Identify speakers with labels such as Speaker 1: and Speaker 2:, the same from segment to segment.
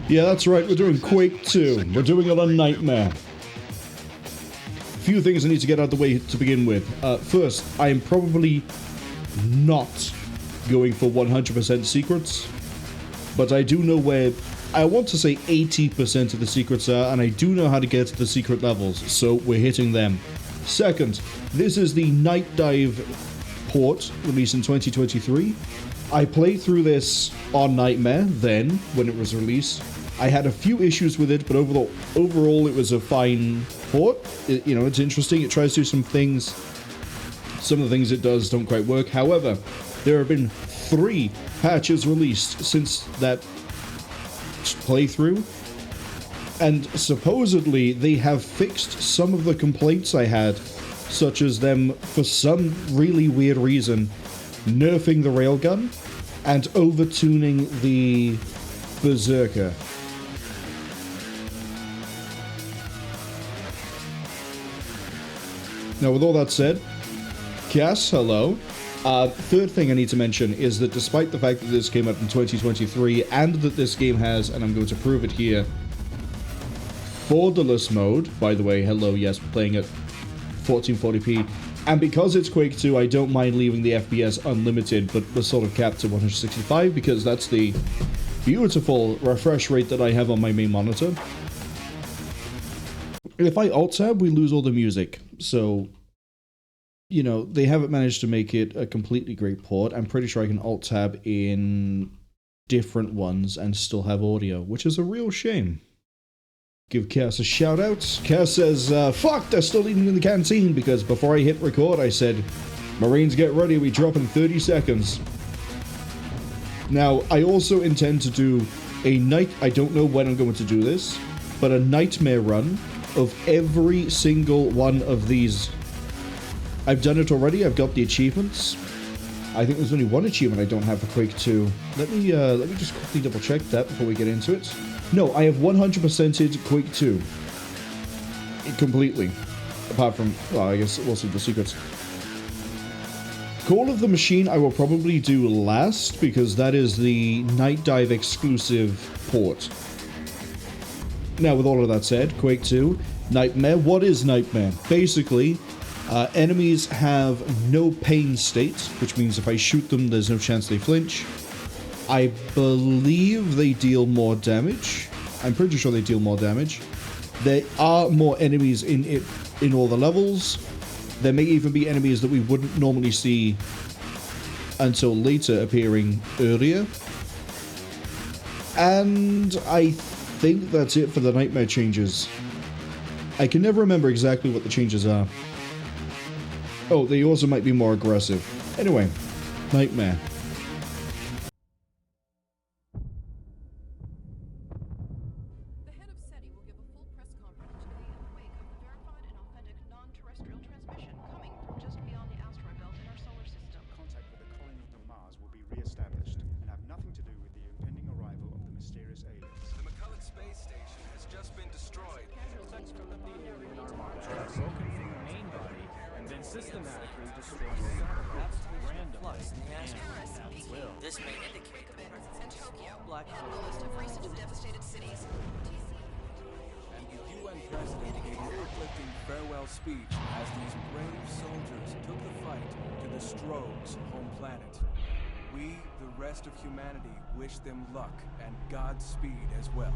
Speaker 1: Yeah, that's right, we're doing Quake 2. We're doing it on Nightmare. Few things I need to get out of the way to begin with. First, I am probably not going for 100% secrets, but I do know where, I want to say 80% of the secrets are, and I do know how to get to the secret levels, so we're hitting them. Second, this is the Nightdive port, released in 2023. I played through this on Nightmare then, when it was released. I had a few issues with it, but overall it was a fine port. You know, it's interesting. It tries to do some things. Some of the things it does don't quite work. However, there have been 3 patches released since that playthrough, and supposedly they have fixed some of the complaints I had, such as them, for some really weird reason, nerfing the railgun and overtuning the Berserker. Now, with all that said, Cass, hello. Third thing I need to mention is that despite the fact that this came out in 2023 and that this game has, and I'm going to prove it here, borderless mode, by the way, hello, yes, we're playing at 1440p, and because it's Quake 2, I don't mind leaving the FPS unlimited, but we're sort of capped to 165 because that's the beautiful refresh rate that I have on my main monitor. If I alt-tab, we lose all the music, so, you know, they haven't managed to make it a completely great port. I'm pretty sure I can alt-tab in different ones and still have audio, which is a real shame. Give Cass a shout out. Cass says, fuck, they're still eating in the canteen, because before I hit record, I said, Marines, get ready, we drop in 30 seconds. Now, I also intend to do a night, I don't know when I'm going to do this, but a nightmare run of every single one of these. I've done it already, I've got the achievements. I think there's only one achievement I don't have for Quake 2. Let me just quickly double check that before we get into it. No, I have 100%ed Quake 2. Completely. Apart from, well, I guess also the secrets. Call of the Machine I will probably do last, because that is the Nightdive exclusive port. Now, with all of that said, Quake 2, Nightmare. What is Nightmare? Basically, enemies have no pain state, which means if I shoot them, there's no chance they flinch. I believe they deal more damage. I'm pretty sure they deal more damage. There are more enemies in all the levels. There may even be enemies that we wouldn't normally see until later appearing earlier. And I think that's it for the Nightmare changes. I can never remember exactly what the changes are. Oh, they also might be more aggressive. Anyway, Nightmare.
Speaker 2: The head of SETI will give a full press conference today in the wake of the verified and authentic non-terrestrial transmission coming from just beyond the asteroid belt in our solar system.
Speaker 3: Contact with the colonies of Mars will be re-established and have nothing to do with the impending arrival of the mysterious aliens.
Speaker 4: The McCulloch space station has just been destroyed.
Speaker 5: Text from the PA in our module are broken from the main body and then systematically destroyed satellites randomly and at will.
Speaker 2: This may indicate the banners in Tokyo
Speaker 5: Black
Speaker 2: and the list of recent devastated cities.
Speaker 6: And the UN president gave a conflicting farewell speech as these brave soldiers took the fight to the Stroggos' home planet. We, the rest of humanity, wish them luck and Godspeed as well.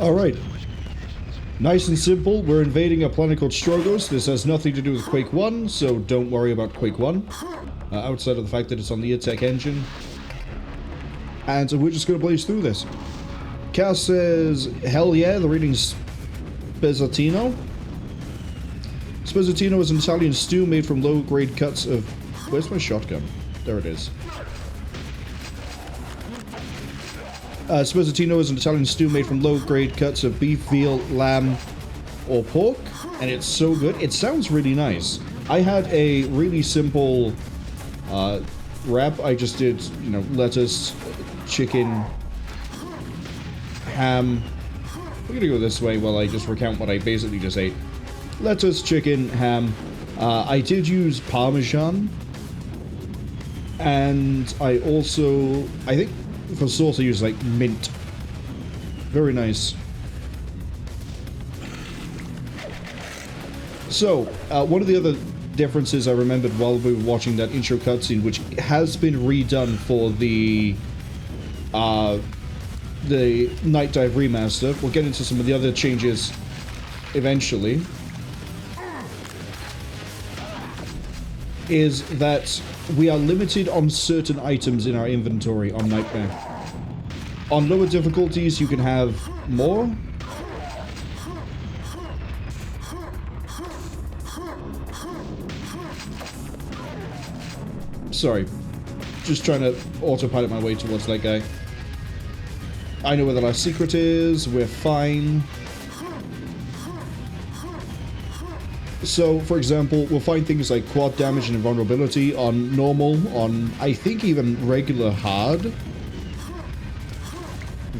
Speaker 1: Alright. Nice and simple, we're invading a planet called Stroggos. This has nothing to do with Quake 1, so don't worry about Quake 1. Outside of the fact that it's on the Attack engine. And we're just going to blaze through this. Cass says, hell yeah, the reading's Spezzatino. Spezzatino is an Italian stew made from low-grade cuts of... Where's my shotgun? There it is. Spezzatino is an Italian stew made from low-grade cuts of beef, veal, lamb, or pork, and it's so good. It sounds really nice. I had a really simple wrap. I just did, you know, lettuce, chicken, ham. We're gonna go this way while I just recount what I basically just ate. Lettuce, chicken, ham. I did use Parmesan, and I also, I think for sauce I use like mint. Very nice. So, one of the other differences I remembered while we were watching that intro cutscene, which has been redone for the Nightdive remaster. We'll get into some of the other changes eventually. Is that we are limited on certain items in our inventory on Nightmare. On lower difficulties, you can have more. Sorry. Just trying to autopilot my way towards that guy. I know where the last secret is. We're fine. So, for example, we'll find things like quad damage and invulnerability on normal, on, I think, even regular hard.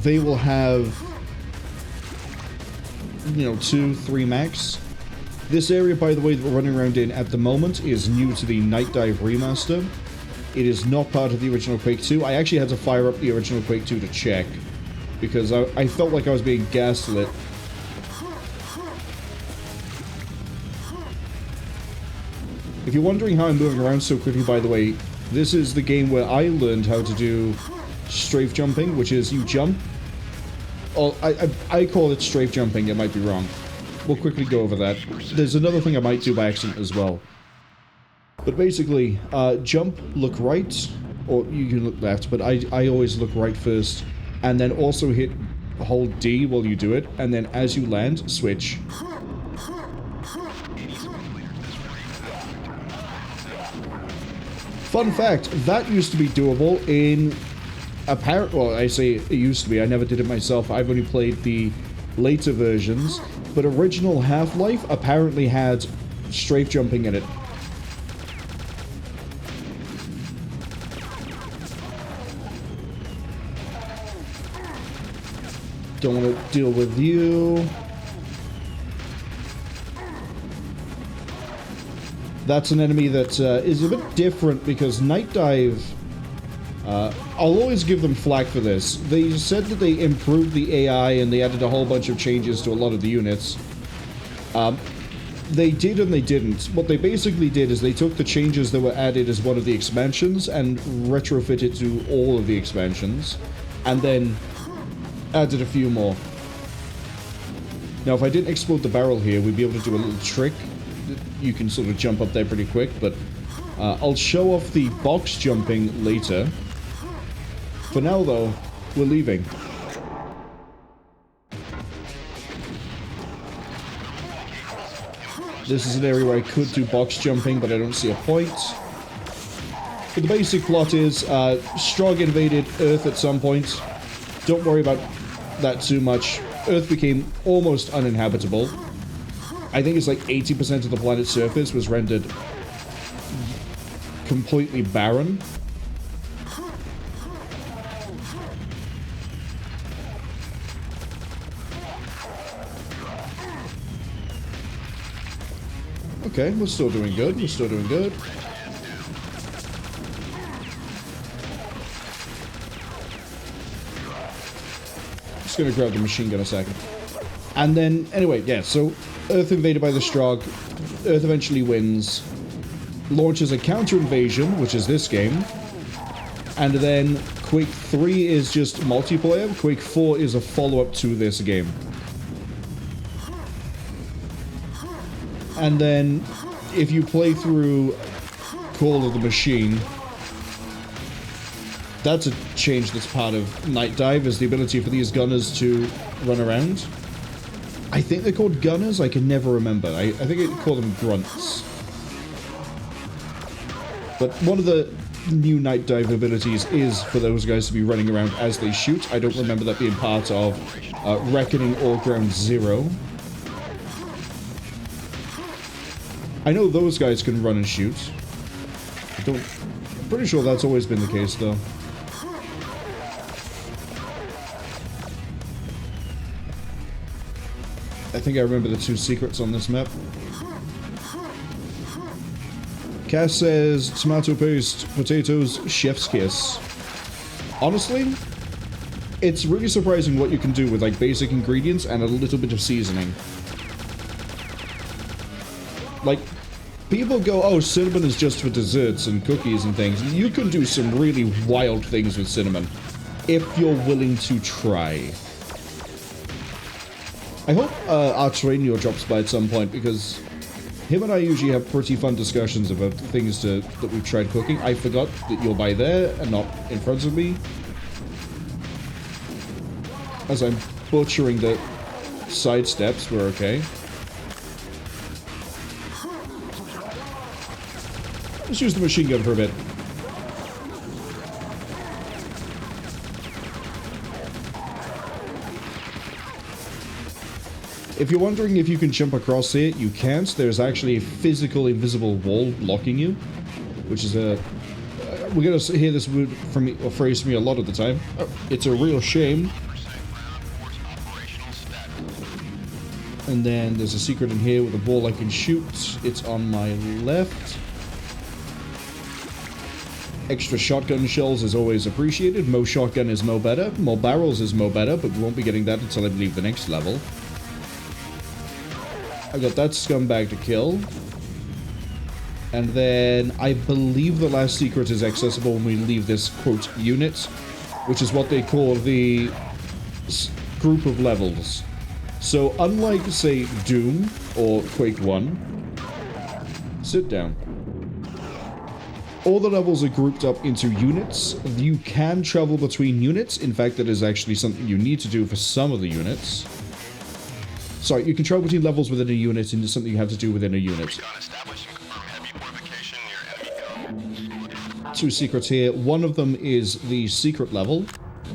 Speaker 1: They will have, you know, 2, 3 max. This area, by the way, that we're running around in at the moment is new to the Nightdive remaster. It is not part of the original Quake 2. I actually had to fire up the original Quake 2 to check, because I felt like I was being gaslit. If you're wondering how I'm moving around so quickly, by the way, this is the game where I learned how to do strafe jumping, which is you jump. Oh, I call it strafe jumping, it might be wrong. We'll quickly go over that. There's another thing I might do by accident as well. But basically, jump, look right, or you can look left, but I always look right first, and then also hold D while you do it, and then as you land, switch. Fun fact, that used to be doable in well, I say it used to be, I never did it myself, I've only played the later versions, but original Half-Life apparently had strafe jumping in it. Don't want to deal with you. That's an enemy that is a bit different because Nightdive, I'll always give them flack for this. They said that they improved the AI and they added a whole bunch of changes to a lot of the units. They did and they didn't. What they basically did is they took the changes that were added as one of the expansions and retrofitted to all of the expansions, and then added a few more. Now, if I didn't explode the barrel here, we'd be able to do a little trick. You can sort of jump up there pretty quick, but I'll show off the box jumping later. For now, though, we're leaving. This is an area where I could do box jumping, but I don't see a point. But the basic plot is, Strog invaded Earth at some point. Don't worry about that too much. Earth became almost uninhabitable. I think it's like 80% of the planet's surface was rendered completely barren. Okay, we're still doing good. We're still doing good. Just gonna grab the machine gun a second. And then, anyway, yeah, so Earth invaded by the Strog. Earth eventually wins. Launches a counter-invasion, which is this game. And then Quake 3 is just multiplayer. Quake 4 is a follow-up to this game. And then, if you play through Call of the Machine, that's a change that's part of Nightdive, is the ability for these gunners to run around. I think they're called gunners, I can never remember. I think I call them grunts. But one of the new Nightdive abilities is for those guys to be running around as they shoot. I don't remember that being part of Reckoning or Ground Zero. I know those guys can run and shoot. I'm pretty sure that's always been the case, though. I think I remember the two secrets on this map. Cass says, tomato paste, potatoes, chef's kiss. Honestly, it's really surprising what you can do with, like, basic ingredients and a little bit of seasoning. Like, people go, oh, cinnamon is just for desserts and cookies and things. You can do some really wild things with cinnamon, if you're willing to try. I hope Artranio drops by at some point, because him and I usually have pretty fun discussions about things that we've tried cooking. I forgot that you're by there and not in front of me, as I'm butchering the side steps. We're okay. Let's use the machine gun for a bit. If you're wondering if you can jump across here, you can't. There's actually a physical invisible wall blocking you, which is a... we're going to hear this word from me, or phrase from me a lot of the time. Oh, it's a real shame. And then there's a secret in here with a ball I can shoot. It's on my left. Extra shotgun shells is always appreciated. Mo shotgun is mo better. More barrels is mo better, but we won't be getting that until I believe the next level. I got that scumbag to kill. And then I believe the last secret is accessible when we leave this, quote, unit, which is what they call the group of levels. So unlike, say, Doom or Quake 1, sit down. All the levels are grouped up into units. You can travel between units. In fact, that is actually something you need to do for some of the units. Sorry, you can travel between levels within a unit, and it's something you have to do within a unit. Two secrets here. One of them is the secret level,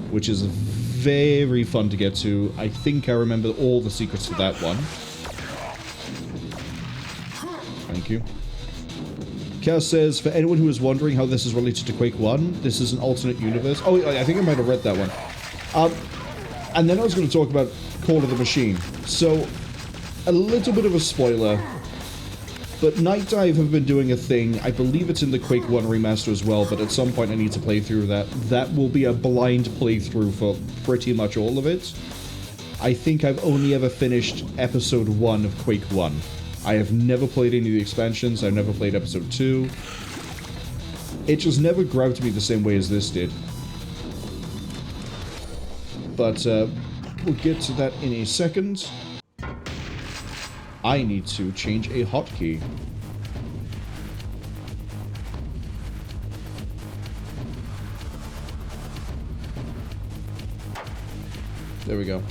Speaker 1: which is very fun to get to. I think I remember all the secrets to that one. Thank you. Chaos says, for anyone who is wondering how this is related to Quake 1, this is an alternate universe. Oh, I think I might have read that one. And then I was going to talk about Call of the Machine. So, a little bit of a spoiler, but Nightdive have been doing a thing. I believe it's in the Quake 1 remaster as well, but at some point I need to play through that. That will be a blind playthrough for pretty much all of it. I think I've only ever finished Episode 1 of Quake 1. I have never played any of the expansions. I've never played Episode 2. It just never grabbed me the same way as this did. But, we'll get to that in a second. I need to change a hotkey. There we go.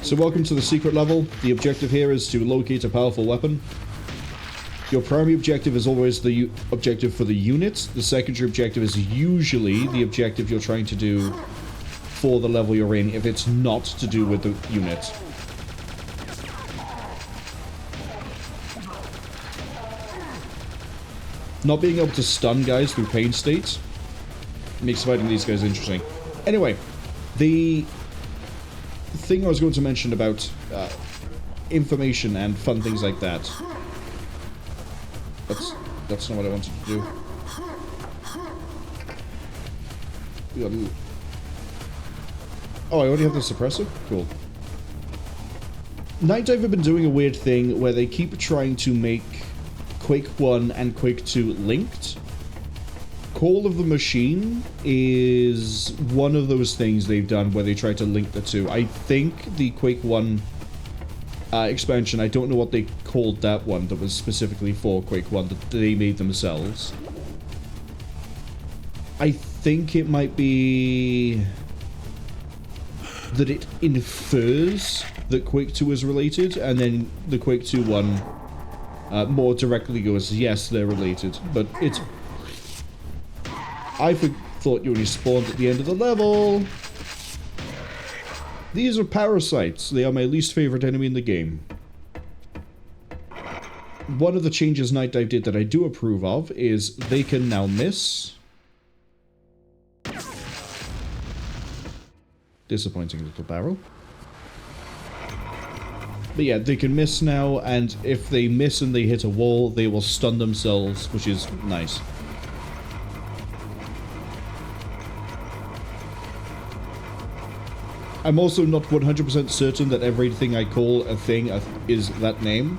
Speaker 1: So welcome to the secret level. The objective here is to locate a powerful weapon. Your primary objective is always the objective for the unit. The secondary objective is usually the objective you're trying to do for the level you're in, if it's not to do with the unit. Not being able to stun guys through pain states makes fighting these guys interesting. Anyway, the thing I was going to mention about information and fun things like that. That's not what I wanted to do. Oh, I already have the suppressor? Cool. Nightdive have been doing a weird thing where they keep trying to make Quake 1 and Quake 2 linked. Call of the Machine is one of those things they've done where they try to link the two. I think the Quake 1 expansion, I don't know what they called that one that was specifically for Quake 1 that they made themselves. I think it might be that it infers that Quake 2 is related, and then the Quake 2 one more directly goes, yes, they're related. But it's... I thought you only spawned at the end of the level. These are parasites. They are my least favorite enemy in the game. One of the changes Nightdive did that I do approve of is they can now miss. Disappointing little barrel. But yeah, they can miss now, and if they miss and they hit a wall, they will stun themselves, which is nice. I'm also not 100% certain that everything I call a thing is that name.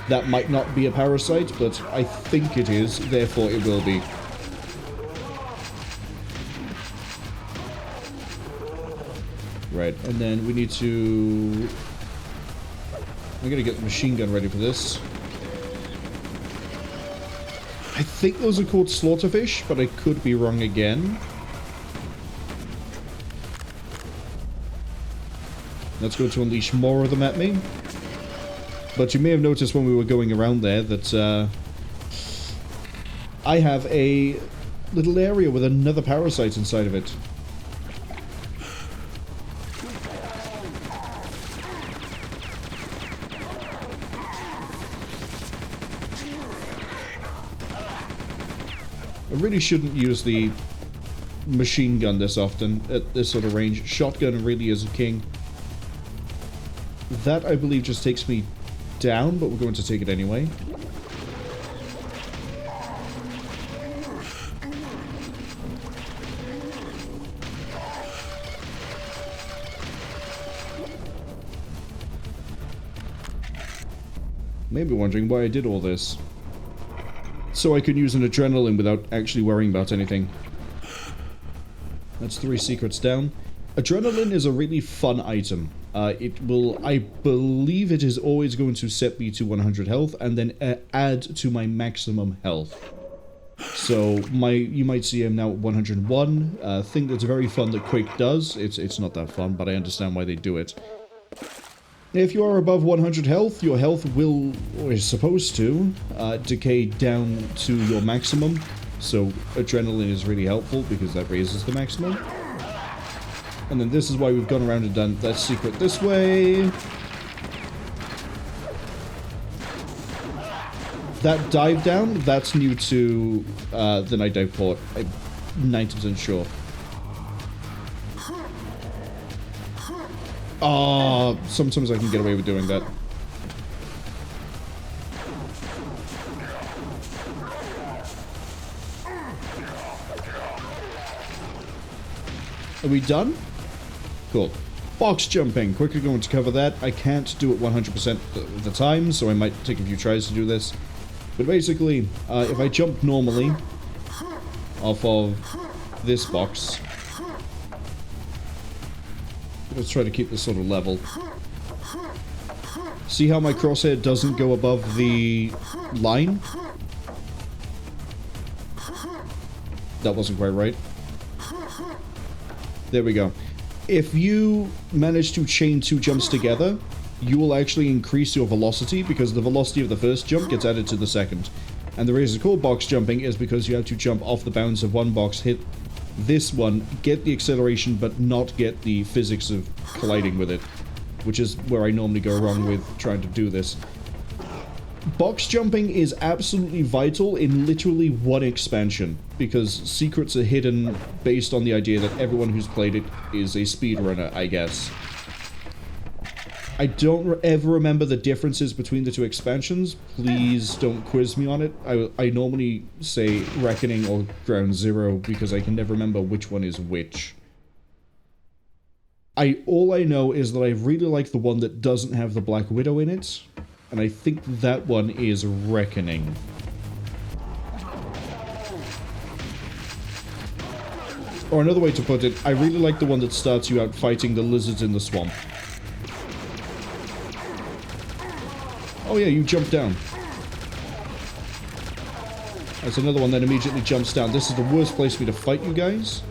Speaker 1: That might not be a parasite, but I think it is, therefore it will be. Right, and then we need to... I'm gonna get the machine gun ready for this. I think those are called slaughterfish, but I could be wrong again. That's going to unleash more of them at me. But you may have noticed when we were going around there that I have a little area with another parasite inside of it. I really shouldn't use the machine gun this often at this sort of range. Shotgun really is a king. That, I believe, just takes me down, but we're going to take it anyway. Maybe wondering why I did all this. So I can use an adrenaline without actually worrying about anything. That's 3 secrets down. Adrenaline is a really fun item. It will, I believe it is always going to set me to 100 health and then add to my maximum health. So you might see I'm now at 101. Thing that's very fun that Quake does. It's not that fun, but I understand why they do it. If you are above 100 health, your health will, or is supposed to, decay down to your maximum. So adrenaline is really helpful because that raises the maximum. And then this is why we've gone around and done that secret this way. That dive down, that's new to the Nightdive port. I'm 90% sure. Oh, sometimes I can get away with doing that. Are we done? Cool. Box jumping. Quickly going to cover that. I can't do it 100% of the time, so I might take a few tries to do this. But basically, if I jump normally off of this box, let's try to keep this sort of level. See how my crosshair doesn't go above the line? That wasn't quite right. There we go. If you manage to chain 2 jumps together, you will actually increase your velocity because the velocity of the first jump gets added to the second. And the reason it's called box jumping is because you have to jump off the bounds of one box, hit this one, get the acceleration, but not get the physics of colliding with it, which is where I normally go wrong with trying to do this. Box jumping is absolutely vital in literally one expansion, because secrets are hidden based on the idea that everyone who's played it is a speedrunner, I guess. I don't ever remember the differences between the 2 expansions. Please don't quiz me on it. I normally say Reckoning or Ground Zero because I can never remember which one is which. All I know is that I really like the one that doesn't have the Black Widow in it, and I think that one is Reckoning. Or another way to put it, I really like the one that starts you out fighting the lizards in the swamp. Oh yeah, you jump down. There's another one that immediately jumps down. This is the worst place for me to fight you guys.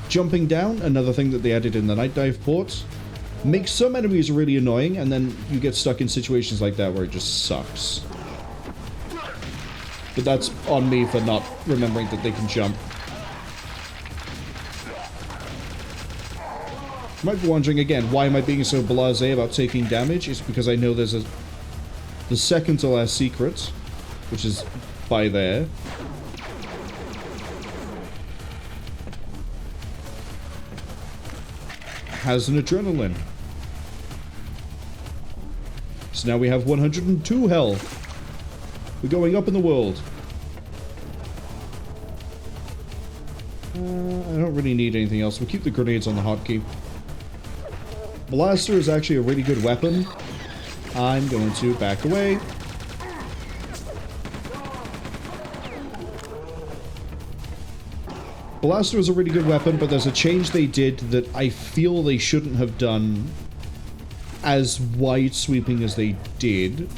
Speaker 1: Jumping down, another thing that they added in the Nightdive port, makes some enemies really annoying, and then you get stuck in situations like that where it just sucks. But that's on me for not remembering that they can jump. You might be wondering again, why am I being so blasé about taking damage? It's because I know there's the second to last secret, which is by there. Has an adrenaline. So now we have 102 health. We're going up in the world. I don't really need anything else. We'll keep the grenades on the hotkey. Blaster is actually a really good weapon. I'm going to back away. Blaster is a really good weapon, but there's a change they did that I feel they shouldn't have done as wide sweeping as they did.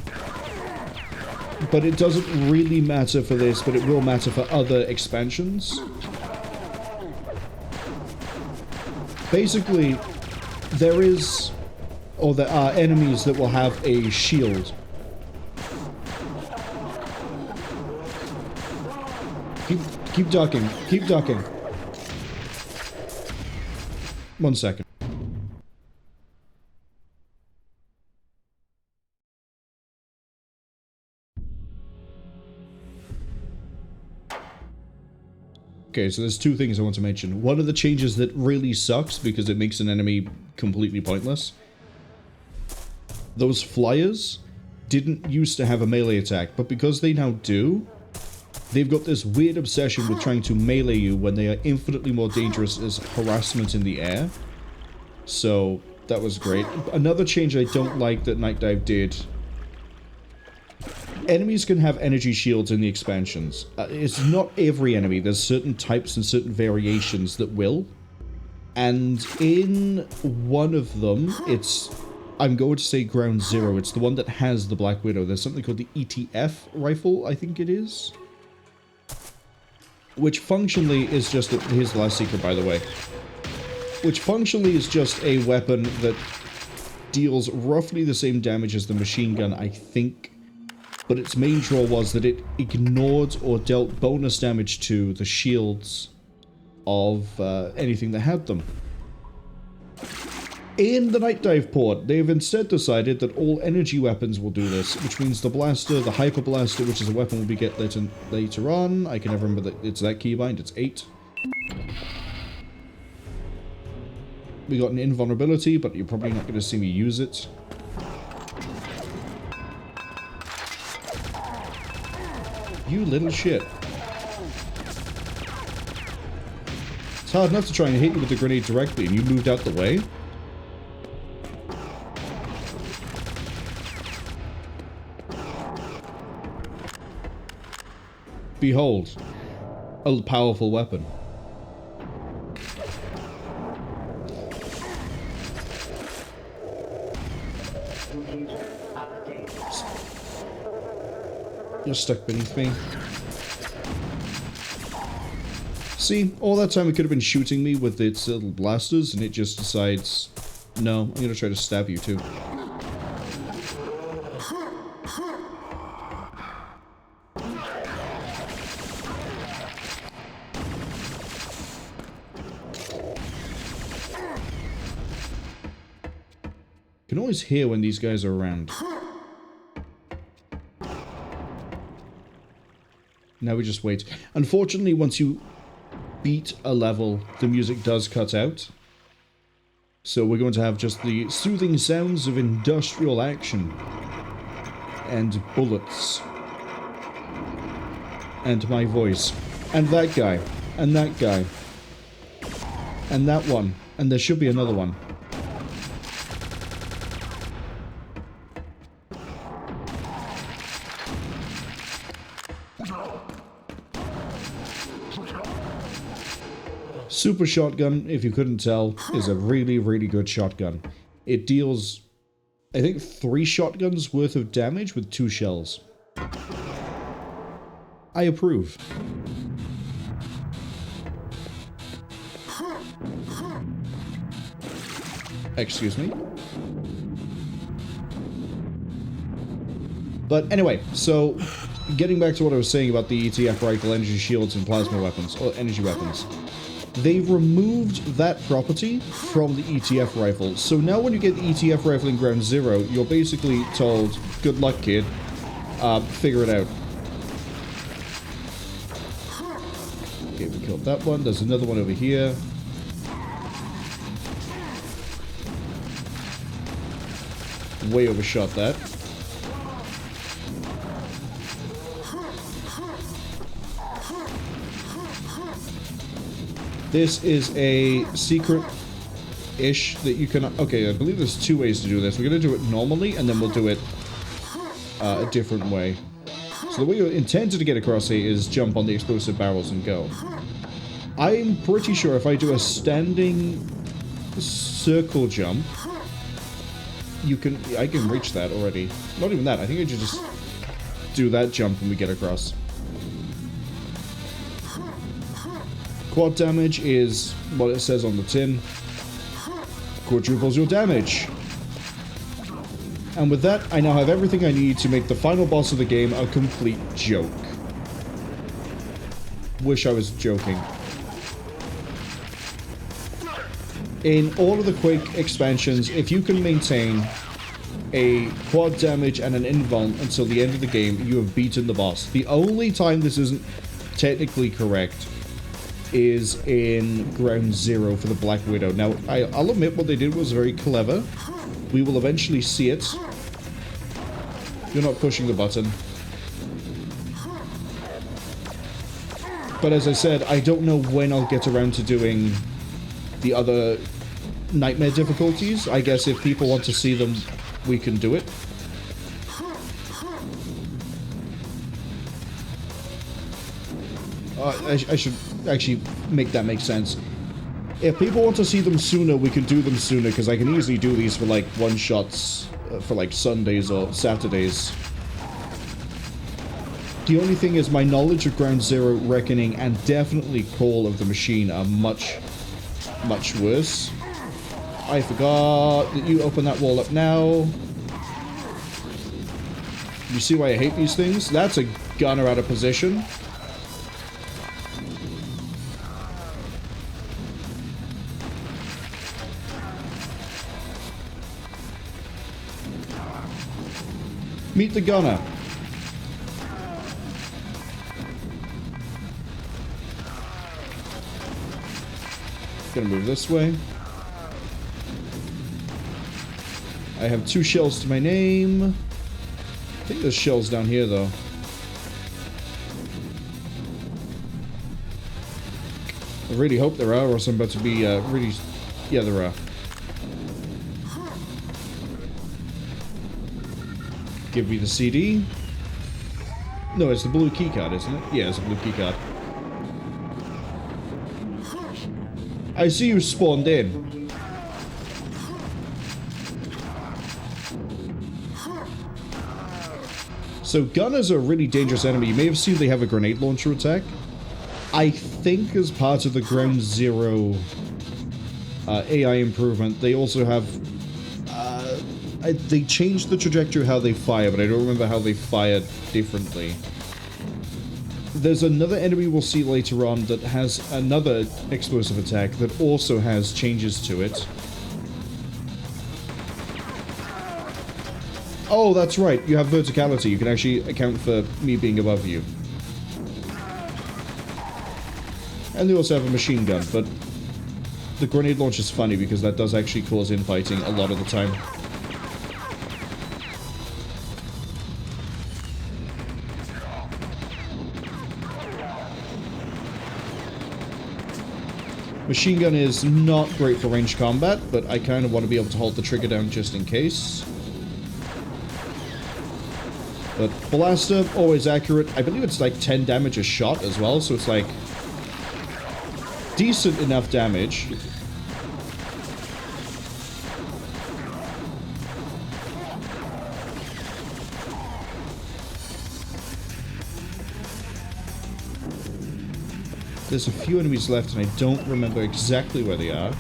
Speaker 1: But it doesn't really matter for this, but it will matter for other expansions. Basically, there are enemies that will have a shield. Keep ducking. Keep ducking. 1 second. Okay, so there's two things I want to mention. One of the changes that really sucks because it makes an enemy completely pointless. Those flyers didn't used to have a melee attack, but because they now do, they've got this weird obsession with trying to melee you when they are infinitely more dangerous as harassment in the air. So, that was great. Another change I don't like that Nightdive did. Enemies can have energy shields in the expansions. It's not every enemy. There's certain types and certain variations that will. And in one of them, it's... I'm going to say Ground Zero. It's the one that has the Black Widow. There's something called the ETF rifle, I think it is. Which functionally is just... Here's the last secret, by the way. Which functionally is just a weapon that deals roughly the same damage as the machine gun, I think. But its main draw was that it ignored or dealt bonus damage to the shields of anything that had them. In the Nightdive port, they've instead decided that all energy weapons will do this, which means the blaster, the hyper blaster, which is a weapon we'll be get later on. I can never remember that it's that keybind. It's 8. We got an invulnerability, but you're probably not going to see me use it. You little shit. It's hard enough to try and hit you with the grenade directly, and you moved out the way. Behold, a powerful weapon. You're stuck beneath me. See, all that time it could have been shooting me with its little blasters, and it just decides, no, I'm gonna try to stab you too. You can always hear when these guys are around. Now we just wait. Unfortunately, once you beat a level, the music does cut out. So we're going to have just the soothing sounds of industrial action. And bullets. And my voice. And that guy. And that guy. And that one. And there should be another one. Super Shotgun, if you couldn't tell, is a really, really good shotgun. It deals, I think, 3 shotguns worth of damage with 2 shells. I approve. Excuse me. But anyway, so getting back to what I was saying about the ETF rifle, energy shields, and plasma weapons, or energy weapons. They've removed that property from the ETF rifle. So now when you get the ETF rifle in Ground Zero, you're basically told, good luck, kid. Figure it out. Okay, we killed that one. There's another one over here. Way overshot that. This is a secret-ish that you can... Okay, I believe there's 2 ways to do this. We're going to do it normally, and then we'll do it a different way. So the way you intend to get across here is jump on the explosive barrels and go. I'm pretty sure if I do a standing circle jump, I can reach that already. Not even that. I think I should just do that jump and we get across. Quad damage is what it says on the tin. Quadruples your damage. And with that, I now have everything I need to make the final boss of the game a complete joke. Wish I was joking. In all of the Quake expansions, if you can maintain a quad damage and an invuln until the end of the game, you have beaten the boss. The only time this isn't technically correct is in Ground Zero for the Black Widow. Now, I'll admit what they did was very clever. We will eventually see it. You're not pushing the button. But as I said, I don't know when I'll get around to doing the other nightmare difficulties. I guess if people want to see them, we can do it. I should actually make that make sense. If people want to see them sooner, we can do them sooner, because I can easily do these for like one-shots for like Sundays or Saturdays. The only thing is my knowledge of Ground Zero, Reckoning, and definitely Call of the Machine are much, much worse. I forgot that you open that wall up now. You see why I hate these things? That's a gunner out of position. Meet the gunner. Gonna move this way. I have 2 shells to my name. I think there's shells down here, though. I really hope there are, or else I'm about to be really... Yeah, there are. Give me the CD. No, it's the blue keycard, isn't it? Yeah, it's a blue keycard. I see you spawned in. So gunners are a really dangerous enemy. You may have seen they have a grenade launcher attack. I think as part of the Ground Zero AI improvement, they also have... they changed the trajectory of how they fire, but I don't remember how they fired differently. There's another enemy we'll see later on that has another explosive attack that also has changes to it. Oh, that's right. You have verticality. You can actually account for me being above you. And they also have a machine gun, but the grenade launch is funny because that does actually cause infighting a lot of the time. Machine gun is not great for ranged combat, but I kind of want to be able to hold the trigger down just in case. But blaster, always accurate. I believe it's like 10 damage a shot as well, so it's like... decent enough damage. There's a few enemies left and I don't remember exactly where they are.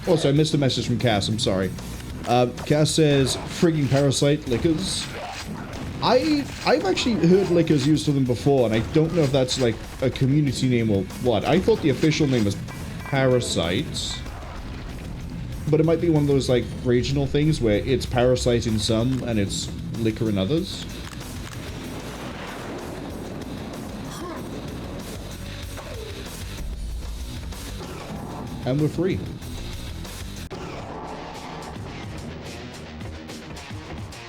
Speaker 1: Also, I missed a message from Cass, I'm sorry. Cass says, frigging parasite lickers. I've actually heard lickers used for them before, and I don't know if that's like a community name or what. I thought the official name was parasites. But it might be one of those like regional things where it's parasite in some and it's liquor in others. And we're free.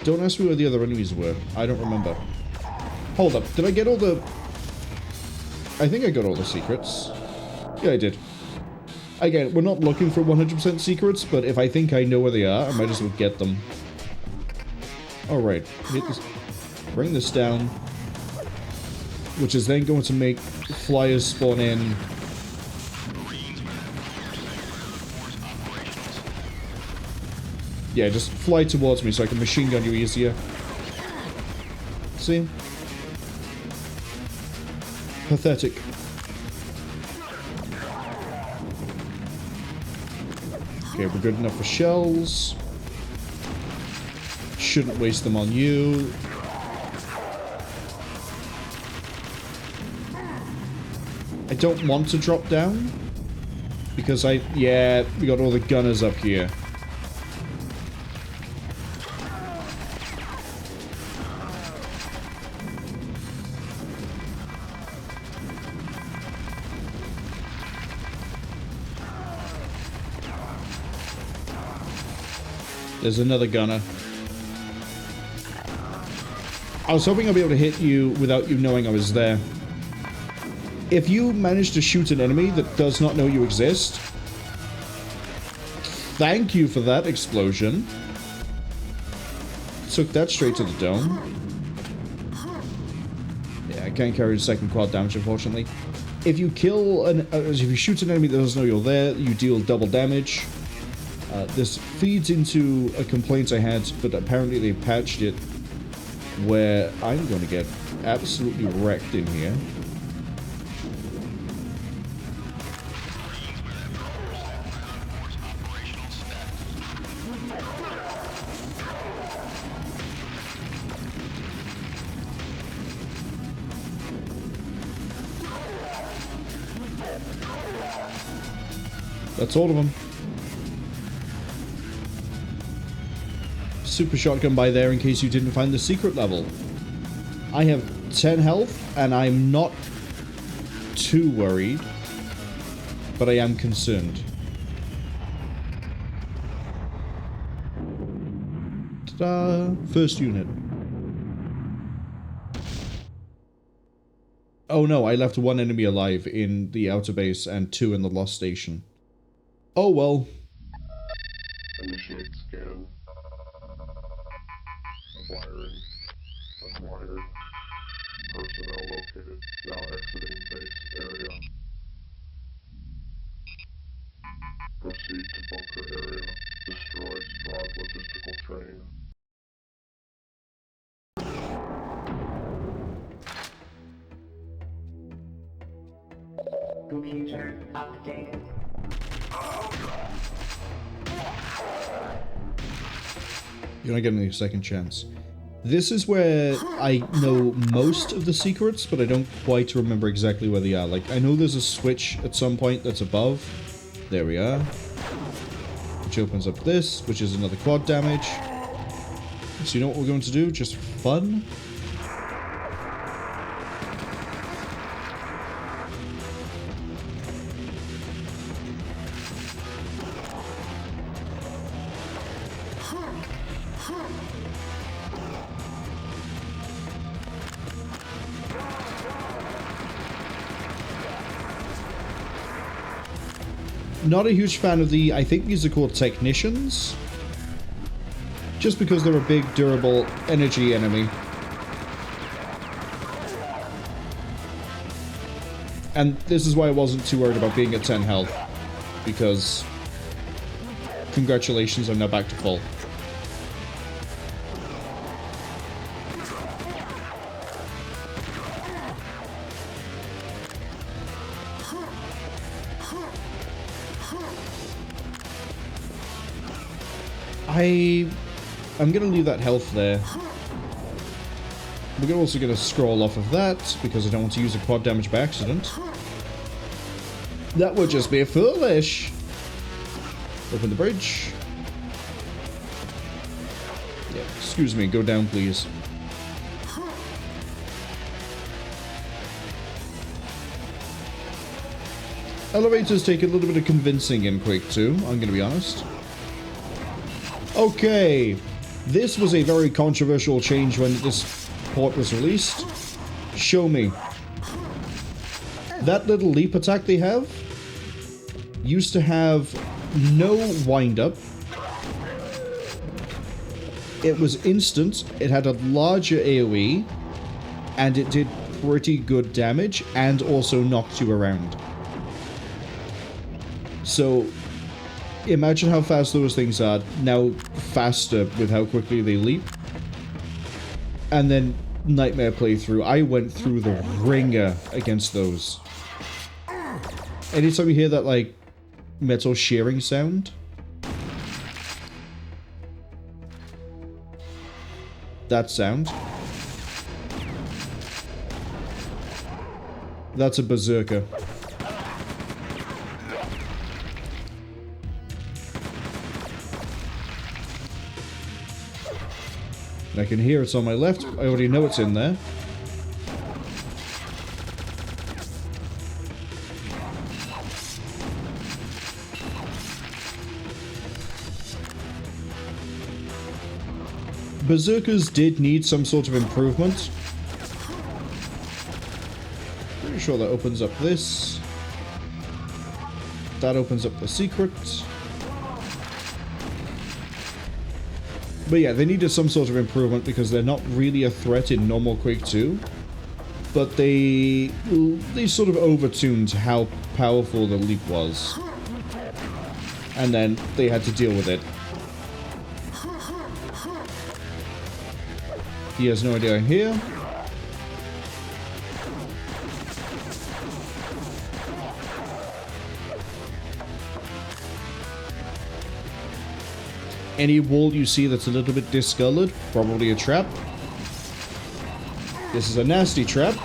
Speaker 1: Don't ask me where the other enemies were. I don't remember. Hold up. Did I get all the... I think I got all the secrets. Yeah, I did. Again, we're not looking for 100% secrets, but if I think I know where they are, I might as well get them. Alright. Hit this. Bring this down. Which is then going to make flyers spawn in. Yeah, just fly towards me so I can machine gun you easier. See? Pathetic. Okay, we're good enough for shells. Shouldn't waste them on you. I don't want to drop down. Because yeah, we got all the gunners up here. There's another gunner. I was hoping I'd be able to hit you without you knowing I was there. If you manage to shoot an enemy that does not know you exist, thank you for that explosion. Took that straight to the dome. Yeah, I can't carry the second quad damage, unfortunately. If you kill if you shoot an enemy that doesn't know you're there, you deal double damage. This feeds into a complaint I had, but apparently they patched it, where I'm going to get absolutely wrecked in here. That's all of them. Super shotgun by there in case you didn't find the secret level. I have 10 health and I'm not too worried, but I am concerned. Ta-da! First unit. Oh no, I left one enemy alive in the outer base and 2 in the lost station. Oh well.
Speaker 7: Initiate scan. Acquired. Personnel located. Now exiting base area. Proceed to bunker area. Destroy Strog logistical train.
Speaker 8: Computer updated.
Speaker 1: You're not getting a second chance. This is where I know most of the secrets, but I don't quite remember exactly where they are. Like, I know there's a switch at some point that's above. There we are. Which opens up this, which is another quad damage. So you know what we're going to do? Just for fun? Not a huge fan of the, I think these are called technicians. Just because they're a big, durable energy enemy. And this is why I wasn't too worried about being at 10 health. Because... congratulations, I'm now back to full. I'm gonna leave that health there. We're also gonna scroll off of that, because I don't want to use a quad damage by accident. That would just be foolish! Open the bridge. Yeah, excuse me, go down please. Elevators take a little bit of convincing in Quake 2, I'm gonna be honest. Okay, this was a very controversial change when this port was released. Show me. That little leap attack they have used to have no wind-up. It was instant, it had a larger AoE, and it did pretty good damage, and also knocked you around. So, imagine how fast those things are, now faster with how quickly they leap. And then, Nightmare playthrough, I went through the ringer against those. Anytime you hear that, like, metal shearing sound, that sound, that's a berserker. I can hear it's on my left. I already know it's in there. Berserkers did need some sort of improvement. Pretty sure that opens up this. That opens up the secret. But yeah, they needed some sort of improvement because they're not really a threat in normal Quake 2. But they sort of overtuned how powerful the leap was. And then they had to deal with it. He has no idea I'm here. Any wall you see that's a little bit discolored, probably a trap. This is a nasty trap.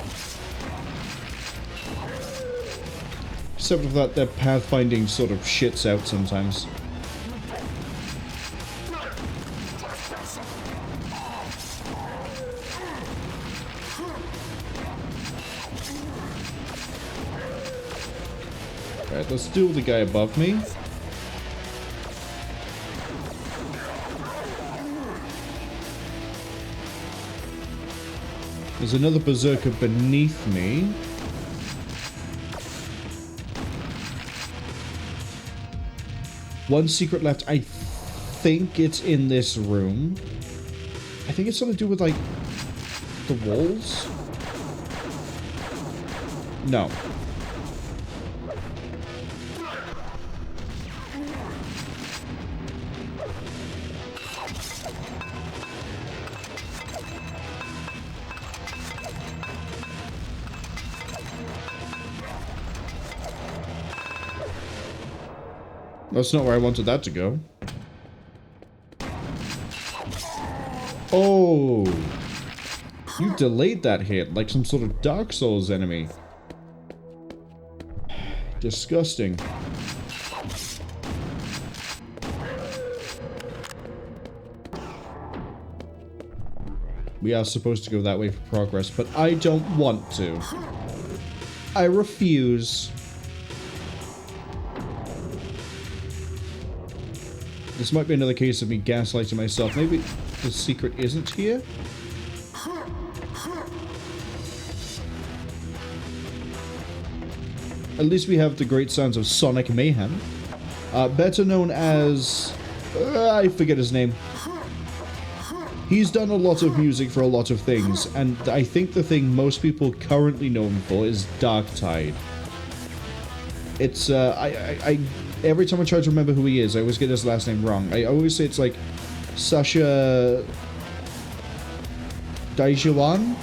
Speaker 1: Except for that, their pathfinding sort of shits out sometimes. Alright, let's deal with the guy above me. There's another berserker beneath me. One secret left. I think it's in this room. I think it's something to do with, like, the walls? No. That's not where I wanted that to go. Oh! You delayed that hit like some sort of Dark Souls enemy. Disgusting. We are supposed to go that way for progress, but I don't want to. I refuse. This might be another case of me gaslighting myself. Maybe the secret isn't here? At least we have the great sounds of Sonic Mayhem. Better known as... I forget his name. He's done a lot of music for a lot of things, and I think the thing most people currently know him for is Dark Tide. It's, every time I try to remember who he is, I always get his last name wrong. I always say it's like Sasha Daijuan?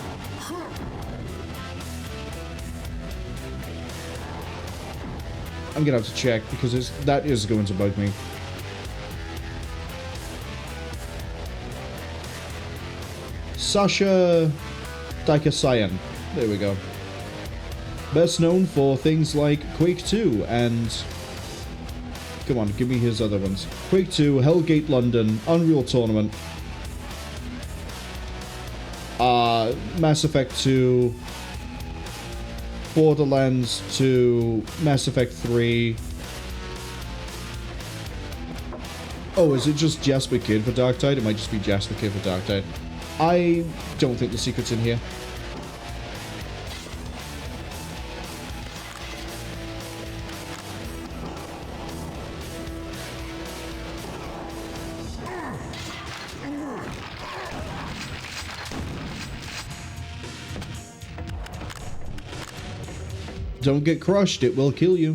Speaker 1: I'm gonna have to check because that is going to bug me. Sasha Daikasayan. There we go. Best known for things like Quake 2 and... Come on, give me his other ones. Quake 2, Hellgate London, Unreal Tournament, Mass Effect 2, Borderlands 2, Mass Effect 3. Oh, is it just Jasper Kidd for Darktide? It might just be Jasper Kidd for Darktide. I don't think the secret's in here. Don't get crushed, it will kill you.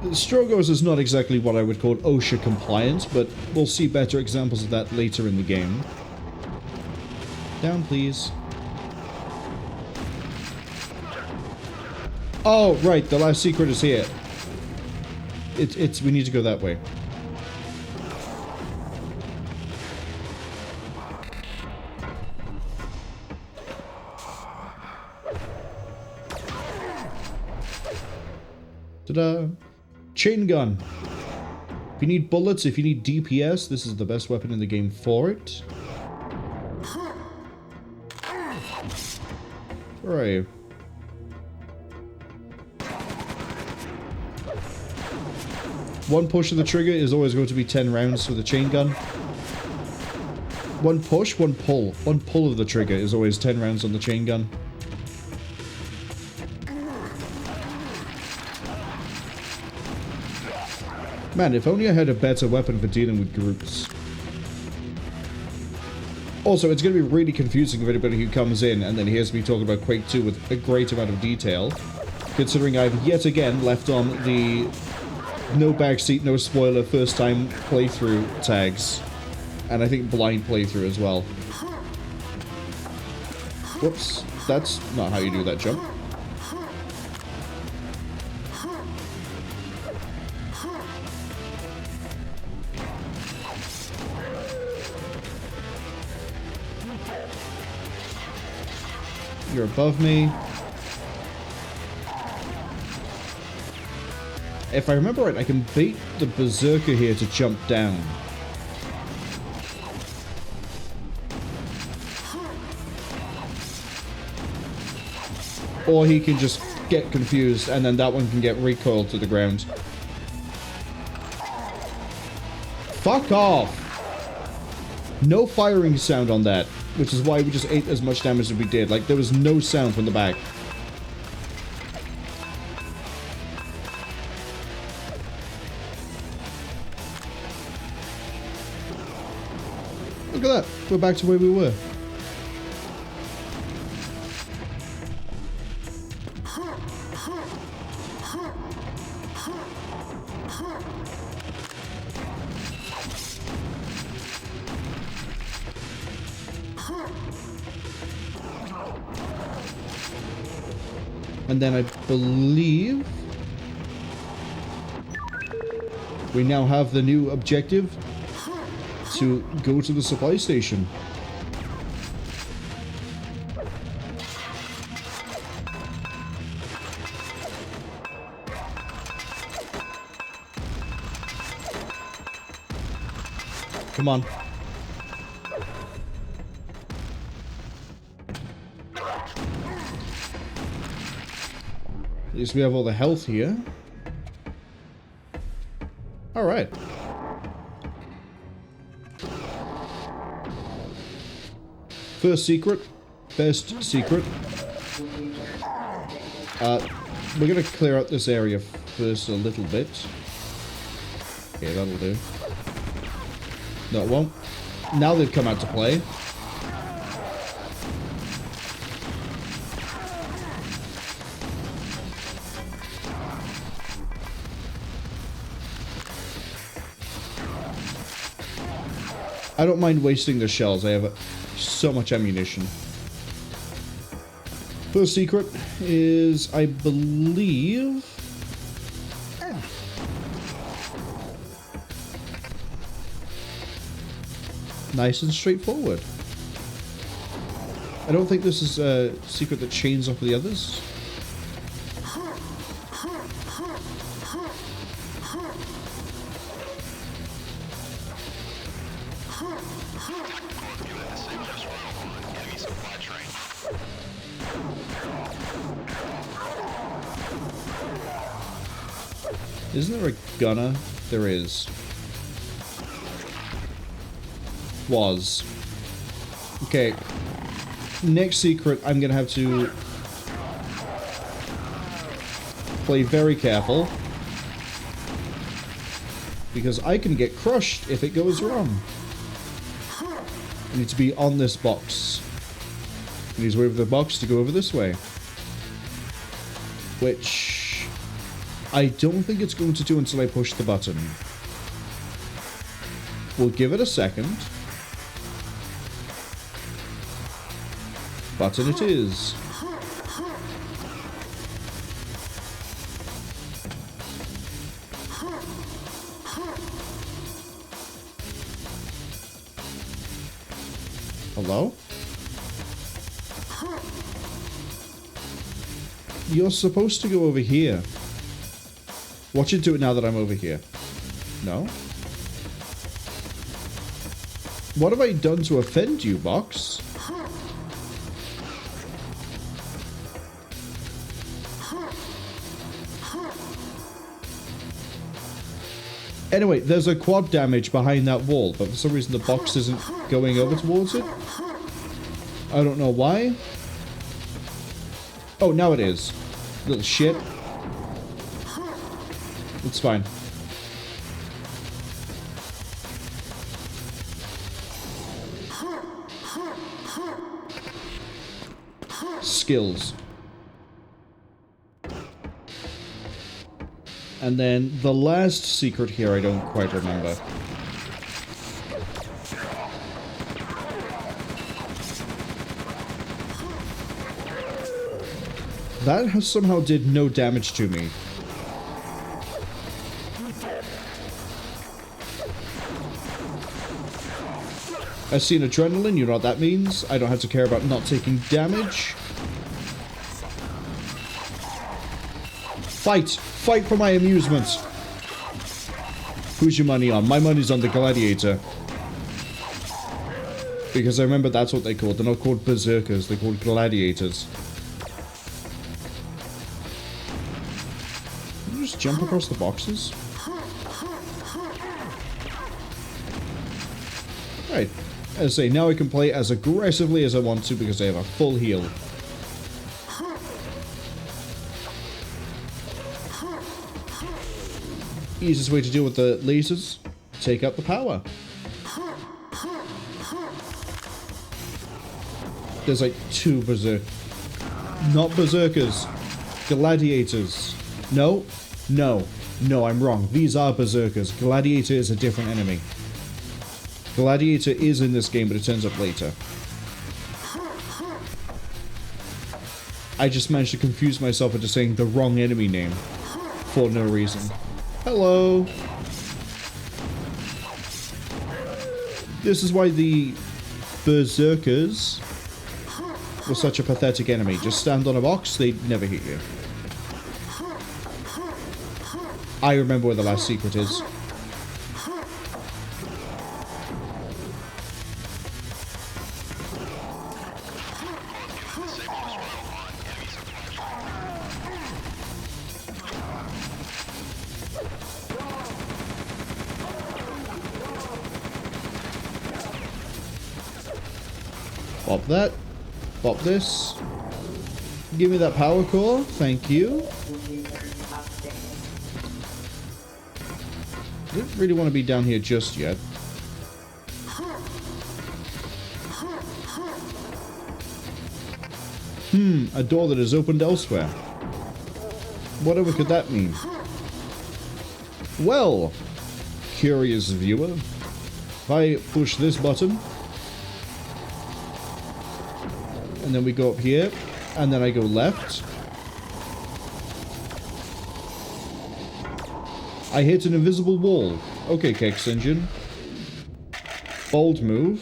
Speaker 1: Stroggos is not exactly what I would call OSHA compliant, but we'll see better examples of that later in the game. Down, please. Oh, right, the last secret is here. We need to go that way. Ta-da! Chain gun. If you need bullets, if you need DPS, this is the best weapon in the game for it. Where are you? One push of the trigger is always going to be 10 rounds with the chain gun. One push, one pull. One pull of the trigger is always 10 rounds on the chain gun. Man, if only I had a better weapon for dealing with groups. Also, it's going to be really confusing for anybody who comes in and then hears me talking about Quake 2 with a great amount of detail, considering I've yet again left on the no backseat, no spoiler, first time playthrough tags. And I think blind playthrough as well. Whoops, that's not how you do that jump. You're above me. If I remember right, I can bait the Berserker here to jump down. Or he can just get confused and then that one can get recoiled to the ground. Fuck off! No firing sound on that. Which is why we just ate as much damage as we did. Like, there was no sound from the back. Look at that. We're back to where we were. And then I believe we now have the new objective to go to the supply station. Come on. At least we have all the health here. Alright. First secret. Best secret. We're gonna clear out this area first a little bit. Okay, that'll do. No, it won't. Now they've come out to play. I don't mind wasting the shells. I have so much ammunition. First secret is, I believe... nice and straightforward. I don't think this is a secret that chains off the others. Isn't there a gunner? There is. Was. Okay. Next secret, I'm gonna have to play very careful, because I can get crushed if it goes wrong. I need to be on this box. I need to wait for the box to go over this way. Which I don't think it's going to do until I push the button. We'll give it a second. Button it is. Hello? You're supposed to go over here. Watch it do it now that I'm over here. No? What have I done to offend you, box? Anyway, there's a quad damage behind that wall, but for some reason the box isn't going over towards it. I don't know why. Oh, now it is. Little shit. It's fine. Skills. And then the last secret here I don't quite remember. That has somehow did no damage to me. I've seen adrenaline, you know what that means. I don't have to care about not taking damage. Fight! Fight for my amusement! Who's your money on? My money's on the gladiator. Because I remember that's what they called. They're not called berserkers, they're called gladiators. Can you just jump across the boxes? Right. As I say, now I can play as aggressively as I want to because I have a full heal. Easiest way to deal with the lasers, take out the power. There's like two not berserkers, gladiators. No, I'm wrong. These are berserkers. Gladiator is a different enemy. Gladiator is in this game, but it turns up later. I just managed to confuse myself into saying the wrong enemy name for no reason. Hello! This is why the berserkers were such a pathetic enemy. Just stand on a box, they'd never hit you. I remember where the last secret is. Pop that. Pop this. Give me that power core. Thank you. Didn't really want to be down here just yet. A door that is opened elsewhere. Whatever could that mean? Well, curious viewer, If I push this button, and then we go up here, and then I go left, I hit an invisible wall. Okay, Kex Engine. Bold move.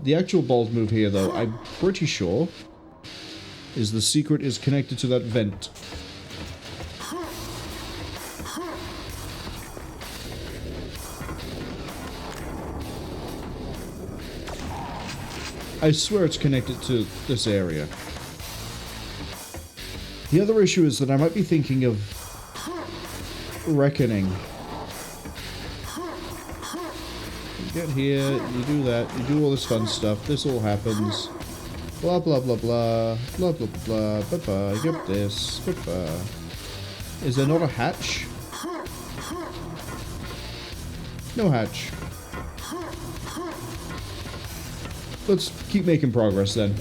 Speaker 1: The actual bold move here, though, I'm pretty sure, is the secret is connected to that vent. I swear it's connected to this area. The other issue is that I might be thinking of Reckoning. You get here, you do that, you do all this fun stuff, this all happens. Blah blah blah blah, blah blah blah, bye-bye, get this, goodbye. Is there not a hatch? No hatch. Let's keep making progress then.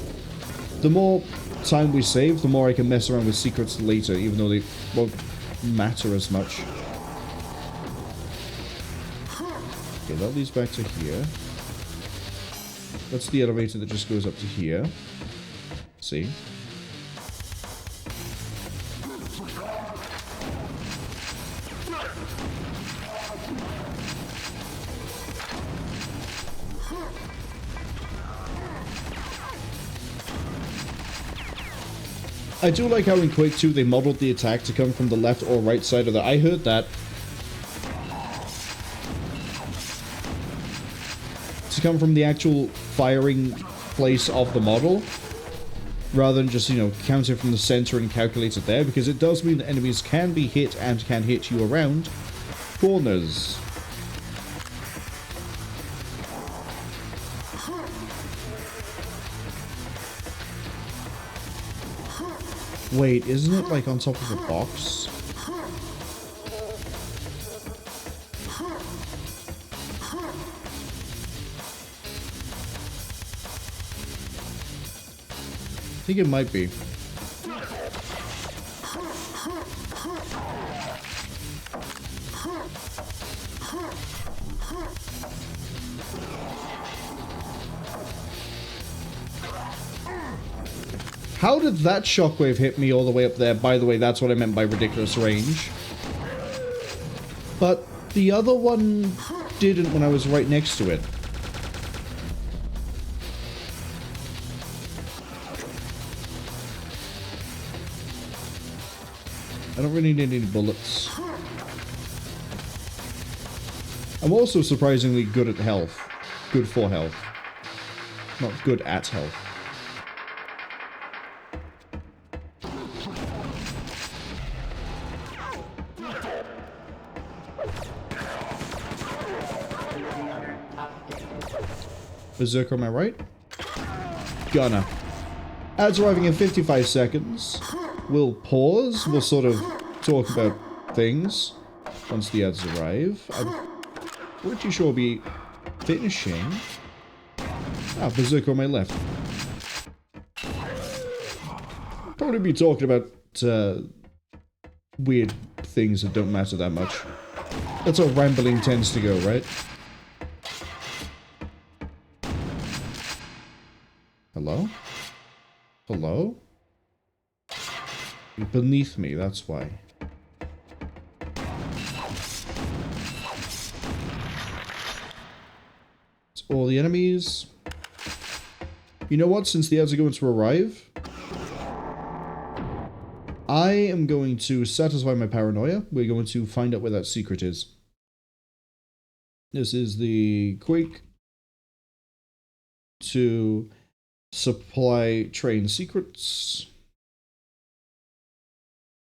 Speaker 1: The more time we save, the more I can mess around with secrets later, even though they won't matter as much. Okay, that leads back to here. That's the elevator that just goes up to here. See? I do like how in Quake 2 they modeled the attack to come from the left or right side of the... I heard that. To come from the actual firing place of the model, rather than just, you know, count it from the center and calculate it there, because it does mean that enemies can be hit and can hit you around corners. Wait, isn't it like on top of a box? I think it might be. How did that shockwave hit me all the way up there? By the way, that's what I meant by ridiculous range. But the other one didn't when I was right next to it. I don't really need any bullets. I'm also surprisingly good at health. Good for health. Not good at health. Berserker, am I right? Gonna. Ads arriving in 55 seconds. We'll pause. We'll sort of talk about things once the ads arrive. I'm pretty sure we'll be finishing. Ah, Berserker on my left. Probably be talking about weird things that don't matter that much. That's how rambling tends to go, right? Hello? Hello? You're beneath me, that's why. It's all the enemies. You know what? Since the ads are going to arrive, I am going to satisfy my paranoia. We're going to find out where that secret is. This is the Quake to supply train secrets.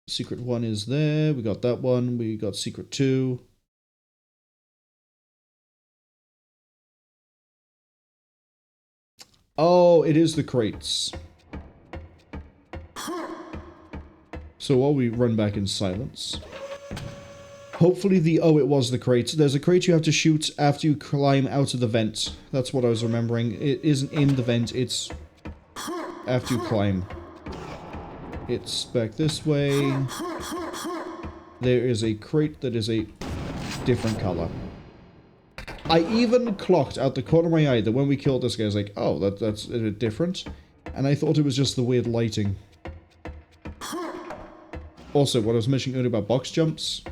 Speaker 1: Secret 1 is there. We got that one. We got secret 2. Oh, it is the crates. So while we run back in silence. Hopefully the... Oh, it was the crate. There's a crate you have to shoot after you climb out of the vent. That's what I was remembering. It isn't in the vent, it's after you climb. It's back this way. there is a crate that is a different color. I even clocked out the corner of my eye that when we killed this guy, I was like, oh, that's a bit different. And I thought it was just the weird lighting. Also, what I was mentioning earlier about box jumps.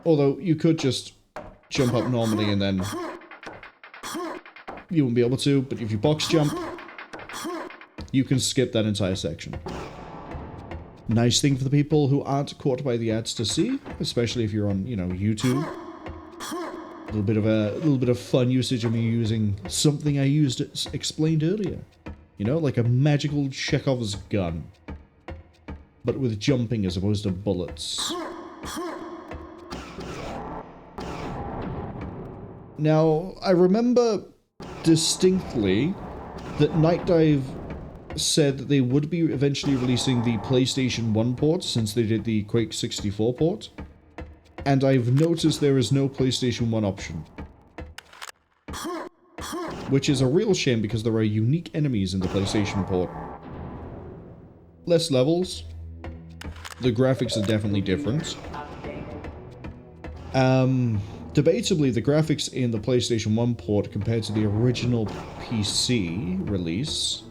Speaker 1: Although, you could just jump up normally and then you won't be able to, but if you box jump, you can skip that entire section. Nice thing for the people who aren't caught by the ads to see, especially if you're on, you know, YouTube. A little bit of fun usage of me using something I explained earlier. You know, like a magical Chekhov's gun, but with jumping as opposed to bullets. Now, I remember distinctly that Nightdive said that they would be eventually releasing the PlayStation 1 port since they did the Quake 64 port. And I've noticed there is no PlayStation 1 option. Which is a real shame because there are unique enemies in the PlayStation port. Less levels. The graphics are definitely different. Debatably, the graphics in the PlayStation 1 port compared to the original PC release,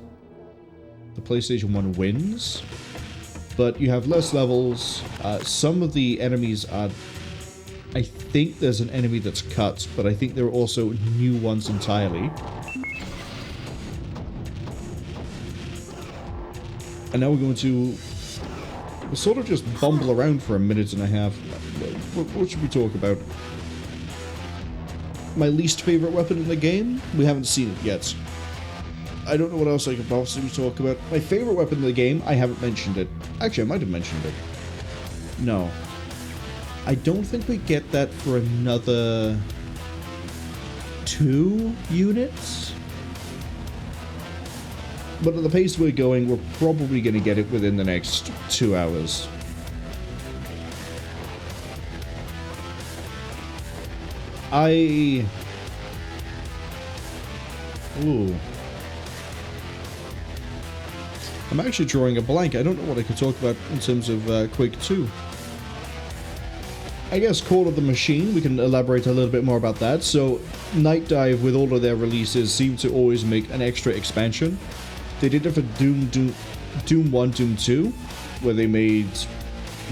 Speaker 1: the PlayStation 1 wins, but you have less levels. Some of the enemies are... I think there's an enemy that's cut, but I think there are also new ones entirely. And now we're going to sort of just bumble around for a minute and a half. What should we talk about? My least favorite weapon in the game? We haven't seen it yet. I don't know what else I could possibly talk about. My favorite weapon in the game, I haven't mentioned it. Actually, I might have mentioned it. No. I don't think we get that for another 2 units. But at the pace we're going, we're probably going to get it within the next 2 hours. Ooh. I'm actually drawing a blank. I don't know what I could talk about in terms of Quake 2. I guess Call of the Machine, we can elaborate a little bit more about that. So, Nightdive, with all of their releases, seem to always make an extra expansion. They did it for Doom 1, Doom 2, where they made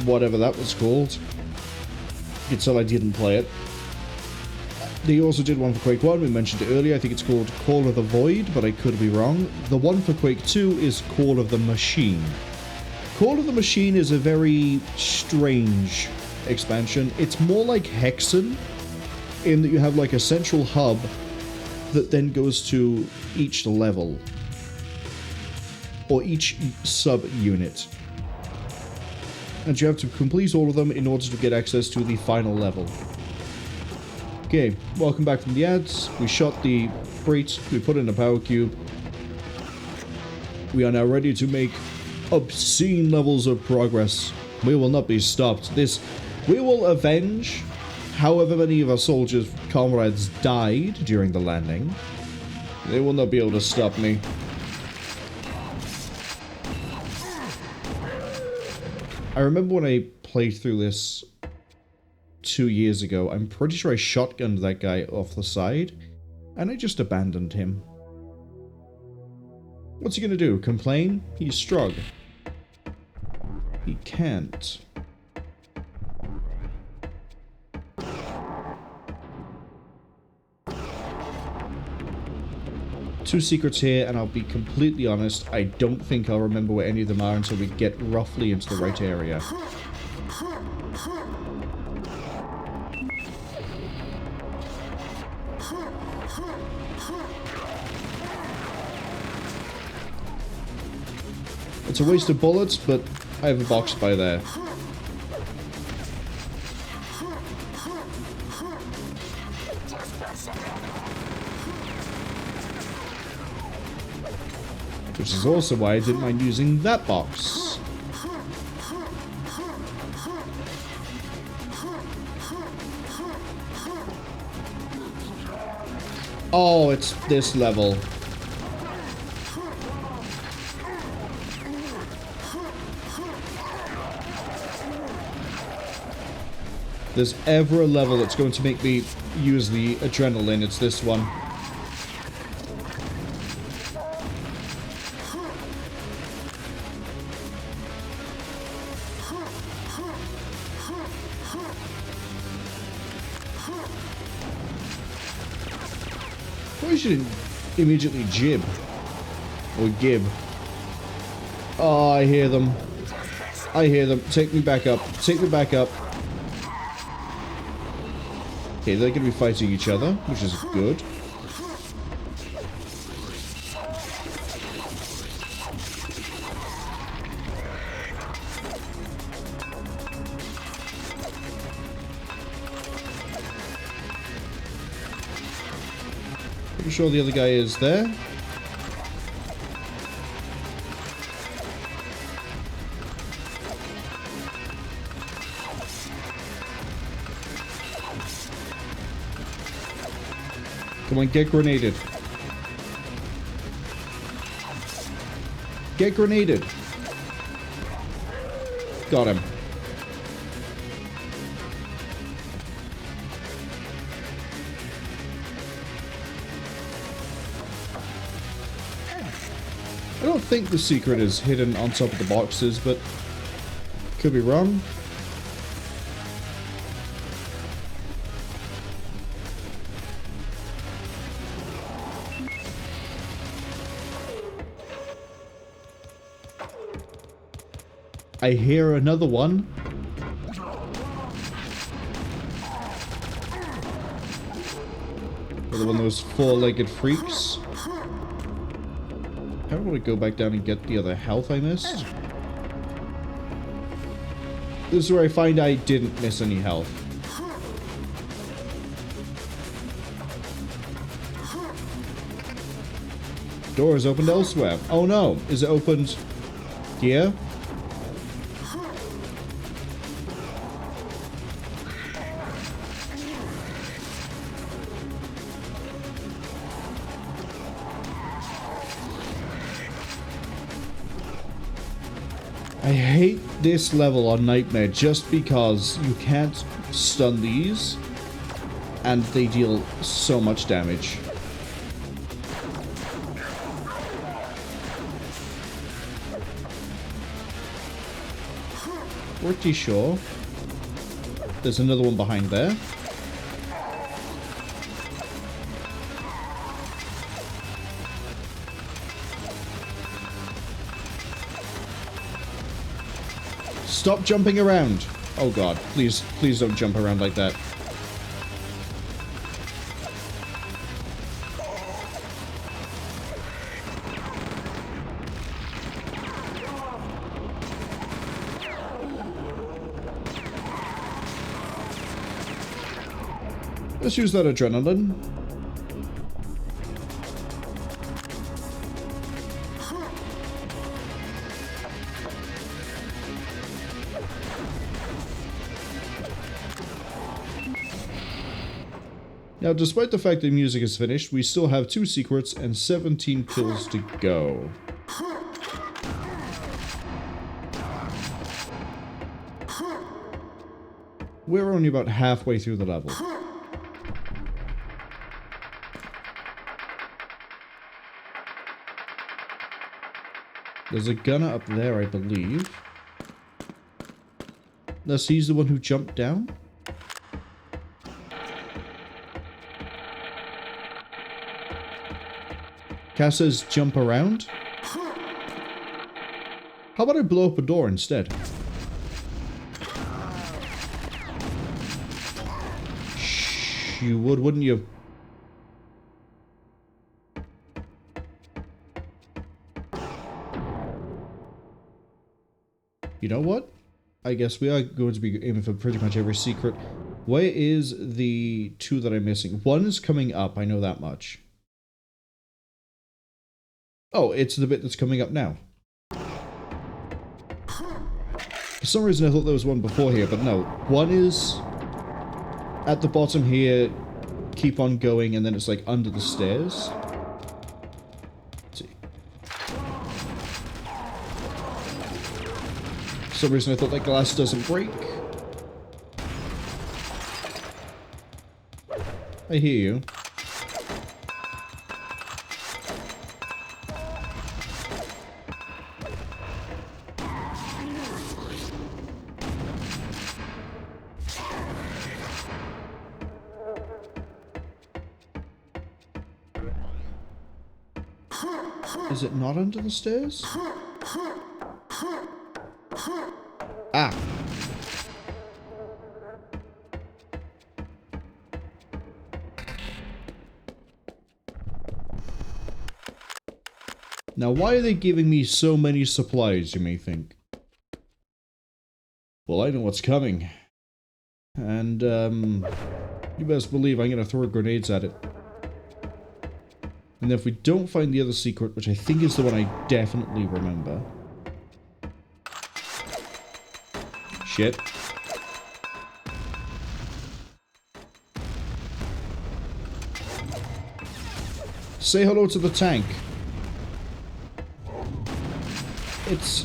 Speaker 1: whatever that was called. You can tell I didn't play it. They also did one for Quake 1, we mentioned it earlier, I think it's called Call of the Void, but I could be wrong. The one for Quake 2 is Call of the Machine. Call of the Machine is a very strange expansion. It's more like Hexen, in that you have like a central hub that then goes to each level, or each sub-unit. And you have to complete all of them in order to get access to the final level. Okay, welcome back from the ads. We shot the crate, we put in a power cube. We are now ready to make obscene levels of progress. We will not be stopped. We will avenge however many of our soldiers' comrades died during the landing. They will not be able to stop me. I remember when I played through this 2 years ago, I'm pretty sure I shotgunned that guy off the side, and I just abandoned him. What's he gonna do? Complain? He's Strog. He can't. Two secrets here, and I'll be completely honest, I don't think I'll remember where any of them are until we get roughly into the right area. It's a waste of bullets, but I have a box by there. Which is also why I didn't mind using that box. Oh, it's this level. There's ever a level that's going to make me use the adrenaline, it's this one. Why should immediately jib? Or gib? Oh, I hear them. I hear them. Take me back up. Take me back up. Okay, they're going to be fighting each other, which is good. Pretty sure the other guy is there. Come on, get grenaded. Get grenaded. Got him. I don't think the secret is hidden on top of the boxes, but could be wrong. I hear another one. Another one of those four-legged freaks. I want to go back down and get the other health I missed. This is where I find I didn't miss any health. Door is opened elsewhere. Oh no, is it opened here? I hate this level on Nightmare just because you can't stun these and they deal so much damage. Pretty sure there's another one behind there. Stop jumping around. Oh god, please, please don't jump around like that. Let's use that adrenaline. Now, despite the fact that music is finished, we still have 2 secrets and 17 kills to go. We're only about halfway through the level. There's a gunner up there, I believe. Unless he's the one who jumped down? Cass says jump around. How about I blow up a door instead? Shh, you would, wouldn't you? You know what? I guess we are going to be aiming for pretty much every secret. Where is the 2 that I'm missing? One is coming up, I know that much. Oh, it's the bit that's coming up now. For some reason I thought there was one before here, but no. One is at the bottom here, keep on going and then it's like under the stairs. Let's see. For some reason I thought that glass doesn't break. I hear you. Is it not under the stairs? Ah. Now, why are they giving me so many supplies, you may think? Well, I know what's coming. And, you best believe I'm gonna throw grenades at it. And if we don't find the other secret, which I think is the one I definitely remember. Shit. Say hello to the tank. It's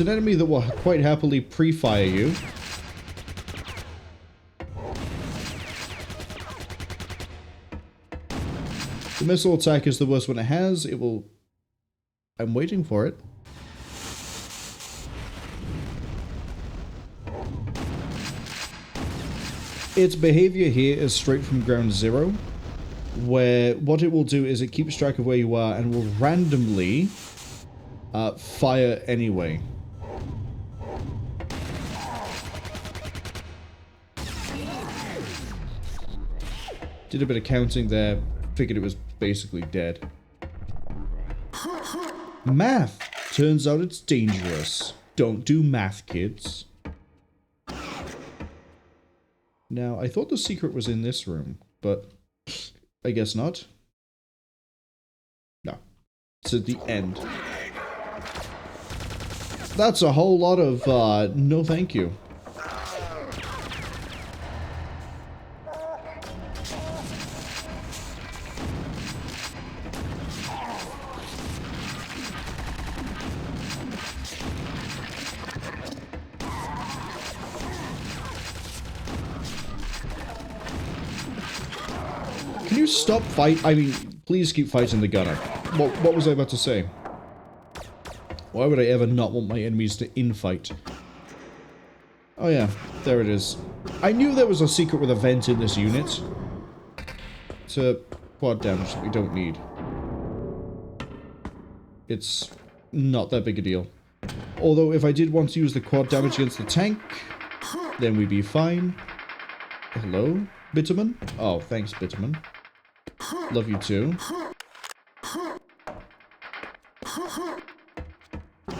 Speaker 1: an enemy that will quite happily pre-fire you. The missile attack is the worst one it has. It will... I'm waiting for it. Its behavior here is straight from ground zero, where what it will do is it keeps track of where you are and will randomly fire anyway. Did a bit of counting there, figured it was basically dead. Math! Turns out it's dangerous. Don't do math, kids. Now, I thought the secret was in this room, but I guess not. No. It's at the end. That's a whole lot of, no thank you. Can you stop I mean, please keep fighting the gunner. What was I about to say? Why would I ever not want my enemies to infight? Oh yeah, there it is. I knew there was a secret with a vent in this unit. It's a quad damage that we don't need. It's not that big a deal. Although if I did want to use the quad damage against the tank, then we'd be fine. Hello, Bitterman? Oh, thanks, Bitterman. Love you too.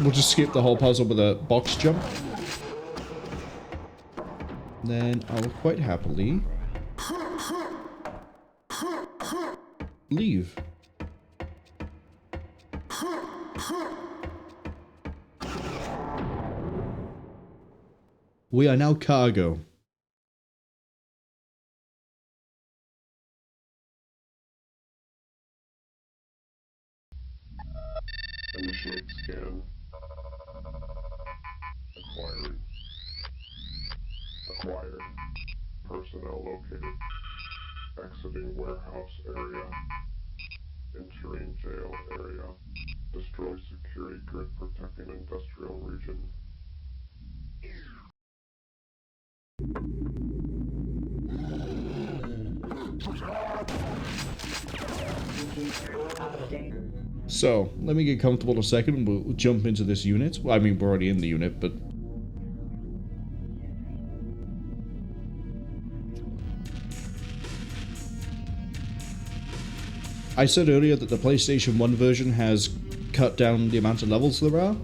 Speaker 1: We'll just skip the whole puzzle with a box jump. Then I'll quite happily leave. We are now cargo.
Speaker 7: Initiate scan. Acquired. Acquired. Personnel located. Exiting warehouse area. Entering jail area. Destroy security grid protecting industrial region.
Speaker 1: So, let me get comfortable a second and we'll jump into this unit. Well, I mean, we're already in the unit, but... I said earlier that the PlayStation 1 version has cut down the amount of levels there are.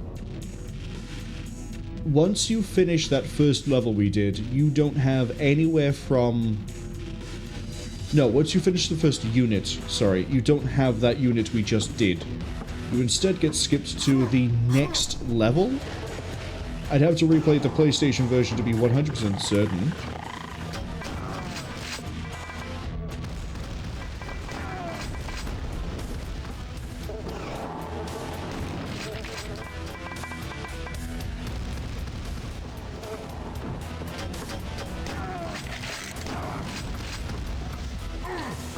Speaker 1: Once you finish that first level we did, you don't have anywhere from... No, once you finish the first unit, sorry, you don't have that unit we just did. You instead get skipped to the next level. I'd have to replay the PlayStation version to be 100% certain.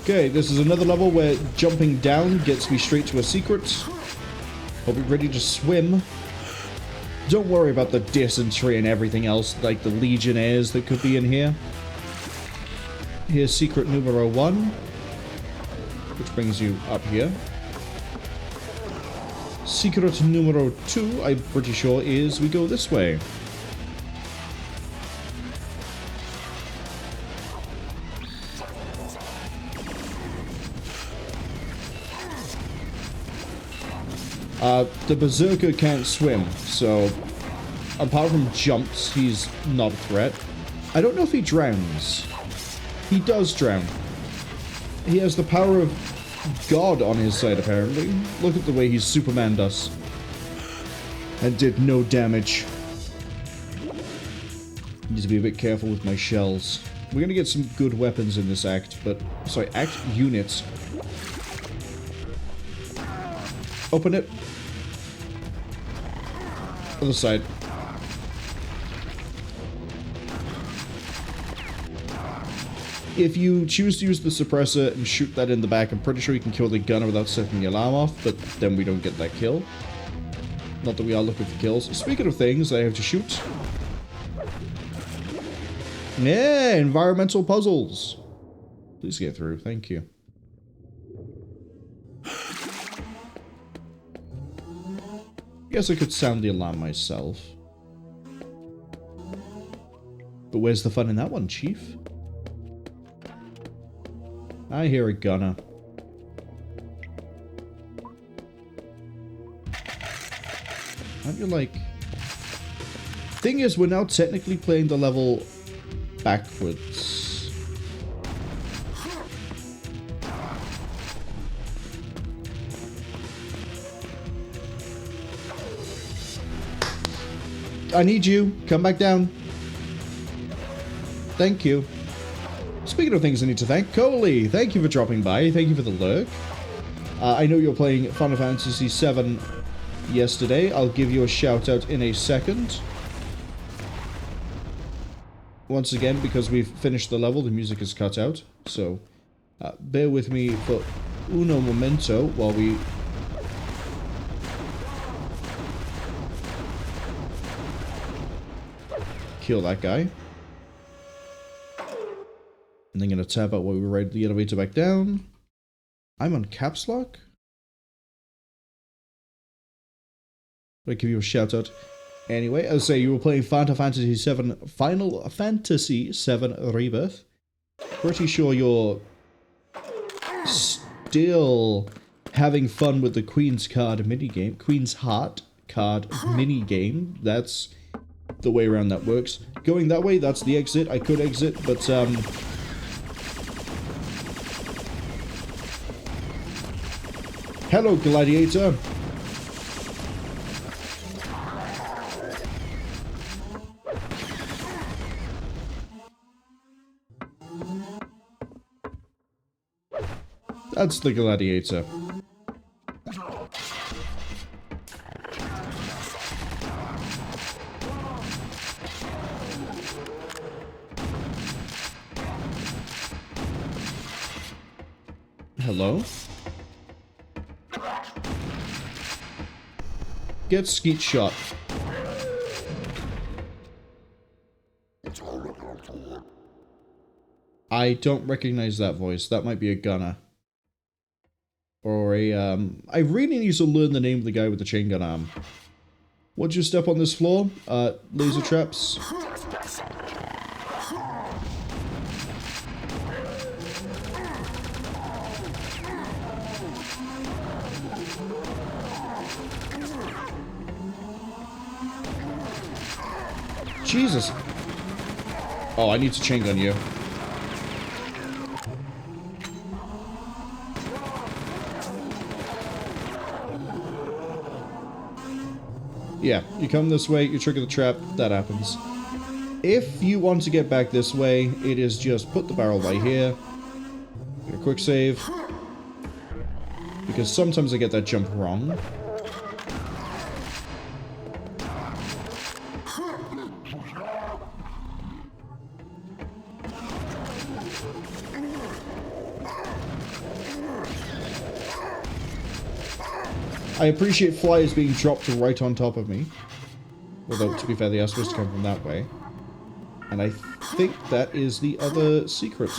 Speaker 1: Okay, this is another level where jumping down gets me straight to a secret. I'll be ready to swim. Don't worry about the dysentery and everything else, like the legionnaires that could be in here. Here's secret numero 1, which brings you up here. Secret numero 2, I'm pretty sure, is we go this way. The Berserker can't swim, so apart from jumps, he's not a threat. I don't know if he drowns. He does drown. He has the power of God on his side, apparently. Look at the way he's Superman'd us. And did no damage. Need to be a bit careful with my shells. We're gonna get some good weapons in this act, but... Sorry, act units. Open it. Other side. If you choose to use the suppressor and shoot that in the back, I'm pretty sure you can kill the gunner without setting the alarm off, but then we don't get that kill. Not that we are looking for kills. Speaking of things I have to shoot. Yeah, environmental puzzles. Please get through, thank you. Guess I could sound the alarm myself. But where's the fun in that one, Chief? I hear a gunner. Aren't you like... Thing is, we're now technically playing the level backwards. I need you. Come back down. Thank you. Speaking of things I need to thank, Coley, thank you for dropping by. Thank you for the lurk. I know you were playing Final Fantasy VII yesterday. I'll give you a shout out in a second. Once again, because we've finished the level, the music is cut out. So, bear with me for uno momento while we... kill that guy. And then gonna tap out while we ride the elevator back down. I'm on caps lock. I'll give you a shout out. Anyway, as I say, you were playing Final Fantasy VII Rebirth. Pretty sure you're still having fun with the Queen's Card minigame. Queen's Heart card minigame. That's the way around that works. Going that way, that's the exit. I could exit, but hello, Gladiator. That's the Gladiator. Hello? Get skeet shot. I don't recognize that voice. That might be a gunner. Or a, I really need to learn the name of the guy with the chain gun arm. What'd you step on this floor? Laser traps. Jesus. Oh, I need to chain gun you. Yeah, you come this way, you trigger the trap, that happens. If you want to get back this way, it is just put the barrel right here. Get a quick save. Because sometimes I get that jump wrong. I appreciate flyers being dropped right on top of me. Although, to be fair, they are supposed to come from that way. And I think that is the other secret.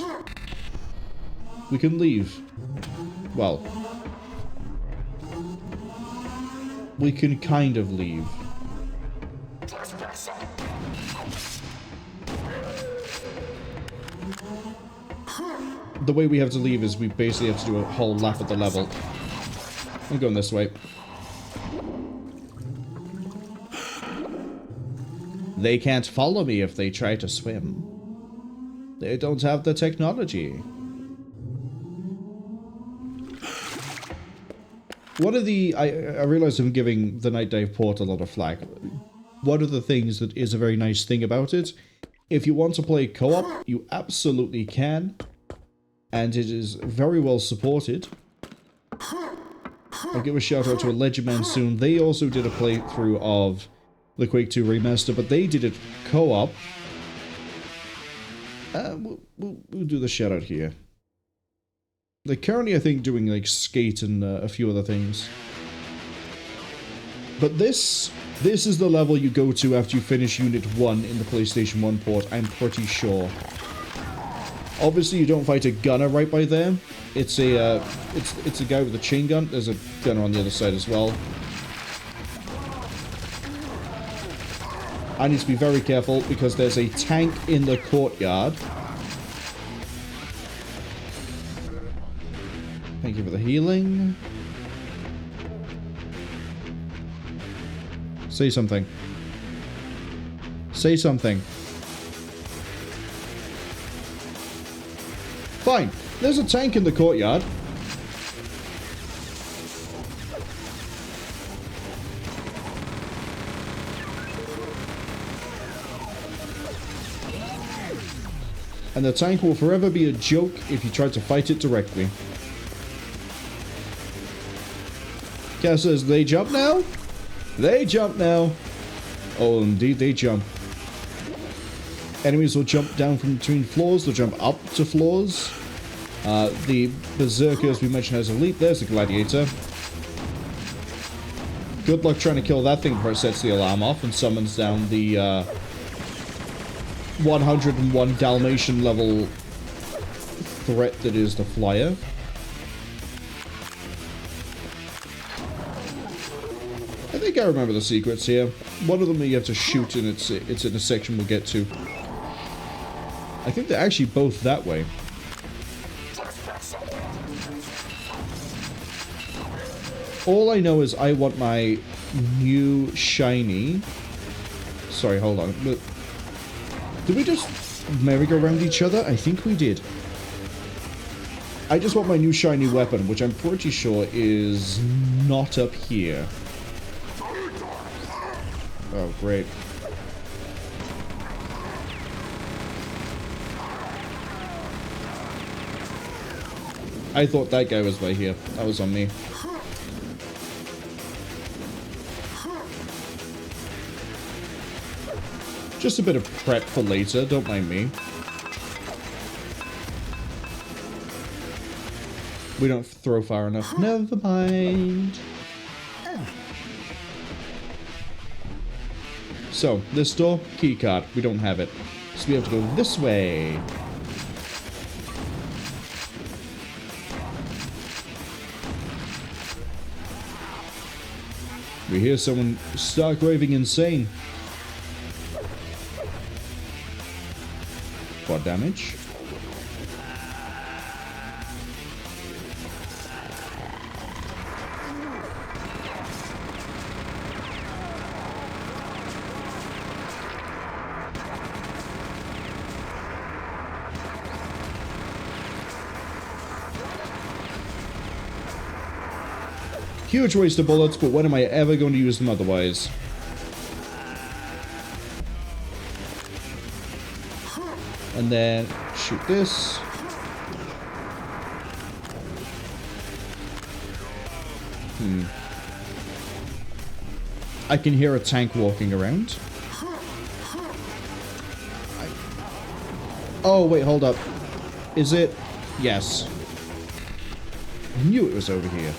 Speaker 1: We can leave. Well, we can kind of leave. The way we have to leave is we basically have to do a whole lap at the level. I'm going this way. They can't follow me if they try to swim. They don't have the technology. One of the... I realize I'm giving the Nightdive port a lot of flack. One of the things that is a very nice thing about it, if you want to play co-op, you absolutely can. And it is very well supported. I'll give a shout out to Alleged Man soon. They also did a playthrough of the Quake 2 remaster, but they did it co-op. We'll do the shout out here. They're currently, I think, doing like Skate and a few other things. But this is the level you go to after you finish Unit 1 in the PlayStation 1 port, I'm pretty sure. Obviously, you don't fight a gunner right by there. It's a it's a guy with a chain gun. There's a gunner on the other side as well. I need to be very careful because there's a tank in the courtyard. Thank you for the healing. Say something. Say something. Fine. There's a tank in the courtyard. And the tank will forever be a joke if you try to fight it directly. Cass says, they jump now? They jump now. Oh, indeed they jump. Enemies will jump down from between floors, they'll jump up to floors. The Berserkers we mentioned as elite, there's the Gladiator. Good luck trying to kill that thing before it sets the alarm off and summons down the 101 Dalmatian level threat that is the Flyer. I think I remember the secrets here. One of them you have to shoot and it's in a section we'll get to. I think they're actually both that way. All I know is I want my new shiny... Sorry, hold on. Did we just merry-go-round each other? I think we did. I just want my new shiny weapon, which I'm pretty sure is not up here. Oh, great. I thought that guy was by here. That was on me. Just a bit of prep for later, don't mind me. We don't throw far enough. Never mind. So, this door, keycard. We don't have it. So we have to go this way. We hear someone start raving insane. Quad damage. Huge waste of bullets, but when am I ever going to use them otherwise? And then shoot this. I can hear a tank walking around. Oh, wait, hold up. Is it? Yes. I knew it was over here.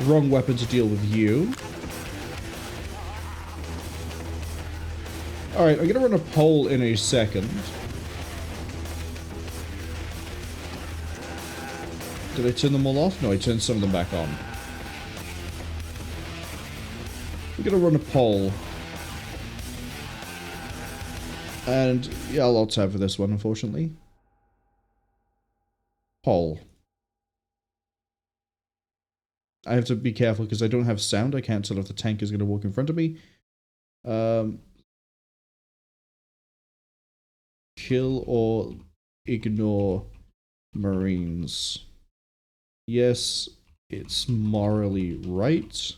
Speaker 1: Wrong weapon to deal with you. Alright, I'm gonna run a poll in a second. Did I turn them all off? No, I turned some of them back on. We're gonna run a poll. And yeah, I'll alt tab for this one, unfortunately. Poll. I have to be careful because I don't have sound. I can't tell if the tank is going to walk in front of me. Kill or ignore Marines. Yes, it's morally right.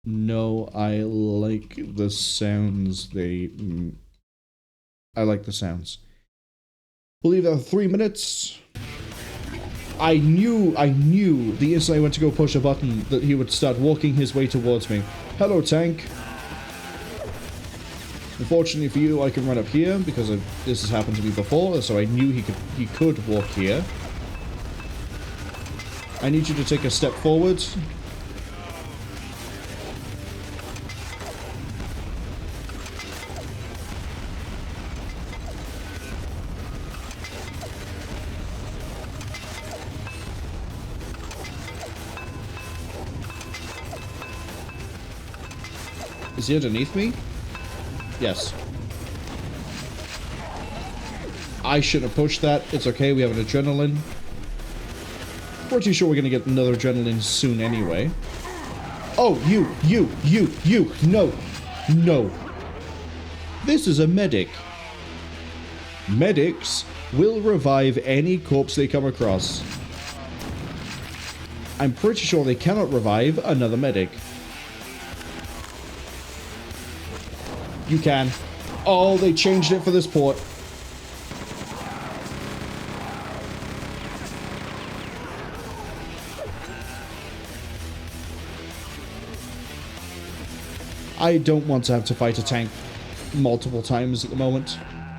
Speaker 1: No, I like the sounds they... I like the sounds. We'll leave that for 3 minutes. I knew the instant I went to go push a button that he would start walking his way towards me. Hello, tank. Unfortunately for you, I can run up here because this has happened to me before, so I knew he could walk here. I need you to take a step forward. Is he underneath me? Yes. I shouldn't have pushed that. It's okay, we have an adrenaline. Pretty sure we're gonna get another adrenaline soon anyway. Oh, you! No! No! This is a medic. Medics will revive any corpse they come across. I'm pretty sure they cannot revive another medic. You can. Oh, they changed it for this port. I don't want to have to fight a tank multiple times at the moment.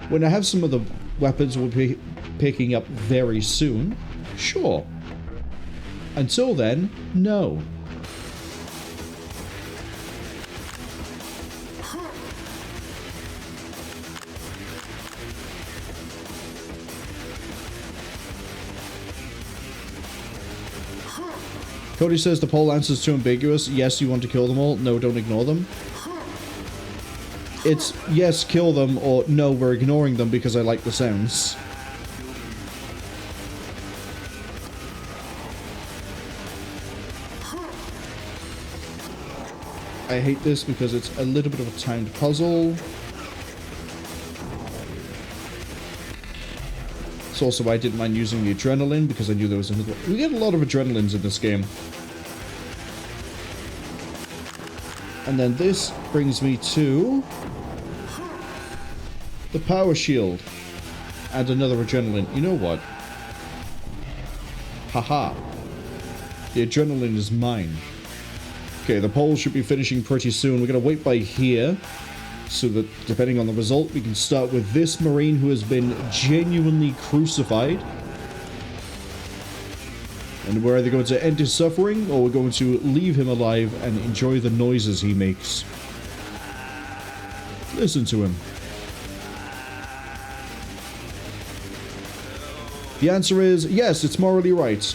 Speaker 1: When I have some of the weapons we'll be picking up very soon, sure. Until then, no. Cody says the poll answer is too ambiguous. Yes, you want to kill them all. No, don't ignore them. It's yes, kill them, or no, we're ignoring them because I like the sounds. I hate this because it's a little bit of a timed puzzle. It's also why I didn't mind using the adrenaline, because I knew there was another... We get a lot of adrenalines in this game. And then this brings me to... the power shield. And another adrenaline. You know what? Haha. The adrenaline is mine. Okay, the poll should be finishing pretty soon. We're going to wait by here, so that, depending on the result, we can start with this Marine who has been genuinely crucified. And we're either going to end his suffering, or we're going to leave him alive and enjoy the noises he makes. Listen to him. The answer is, yes, it's morally right.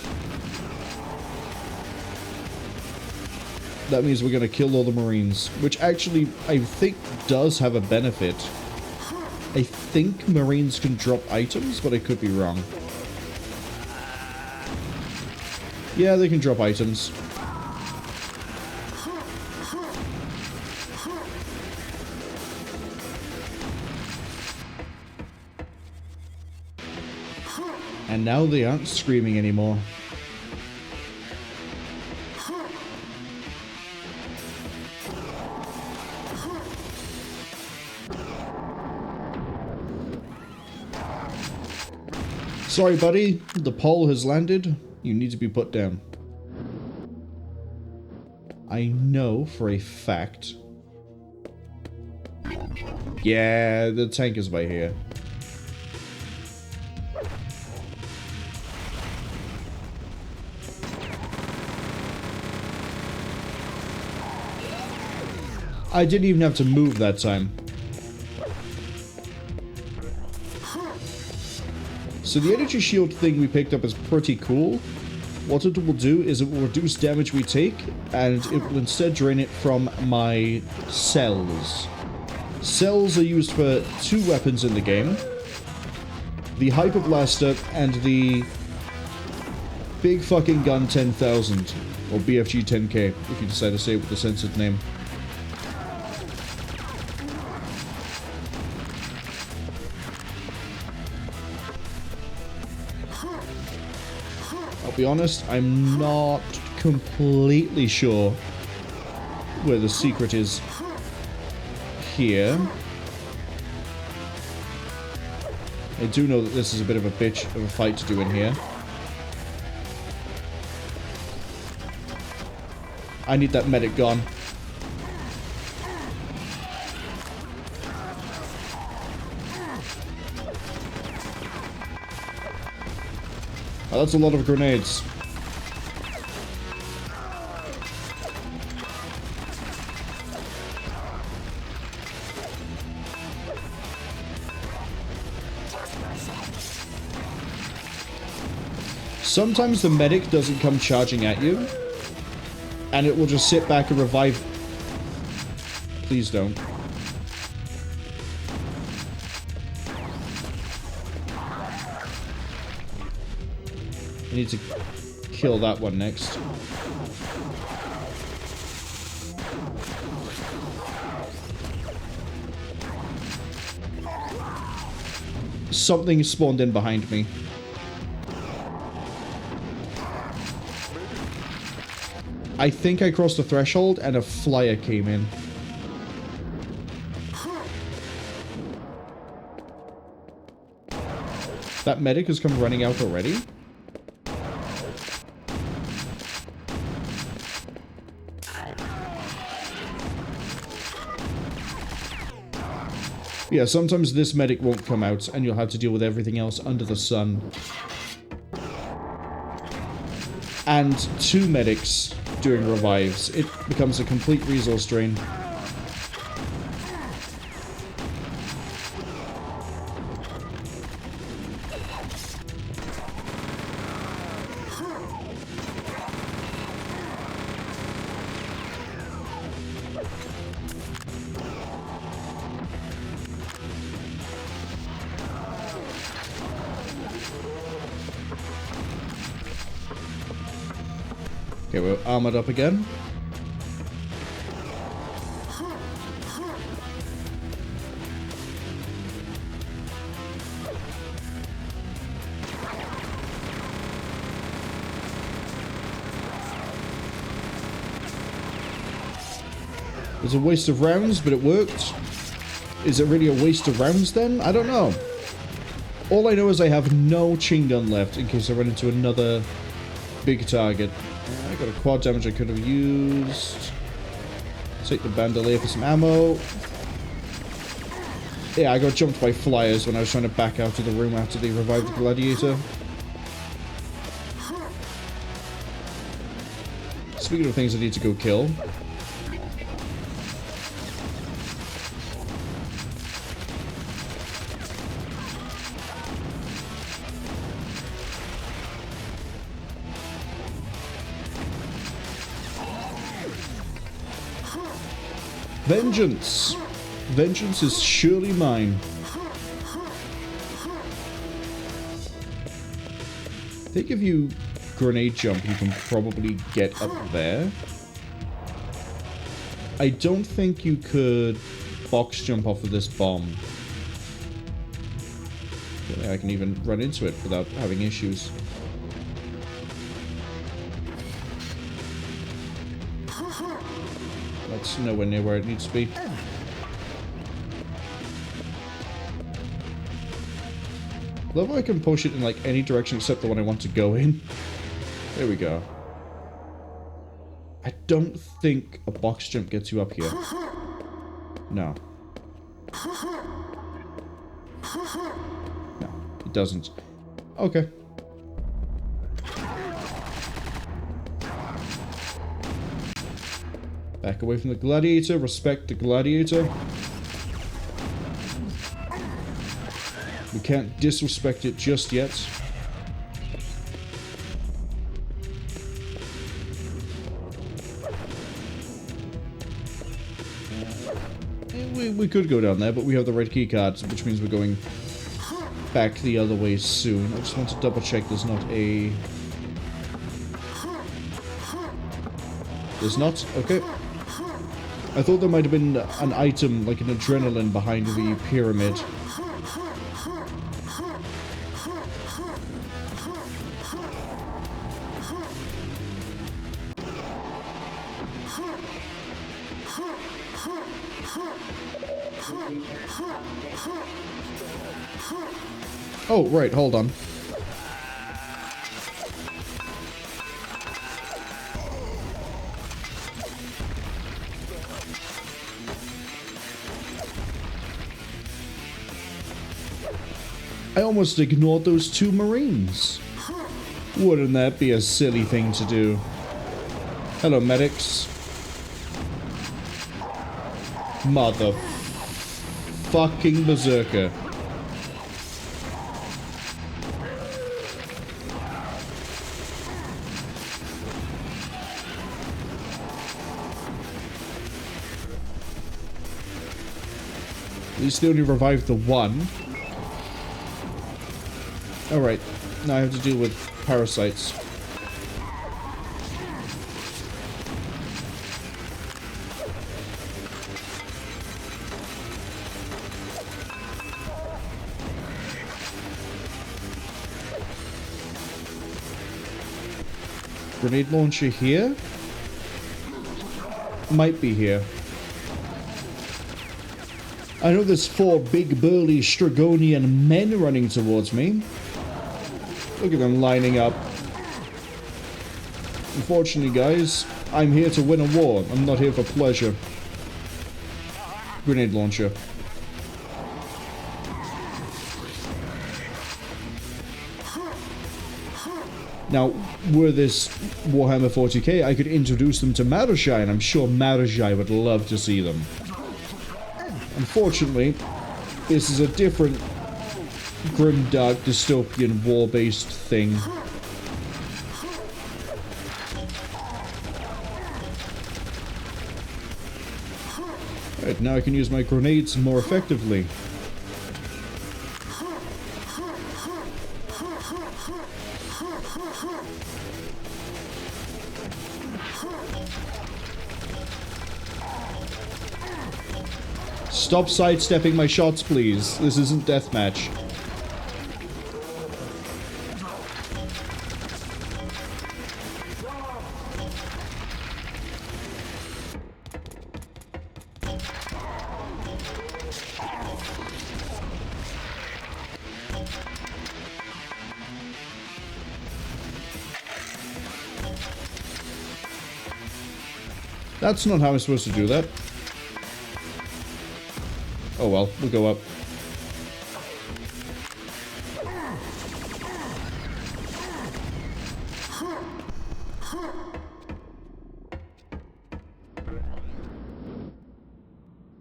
Speaker 1: That means we're going to kill all the Marines, which actually, I think, does have a benefit. I think Marines can drop items, but I could be wrong. Yeah, they can drop items. And now they aren't screaming anymore. Sorry, buddy. The pole has landed. You need to be put down. I know for a fact. Yeah, the tank is by here. I didn't even have to move that time. So the energy shield thing we picked up is pretty cool. What it will do is it will reduce damage we take, and it will instead drain it from my cells. Cells are used for 2 weapons in the game. The Hyper Blaster and the Big Fucking Gun 10,000. Or BFG 10K, if you decide to say it with the censored name. I'll be honest, I'm not completely sure where the secret is here. I do know that this is a bit of a bitch of a fight to do in here. I need that medic gone. Oh, that's a lot of grenades. Sometimes the medic doesn't come charging at you, and it will just sit back and revive. Please don't. I need to kill that one next. Something spawned in behind me. I think I crossed the threshold and a flyer came in. That medic has come running out already? Yeah, sometimes this medic won't come out and you'll have to deal with everything else under the sun. And 2 medics doing revives. It becomes a complete resource drain. Okay, we're armored up again. It was a waste of rounds, but it worked. Is it really a waste of rounds then? I don't know. All I know is I have no chain gun left in case I run into another big target. I got a quad damage I could have used. Take the bandolier for some ammo. Yeah, I got jumped by flyers when I was trying to back out of the room after they revived the gladiator. Speaking of things I need to go kill. Vengeance! Vengeance is surely mine. I think if you grenade jump, you can probably get up there. I don't think you could box jump off of this bomb. I don't think I can even run into it without having issues. That's nowhere near where it needs to be. I love how I can push it in like any direction except the one I want to go in. There we go. I don't think a box jump gets you up here. No. No, it doesn't. Okay. Back away from the gladiator. Respect the gladiator. We can't disrespect it just yet. We could go down there, but we have the red key card, which means we're going back the other way soon. I just want to double check there's not a... There's not? Okay. I thought there might have been an item, like an adrenaline, behind the pyramid. Oh, right, hold on. I almost ignored those two Marines. Wouldn't that be a silly thing to do? Hello, medics. Mother fucking berserker. At least they only revived the one. Alright, now I have to deal with parasites. Grenade launcher here? Might be here. I know there's 4 big burly Strogonian men running towards me. Look at them lining up. Unfortunately, guys, I'm here to win a war. I'm not here for pleasure. Grenade launcher. Now, were this Warhammer 40k, I could introduce them to Marajai, and I'm sure Marajai would love to see them. Unfortunately, this is a different grim, dark, dystopian, war-based thing. Right, now I can use my grenades more effectively. Stop sidestepping my shots, please. This isn't deathmatch. That's not how I'm supposed to do that. Oh well, we'll go up.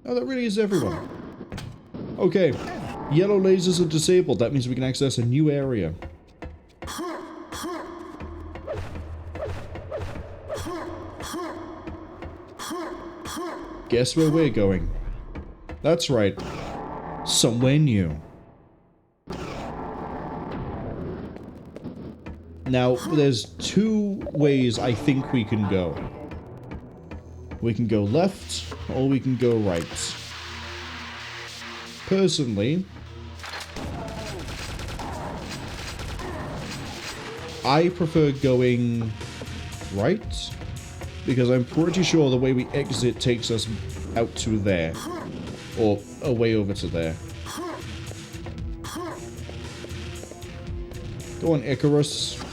Speaker 1: Oh, that really is everyone. Okay, yellow lasers are disabled. That means we can access a new area. Guess where we're going? That's right. Somewhere new. Now, there's 2 ways I think we can go. We can go left, or we can go right. Personally, I prefer going right, because I'm pretty sure the way we exit takes us out to there. Or away over to there. Go on, Icarus.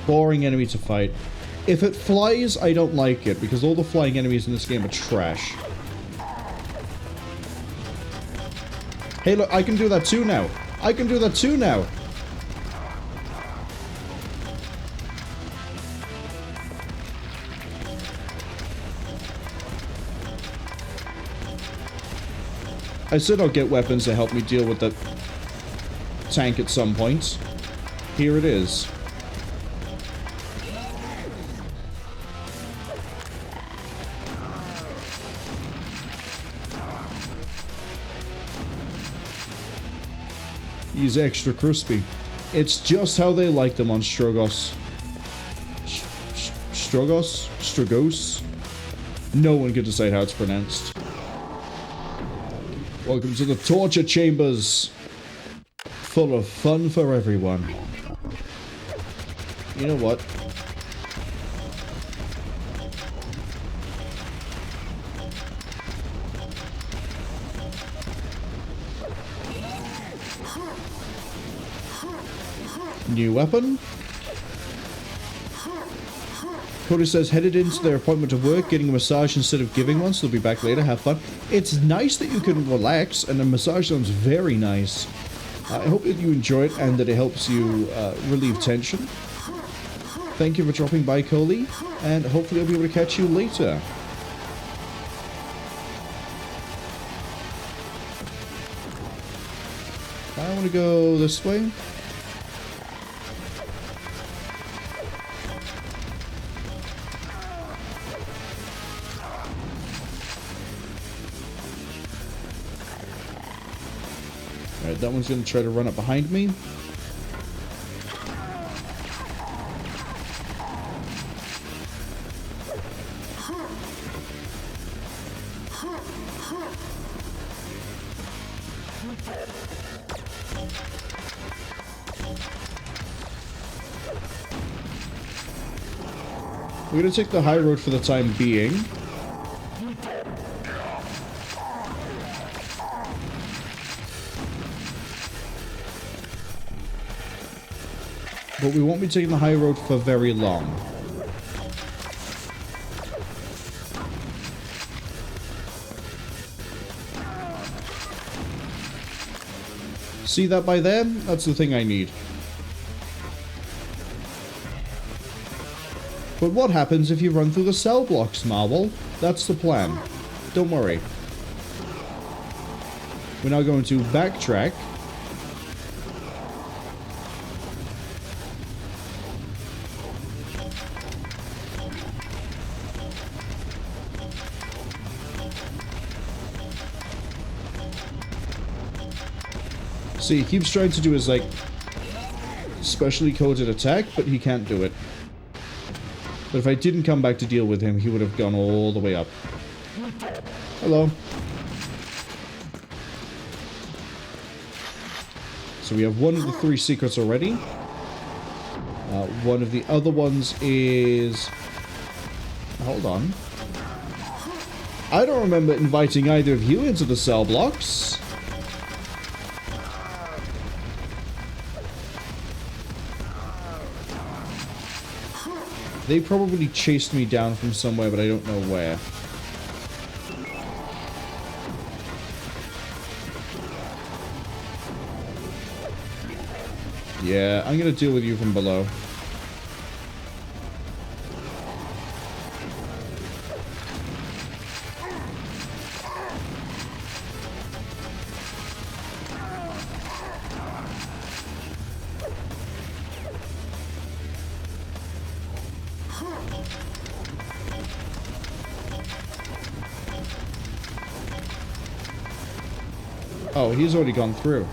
Speaker 1: Boring enemy to fight. If it flies, I don't like it, because all the flying enemies in this game are trash. Hey, look, I can do that too now. I can do that too now. I said I'll get weapons to help me deal with the tank at some point. Here it is. He's extra crispy. It's just how they like them on Stroggos. Stroggos? Stroggos? No one can decide how it's pronounced. Welcome to the torture chambers. Full of fun for everyone. You know what? New weapon. Cody says, headed into their appointment of work, getting a massage instead of giving one, so they'll be back later, have fun. It's nice that you can relax, and a massage sounds very nice. I hope that you enjoy it and that it helps you relieve tension. Thank you for dropping by, Coley, and hopefully I'll be able to catch you later. I want to go this way. Alright, that one's going to try to run up behind me. We're going to take the high road for the time being. But we won't be taking the high road for very long. See that by there? That's the thing I need. But what happens if you run through the cell blocks, Marwol? That's the plan. Don't worry. We're now going to backtrack. See, he keeps trying to do his, like, specially coded attack, but he can't do it. But if I didn't come back to deal with him, he would have gone all the way up. Hello. So we have one of the 3 secrets already. One of the other ones is... Hold on. I don't remember inviting either of you into the cell blocks. They probably chased me down from somewhere, but I don't know where. Yeah, I'm gonna deal with you from below. Oh, he's already gone through.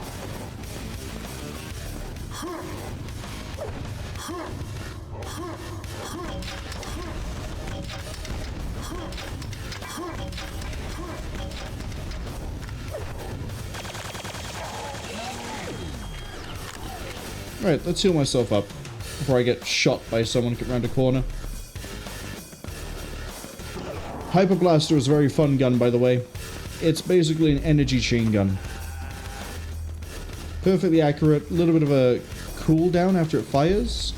Speaker 1: Alright, let's heal myself up before I get shot by someone around a corner. Hyper Blaster is a very fun gun, by the way. It's basically an energy chain gun. Perfectly accurate, a little bit of a cooldown after it fires.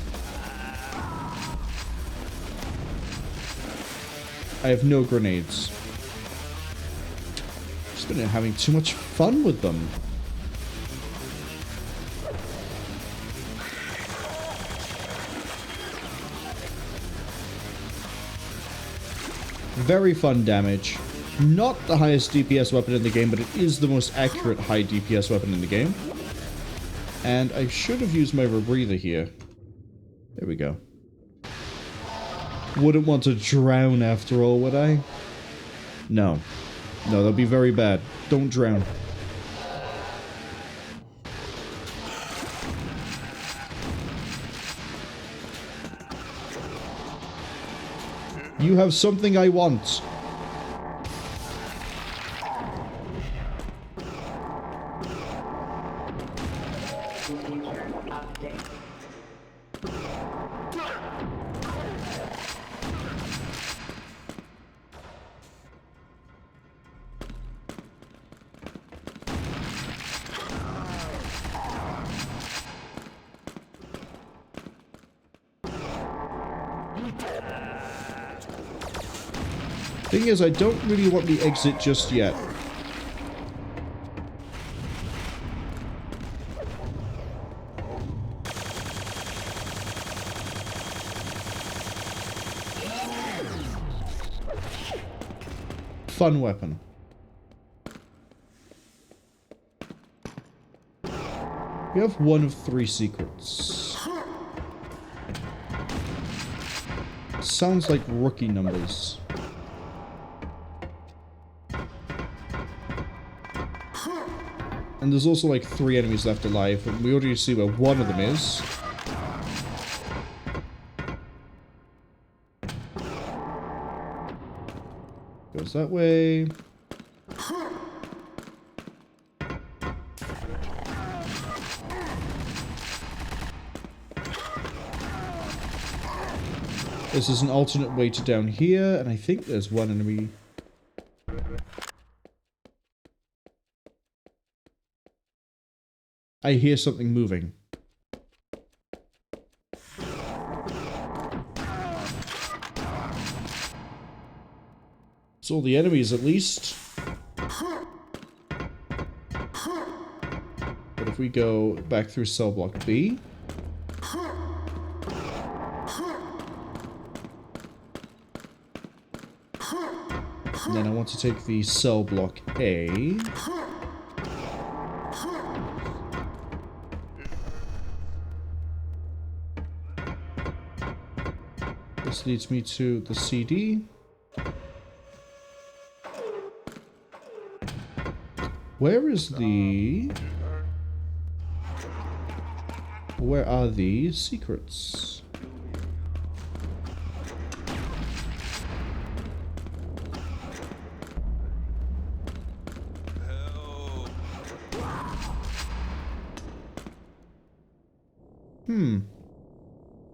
Speaker 1: I have no grenades. Just been having too much fun with them. Very fun damage. Not the highest DPS weapon in the game, but it is the most accurate high DPS weapon in the game. And I should have used my rebreather here. There we go. Wouldn't want to drown after all, would I? No. No, that'd be very bad. Don't drown. You have something I want. Thing is, I don't really want the exit just yet. Fun weapon. We have one of 3 secrets. Sounds like rookie numbers. And there's also like 3 enemies left alive, and we already see where one of them is. Goes that way. This is an alternate way to down here, and I think there's one enemy. I hear something moving. It's all the enemies, at least. But if we go back through cell block B... and then I want to take the cell block A... This leads me to the CD. Where is the... where are the secrets?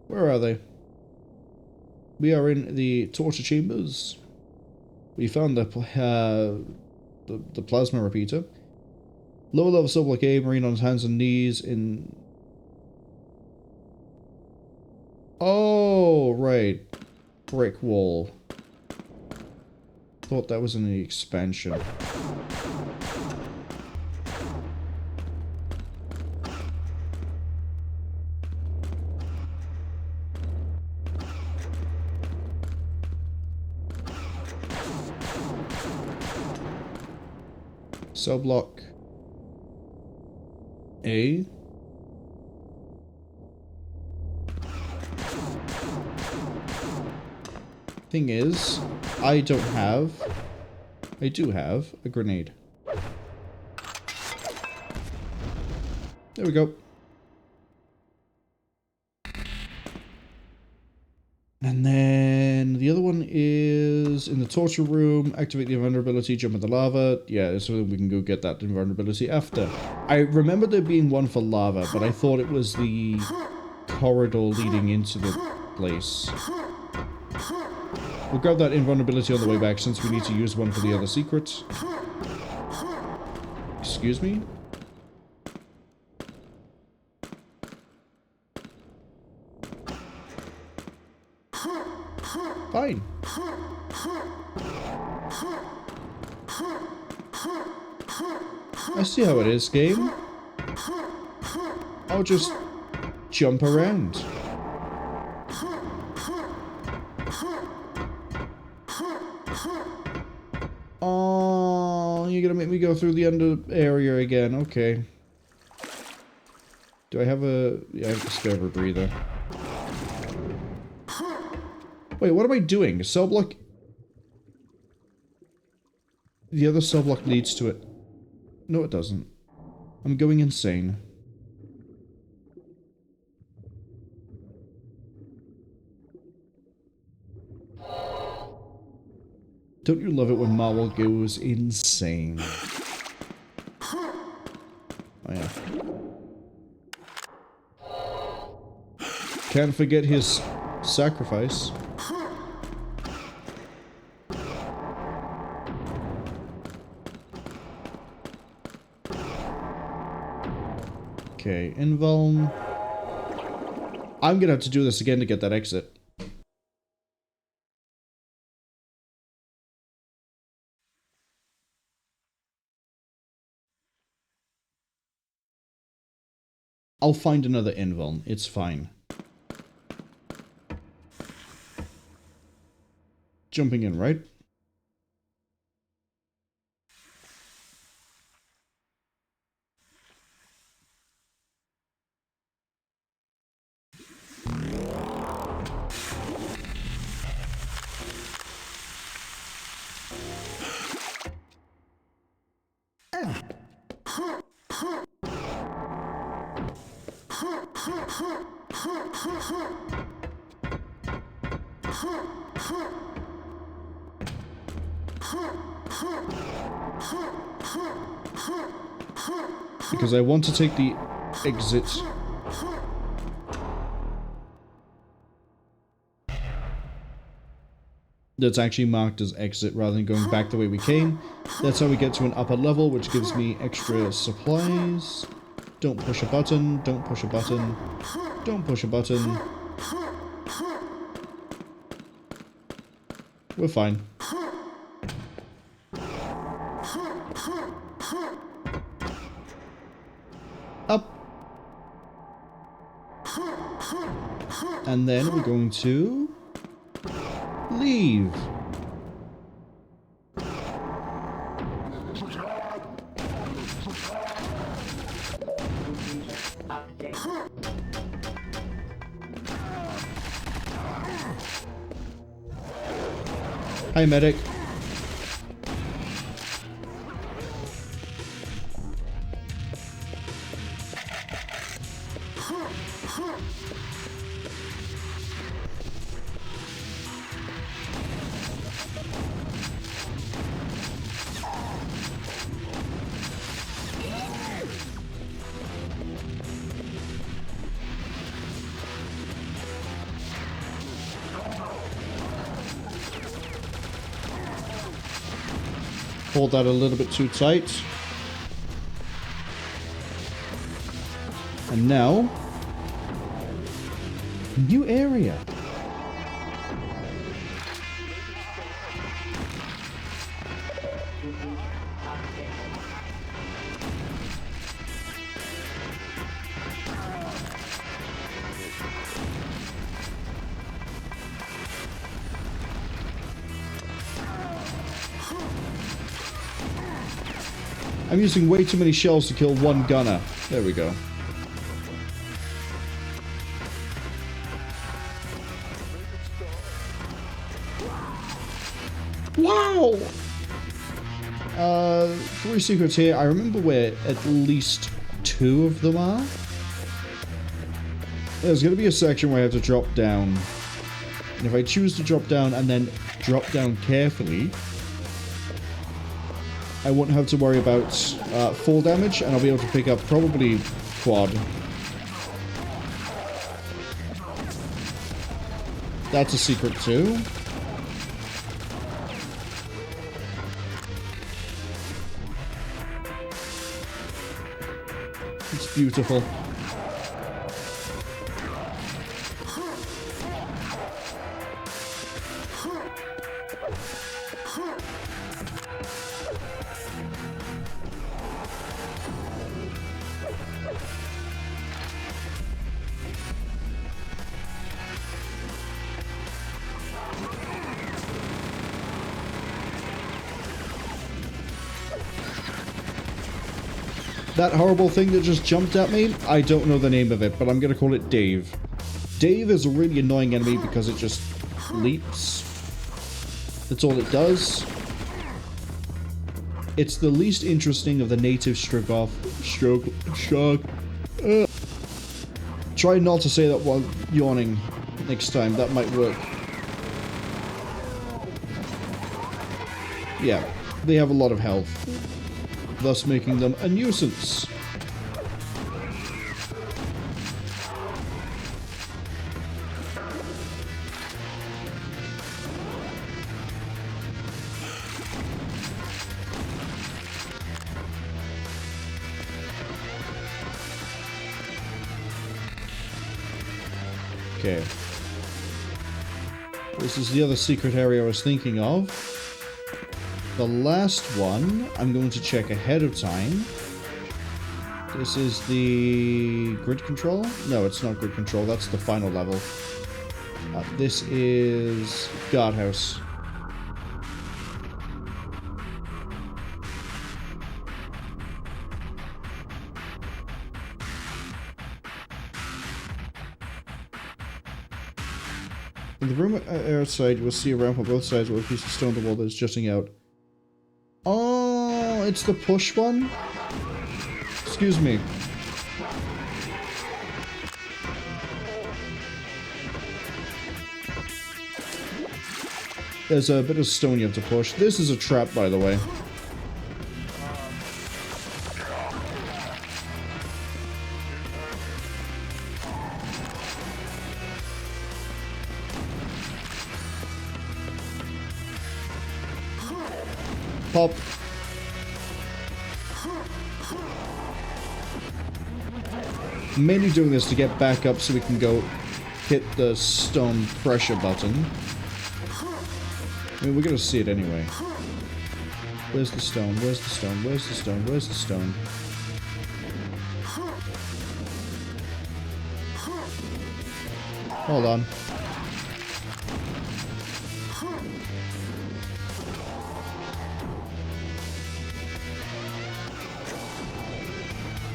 Speaker 1: Where are they? We are in the torture chambers. We found the plasma repeater. Lower level cell block A, Marine on his hands and knees in... oh, right. Brick wall. Thought that was in the expansion. Cell block A. Thing is, I do have a grenade. There we go. And then the other one is in the torture room. Activate the invulnerability, jump in the lava. Yeah, so we can go get that invulnerability after. I remember there being one for lava, but I thought it was the corridor leading into the place. We'll grab that invulnerability on the way back since we need to use one for the other secret. Excuse me? Fine. I see how it is, game. I'll just jump around. Oh, you're gonna make me go through the under area again. Okay. Do I have a... Yeah, I have a spare breather. Wait, what am I doing? Cell block... The other cell block leads to it. No, it doesn't. I'm going insane. Don't you love it when Marwol goes insane? Oh yeah. Can't forget his sacrifice. Okay, invuln. I'm gonna have to do this again to get that exit. I'll find another invuln. It's fine. Jumping in, right? Because I want to take the exit. That's actually marked as exit rather than going back the way we came. That's how we get to an upper level, which gives me extra supplies. Don't push a button, don't push a button, don't push a button. We're fine. Up. And then we're going to leave. Hi, medic. Hold that a little bit too tight. And now, new area. I'm using way too many shells to kill one gunner. There we go. Wow! 3 secrets here. I remember where at least 2 of them are. There's going to be a section where I have to drop down. And if I choose to drop down and then drop down carefully, I won't have to worry about fall damage, and I'll be able to pick up probably quad. That's a secret too. It's beautiful. That horrible thing that just jumped at me, I don't know the name of it, but I'm gonna call it Dave. Dave is a really annoying enemy because it just leaps. That's all it does. It's the least interesting of the native Stroggos. Try not to say that while yawning next time, that might work. Yeah, they have a lot of health, thus making them a nuisance. Okay. This is the other secret area I was thinking of. The last one, I'm going to check ahead of time. This is the grid control? No, it's not grid control. That's the final level. This is guardhouse. In the room outside, you will see a ramp on both sides with a piece of stone on the wall that is jutting out. Oh, it's the push one? Excuse me. There's a bit of stone you have to push. This is a trap, by the way. Pop. I'm mainly doing this to get back up so we can go hit the stone pressure button. I mean, we're gonna see it anyway. Where's the stone? Where's the stone? Where's the stone? Where's the stone? Hold on.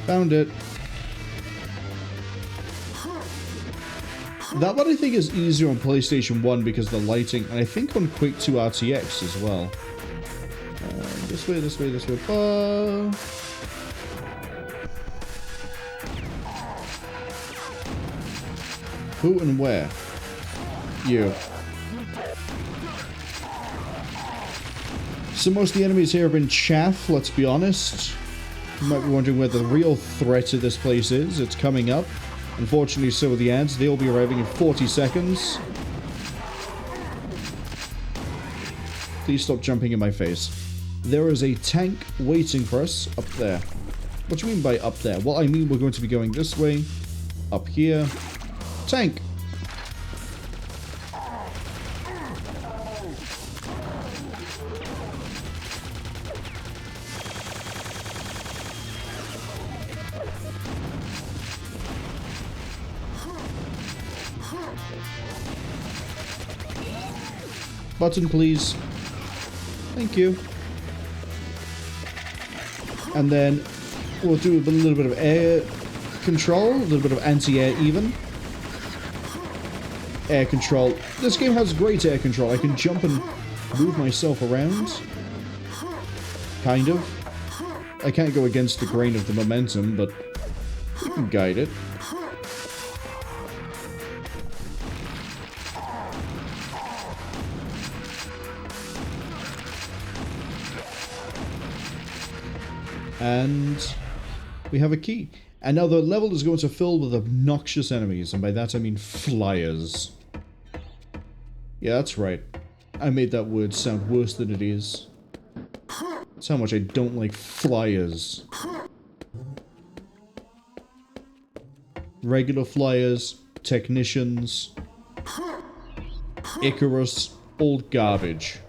Speaker 1: Found it. That one I think is easier on PlayStation 1 because of the lighting, and I think on Quake 2 RTX as well. This way, this way, this way. Who and where? You. So most of the enemies here have been chaff, let's be honest. You might be wondering where the real threat to this place is. It's coming up. Unfortunately, so are the ads. They'll be arriving in 40 seconds. Please stop jumping in my face. There is a tank waiting for us up there. What do you mean by up there? Well, I mean we're going to be going this way. Up here. Tank! Button, please. Thank you. And then we'll do a little bit of air control, a little bit of anti-air even. Air control. This game has great air control. I can jump and move myself around. Kind of. I can't go against the grain of the momentum, but you can guide it. And we have a key. And now the level is going to fill with obnoxious enemies, and by that I mean flyers. Yeah, that's right. I made that word sound worse than it is. That's how much I don't like flyers. Regular flyers, technicians, Icarus, old garbage.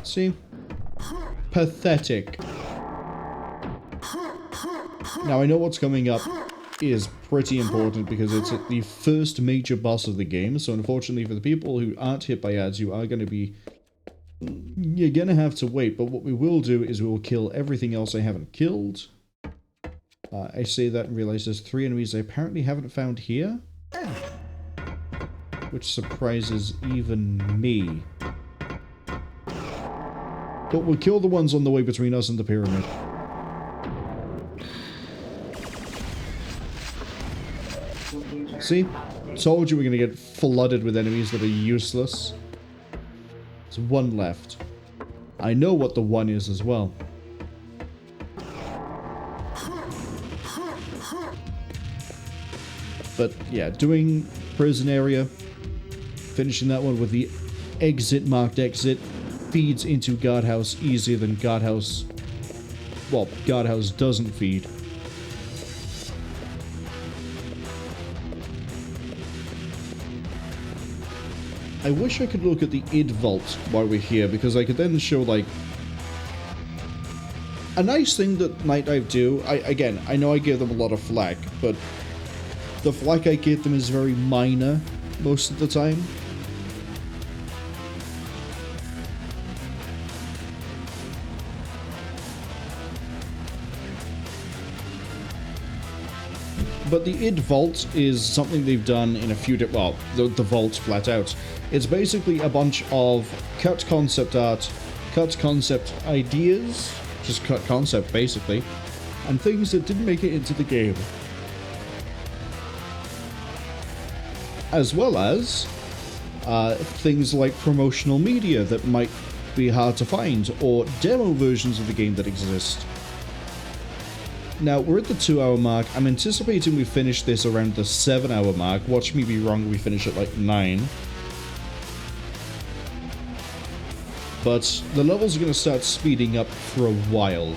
Speaker 1: See? Pathetic. Now I know what's coming up. is pretty important because it's the first major boss of the game. So unfortunately for the people who aren't hit by ads, you're going to have to wait. But what we will do is we will kill everything else I haven't killed. I say that and realize there's 3 enemies I apparently haven't found here. Which surprises even me. But we'll kill the ones on the way between us and the pyramid. See? Told you we're going to get flooded with enemies that are useless. There's 1 left. I know what the 1 is as well. But yeah, doing prison area, finishing that one with the exit marked exit, feeds into guardhouse easier than guardhouse. Well, guardhouse doesn't feed. I wish I could look at the id vault while we're here, because I could then show, like, a nice thing that Nightdive do. Again, I know I give them a lot of flack, but the flack I give them is very minor most of the time. But the id vault is something they've done in a few well, the vault flat out. It's basically a bunch of cut concept art, cut concept ideas, just cut concept basically, and things that didn't make it into the game. As well as things like promotional media that might be hard to find, or demo versions of the game that exist. Now, we're at the 2-hour mark. I'm anticipating we finish this around the 7-hour mark. Watch me be wrong, we finish at like 9. But the levels are going to start speeding up for a while.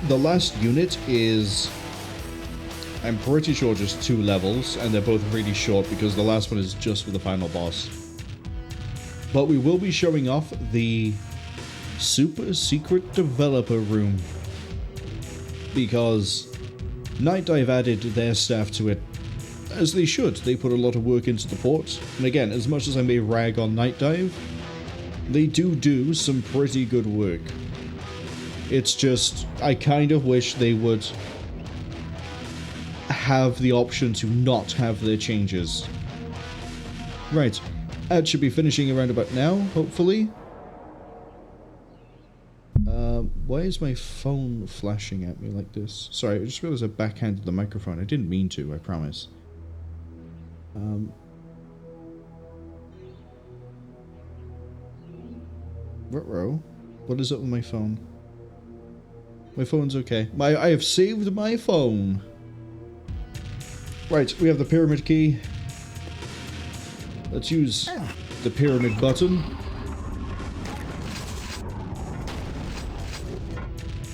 Speaker 1: The last unit is, I'm pretty sure, just 2 levels, and they're both really short because the last one is just for the final boss. But we will be showing off the super secret developer room, because Nightdive added their staff to it, as they should. They put a lot of work into the port, and again, as much as I may rag on Nightdive, they do some pretty good work. It's just, I kind of wish they would have the option to not have their changes. Right, ad should be finishing around about now, hopefully. Why is my phone flashing at me like this? Sorry, I just realized I backhanded the microphone. I didn't mean to, I promise. Ruh-roh. What is up with my phone? My phone's okay. I have saved my phone. Right, we have the pyramid key. Let's use the pyramid button.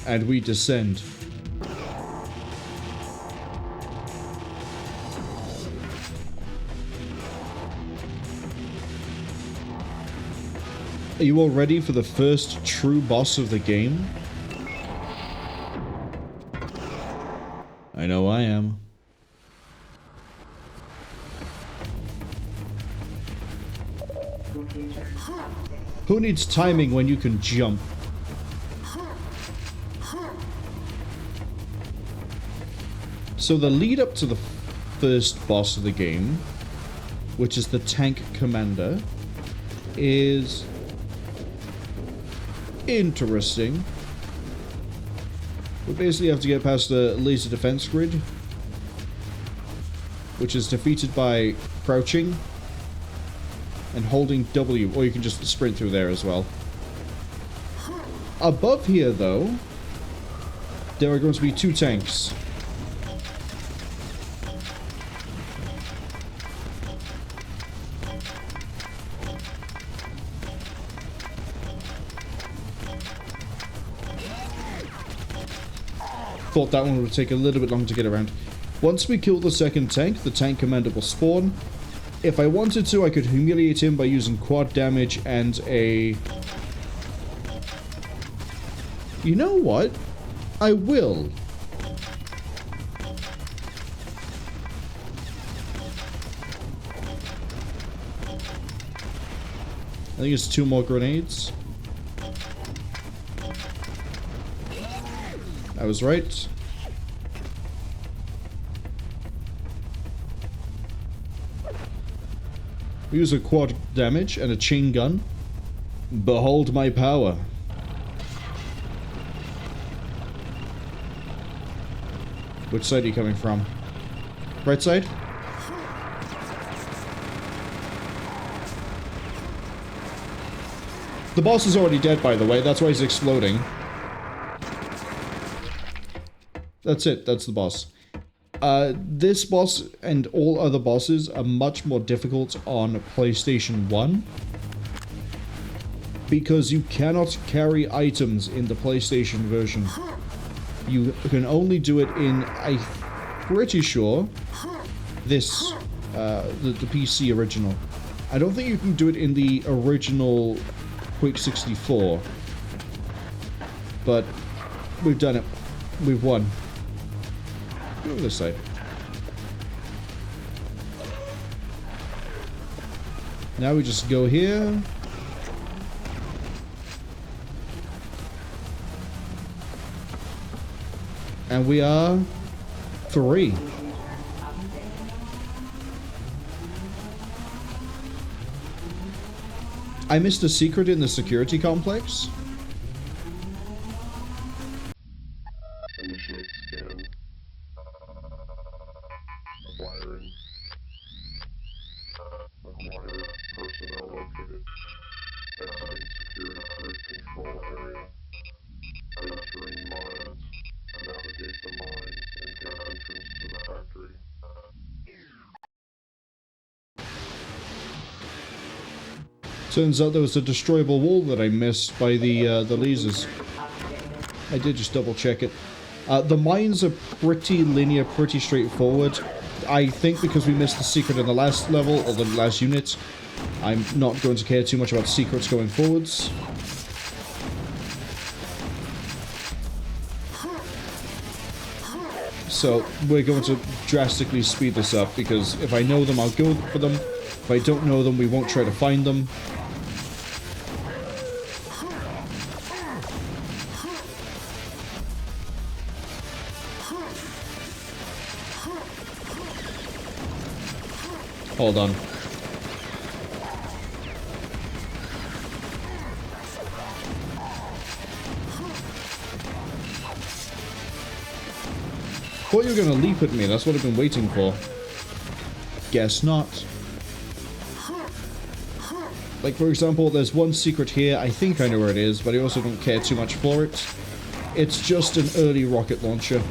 Speaker 1: And we descend. Are you all ready for the first true boss of the game? I know I am. Who needs timing when you can jump? So the lead up to the first boss of the game, which is the tank commander, is interesting. We basically have to get past the laser defense grid, which is defeated by crouching and holding W, or you can just sprint through there as well. Above here, though, there are going to be 2 tanks. Thought that one would take a little bit longer to get around. Once we kill the second tank, the tank commander will spawn. If I wanted to, I could humiliate him by using quad damage and a... You know what? I will. I think it's 2 more grenades. I was right. We use a quad damage and a chain gun. Behold my power. Which side are you coming from? Right side? The boss is already dead, by the way. That's why he's exploding. That's it. That's the boss. This boss and all other bosses are much more difficult on PlayStation 1. Because you cannot carry items in the PlayStation version. You can only do it in, I'm pretty sure, this, the PC original. I don't think you can do it in the original Quake 64. But we've done it. We've won. Go over this side. Now we just go here. And we are free. I missed a secret in the security complex.
Speaker 7: Initiate scan. Acquiring. Acquire personnel located. Exiting security grid control area. Entering mines. Navigate the mines and get entrance to the factory.
Speaker 1: Turns out there was a destroyable wall that I missed by the lasers. I did just double check it. The mines are pretty linear, pretty straightforward. I think because we missed the secret in the last level, or the last unit, I'm not going to care too much about secrets going forwards. So we're going to drastically speed this up, because if I know them, I'll go for them. If I don't know them, we won't try to find them. Hold on. Thought you were gonna leap at me, that's what I've been waiting for. Guess not. Like, for example, there's one secret here, I think I know where it is, but I also don't care too much for it. It's just an early rocket launcher.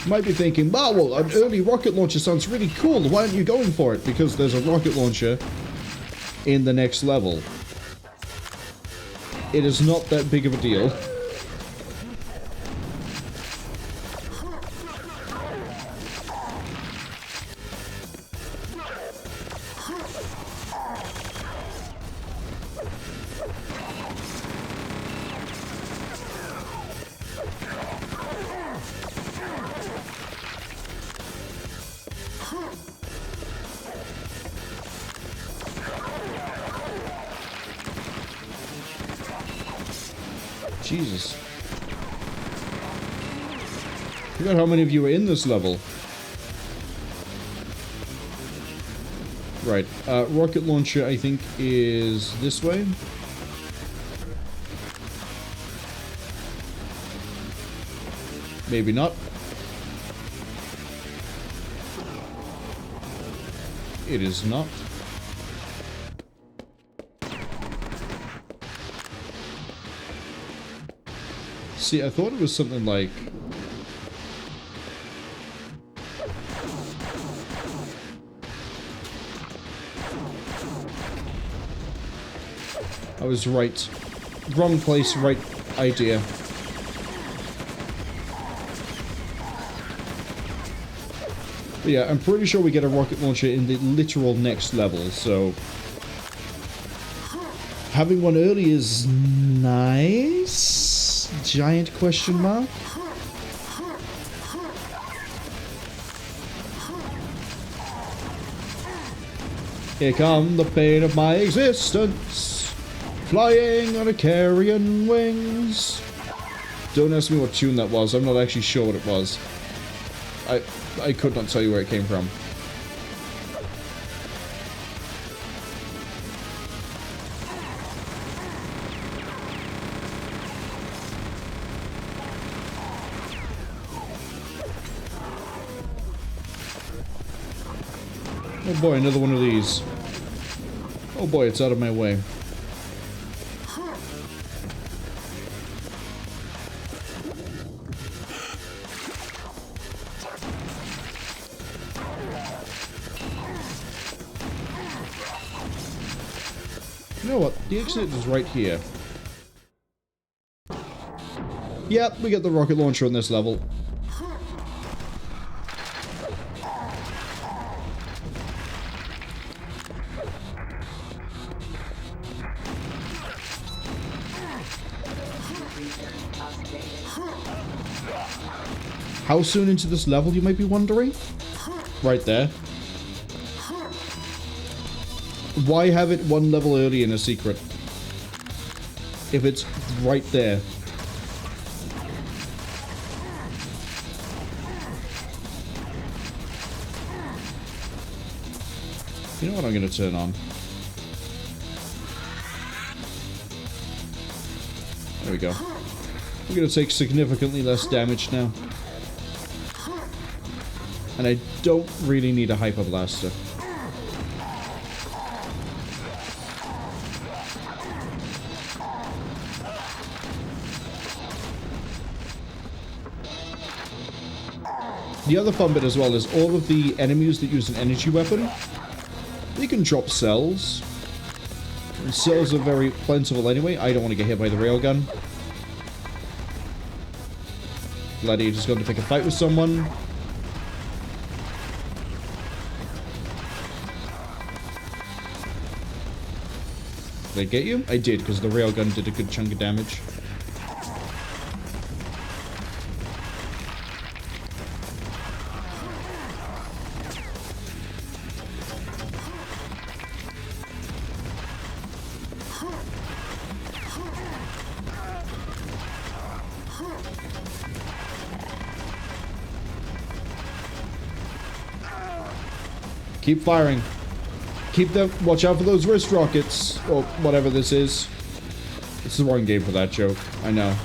Speaker 1: You might be thinking, Marwol, an early rocket launcher sounds really cool, why aren't you going for it? Because there's a rocket launcher in the next level. It is not that big of a deal. Jesus. Forgot how many of you are in this level. Right, rocket launcher I think is this way. Maybe not. It is not. See, I thought it was something like... I was right. Wrong place, right idea. But yeah, I'm pretty sure we get a rocket launcher in the literal next level, so... having one early is nice. giant question mark? Here come the pain of my existence, flying on a carrion wings. Don't ask me what tune that was. I'm not actually sure what it was. I could not tell you where it came from. Oh boy, another one of these. Oh boy, it's out of my way. You know what? The exit is right here. Yep, we get the rocket launcher on this level. How soon into this level, you might be wondering? Right there. Why have it one level early in a secret? If it's right there. You know what I'm going to turn on? There we go. We're going to take significantly less damage now. And I don't really need a Hyper Blaster. The other fun bit as well is all of the enemies that use an energy weapon, they can drop cells. And cells are very plentiful anyway. I don't want to get hit by the railgun. Gladiator's going to pick a fight with someone. Did I get you? I did, because the railgun did a good chunk of damage. Keep firing. Keep them. Watch out for those wrist rockets. Or whatever this is. It's the wrong game for that joke. I know.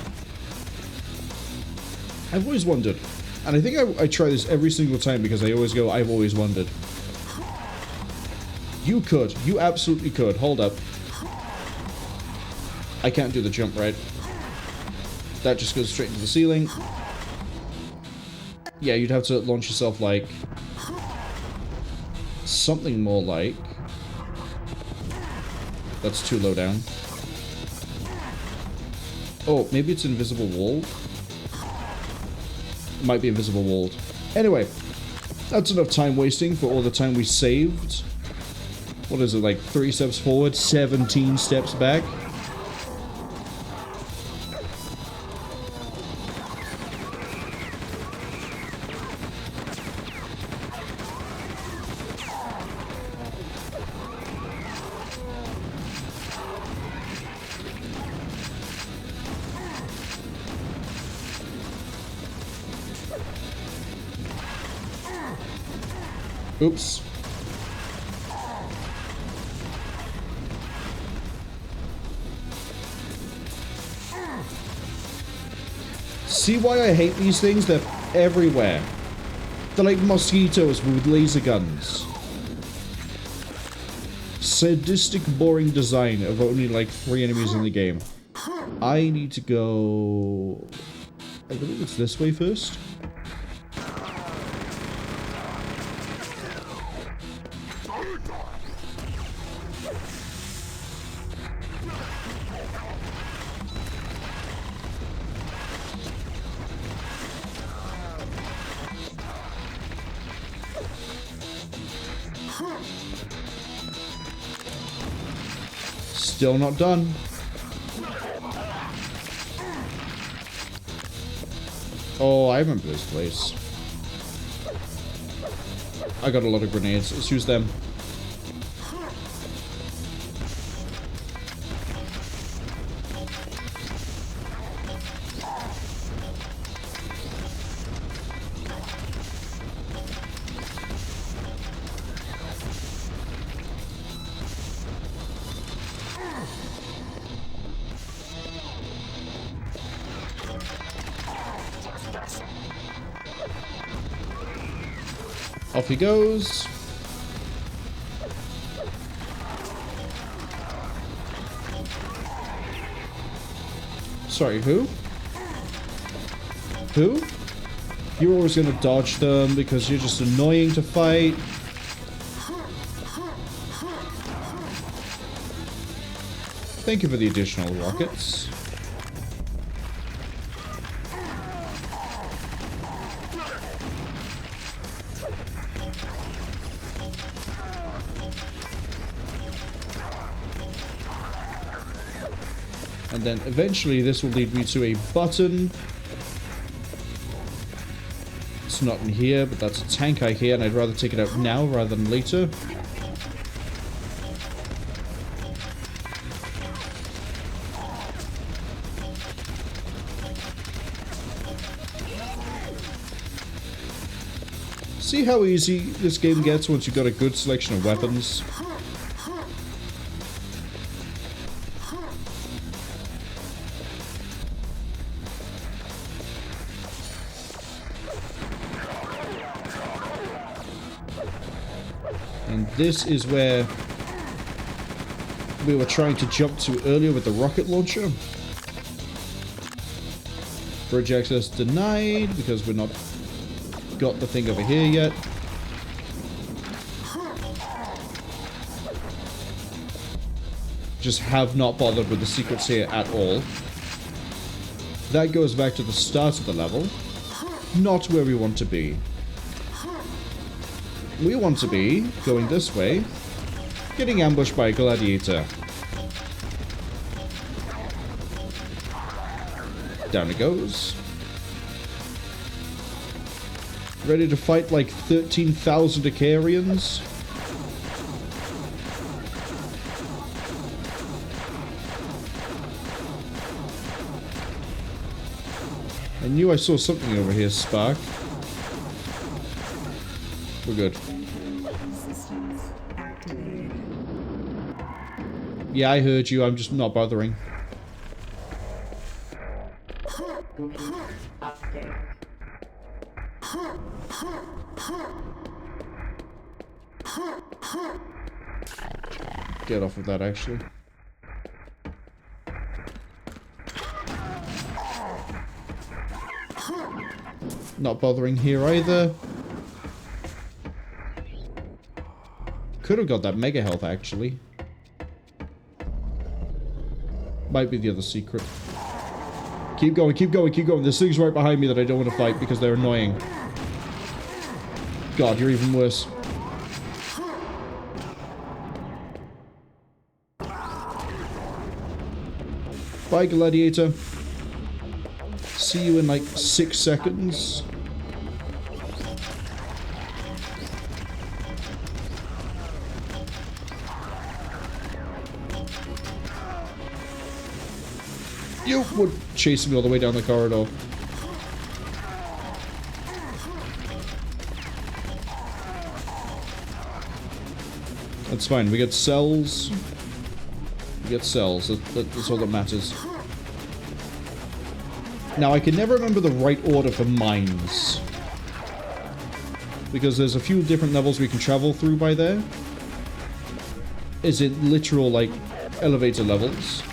Speaker 1: I've always wondered. And I think I try this every single time because I always go, I've always wondered. You could. You absolutely could. Hold up. I can't do the jump right. That just goes straight into the ceiling. Yeah, you'd have to launch yourself like... something more like... That's too low down. Oh, maybe it's invisible wall? Might be invisible walled. Anyway, that's enough time wasting for all the time we saved. What is it, like 3 steps forward, 17 steps back? Oops. See why I hate these things? They're everywhere. They're like mosquitoes with laser guns. Sadistic, boring design of only like 3 enemies in the game. I need to go... I believe it's this way first. Still not done. Oh, I remember this place. I got a lot of grenades. Let's use them. Off he goes. Sorry, who? Who? You're always gonna dodge them because you're just annoying to fight. Thank you for the additional rockets. And then eventually this will lead me to a button. It's not in here, but that's a tank I hear, and I'd rather take it out now rather than later. See how easy this game gets once you've got a good selection of weapons? And this is where we were trying to jump to earlier with the rocket launcher. Bridge access denied because we're not got the thing over here yet. Just have not bothered with the secrets here at all. That goes back to the start of the level. Not where we want to be. We want to be going this way, getting ambushed by a gladiator. Down it goes. Ready to fight like 13,000 Icarians? I knew I saw something over here, Spark. We're good.
Speaker 8: Systems activated.
Speaker 1: Yeah, I heard you. I'm just not bothering.
Speaker 8: Update.
Speaker 1: Get off of that, actually. Not bothering here either. Could have got that mega health, actually. Might be the other secret. Keep going, keep going, keep going. There's things right behind me that I don't want to fight because they're annoying. God, you're even worse. Bye, Gladiator. See you in like 6 seconds. You would chase me all the way down the corridor. That's fine. We get cells. We get cells. That's all that matters. Now, I can never remember the right order for mines. Because there's a few different levels we can travel through by there. Is it literal, like, elevator levels?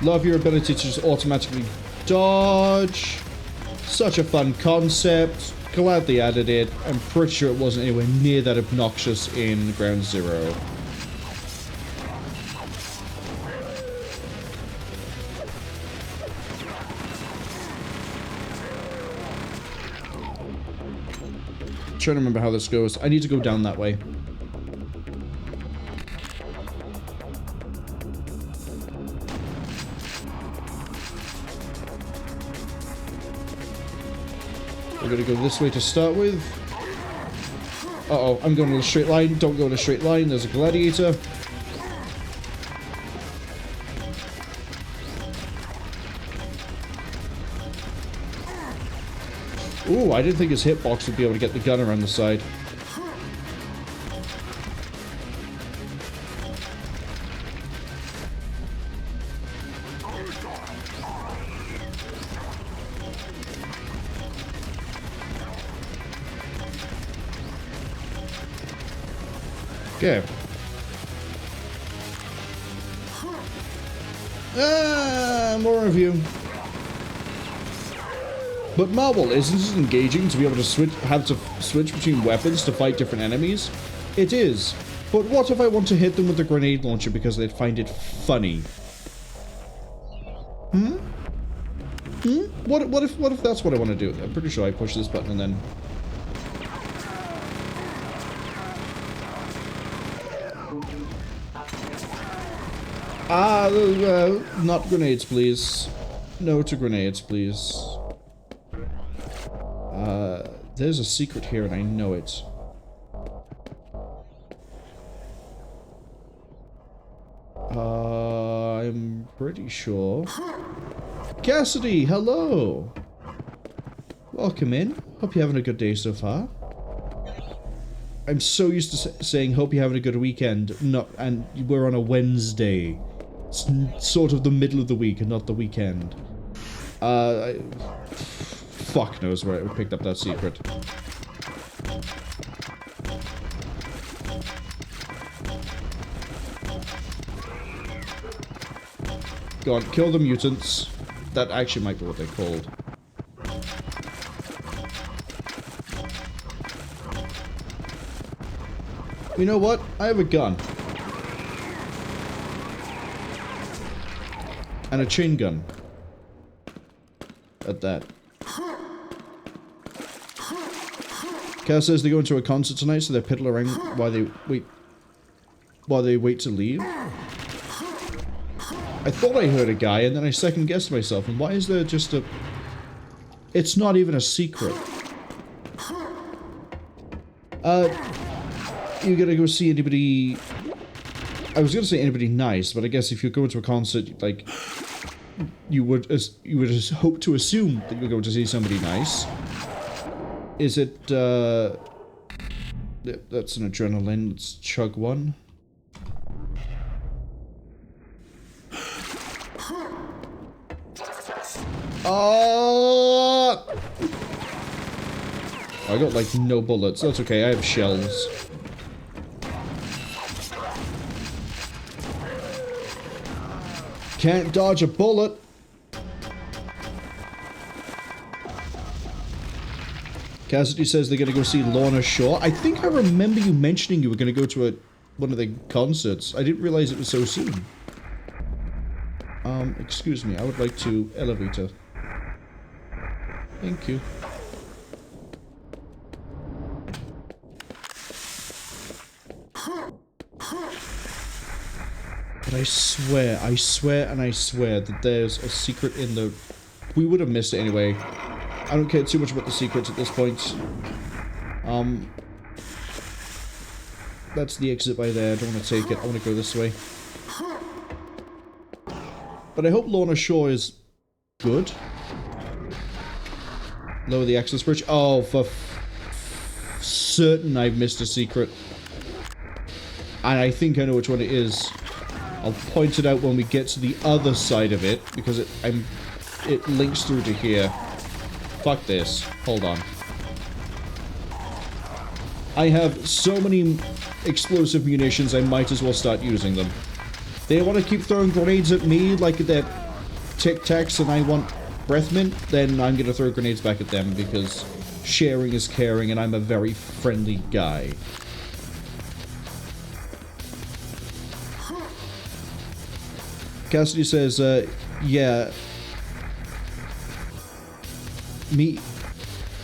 Speaker 1: Love your ability to just automatically dodge. Such a fun concept. Glad they added it. I'm pretty sure it wasn't anywhere near that obnoxious in Ground Zero. Trying to remember how this goes. I need to go down that way. We're gonna go this way to start with. Uh-oh, I'm going in a straight line. Don't go in a straight line. There's a gladiator. Ooh, I didn't think his hitbox would be able to get the gun around the side. Okay. More of you. But Marwol, isn't it engaging to be able to have to switch between weapons to fight different enemies? It is. But what if I want to hit them with the grenade launcher because they'd find it funny? What if that's what I want to do? I'm pretty sure I push this button and then... not grenades, please. No to grenades, please. There's a secret here and I know it. I'm pretty sure. Cassidy, hello! Welcome in. Hope you're having a good day so far. I'm so used to saying hope you're having a good weekend, and we're on a Wednesday. It's sort of the middle of the week and not the weekend. Fuck knows where I picked up that secret. Go on, kill the mutants. That actually might be what they're called. You know what? I have a gun. And a chain gun. At that. Kaz says they're going to a concert tonight, so they're piddling around while they wait to leave. I thought I heard a guy, and then I second-guessed myself, and why is there just a... It's not even a secret. You gonna go see anybody... I was gonna say anybody nice, but I guess if you're going to a concert, like... You would hope to assume that you're going to see somebody nice. Is it, that's an adrenaline. Let's chug one. Oh! I got, like, no bullets. That's okay, I have shells. Can't dodge a bullet. Cassidy says they're going to go see Lorna Shore. I think I remember you mentioning you were going to go to one of the concerts. I didn't realize it was so soon. Excuse me, I would like to elevator. Thank you. But I swear that there's a secret in the... We would have missed it anyway. I don't care too much about the secrets at this point. That's the exit by there. I don't want to take it. I want to go this way. But I hope Lorna Shore is good. Lower the access bridge. Oh, for certain I've missed a secret. And I think I know which one it is. I'll point it out when we get to the other side of it, because it links through to here. Fuck this. Hold on. I have so many explosive munitions, I might as well start using them. They want to keep throwing grenades at me like they're Tic Tacs and I want breath mint, then I'm gonna throw grenades back at them because sharing is caring and I'm a very friendly guy. Cassidy says, yeah.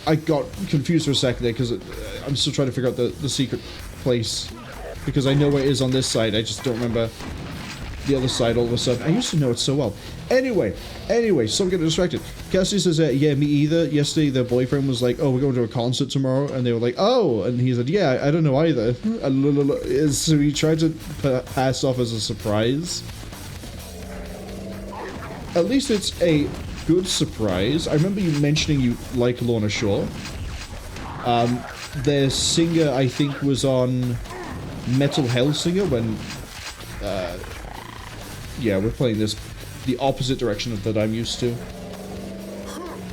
Speaker 1: I got confused for a second there because I'm still trying to figure out the secret place. Because I know where it is on this side, I just don't remember the other side all of a sudden. I used to know it so well. Anyway, so I'm getting distracted. Cassidy says, yeah, me either. Yesterday, their boyfriend was like, oh, we're going to a concert tomorrow. And they were like, oh. And he said, yeah, I don't know either. So he tried to pass off as a surprise. At least it's a good surprise. I remember you mentioning you like Lorna Shore. Their singer, I think, was on Metal Hellsinger when... yeah, we're playing this the opposite direction of that I'm used to.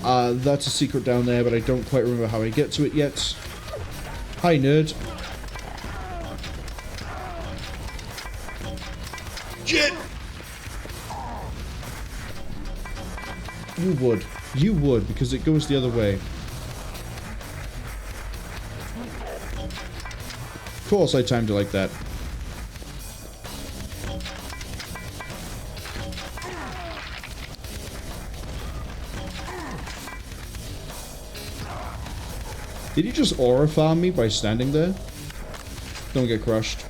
Speaker 1: That's a secret down there, but I don't quite remember how I get to it yet. Hi, nerd. Shit! You would, because it goes the other way. Of course I timed it like that. Did you just aura farm me by standing there? Don't get crushed.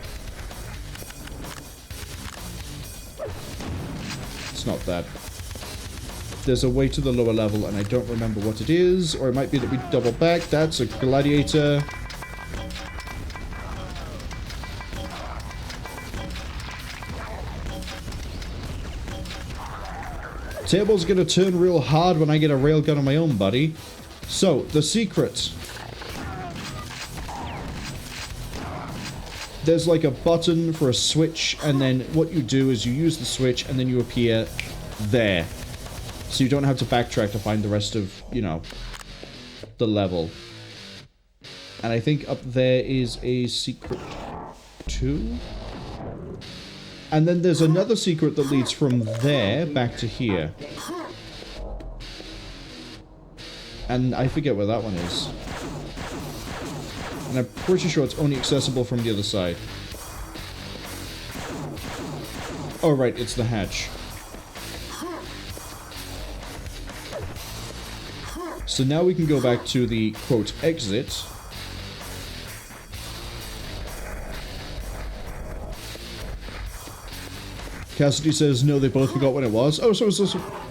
Speaker 1: It's not that. There's a way to the lower level and I don't remember what it is, or it might be that we double back. That's a gladiator. Table's gonna turn real hard when I get a railgun on my own, buddy. So, the secret. There's like a button for a switch, and then what you do is you use the switch, and then you appear there. So you don't have to backtrack to find the rest of, you know, the level. And I think up there is a secret too. And then there's another secret that leads from there back to here. And I forget where that one is. And I'm pretty sure it's only accessible from the other side. Oh, right, it's the hatch. So now we can go back to the, quote, exit. Cassidy says, no, they both forgot when it was. Oh, so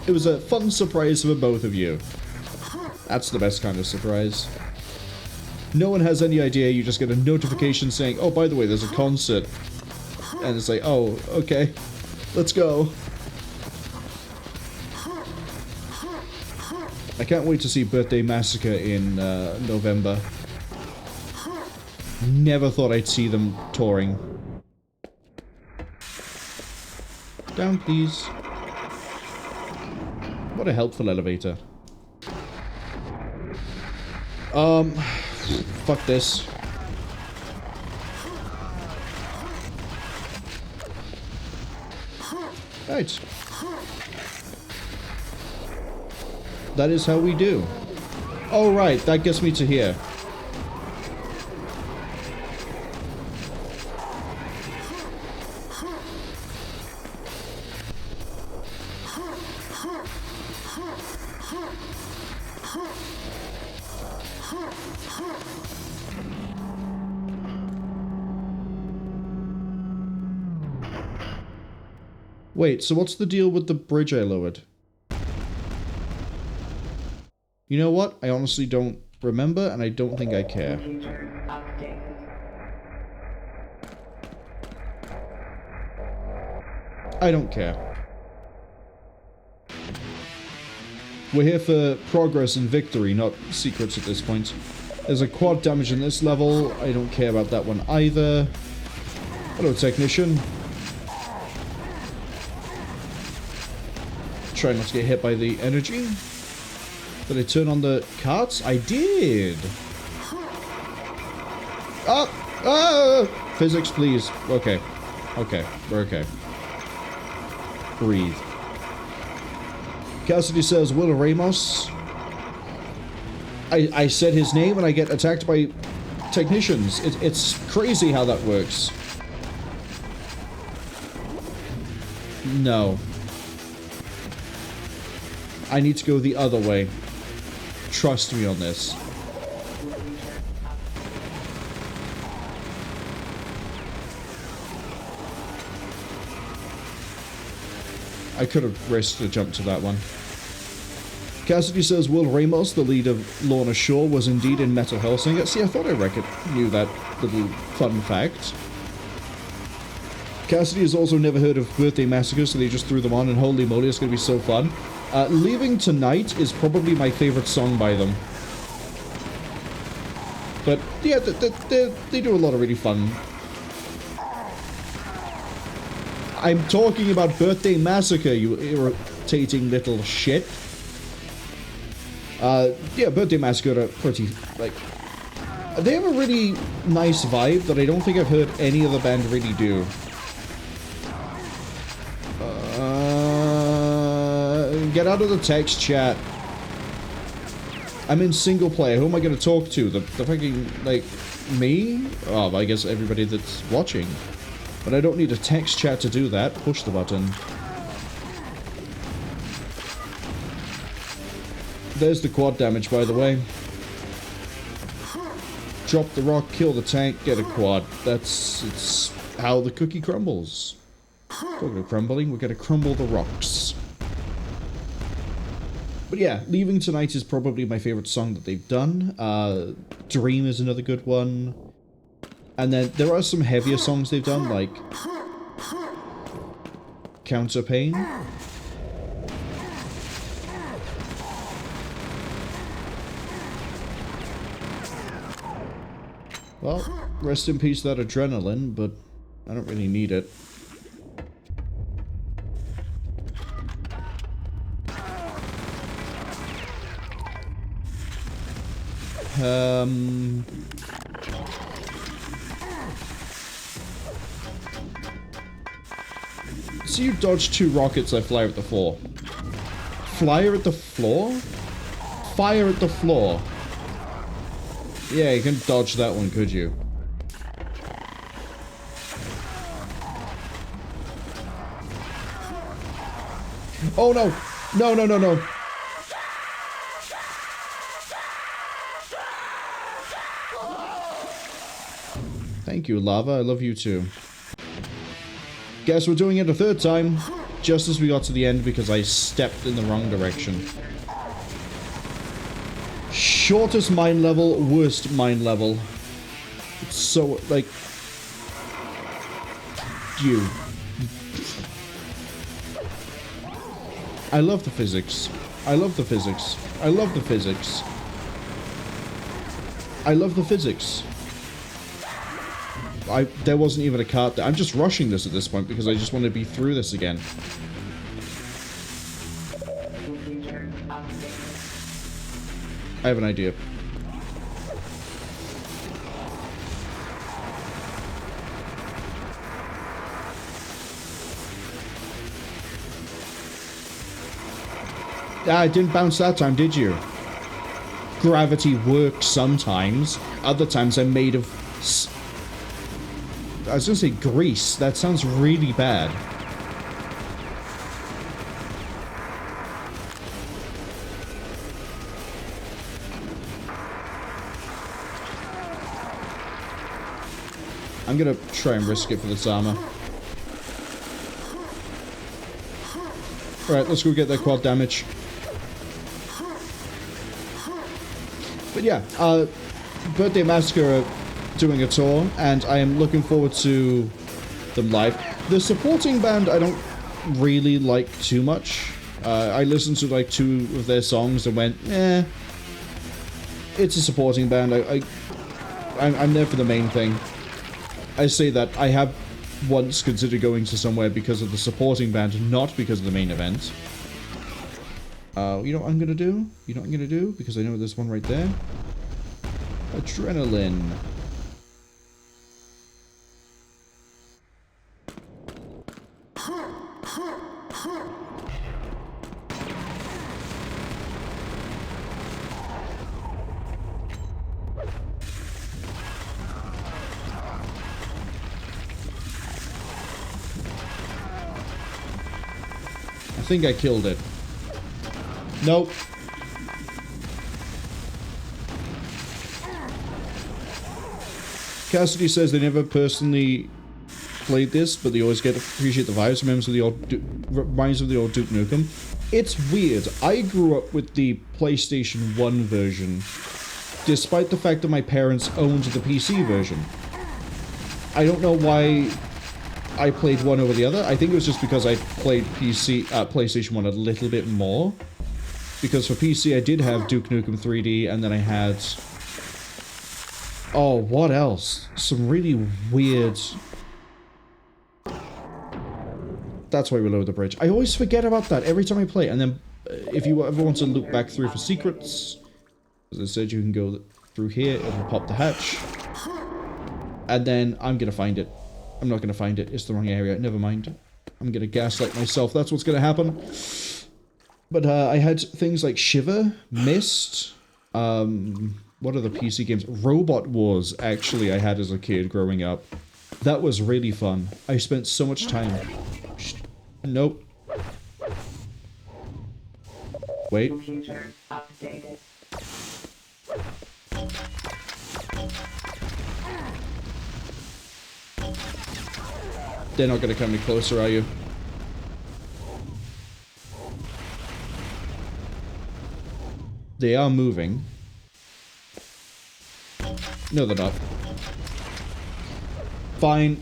Speaker 1: it was a fun surprise for both of you. That's the best kind of surprise. No one has any idea, you just get a notification saying, oh, by the way, there's a concert. And it's like, oh, okay, let's go. I can't wait to see Birthday Massacre in November. Never thought I'd see them touring. Down, please. What a helpful elevator. Fuck this. Right. That is how we do. Oh, right. That gets me to here. Wait, so what's the deal with the bridge I lowered? You know what? I honestly don't remember, and I don't think I care. I don't care. We're here for progress and victory, not secrets at this point. There's a quad damage in this level. I don't care about that one either. Hello, technician. Try not to get hit by the energy. Did I turn on the carts? I did. Physics, please. Okay. Okay. We're okay. Breathe. Cassidy says, Will Ramos. I said his name and I get attacked by technicians. It's crazy how that works. No. I need to go the other way. Trust me on this. I could have risked a jump to that one. Cassidy says, Will Ramos, the lead of Lorna Shore, was indeed in Metal Hellsinger. See, I thought I knew that little fun fact. Cassidy has also never heard of Birthday Massacre, so they just threw them on, and holy moly, it's going to be so fun. Leaving Tonight is probably my favorite song by them. But, yeah, they do a lot of really fun. I'm talking about Birthday Massacre, you irritating little shit. Yeah, Birthday Massacre are pretty, like... They have a really nice vibe that I don't think I've heard any other band really do. Get out of the text chat. I'm in single player. Who am I going to talk to? The fucking, like, me? Oh, I guess everybody that's watching. But I don't need a text chat to do that. Push the button. There's the quad damage, by the way. Drop the rock, kill the tank, get a quad. It's how the cookie crumbles. Talking of crumbling, we're going to crumble the rocks. But yeah, Leaving Tonight is probably my favorite song that they've done. Dream is another good one. And then there are some heavier songs they've done, like Counter Pain. Well, rest in peace that adrenaline, but I don't really need it. So you dodge 2 rockets, I fly at the floor. Flyer at the floor? Fire at the floor. Yeah, you can dodge that one, could you? Oh no! No, no, no, no! Thank you, Lava. I love you too. Guess we're doing it a 3rd time, just as we got to the end because I stepped in the wrong direction. Shortest mine level, worst mine level. It's so, like... You. I love the physics. I love the physics. I love the physics. I love the physics. There wasn't even a cart there. I'm just rushing this at this point because I just want to be through this again. I have an idea. Ah, it didn't bounce that time, did you? Gravity works sometimes. Other times I'm made of... I was gonna say grease. That sounds really bad. I'm gonna try and risk it for this armor. Alright, let's go get that quad damage. But yeah, Birthday Massacre are doing a tour, and I am looking forward to them live. The supporting band I don't really like too much. I listened to like 2 of their songs and went, eh. It's a supporting band. I'm there for the main thing. I say that I have once considered going to somewhere because of the supporting band, not because of the main event. You know what I'm gonna do? You know what I'm gonna do? Because I know there's one right there. Adrenaline. I think I killed it. Nope. Cassidy says they never personally played this, but they always appreciate the vibes. Reminds me of the old Duke Nukem. It's weird. I grew up with the PlayStation 1 version, despite the fact that my parents owned the PC version. I don't know why I played one over the other. I think it was just because I played PlayStation 1 a little bit more. Because for PC I did have Duke Nukem 3D, and then I had... Oh, what else? Some really weird... That's why we lowered the bridge. I always forget about that every time I play. And then, if you ever want to look back through for secrets, as I said, you can go through here, it'll pop the hatch. And then, I'm gonna find it. I'm not gonna find it, it's the wrong area, never mind. I'm gonna gaslight myself, that's what's gonna happen. But, I had things like Shiver, Myst, what are the PC games? Robot Wars, actually, I had as a kid growing up. That was really fun. I spent so much time... Nope. Wait.
Speaker 8: Computer updated.
Speaker 1: They're not gonna come any closer, are you? They are moving. No, they're not. Fine.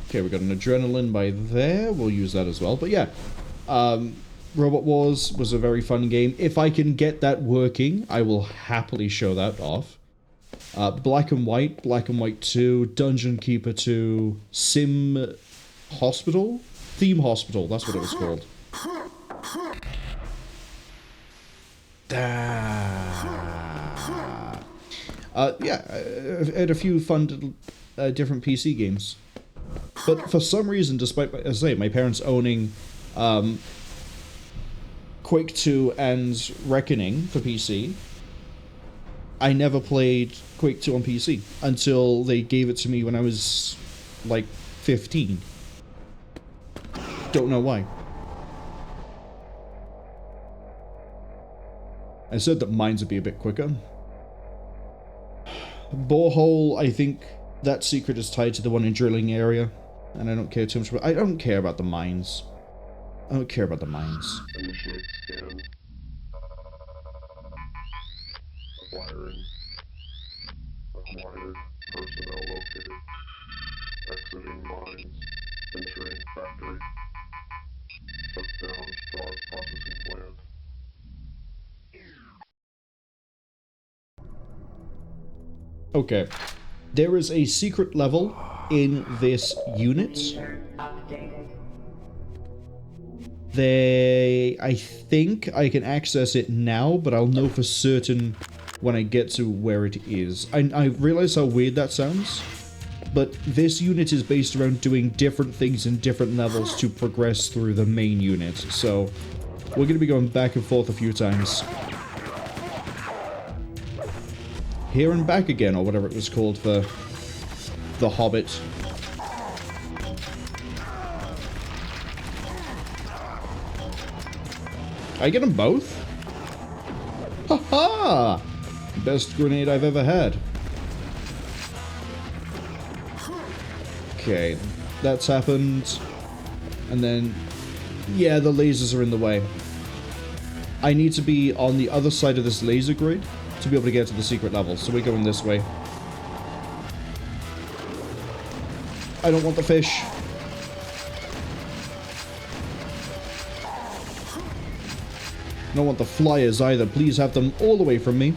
Speaker 1: Okay, we got an adrenaline by there. We'll use that as well. But yeah, Robot Wars was a very fun game. If I can get that working, I will happily show that off. Black and White 2, Dungeon Keeper 2, Sim Hospital? Theme Hospital, that's what it was called. Yeah, I had a few fun different PC games. But for some reason, despite, as I say, my parents owning Quake 2 and Reckoning for PC, I never played Quake 2 on PC until they gave it to me when I was, like, 15. Don't know why. I said that mines would be a bit quicker. Borehole, I think that secret is tied to the one in drilling area, and I don't care too much about... I don't care about the mines. I don't care about the mines.
Speaker 7: Initiate scan. Acquiring. Acquired. Personnel located. Exiting mines. Entering factory. Shutdown Strog processing plant.
Speaker 1: Okay. There is a secret level in this unit. I think I can access it now, but I'll know for certain when I get to where it is. I realize how weird that sounds, but this unit is based around doing different things in different levels to progress through the main unit, so we're going to be going back and forth a few times. Here and back again, or whatever it was called for The Hobbit. I get them both? Ha-ha! Best grenade I've ever had. Okay, that's happened. And then, yeah, the lasers are in the way. I need to be on the other side of this laser grid to be able to get to the secret level, so we're going this way. I don't want the fish. I don't want the flyers either. Please have them all away from me.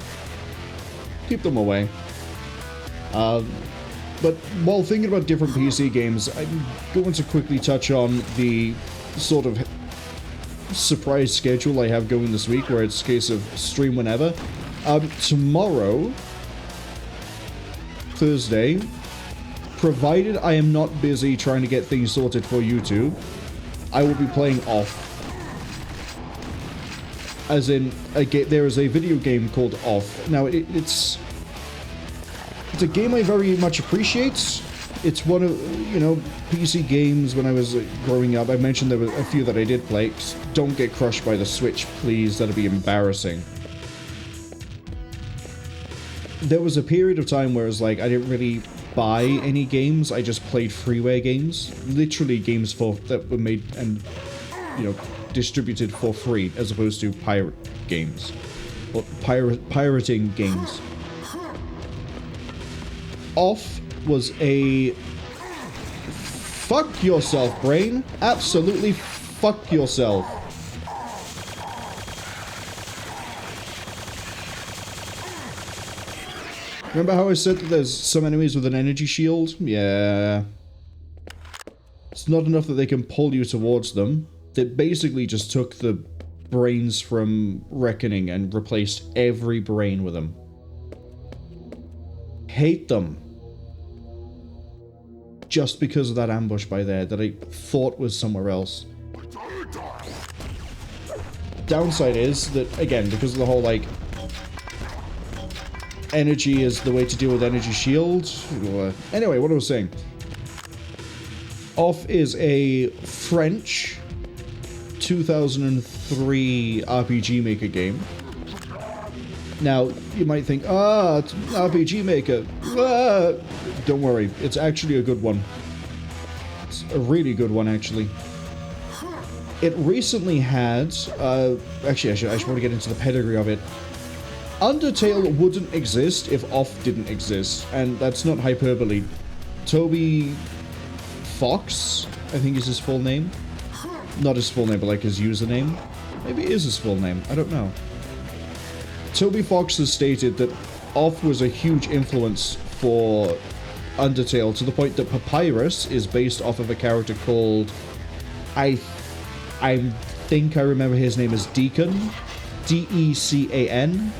Speaker 1: Keep them away. But while thinking about different PC games, I'm going to quickly touch on the sort of surprise schedule I have going this week, where it's a case of stream whenever. Tomorrow, Thursday, provided I am not busy trying to get things sorted for YouTube, I will be playing Off. As in, there is a video game called Off. Now, it's a game I very much appreciate, It's one of, you know, PC games when I was growing up. I mentioned there were a few that I did play. Just don't get crushed by the Switch, please. That'd be embarrassing. There was a period of time where it was like, I didn't really buy any games. I just played freeware games. Literally games that were made and, you know, distributed for free, as opposed to pirate games. Or pirating games. Off was a... Fuck yourself, brain. Absolutely fuck yourself. Remember how I said that there's some enemies with an energy shield? Yeah. It's not enough that they can pull you towards them. They basically just took the brains from Reckoning and replaced every brain with them. Hate them. Just because of that ambush by there that I thought was somewhere else. Downside is that, again, because of the whole, like, energy is the way to deal with energy shield. Anyway, what I was saying. Off is a French 2003 RPG Maker game. Now, you might think, it's RPG Maker. Don't worry, it's actually a good one. It's a really good one, actually. It recently had, actually, I should want to get into the pedigree of it. Undertale wouldn't exist if Off didn't exist, and that's not hyperbole. Toby Fox, I think is his full name. Not his full name, but like his username. Maybe it is his full name, I don't know. Toby Fox has stated that Off was a huge influence for Undertale, to the point that Papyrus is based off of a character called... I think I remember his name as Deacon. D-E-C-A-N.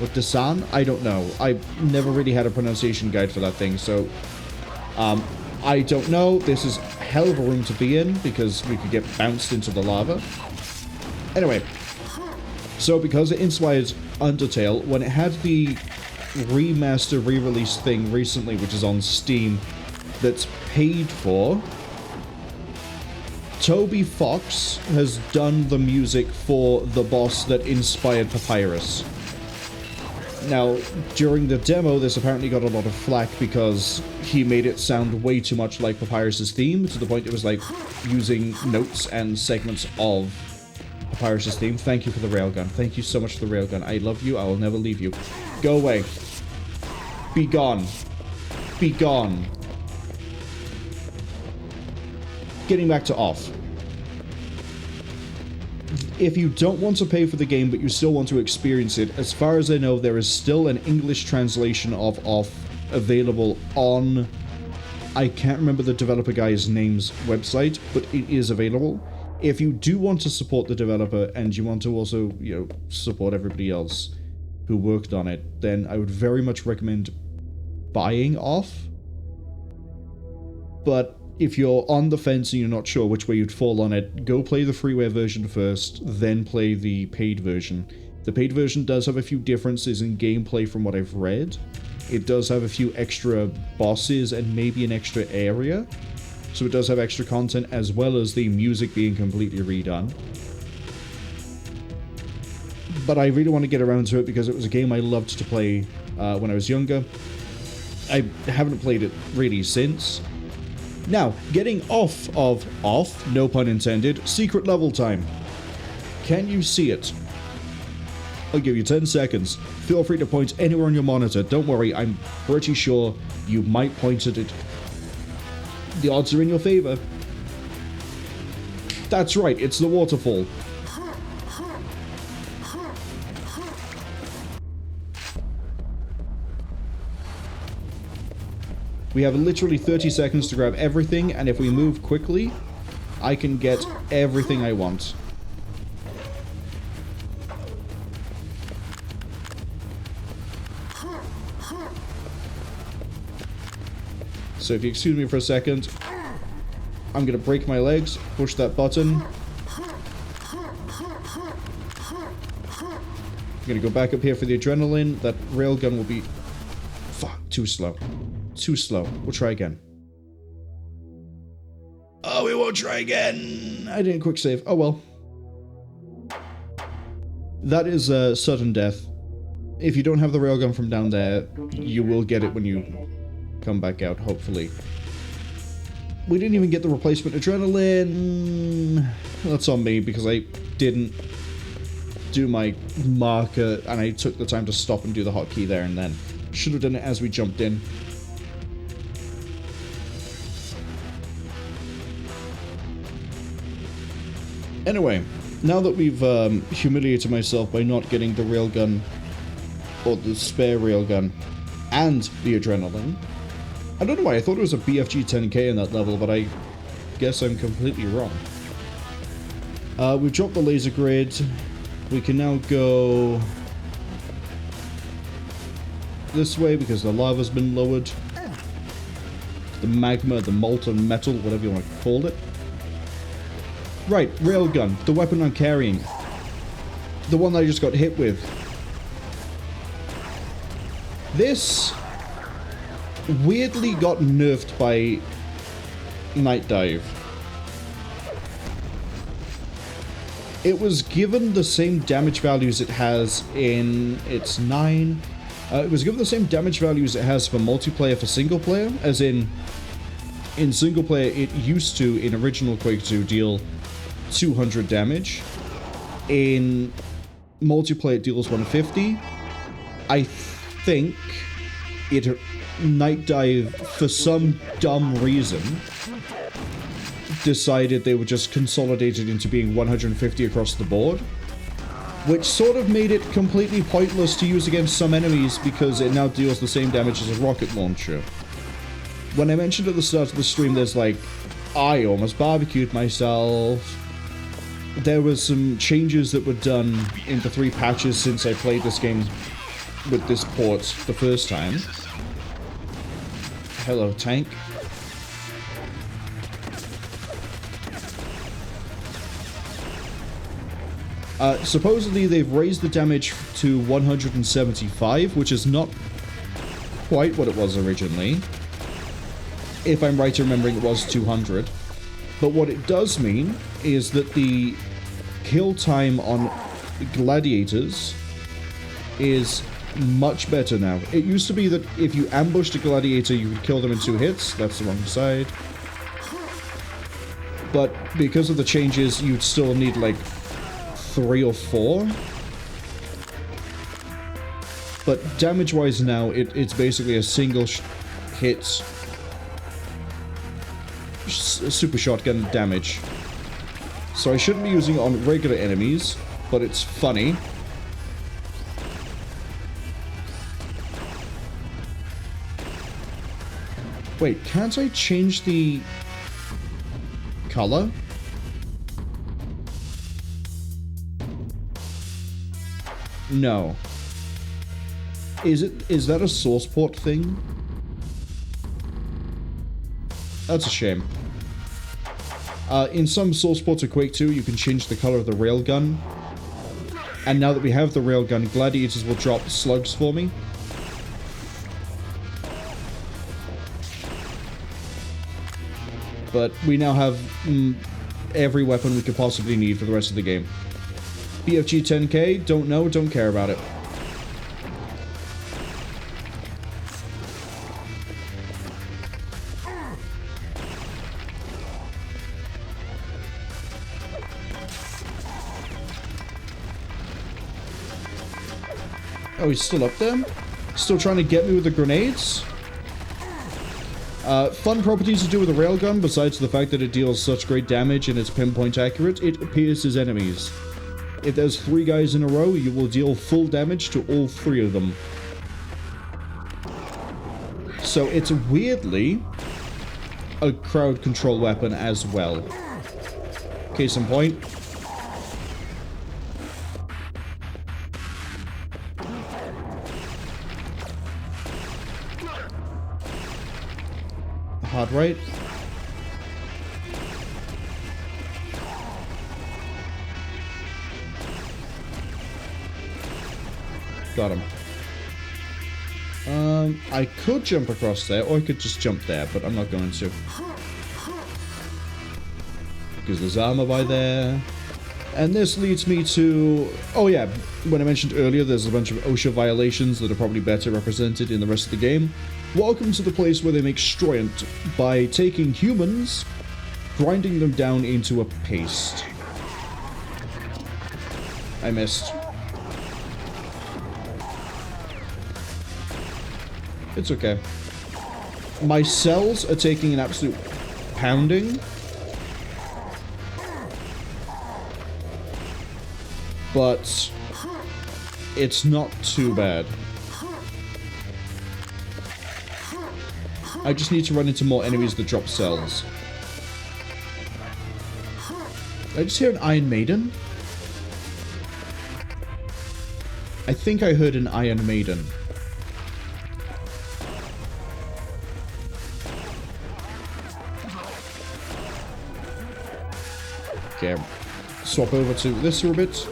Speaker 1: Or Desan? I don't know. I never really had a pronunciation guide for that thing, so... I don't know. This is a hell of a room to be in, because we could get bounced into the lava. Anyway. So, because it inspired Undertale, when it had the remaster re-release thing recently, which is on Steam, that's paid for, Toby Fox has done the music for the boss that inspired Papyrus. Now, during the demo, this apparently got a lot of flack because he made it sound way too much like Papyrus's theme, to the point it was like using notes and segments of Papyrus's theme. Thank you for the railgun. Thank you so much for the railgun. I love you. I will never leave you. Go away. Be gone. Be gone. Getting back to Off. If you don't want to pay for the game, but you still want to experience it, as far as I know, there is still an English translation of Off available on... I can't remember the developer guy's name's website, but it is available. If you do want to support the developer, and you want to also, you know, support everybody else who worked on it, then I would very much recommend buying Off. But if you're on the fence and you're not sure which way you'd fall on it, go play the freeware version first, then play the paid version. The paid version does have a few differences in gameplay from what I've read. It does have a few extra bosses and maybe an extra area. So it does have extra content, as well as the music being completely redone. But I really want to get around to it because it was a game I loved to play when I was younger. I haven't played it really since. Now, getting off of Off, no pun intended, secret level time. Can you see it? I'll give you 10 seconds. Feel free to point anywhere on your monitor. Don't worry, I'm pretty sure you might point at it. The odds are in your favor. That's right, it's the waterfall. We have literally 30 seconds to grab everything, and if we move quickly, I can get everything I want. So if you excuse me for a second, I'm gonna break my legs, push that button. I'm gonna go back up here for the adrenaline. That railgun will be... Fuck, too slow. Too slow. We'll try again. Oh, we won't try again. I didn't quick save. Oh well. That is a sudden death. If you don't have the railgun from down there, you will get it when you come back out, hopefully. We didn't even get the replacement adrenaline. That's on me because I didn't do my marker and I took the time to stop and do the hotkey there and then. Should have done it as we jumped in. Anyway, now that we've humiliated myself by not getting the railgun, or the spare railgun, and the adrenaline, I don't know why, I thought it was a BFG 10K in that level, but I guess I'm completely wrong. We've dropped the laser grid. We can now go this way because the lava's been lowered. The magma, the molten metal, whatever you want to call it. Right, railgun, the weapon I'm carrying. The one that I just got hit with. This weirdly got nerfed by Nightdive. It was given the same damage values it has in its 9. It was given the same damage values it has for multiplayer for single player, as in single player it used to, in original Quake 2, deal 200 damage. In multiplayer it deals 150. I think Nightdive, for some dumb reason, decided they would just consolidate it into being 150 across the board, which sort of made it completely pointless to use against some enemies because it now deals the same damage as a rocket launcher. When I mentioned at the start of the stream, there's like, I almost barbecued myself. There was some changes that were done in the 3 patches since I played this game with this port the first time. Hello, tank. Supposedly they've raised the damage to 175, which is not quite what it was originally. If I'm right in remembering, it was 200. But what it does mean is that the kill time on gladiators is much better now. It used to be that if you ambushed a gladiator, you could kill them in 2 hits. That's the wrong side. But because of the changes, you'd still need like 3 or 4. But damage-wise now, it's basically a single hit super shotgun damage. So I shouldn't be using it on regular enemies, but it's funny. Wait, can't I change the color? No. Is that a source port thing? That's a shame. In some source ports of Quake 2, you can change the color of the railgun. And now that we have the railgun, gladiators will drop slugs for me. But we now have every weapon we could possibly need for the rest of the game. BFG 10K, don't know, don't care about it. Oh, he's still up there? Still trying to get me with the grenades? Fun properties to do with the railgun, besides the fact that it deals such great damage and it's pinpoint accurate, it pierces enemies. If there's 3 guys in a row, you will deal full damage to all 3 of them. So it's weirdly a crowd control weapon as well. Case in point. Hard right. Got him. I could jump across there, or I could just jump there, but I'm not going to. because there's armor by there. And this leads me to... Oh yeah, when I mentioned earlier there's a bunch of OSHA violations that are probably better represented in the rest of the game. Welcome to the place where they make Stroyant by taking humans, grinding them down into a paste. I missed. It's okay. My cells are taking an absolute pounding. But it's not too bad. I just need to run into more enemies that drop cells. Did I just hear an Iron Maiden? I think I heard an Iron Maiden. Okay, swap over to this for a bit.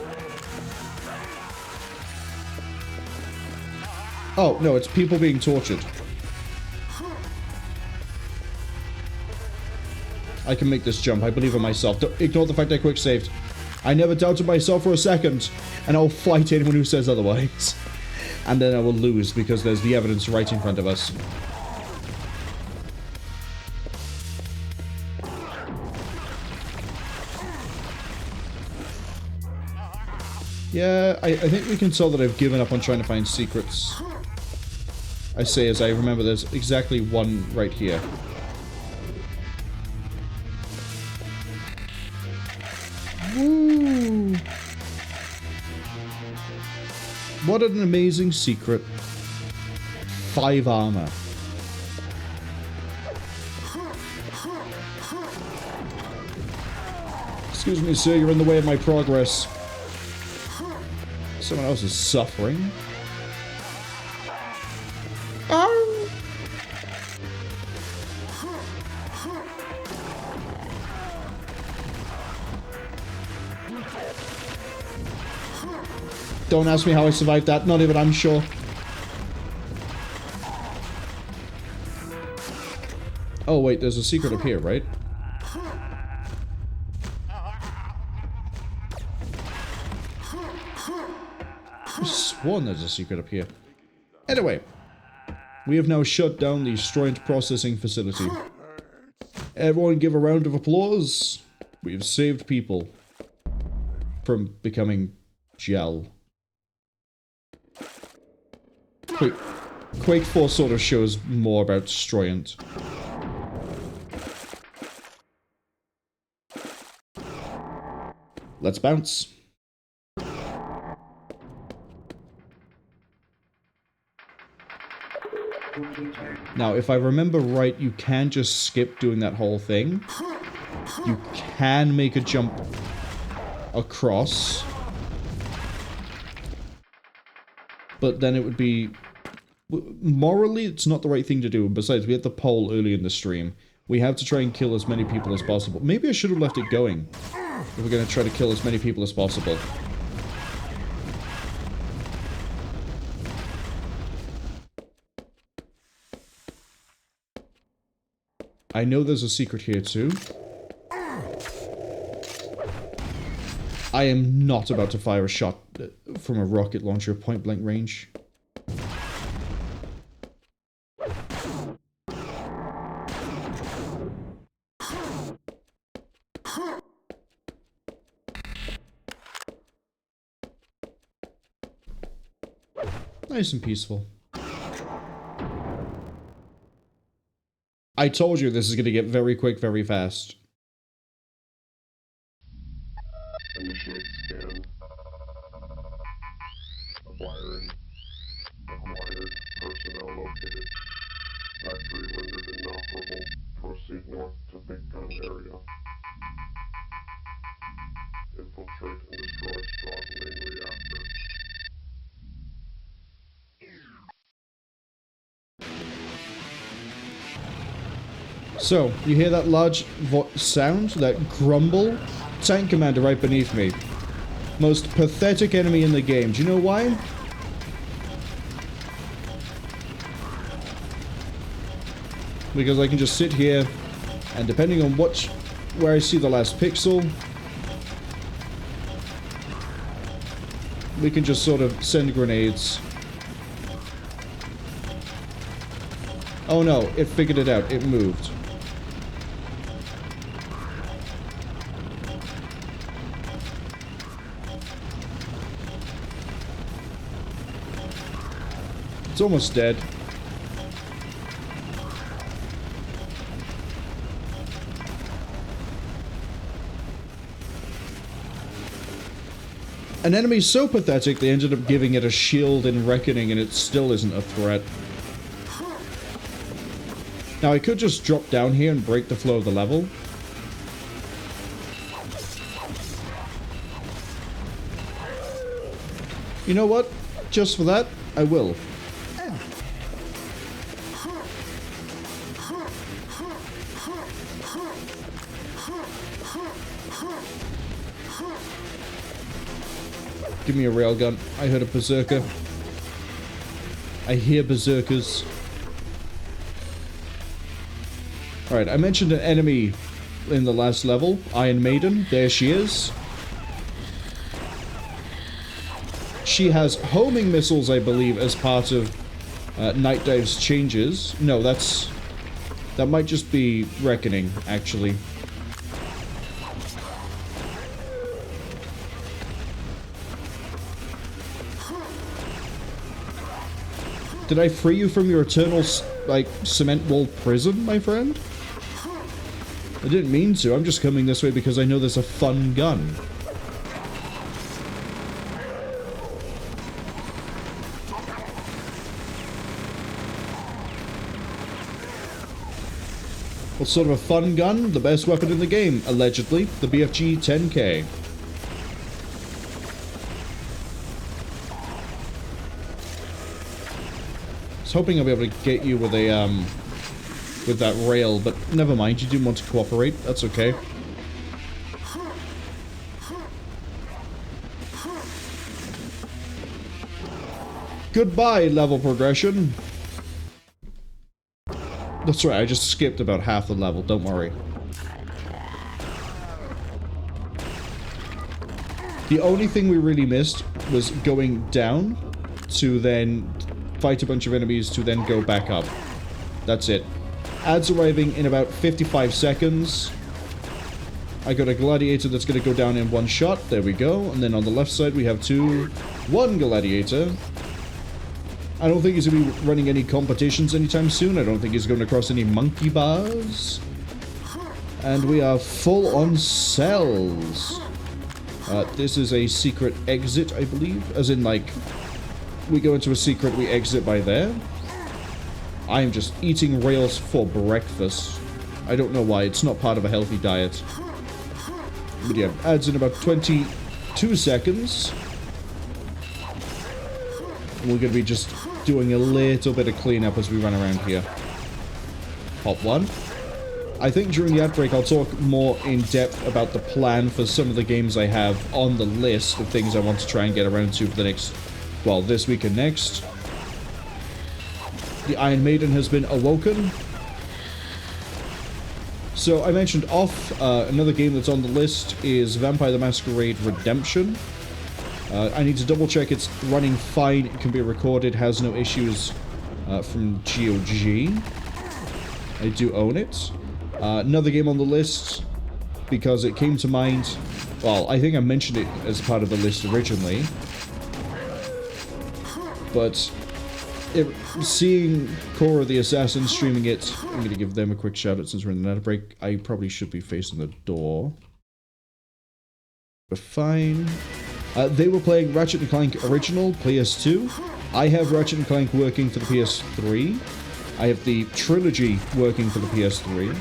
Speaker 1: Oh, no, it's people being tortured. I can make this jump. I believe in myself. Don't ignore the fact I quick saved. I never doubted myself for a second. And I'll fight anyone who says otherwise. And then I will lose because there's the evidence right in front of us. Yeah, I think we can tell that I've given up on trying to find secrets. I say as I remember there's exactly one right here. Woo! What an amazing secret. 5 armor. Excuse me, sir, you're in the way of my progress. Someone else is suffering. Oh. Don't ask me how I survived that, not even I'm sure. Oh wait, there's a secret up here, right? I sworn there's a secret up here. Anyway, we have now shut down the Stroyant processing facility. Everyone give a round of applause. We have saved people from becoming gel. Quake 4 sort of shows more about Stroyant. Let's bounce. Now, if I remember right, you can just skip doing that whole thing. You can make a jump across. But then it would be... Morally, it's not the right thing to do. And besides, we had the poll early in the stream. We have to try and kill as many people as possible. Maybe I should have left it going. If we're going to try to kill as many people as possible. I know there's a secret here too. I am not about to fire a shot from a rocket launcher at point blank range. Nice and peaceful. I told you this is going to get very quick, very fast.
Speaker 7: Initiate scan. Acquiring. Acquired. Personnel located. Factory rendered inoperable. Proceed north to Big Gun area. Infiltrate and destroy Stroggos Reactor.
Speaker 1: So, you hear that large sound? That grumble? Tank commander right beneath me. Most pathetic enemy in the game. Do you know why? Because I can just sit here, and depending on where I see the last pixel, we can just sort of send grenades. Oh no, it figured it out. It moved. It's almost dead. An enemy so pathetic they ended up giving it a shield in Reckoning and it still isn't a threat. Now I could just drop down here and break the flow of the level. You know what? Just for that, I will. Give me a railgun. I heard a berserker. I hear berserkers. Alright, I mentioned an enemy in the last level. Iron Maiden. There she is. She has homing missiles, I believe, as part of Nightdive's changes. No, that might just be Reckoning, actually. Did I free you from your eternal, like, cement wall prison, my friend? I didn't mean to. I'm just coming this way because I know there's a fun gun. What sort of a fun gun? The best weapon in the game, allegedly. The BFG 10K. I was hoping I'll be able to get you with a, with that rail, but never mind, you didn't want to cooperate. That's okay. Goodbye, level progression. That's right, I just skipped about half the level, don't worry. The only thing we really missed was going down to then fight a bunch of enemies to then go back up. That's it. Ads arriving in about 55 seconds. I got a gladiator that's going to go down in one shot. There we go. And then on the left side we have one gladiator. I don't think he's going to be running any competitions anytime soon. I don't think he's going across any monkey bars. And we are full on cells. This is a secret exit, I believe. As in, like, we go into a secret, we exit by there. I am just eating rails for breakfast. I don't know why. It's not part of a healthy diet. But yeah, adds in about 22 seconds. And we're going to be just doing a little bit of cleanup as we run around here. Hop one. I think during the ad break I'll talk more in depth about the plan for some of the games I have on the list of things I want to try and get around to for the next, well, this week and next. The Iron Maiden has been awoken. So I mentioned off, another game that's on the list is Vampire the Masquerade Redemption. I need to double check it's running fine, it can be recorded, has no issues from GOG. I do own it. Another game on the list, because it came to mind, well, I think I mentioned it as part of the list originally, but seeing Cora the Assassin streaming it, I'm going to give them a quick shout out since we're in the net break. I probably should be facing the door. But fine. They were playing Ratchet & Clank Original, PS2. I have Ratchet & Clank working for the PS3. I have the trilogy working for the PS3.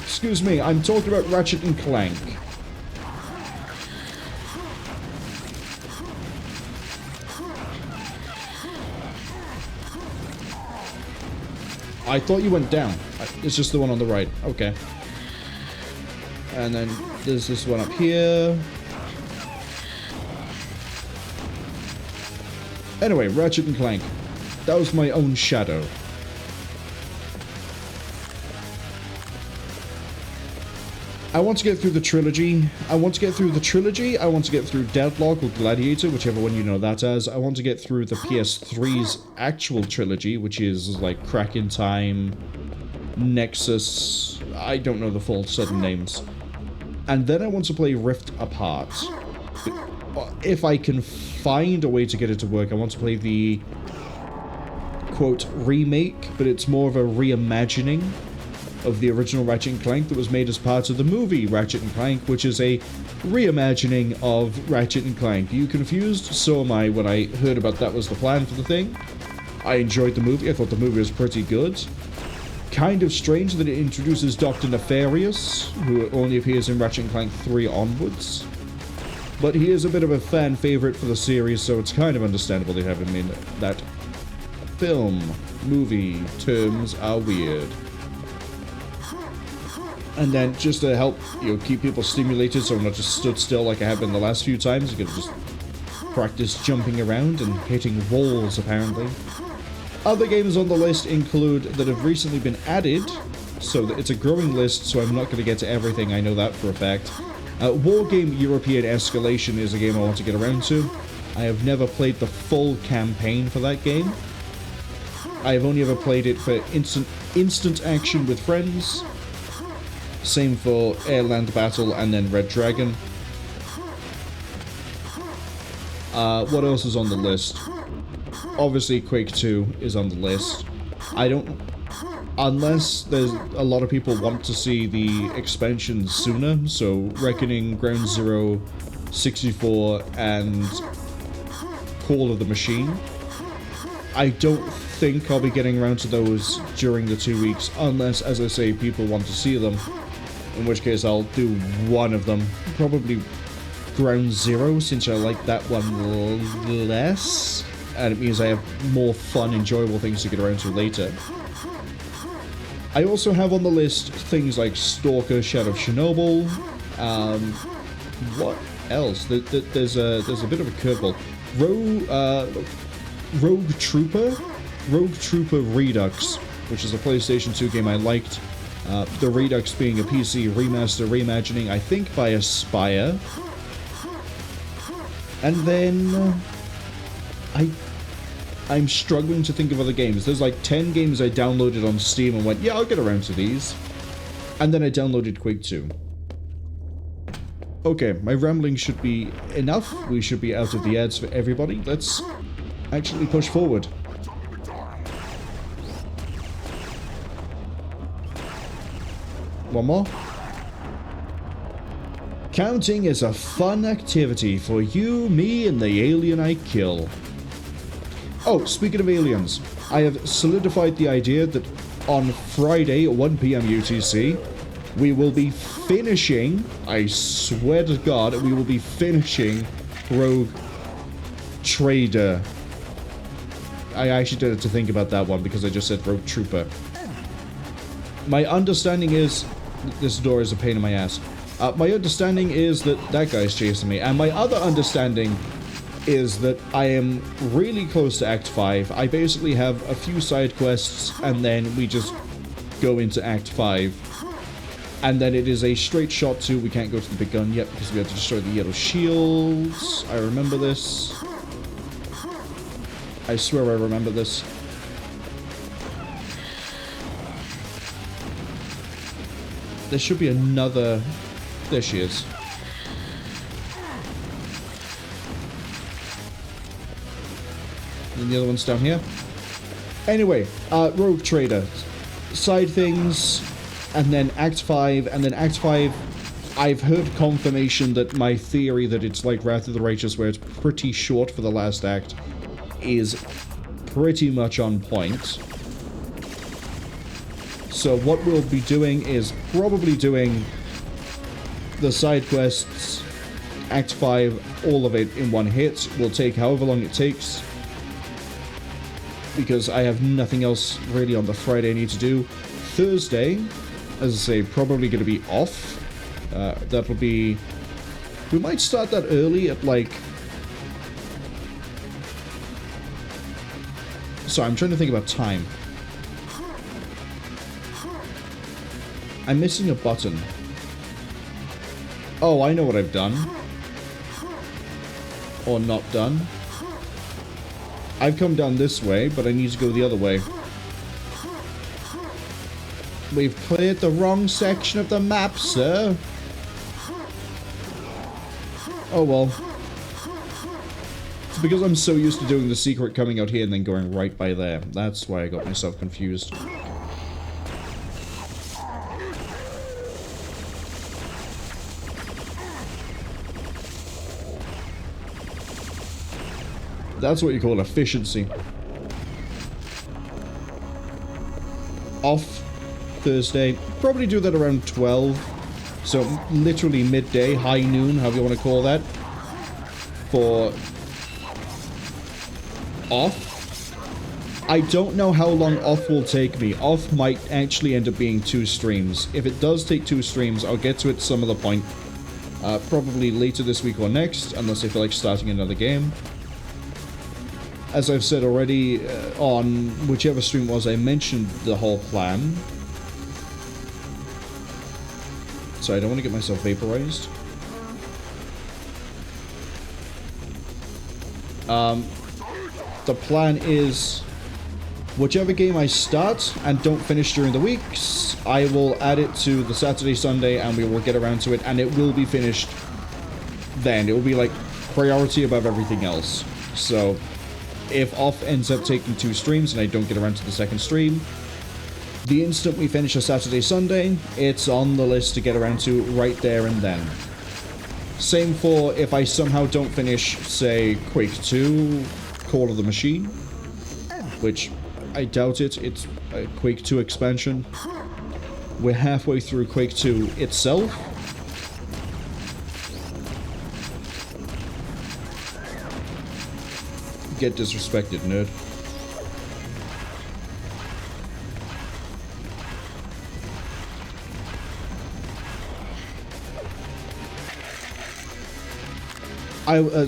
Speaker 1: Excuse me, I'm talking about Ratchet & Clank. I thought you went down. It's just the one on the right. Okay. And then there's this one up here. Anyway, Ratchet & Clank. That was my own shadow. I want to get through the trilogy. I want to get through Deadlock or Gladiator, whichever one you know that as. I want to get through the PS3's actual trilogy, which is like Crack in Time, Nexus, I don't know the full sudden names. And then I want to play Rift Apart. If I can find a way to get it to work, I want to play the, quote, remake, but it's more of a reimagining of the original Ratchet & Clank that was made as part of the movie Ratchet & Clank, which is a reimagining of Ratchet & Clank. You confused? So am I when I heard about that was the plan for the thing. I enjoyed the movie. I thought the movie was pretty good. Kind of strange that it introduces Dr. Nefarious, who only appears in Ratchet & Clank 3 onwards. But he is a bit of a fan favorite for the series, so it's kind of understandable they have him in that film. Movie terms are weird. And then, just to help, keep people stimulated so I'm not just stood still like I have been the last few times, you can just practice jumping around and hitting walls, apparently. Other games on the list include that have recently been added, so it's a growing list, so I'm not going to get to everything, I know that for a fact. Wargame European Escalation is a game I want to get around to. I have never played the full campaign for that game. I have only ever played it for instant action with friends. Same for Air-Land Battle and then Red Dragon. What else is on the list? Obviously, Quake 2 is on the list. Unless there's a lot of people want to see the expansion sooner, so Reckoning, Ground Zero, 64, and Call of the Machine. I don't think I'll be getting around to those during the 2 weeks, unless, as I say, people want to see them. In which case I'll do one of them. Probably Ground Zero, since I like that one less. And it means I have more fun, enjoyable things to get around to later. I also have on the list things like Stalker, Shadow of Chernobyl. What else? There's a bit of a curveball. Rogue Trooper Redux, which is a PlayStation 2 game I liked. The Redux being a PC remaster reimagining, I think, by Aspire. And then I'm struggling to think of other games. There's like 10 games I downloaded on Steam and went, yeah, I'll get around to these. And then I downloaded Quake 2. Okay, my rambling should be enough. We should be out of the ads for everybody. Let's actually push forward. One more. Counting is a fun activity for you, me, and the alien I kill. Oh, speaking of aliens, I have solidified the idea that on Friday at 1 PM UTC, we will be finishing, I swear to God, we will be finishing Rogue Trader. I actually did have to think about that one because I just said Rogue Trooper. My understanding is... This door is a pain in my ass. My understanding is that that guy's chasing me. And my other understanding is that I am really close to Act 5. I basically have a few side quests, and then we just go into Act 5. And then it is a straight shot to... We can't go to the big gun yet because we have to destroy the yellow shields. I remember this. I swear I remember this. There should be another... There she is. And the other one's down here. Anyway, Rogue Trader. Side things, and then Act 5, and then Act 5... I've heard confirmation that my theory that it's like Wrath of the Righteous, where it's pretty short for the last act, is pretty much on point. So what we'll be doing is probably doing the side quests, Act 5, all of it in one hit. Will take however long it takes, because I have nothing else really on the Friday I need to do. Thursday, as I say, probably going to be off. That'll be... We might start that early at like... Sorry, I'm trying to think about time. I'm missing a button. Oh, I know what I've done. Or not done. I've come down this way, but I need to go the other way. We've cleared the wrong section of the map, sir. Oh well. It's because I'm so used to doing the secret coming out here and then going right by there. That's why I got myself confused. That's what you call efficiency. Off Thursday. Probably do that around 12. So literally midday, high noon, however you want to call that. For off. I don't know how long off will take me. Off might actually end up being 2 streams. If it does take 2 streams, I'll get to it some other point. Probably later this week or next, unless I feel like starting another game. As I've said already, on whichever stream it was, I mentioned the whole plan. So I don't want to get myself vaporized. The plan is, whichever game I start and don't finish during the weeks, I will add it to the Saturday, Sunday, and we will get around to it, and it will be finished then. It will be like priority above everything else. So if off ends up taking 2 streams and I don't get around to the second stream, the instant we finish a Saturday, Sunday, it's on the list to get around to right there and then. Same for if I somehow don't finish, say, Quake 2, Call of the Machine, which I doubt it. It's a Quake 2 expansion. We're halfway through Quake 2 itself. Get disrespected, nerd.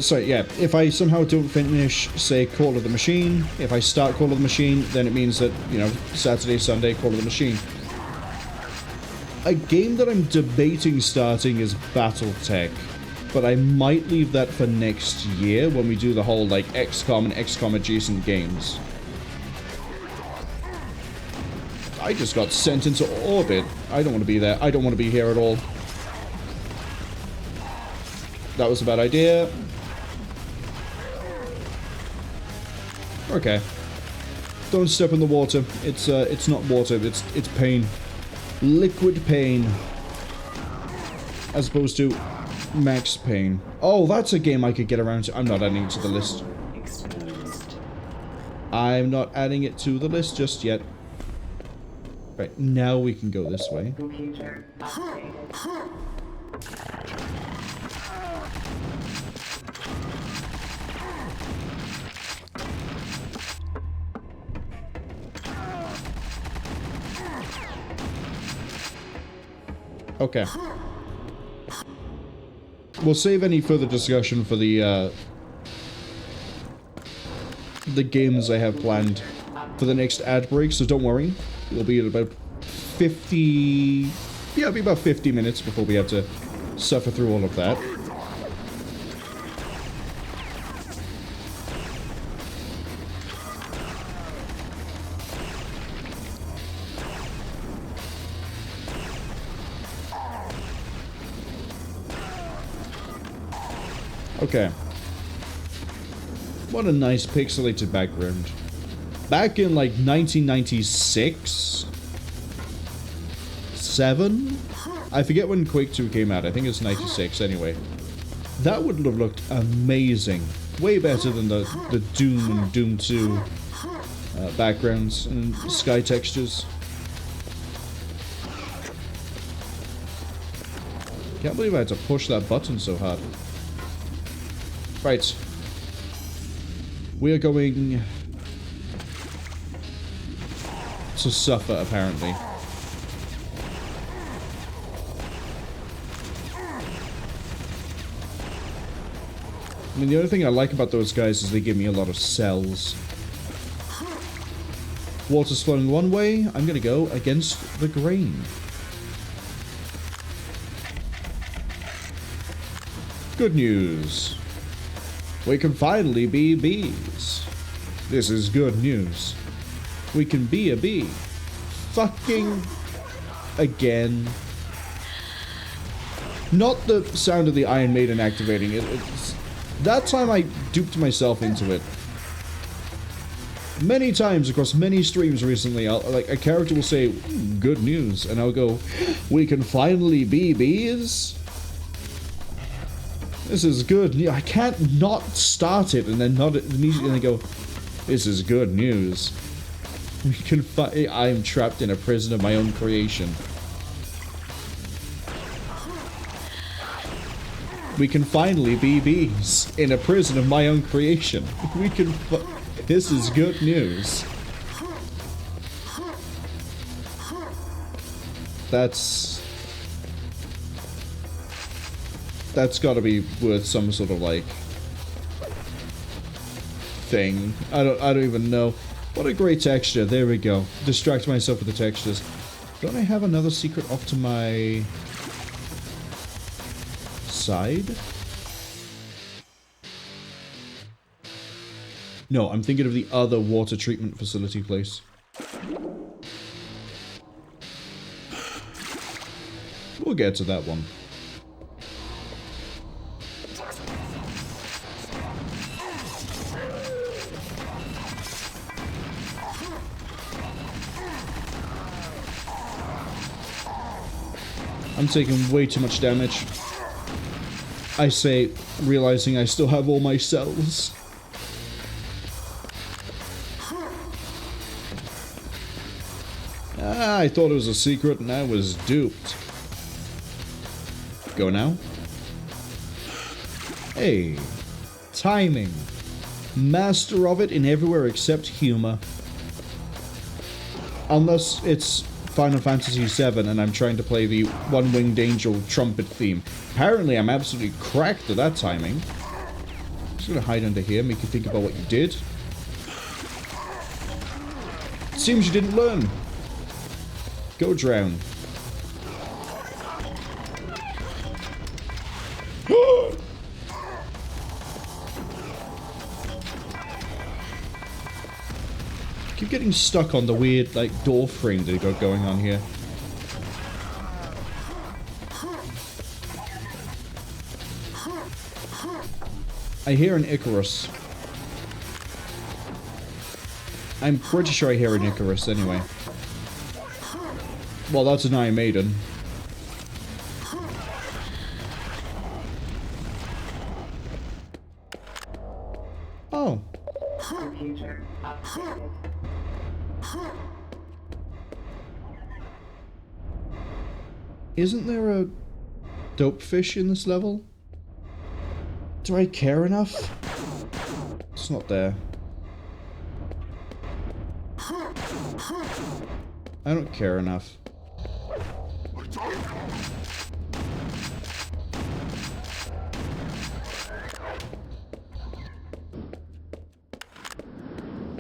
Speaker 1: Sorry, yeah, if I somehow don't finish, say, Call of the Machine, if I start Call of the Machine, then it means that, you know, Saturday, Sunday, Call of the Machine. A game that I'm debating starting is Battletech, but I might leave that for next year when we do the whole, like, XCOM and XCOM adjacent games. I just got sent into orbit. I don't want to be there. I don't want to be here at all. That was a bad idea. Okay. Don't step in the water. It's not water. It's pain. Liquid pain. As opposed to max pain. Oh, that's a game I could get around to. I'm not adding it to the list. I'm not adding it to the list just yet. Right, now we can go this way. Okay. We'll save any further discussion for the games I have planned for the next ad break, so don't worry. We'll be at about 50... Yeah, it'll be about 50 minutes before we have to suffer through all of that. Okay. What a nice pixelated background. Back in like 1996? 7? I forget when Quake 2 came out. I think it's 96 anyway. That would have looked amazing. Way better than the Doom and Doom 2 backgrounds and sky textures. Can't believe I had to push that button so hard. Right. We are going to suffer, apparently. I mean, the other thing I like about those guys is they give me a lot of cells. Water's flowing one way, I'm gonna go against the grain. Good news. We can finally be bees. This is good news. We can be a bee. Fucking again. Not the sound of the Iron Maiden activating it. That time I duped myself into it. Many times across many streams recently, like a character will say, good news, and I'll go, we can finally be bees? This is good news. I can't not start it and then not immediately go, this is good news. We can I'm trapped in a prison of my own creation. We can finally be bees in a prison of my own creation. We can this is good news. That's gotta be worth some sort of like thing. I don't even know. What a great texture. There we go. Distract myself with the textures. Don't I have another secret off to my side? No, I'm thinking of the other water treatment facility place. We'll get to that one. I'm taking way too much damage. I say, realizing I still have all my cells. Ah, I thought it was a secret and I was duped. Go now. Hey. Timing. Master of it in everywhere except humor. Unless it's Final Fantasy VII and I'm trying to play the One-Winged Angel trumpet theme. Apparently I'm absolutely cracked at that timing. I'm just gonna hide under here, make you think about what you did. Seems you didn't learn. Go drown. Keep getting stuck on the weird, like, door frame that you got going on here. I hear an Icarus. I'm pretty sure I hear an Icarus anyway. Well, that's an Iron Maiden. Oh.
Speaker 8: Computer updated.
Speaker 1: Isn't there a dope fish in this level? Do I care enough? It's not there. I don't care enough.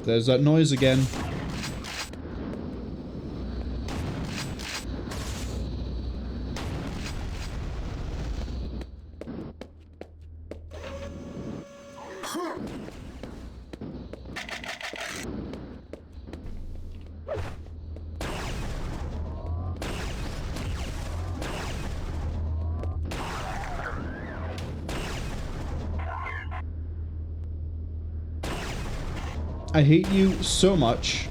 Speaker 1: There's that noise again. I hate you so much.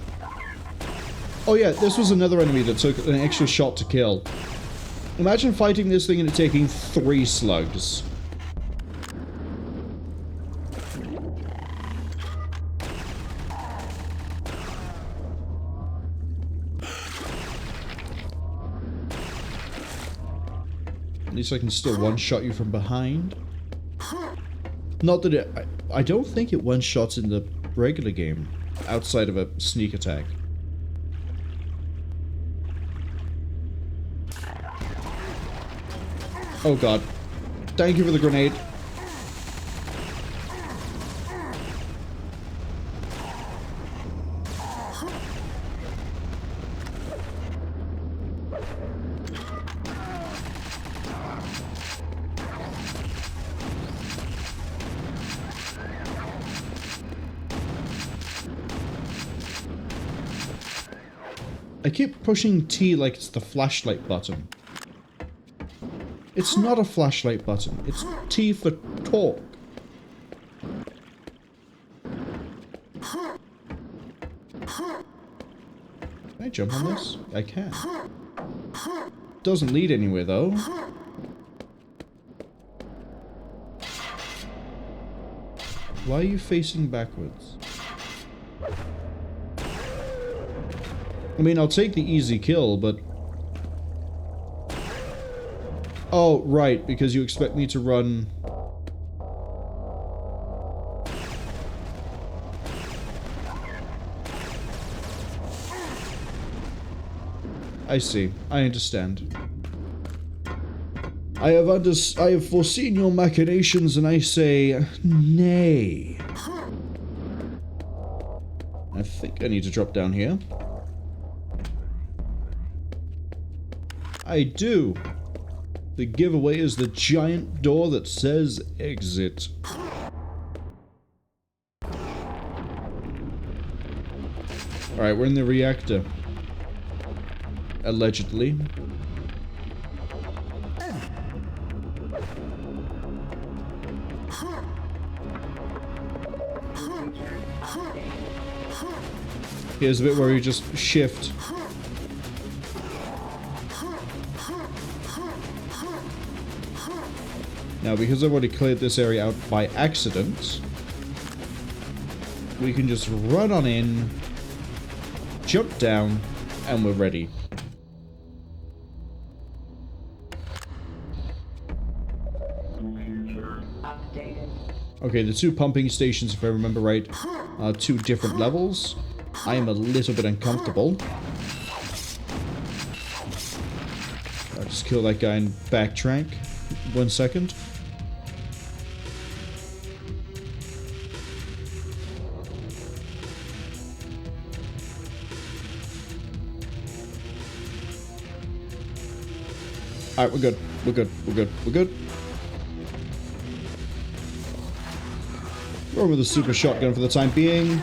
Speaker 1: Oh yeah, this was another enemy that took an extra shot to kill. Imagine fighting this thing and it taking 3 slugs. At least I can still one-shot you from behind. Not that it... I don't think it one-shots in the regular game, outside of a sneak attack. Oh god. Thank you for the grenade. I keep pushing T like it's the flashlight button. It's not a flashlight button. It's T for talk. Can I jump on this? I can. Doesn't lead anywhere though. Why are you facing backwards? I mean, I'll take the easy kill, but... Oh, right, because you expect me to run... I see. I understand. I have foreseen your machinations, and I say, nay. I think I need to drop down here. I do. The giveaway is the giant door that says exit. Alright, we're in the reactor. Allegedly. Here's a bit where you just shift. Now, because I've already cleared this area out by accident, we can just run on in, jump down, and we're ready. Okay, the two pumping stations, if I remember right, are two different levels. I am a little bit uncomfortable. I'll just kill that guy and backtrack. 1 second. Alright, we're good. We're good. We're good. We're good. We're with a super shotgun for the time being.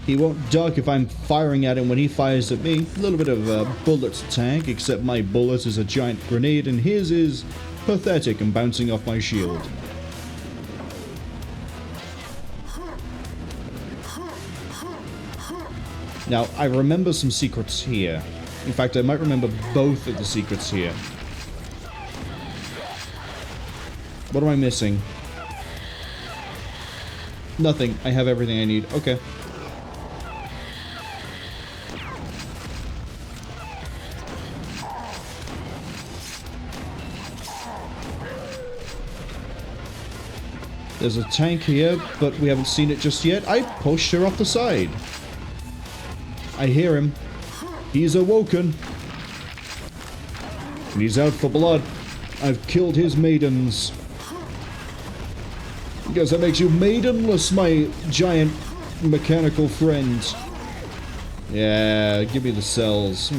Speaker 1: He won't duck if I'm firing at him when he fires at me. A little bit of a bullet tank, except my bullet is a giant grenade and his is pathetic and bouncing off my shield. Now, I remember some secrets here. In fact, I might remember both of the secrets here. What am I missing? Nothing. I have everything I need. Okay. There's a tank here, but we haven't seen it just yet. I pushed her off the side. I hear him. He's awoken. And he's out for blood. I've killed his maidens. I guess that makes you maidenless, my giant mechanical friend. Yeah, give me the cells.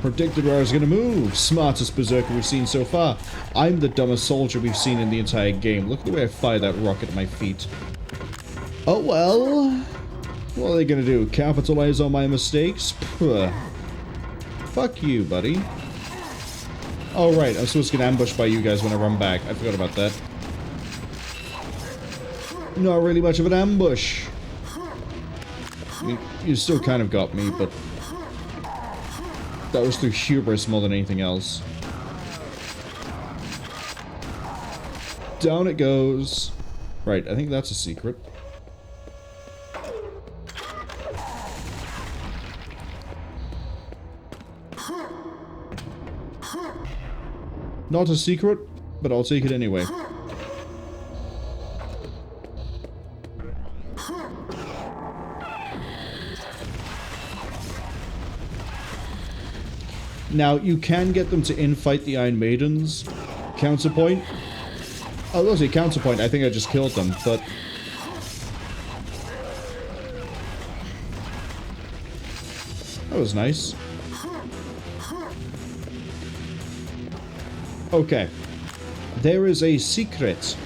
Speaker 1: Predicted where I was going to move. Smartest berserker we've seen so far. I'm the dumbest soldier we've seen in the entire game. Look at the way I fire that rocket at my feet. Oh well. What are they going to do? Capitalize on my mistakes? Puh. Fuck you, buddy. Oh right, I'm supposed to get ambushed by you guys when I run back. I forgot about that. Not really much of an ambush. I mean, you still kind of got me, but... that was through hubris more than anything else. Down it goes. Right, I think that's a secret. Not a secret, but I'll take it anyway. Now, you can get them to infight the Iron Maidens. Counterpoint. Oh, those are counterpoint. I think I just killed them, but... that was nice. Okay. There is a secret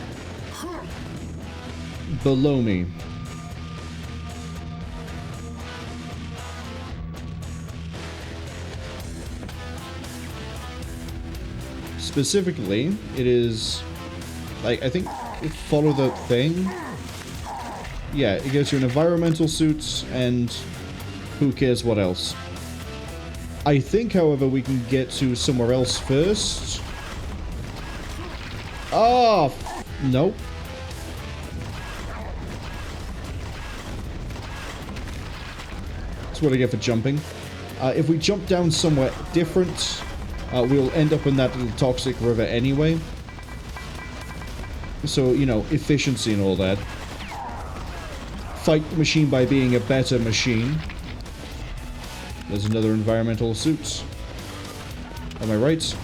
Speaker 1: below me. Specifically, it is, like, I think, follow the thing. Yeah, it gives you an environmental suit, and who cares what else. I think, however, we can get to somewhere else first. Oh, nope. That's what I get for jumping. If we jump down somewhere different, we'll end up in that little toxic river anyway. So, you know, efficiency and all that. Fight the machine by being a better machine. There's another environmental suit. Am I right?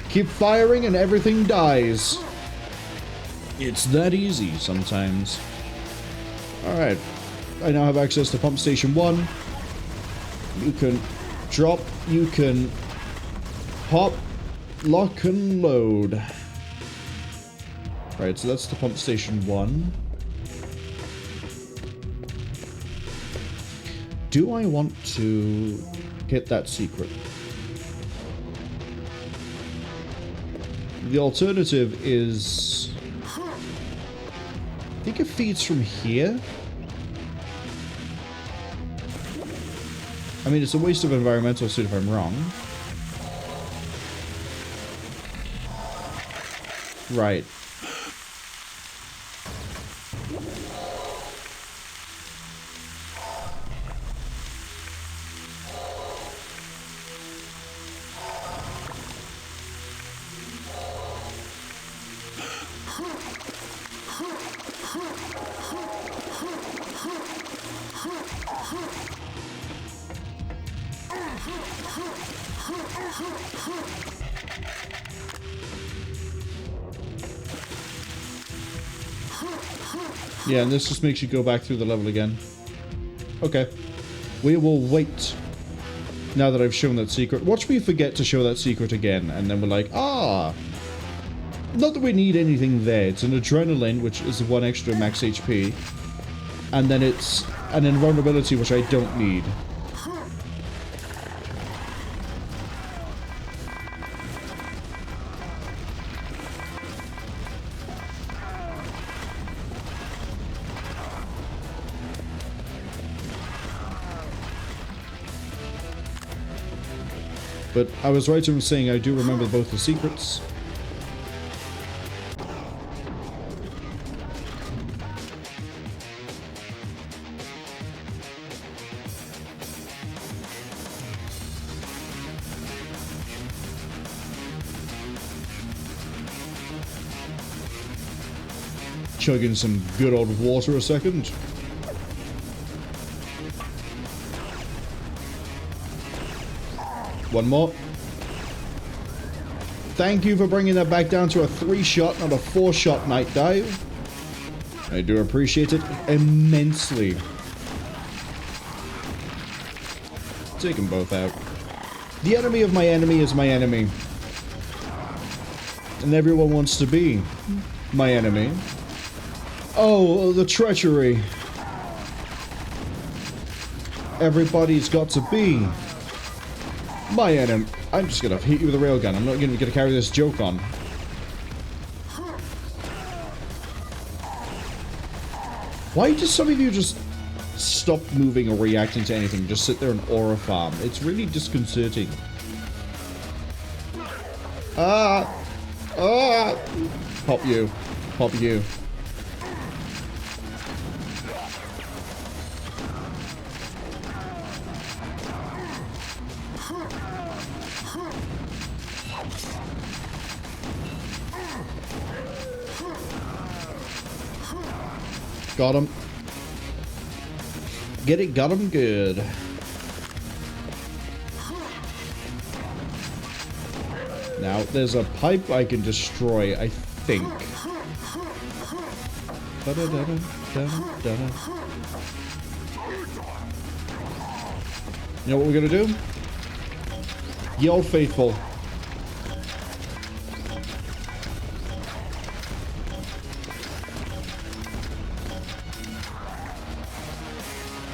Speaker 1: Keep firing and everything dies. It's that easy sometimes. Alright. I now have access to Pump Station 1. You can drop, you can pop, lock, and load. Right, so that's the Pump Station 1. Do I want to get that secret? The alternative is... I think it feeds from here? I mean, it's a waste of environmental suit if I'm wrong. Right. Yeah, and this just makes you go back through the level again. Okay. We will wait. Now that I've shown that secret. Watch me forget to show that secret again, and then we're like, ah! Not that we need anything there. It's an adrenaline, which is 1 extra max HP. And then it's an invulnerability, which I don't need. But I was right in saying I do remember both the secrets. Chugging some good old water a second. One more. Thank you for bringing that back down to a 3-shot, not a 4-shot Nightdive. I do appreciate it immensely. Take them both out. The enemy of my enemy is my enemy. And everyone wants to be my enemy. Oh, the treachery. Everybody's got to be my enemy. I'm just gonna hit you with a railgun. I'm not gonna carry this joke on. Why do some of you just stop moving or reacting to anything? Just sit there and aura farm. It's really disconcerting. Ah! Ah! Pop you. Pop you. Got him. Get it, got him good. Now, there's a pipe I can destroy, I think. You know what we're gonna do? Ye Old Faithful.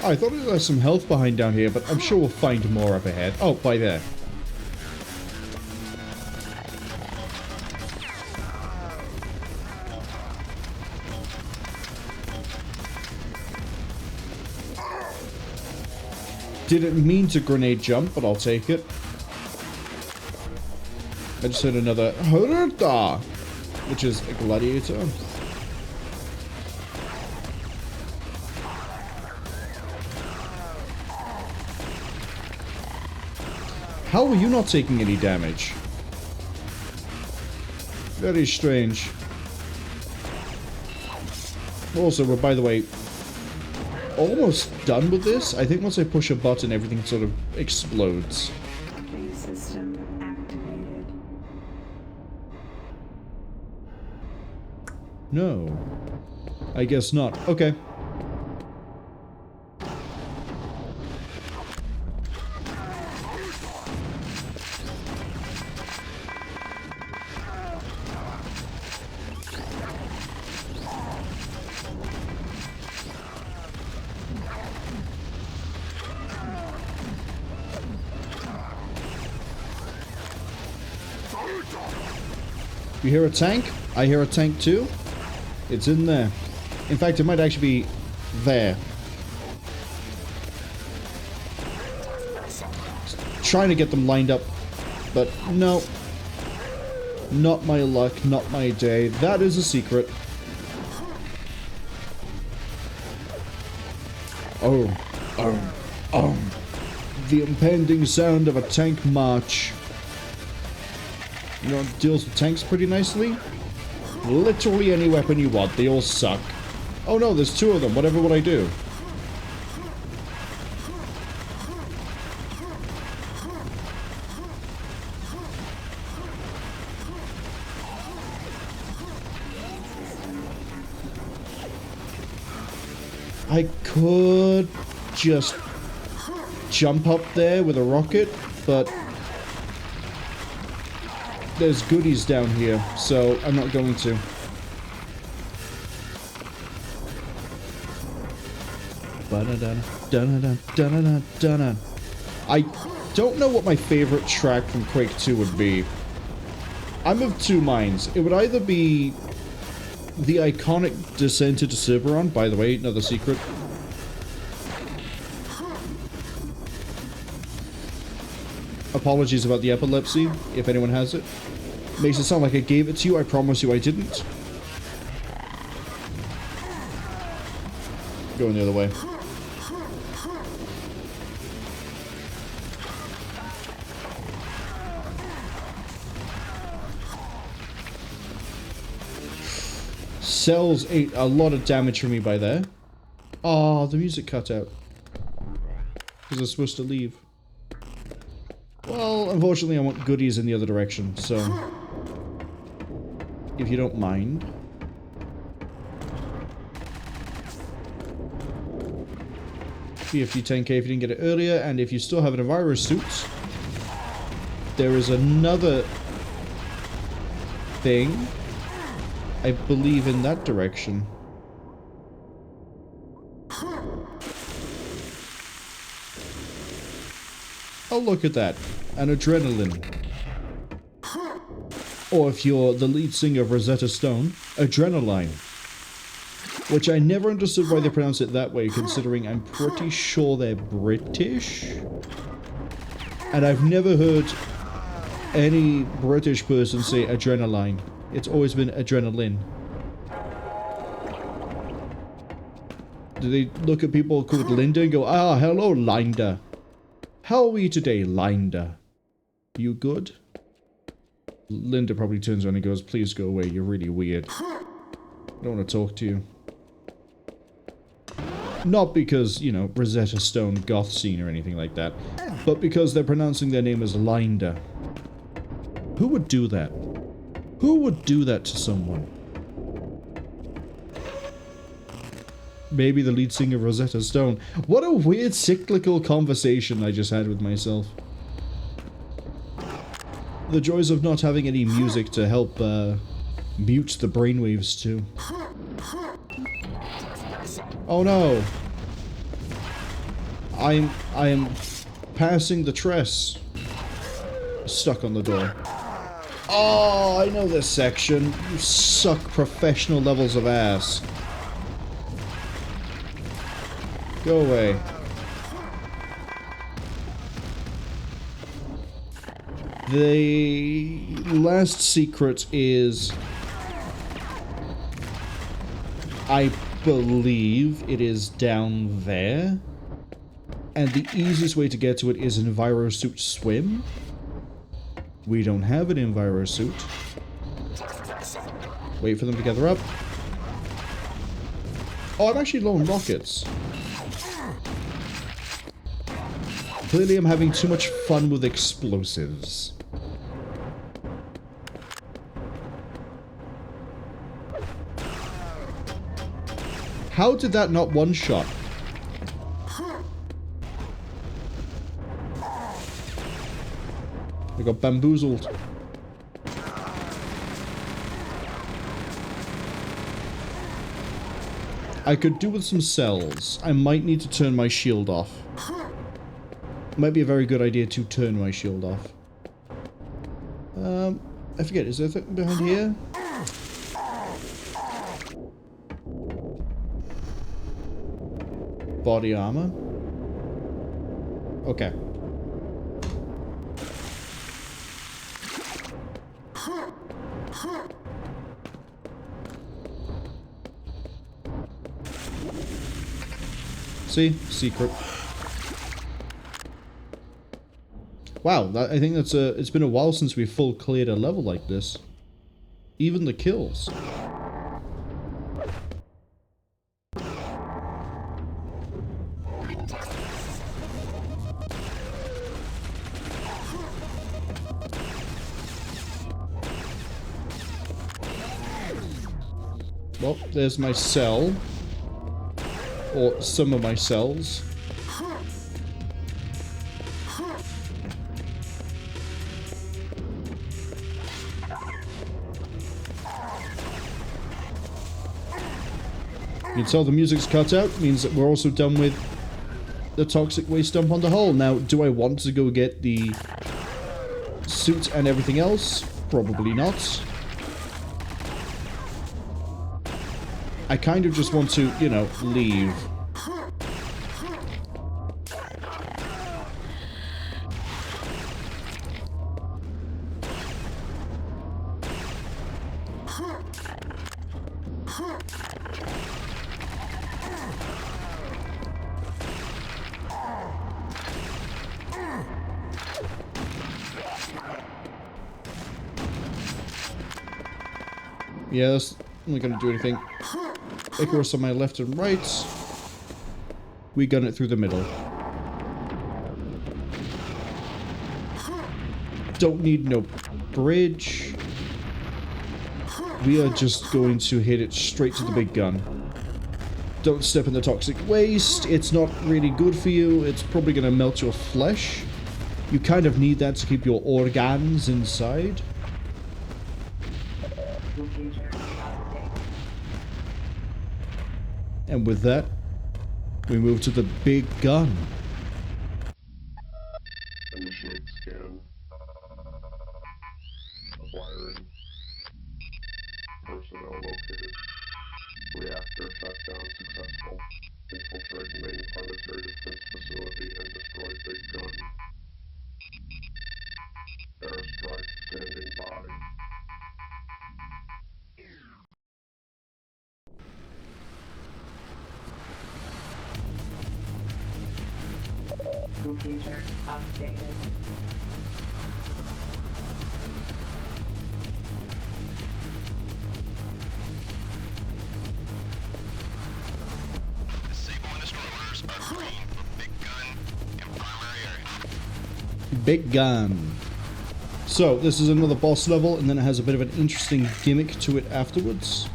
Speaker 1: Oh, I thought there was some health behind down here, but I'm sure we'll find more up ahead. Oh, by there. Didn't mean to grenade jump, but I'll take it. I just heard another Hurta, which is a gladiator. How are you not taking any damage? Very strange. Also, we're, by the way, almost done with this. I think once I push a button, everything sort of explodes.
Speaker 8: Phase system activated.
Speaker 1: No. I guess not. Okay. You hear a tank? I hear a tank too. It's in there. In fact, it might actually be there. Trying to get them lined up, but no. Not my luck, not my day. That is a secret. Oh. The impending sound of a tank march. You know what deals with tanks pretty nicely? Literally any weapon you want, they all suck. Oh no, there's two of them, whatever would I do? I could just jump up there with a rocket, but there's goodies down here, so I'm not going to. I don't know what my favorite track from Quake 2 would be. I'm of two minds. It would either be the iconic Descent into Cerberon, by the way, another secret. Apologies about the epilepsy, if anyone has it. Makes it sound like I gave it to you, I promise you I didn't. Going the other way. Cells ate a lot of damage from me by there. Oh, the music cut out. Was I supposed to leave? Well, unfortunately I want goodies in the other direction, so... if you don't mind. BFG 10k if you didn't get it earlier, and if you still have a virus suit, there is another thing, I believe, in that direction. Oh, look at that. An adrenaline. Or if you're the lead singer of Rosetta Stone, adrenaline. Which I never understood why they pronounce it that way, considering I'm pretty sure they're British. And I've never heard any British person say adrenaline. It's always been adrenaline. Do they look at people called Linda and go, ah, hello, Linda. How are you today, Linda? You good? Linda probably turns around and goes, please go away, you're really weird. I don't want to talk to you. Not because, you know, Rosetta Stone goth scene or anything like that, but because they're pronouncing their name as Linda. Who would do that? Who would do that to someone? maybe the lead singer of Rosetta Stone. What a weird cyclical conversation I just had with myself. The joys of not having any music to help mute the brainwaves too. Oh no! I am passing the tress. Stuck on the door. Oh, I know this section. You suck professional levels of ass. Go away. The last secret is, I believe it is down there. And the easiest way to get to it is Envirosuit Swim. We don't have an Envirosuit. Wait for them to gather up. Oh, I'm actually low on rockets. Clearly I'm having too much fun with explosives. How did that not one-shot? I got bamboozled. I could do with some cells. I might need to turn my shield off. Might be a very good idea to turn my shield off. I forget, is there anything behind here? Body armor. Okay. See? Secret. Wow, I think that's it's been a while since we full cleared a level like this. Even the kills. Well, there's my cell. Or some of my cells. You can tell the music's cut out, means that we're also done with the toxic waste dump on the hull. Now, do I want to go get the suit and everything else? Probably not. I kind of just want to, you know, leave. Yeah, that's not gonna do anything. Icarus on my left and right. We gun it through the middle. Don't need no bridge. We are just going to hit it straight to the big gun. Don't step in the toxic waste. It's not really good for you. It's probably gonna melt your flesh. You kind of need that to keep your organs inside. And with that, we move to the big gun.
Speaker 7: Initiate scan. Acquiring. Personnel located. Reactor shutdown successful. Infiltrate main planetary defense facility and destroy big gun. Airstrike standing by.
Speaker 8: Computer updated.
Speaker 9: Disable initial orders are green for big gun and primary area.
Speaker 1: Big gun. So, this is another boss level, and then it has a bit of an interesting gimmick to it afterwards.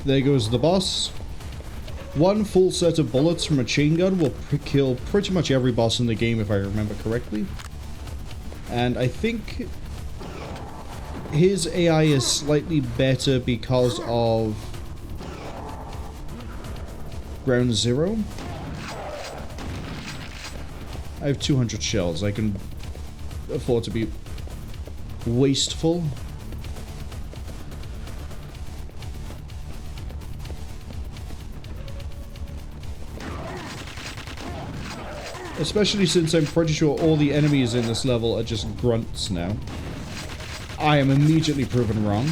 Speaker 1: There goes the boss. One full set of bullets from a chain gun will kill pretty much every boss in the game, if I remember correctly. And I think his AI is slightly better because of Ground Zero. I have 200 shells. I can afford to be wasteful. Especially since I'm pretty sure all the enemies in this level are just grunts now. I am immediately proven wrong.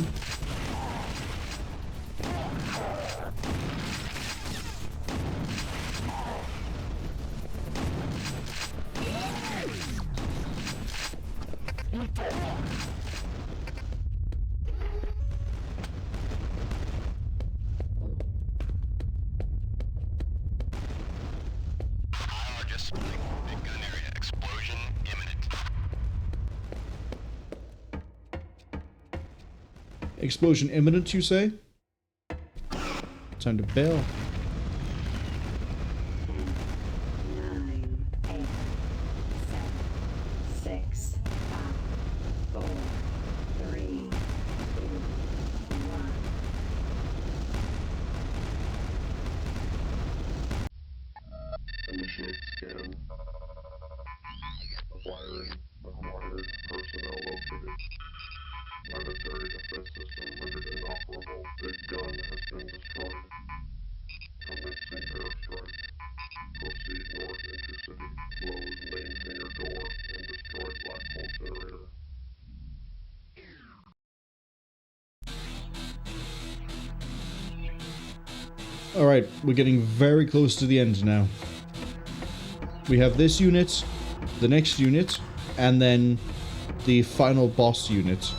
Speaker 1: Explosion imminent, you say? Time to bail.
Speaker 8: 9, 8, 7, 6, 5, 4, 3, 2, 1.
Speaker 7: Initiate scan. Acquired personnel located. Planetary defense system rendered inoperable. Big gun has been destroyed. Commencing airstrike. Proceed north into city. Close main hangar door and destroy black hole generator.
Speaker 1: Alright, we're getting very close to the end now. We have this unit, the next unit, and then the final boss unit.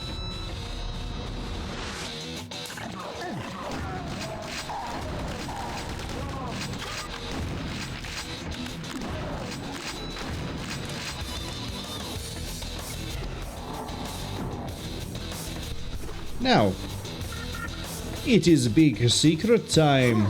Speaker 1: Now, it is big secret time.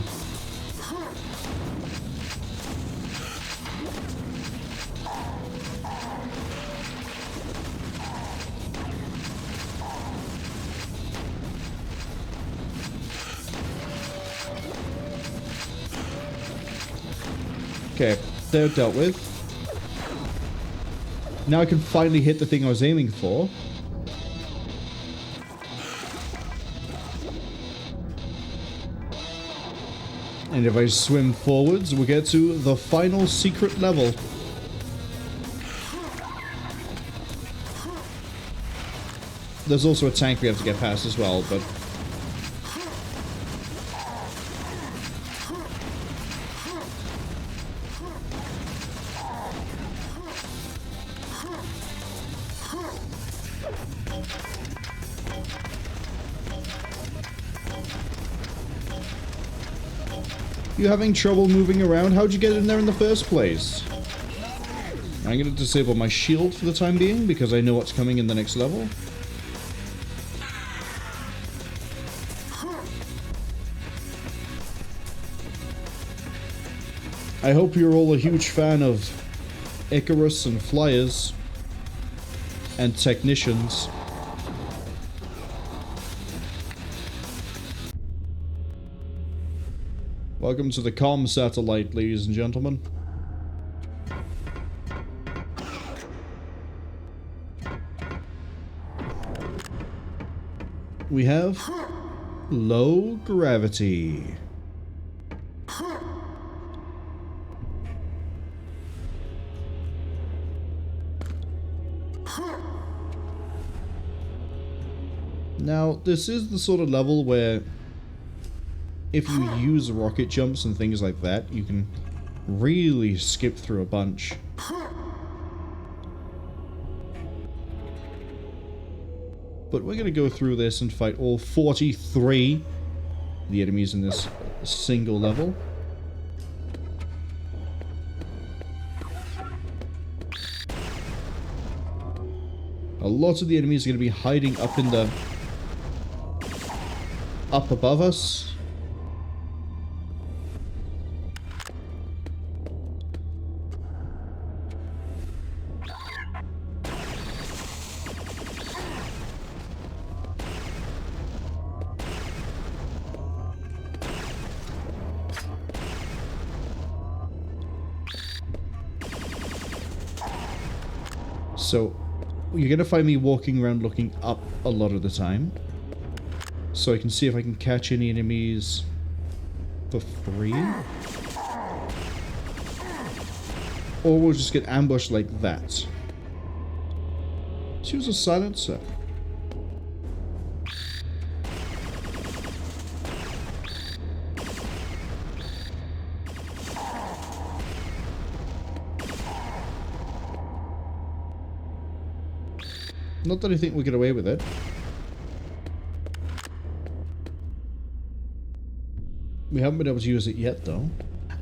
Speaker 1: Okay, they're dealt with. Now I can finally hit the thing I was aiming for. And if I swim forwards, we'll get to the final secret level. There's also a tank we have to get past as well, but... You having trouble moving around? How'd you get in there in the first place? I'm going to disable my shield for the time being because I know what's coming in the next level. I hope you're all a huge fan of Icarus and flyers and technicians. Welcome to the Comm Satellite, ladies and gentlemen. We have low gravity. Now, this is the sort of level where if you use rocket jumps and things like that, you can really skip through a bunch. But we're going to go through this and fight all 43 of the enemies in this single level. A lot of the enemies are going to be hiding up in the... up above us. So, you're going to find me walking around looking up a lot of the time. So I can see if I can catch any enemies for free. Or we'll just get ambushed like that. Let's use a silencer. Not that I think we'll get away with it. We haven't been able to use it yet, though.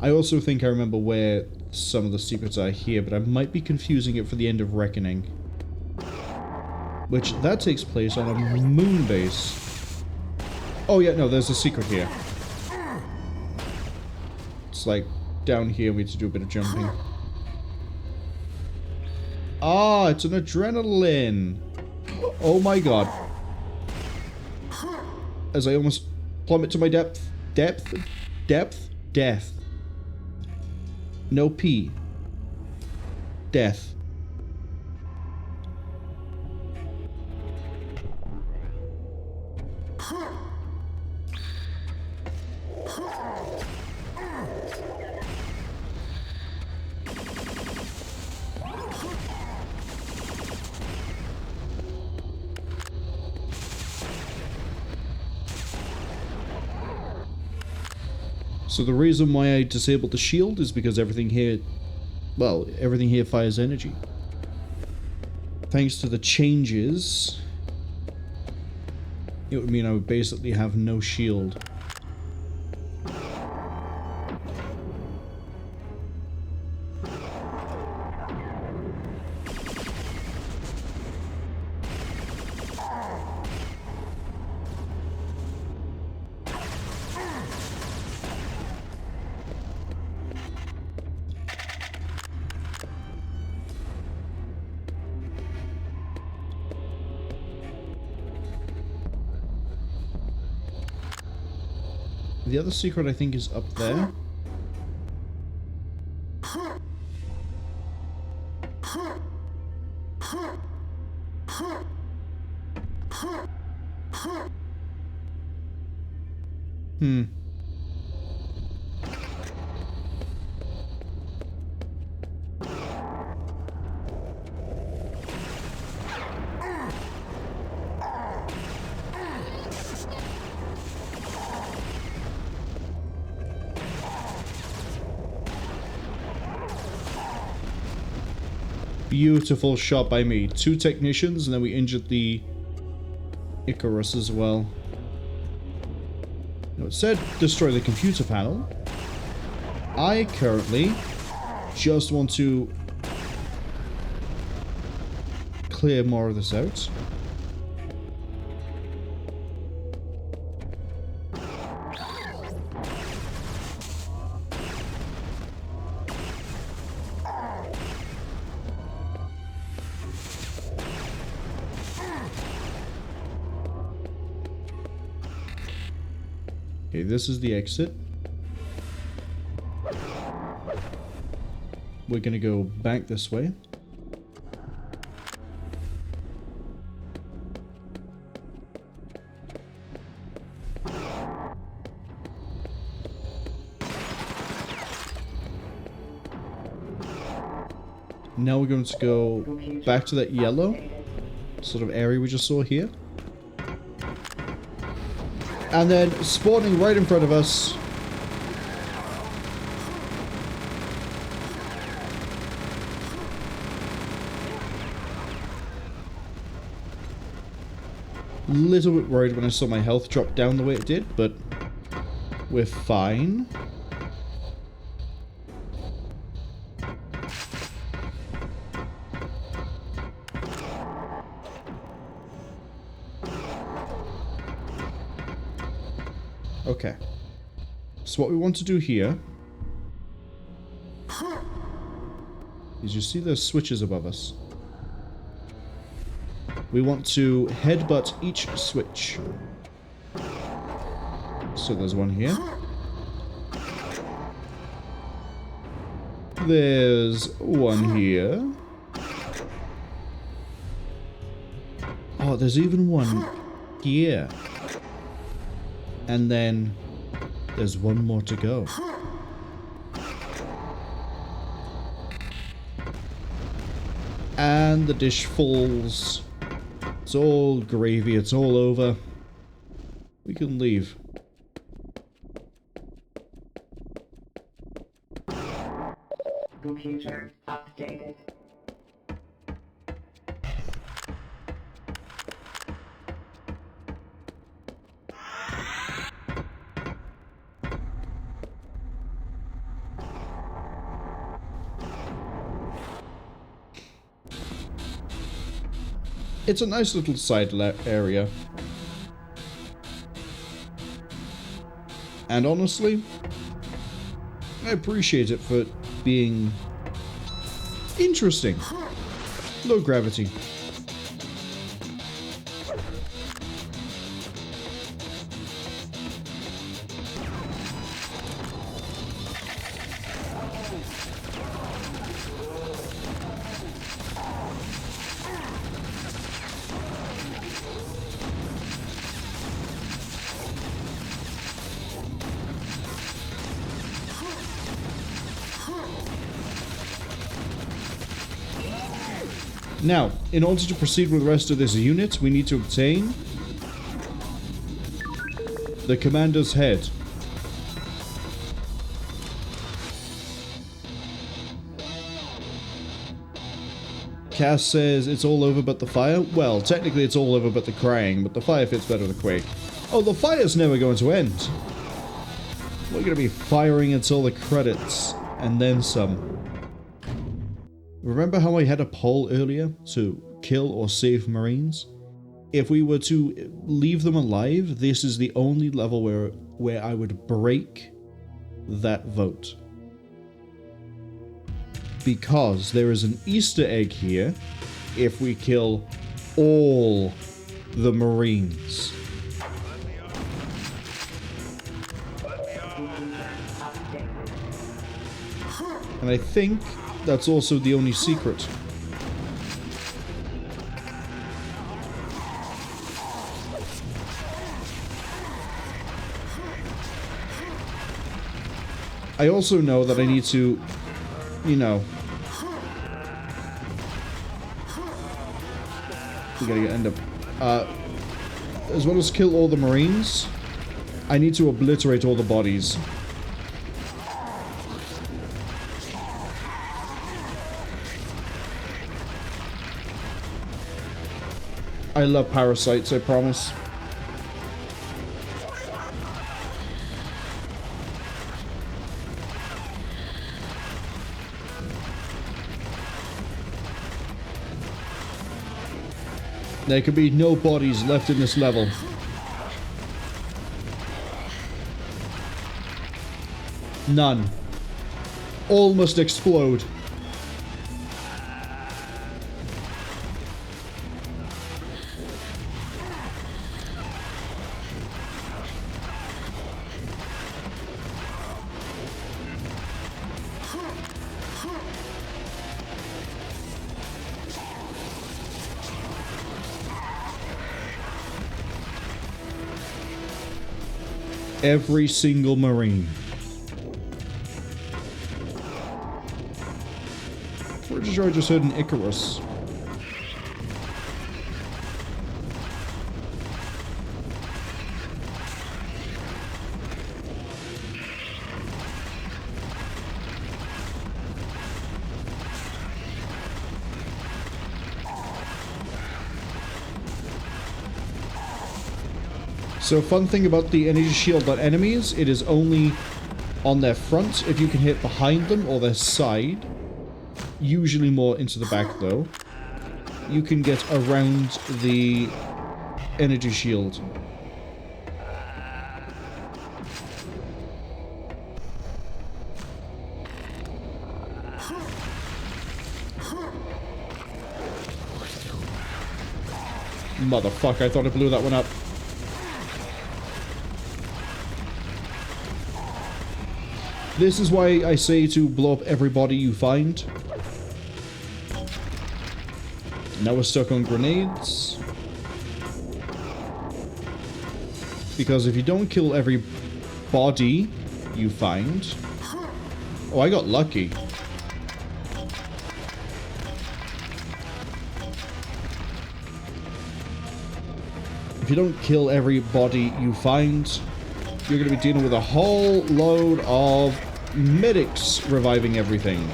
Speaker 1: I also think I remember where some of the secrets are here, but I might be confusing it for the End of Reckoning. Which, that takes place on a moon base. Oh yeah, no, there's a secret here. It's like, down here we have to do a bit of jumping. Ah, it's an adrenaline! Oh my god. As I almost plummet to my depth. Death. No P. Death. So the reason why I disabled the shield is because everything here, well, everything here fires energy. Thanks to the changes, it would mean I would basically have no shield. The other secret, I think, is up there. Beautiful shot by me. 2 technicians, and then we injured the Icarus as well. Now it said destroy the computer panel. I currently just want to clear more of this out. Okay, this is the exit. We're gonna go back this way. Now we're going to go back to that yellow sort of area we just saw here. And then spawning right in front of us. Little bit worried when I saw my health drop down the way it did, but we're fine. Okay, so what we want to do here is, you see those switches above us? We want to headbutt each switch. So there's one here. There's one here. Oh, there's even one here. And then there's one more to go. And the dish falls. It's all gravy, it's all over. We can leave.
Speaker 8: Computer updated.
Speaker 1: It's a nice little side area. And honestly, I appreciate it for being interesting. Low gravity. Now, in order to proceed with the rest of this unit, we need to obtain the commander's head. Cass says it's all over but the fire. Well, technically it's all over but the crying, but the fire fits better with the Quake. Oh, the fire's never going to end. We're going to be firing until the credits, and then some. Remember how I had a poll earlier to kill or save Marines? If we were to leave them alive, this is the only level where I would break that vote. Because there is an Easter egg here if we kill all the Marines. And I think that's also the only secret. I also know that I need to, you know, we gotta end up, as well as kill all the Marines, I need to obliterate all the bodies. I love parasites, I promise. There could be no bodies left in this level. None. All must explode. Every single Marine. Pretty sure I just heard an Icarus. So fun thing about the energy shield on enemies, it is only on their front. If you can hit behind them or their side, usually more into the back though, you can get around the energy shield. Motherfucker, I thought I blew that one up. This is why I say to blow up every body you find. Now we're stuck on grenades. Because if you don't kill every body you find... Oh, I got lucky. If you don't kill every body you find, you're going to be dealing with a whole load of medics reviving everything.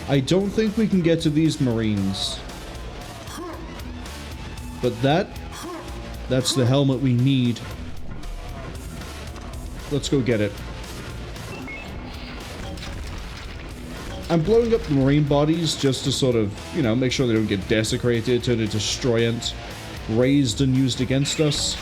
Speaker 1: I don't think we can get to these Marines. But that's the helmet we need. Let's go get it. I'm blowing up the Marine bodies just to sort of, you know, make sure they don't get desecrated, turned into destroyant, raised and used against us.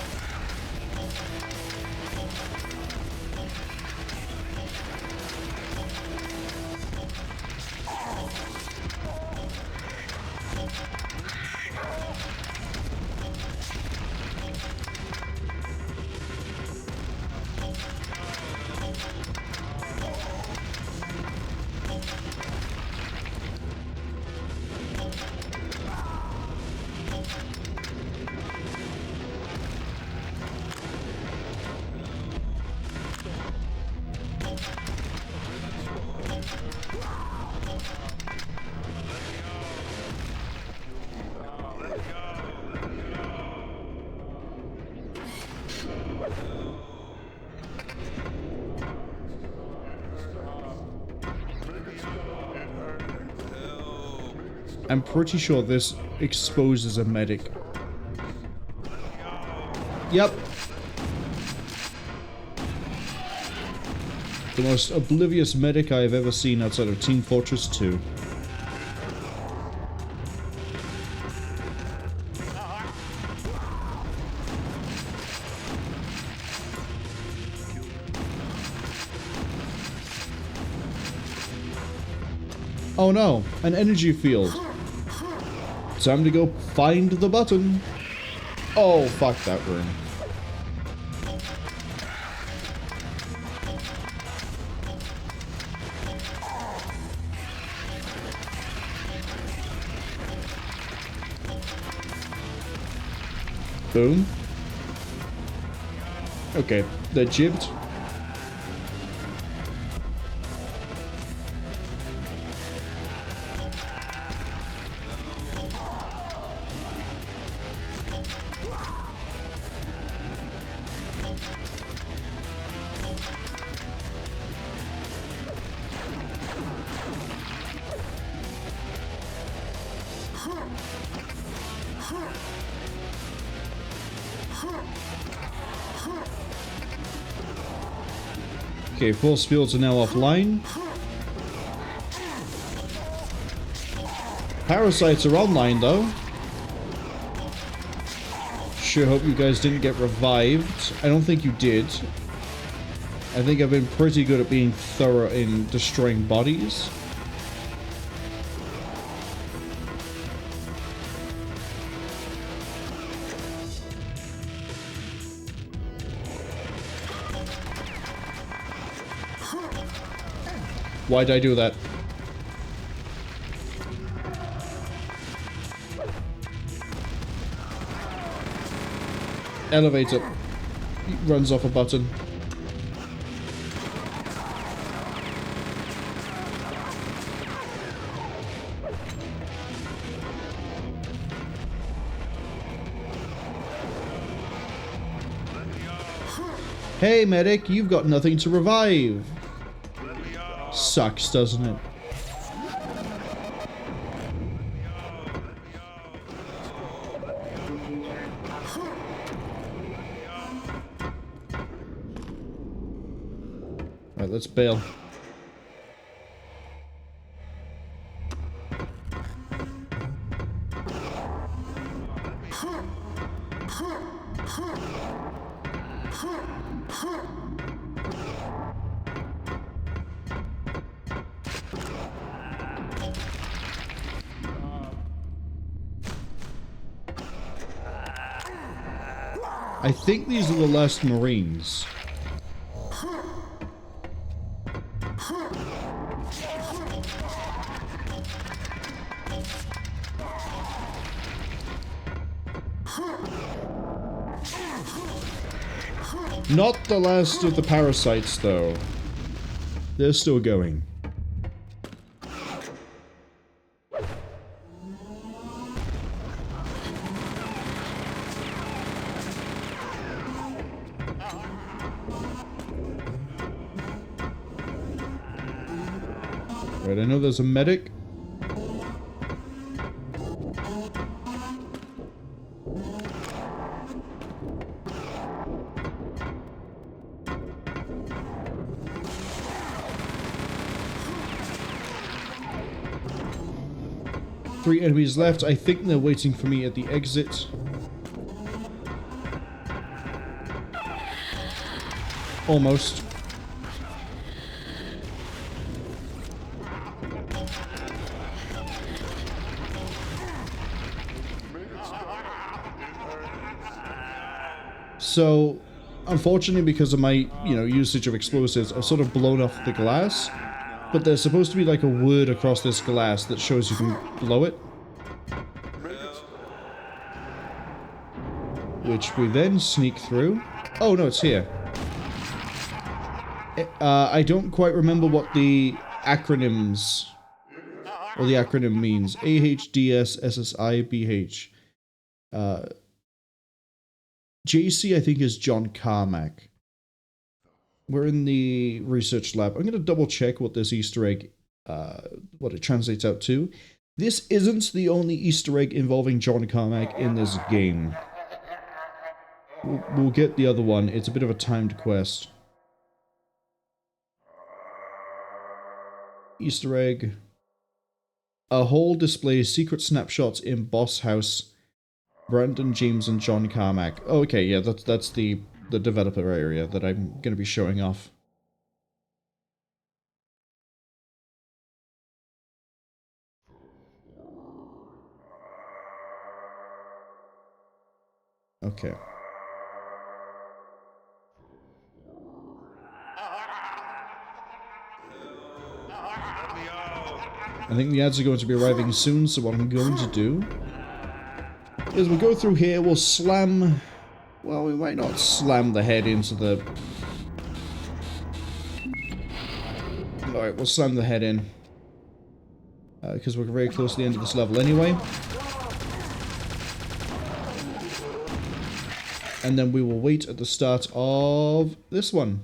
Speaker 1: I'm pretty sure this exposes a medic. Yep. The most oblivious medic I've ever seen outside of Team Fortress 2. Oh no, an energy field. Time to go find the button. Oh, fuck that room. Boom. Okay, they're jibbed. Okay, force fields are now offline. Parasites are online though. Sure hope you guys didn't get revived. I don't think you did. I think I've been pretty good at being thorough in destroying bodies. Why'd I do that? Elevator. Runs off a button. Hey medic, you've got nothing to revive. Sucks, doesn't it? Right, let's bail. I think these are the last Marines. Not the last of the parasites, though. They're still going. Right, I know there's a medic. Three enemies left. I think they're waiting for me at the exit. Almost. So, unfortunately, because of my, usage of explosives, I've sort of blown off the glass. But there's supposed to be like a word across this glass that shows you can blow it. Which we then sneak through. Oh no, it's here. I don't quite remember what the acronyms or the acronym means. AHDS SSIBH. JC I think is John Carmack. We're in the research lab. I'm going to double check what this Easter egg, what it translates out to. This isn't the only Easter egg involving John Carmack in this game. We'll get the other one. It's a bit of a timed quest. Easter egg. A hole displays secret snapshots in Boss House. Brandon, James, and John Carmack. Oh, okay, yeah, that's the developer area that I'm going to be showing off. Okay. I think the ads are going to be arriving soon, so what I'm going to do is we'll go through here, we'll slam... Well, we might not slam the head into the... Alright, we'll slam the head in. Because we're very close to the end of this level anyway. And then we will wait at the start of this one.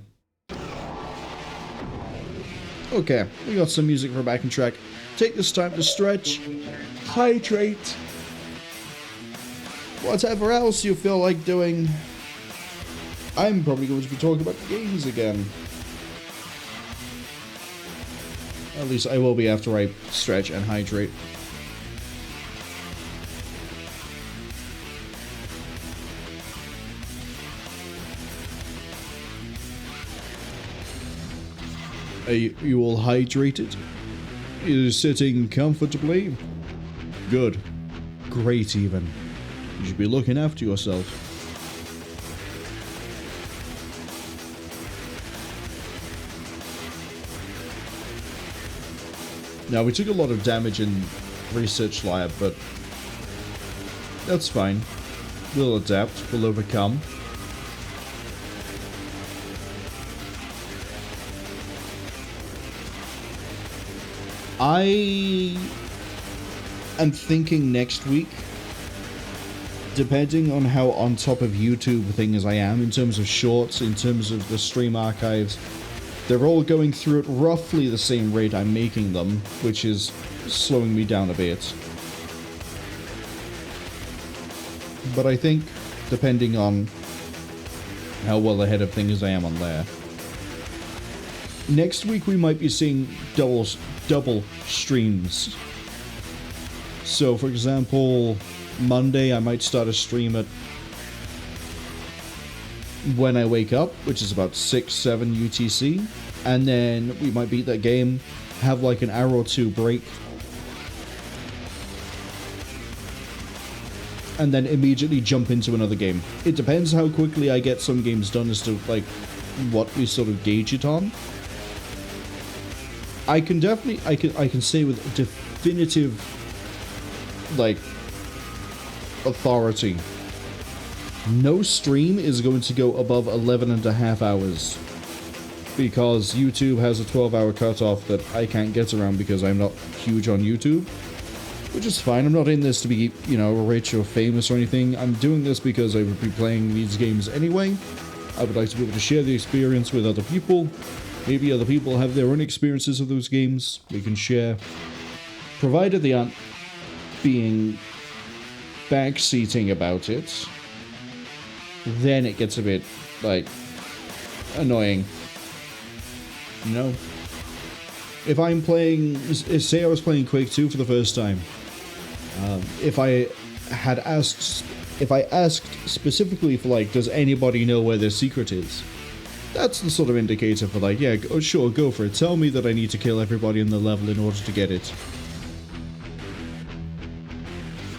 Speaker 1: Okay, we got some music for a backing track. Take this time to stretch, hydrate, whatever else you feel like doing. I'm probably going to be talking about games again. At least I will be after I stretch and hydrate. Are you all hydrated? You're sitting comfortably? Good. Great even. You should be looking after yourself. Now, we took a lot of damage in Research Lab, but that's fine. We'll adapt, we'll overcome. I am thinking next week, depending on how on top of YouTube things I am, in terms of shorts, in terms of the stream archives, they're all going through at roughly the same rate I'm making them, which is slowing me down a bit. But I think, depending on how well ahead of things I am on there, next week we might be seeing double streams. So, for example, Monday I might start a stream at when I wake up, which is about 6-7 UTC, and then we might beat that game, have like an hour or two break, and then immediately jump into another game. It depends how quickly I get some games done as to, like, what we sort of gauge it on. I can definitely, I can say with definitive, like, authority, no stream is going to go above 11.5 hours. Because YouTube has a 12-hour cutoff that I can't get around because I'm not huge on YouTube. Which is fine, I'm not in this to be, you know, rich or famous or anything. I'm doing this because I would be playing these games anyway. I would like to be able to share the experience with other people. Maybe other people have their own experiences of those games. We can share. Provided they aren't being backseating about it, then it gets a bit, like, annoying. You know? If I'm playing, say I was playing Quake 2 for the first time, if I asked specifically for, like, does anybody know where their secret is? That's the sort of indicator for, like, yeah, sure, go for it. Tell me that I need to kill everybody in the level in order to get it.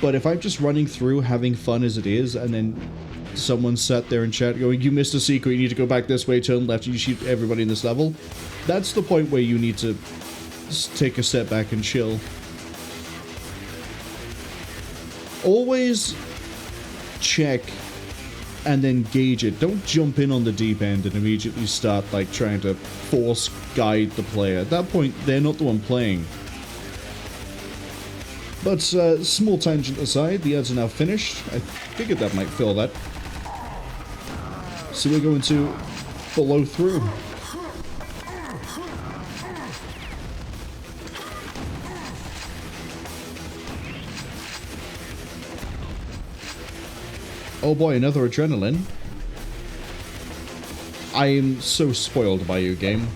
Speaker 1: But if I'm just running through, having fun as it is, and then someone sat there in chat going, you missed a secret, you need to go back this way, turn left, and you shoot everybody in this level, that's the point where you need to take a step back and chill. Always check and then gauge it. Don't jump in on the deep end and immediately start, like, trying to force guide the player. At that point, they're not the one playing. But, small tangent aside, the ads are now finished. I figured that might fill that. So we're going to follow through. Oh boy, another adrenaline. I am so spoiled by you, game.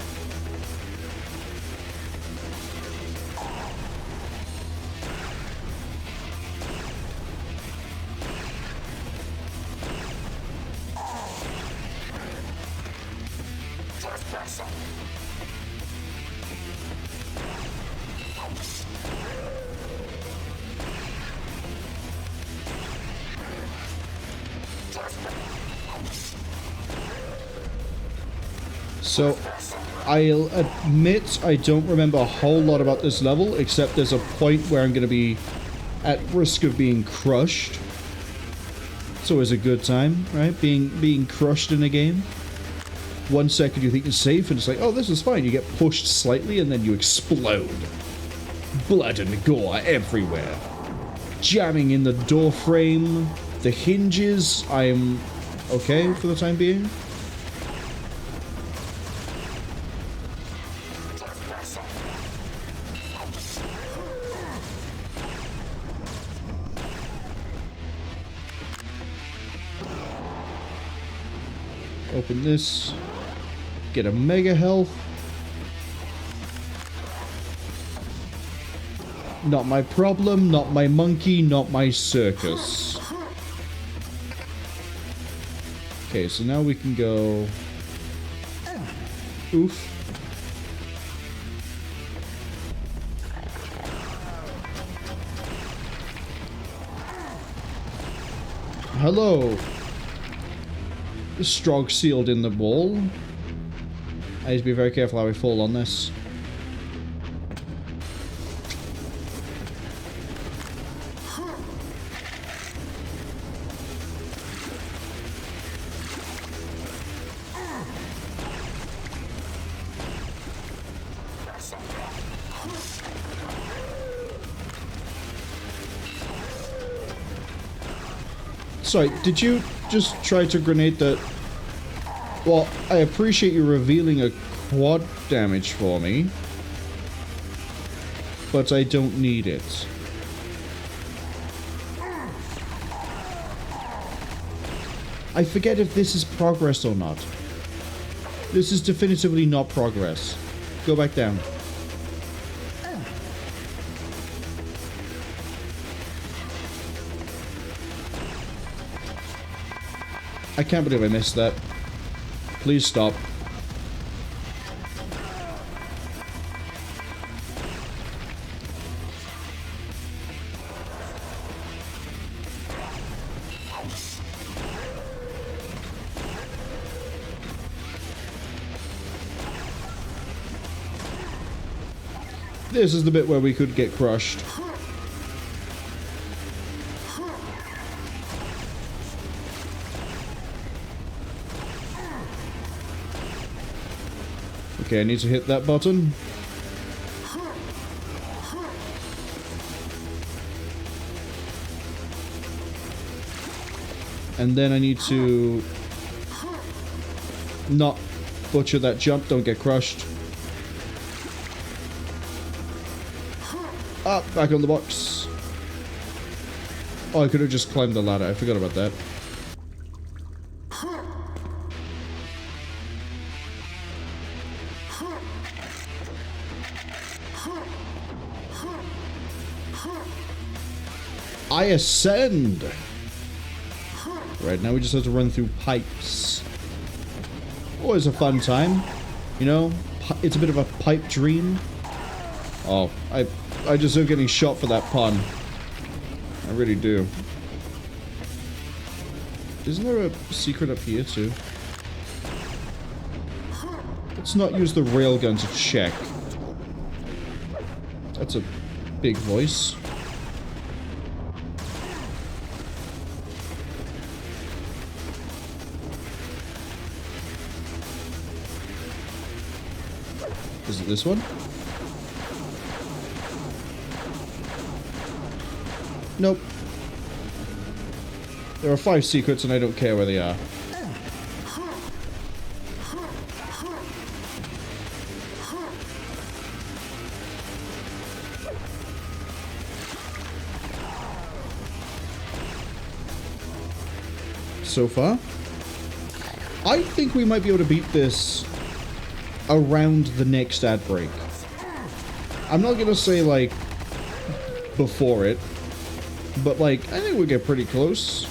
Speaker 1: So, I'll admit I don't remember a whole lot about this level, except there's a point where I'm going to be at risk of being crushed. It's always a good time, right? Being crushed in a game. 1 second you think you're safe, and it's like, oh, this is fine. You get pushed slightly, and then you explode. Blood and gore everywhere. Jamming in the door frame. The hinges, I'm okay for the time being. Open this. Get a mega health. Not my problem, not my monkey, not my circus. Okay, so now we can go... Oof. Hello. Strog sealed in the wall. I need to be very careful how I fall on this. Sorry, did you just try to grenade that? Well, I appreciate you revealing a quad damage for me, but I don't need it. I forget if this is progress or not. This is definitively not progress. Go back down. I can't believe I missed that. Please stop. This is the bit where we could get crushed. Okay, I need to hit that button. And then I need to not butcher that jump, don't get crushed. Ah, back on the box. Oh, I could have just climbed the ladder. I forgot about that. I ascend! Right, now we just have to run through pipes. Always a fun time. You know, it's a bit of a pipe dream. Oh, I deserve getting shot for that pun. I really do. Isn't there a secret up here too? Let's not use the railgun to check. That's a big voice. Is it this one? Nope. There are 5 secrets and I don't care where they are. So far, I think we might be able to beat this around the next ad break. I'm not gonna say like before it, but like I think we get pretty close.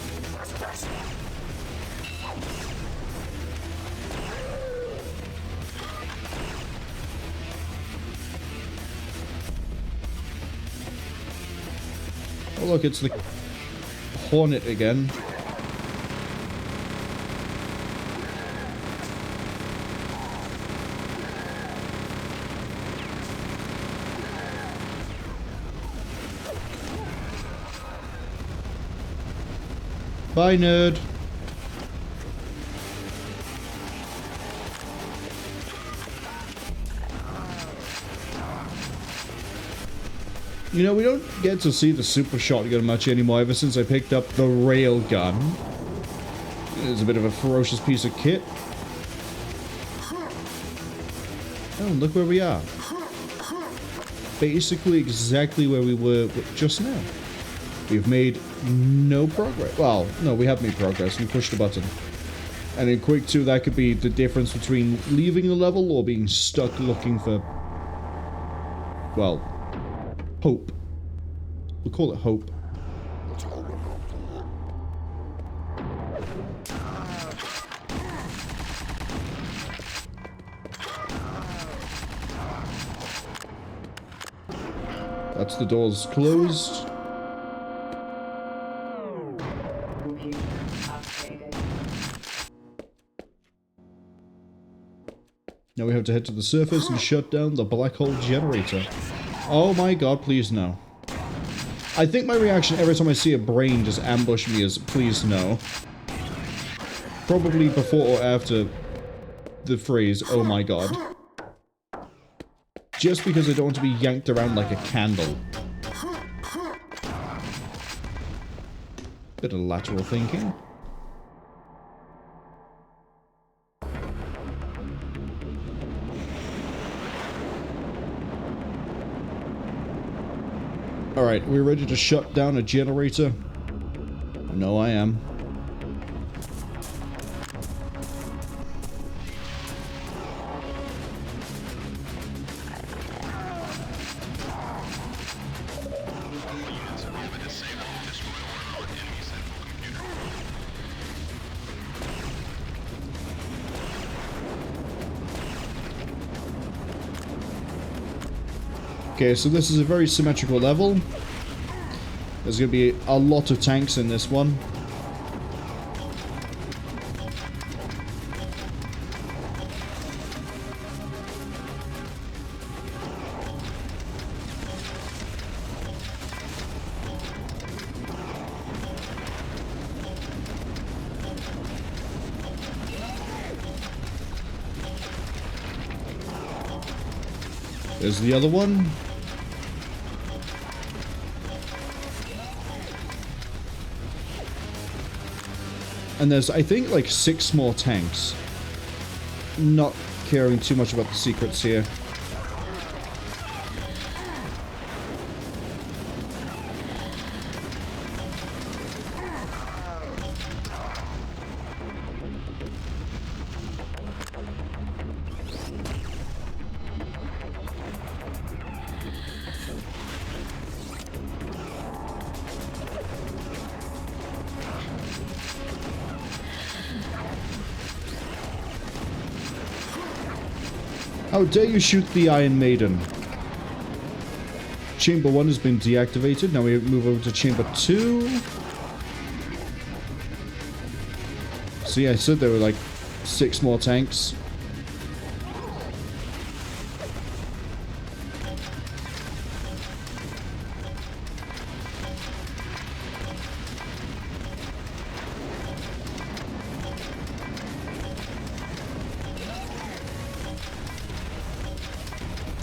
Speaker 1: Oh look, it's the Hornet again. Bye, nerd. You know, we don't get to see the super shotgun much anymore ever since I picked up the rail gun. It's a bit of a ferocious piece of kit. Oh, look where we are. Basically exactly where we were just now. We've made no progress. Well, no, we have made progress. We pushed the button. And in Quake 2, that could be the difference between leaving a level or being stuck looking for, well, hope. We'll call it hope. That's the doors closed. Now we have to head to the surface and shut down the black hole generator. Oh my god, please no. I think my reaction every time I see a brain just ambush me is, please no. Probably before or after the phrase, oh my god. Just because I don't want to be yanked around like a candle. Bit of lateral thinking. Alright, we're ready to shut down a generator. I know I am. Okay, so this is a very symmetrical level. There's going to be a lot of tanks in this one. There's the other one. And there's, I think, like 6 more tanks. Not caring too much about the secrets here. How dare you shoot the Iron Maiden? Chamber 1 has been deactivated. Now we move over to Chamber 2. See, I said there were like 6 more tanks.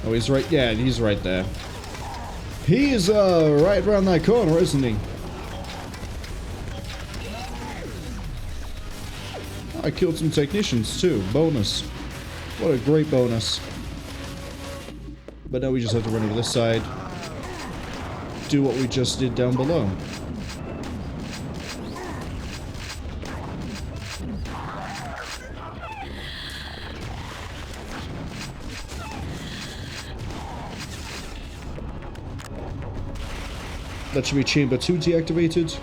Speaker 1: Oh, he's right. Yeah, he's right there. He's right around that corner, isn't he? I killed some technicians too. Bonus. What a great bonus. But now we just have to run over this side. Do what we just did down below. That should be Chamber 2 deactivated.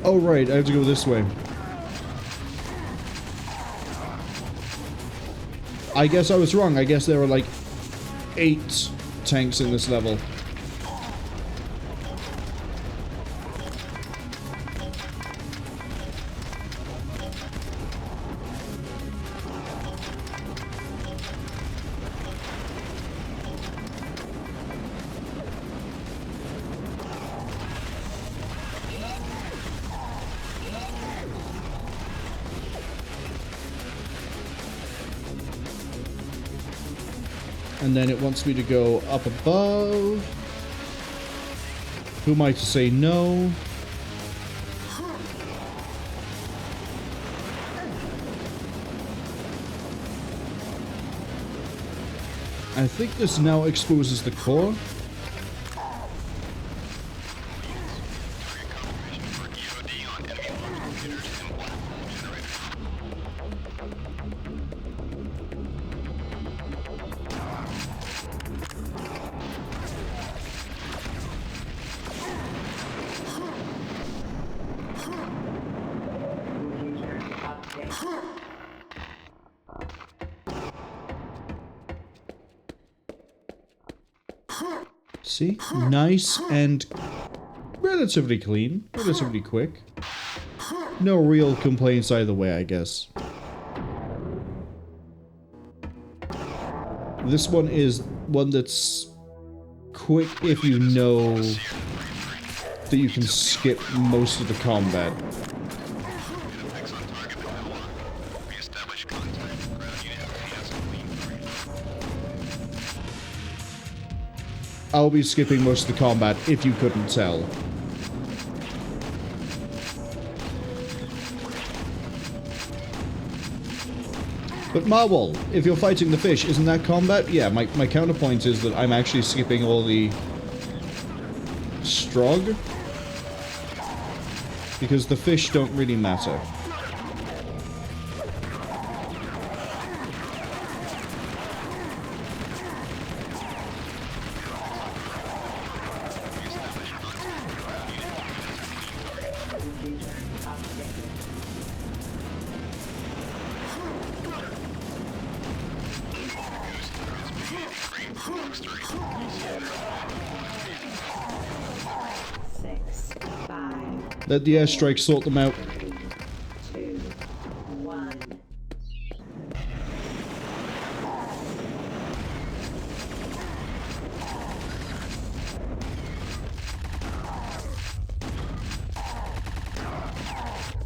Speaker 1: Oh right, I have to go this way. I guess I was wrong. I guess there were like 8 tanks in this level. And then it wants me to go up above. Who am I to say no? I think this now exposes the core. See? Nice and relatively clean. Relatively quick. No real complaints either way, I guess. This one is one that's quick if you know that you can skip most of the combat. I'll be skipping most of the combat if you couldn't tell. But Marwol, if you're fighting the fish, isn't that combat? Yeah, my counterpoint is that I'm actually skipping all the Strog, because the fish don't really matter. Let the airstrike sort them out.
Speaker 8: 2, 1.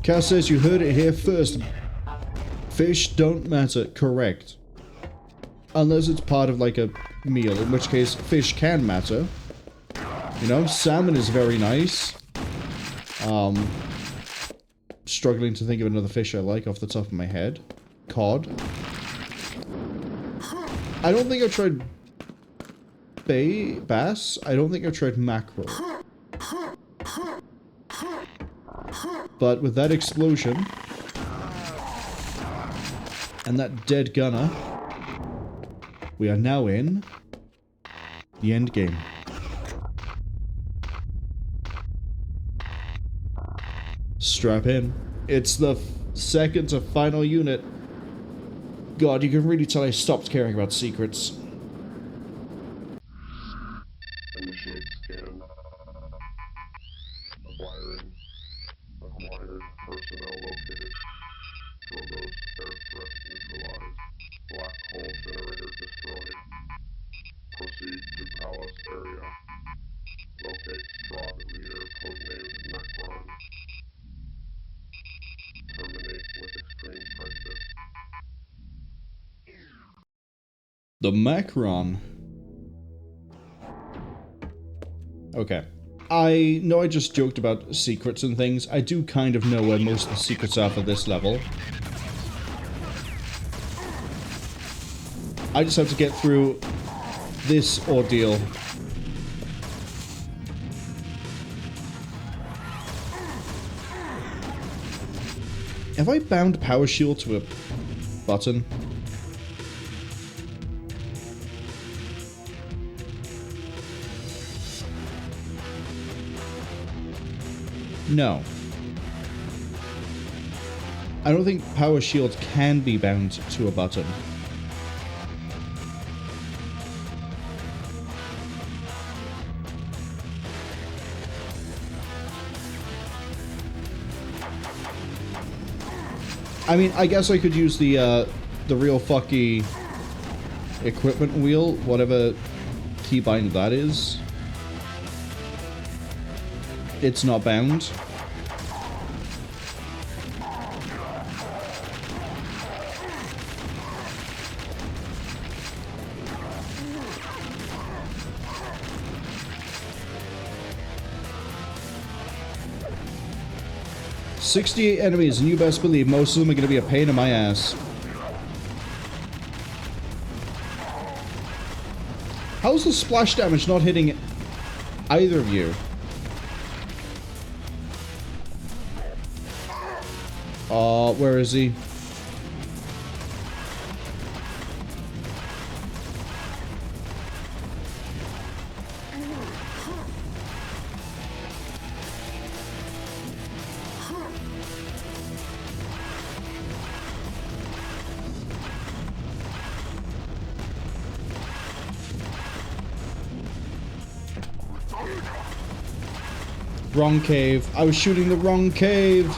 Speaker 1: Cass says you heard it here first. Fish don't matter. Correct. Unless it's part of like a meal, in which case fish can matter. You know, salmon is very nice. Struggling to think of another fish I like off the top of my head. Cod. I don't think I've tried bass. I don't think I've tried mackerel. But with that explosion and that dead gunner, we are now in the end game. Strap in. It's the second to final unit. God, you can really tell I stopped caring about secrets.
Speaker 7: Initiate scan. Acquired personnel located. Stroggos air threat neutralized. Black hole generator destroyed. Proceed to palace area. Locate Strog leader codenamed Macron. Terminate with extreme prejudice.
Speaker 1: The Macron. Okay. I know I just joked about secrets and things. I do kind of know where most of the secrets are for this level. I just have to get through this ordeal. Have I bound power shield to a button? No. I don't think power shields can be bound to a button. I mean, I guess I could use the real fucky equipment wheel, whatever keybind that is. It's not bound. "68 enemies, and you best believe most of them are going to be a pain in my ass." How's the splash damage not hitting either of you? Where is he? Wrong cave. I was shooting the wrong cave.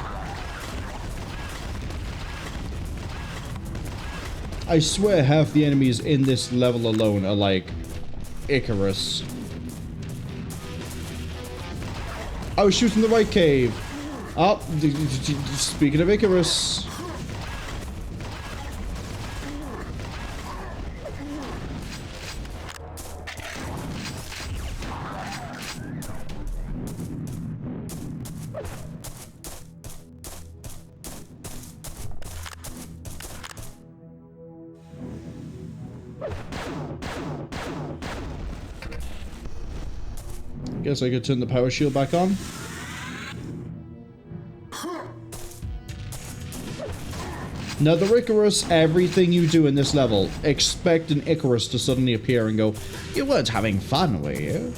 Speaker 1: I swear half the enemies in this level alone are like Icarus. I was shooting the right cave. Oh, speaking of Icarus. Guess I could turn the power shield back on. Now the Icarus, everything you do in this level, expect an Icarus to suddenly appear and go, "You weren't having fun, were you?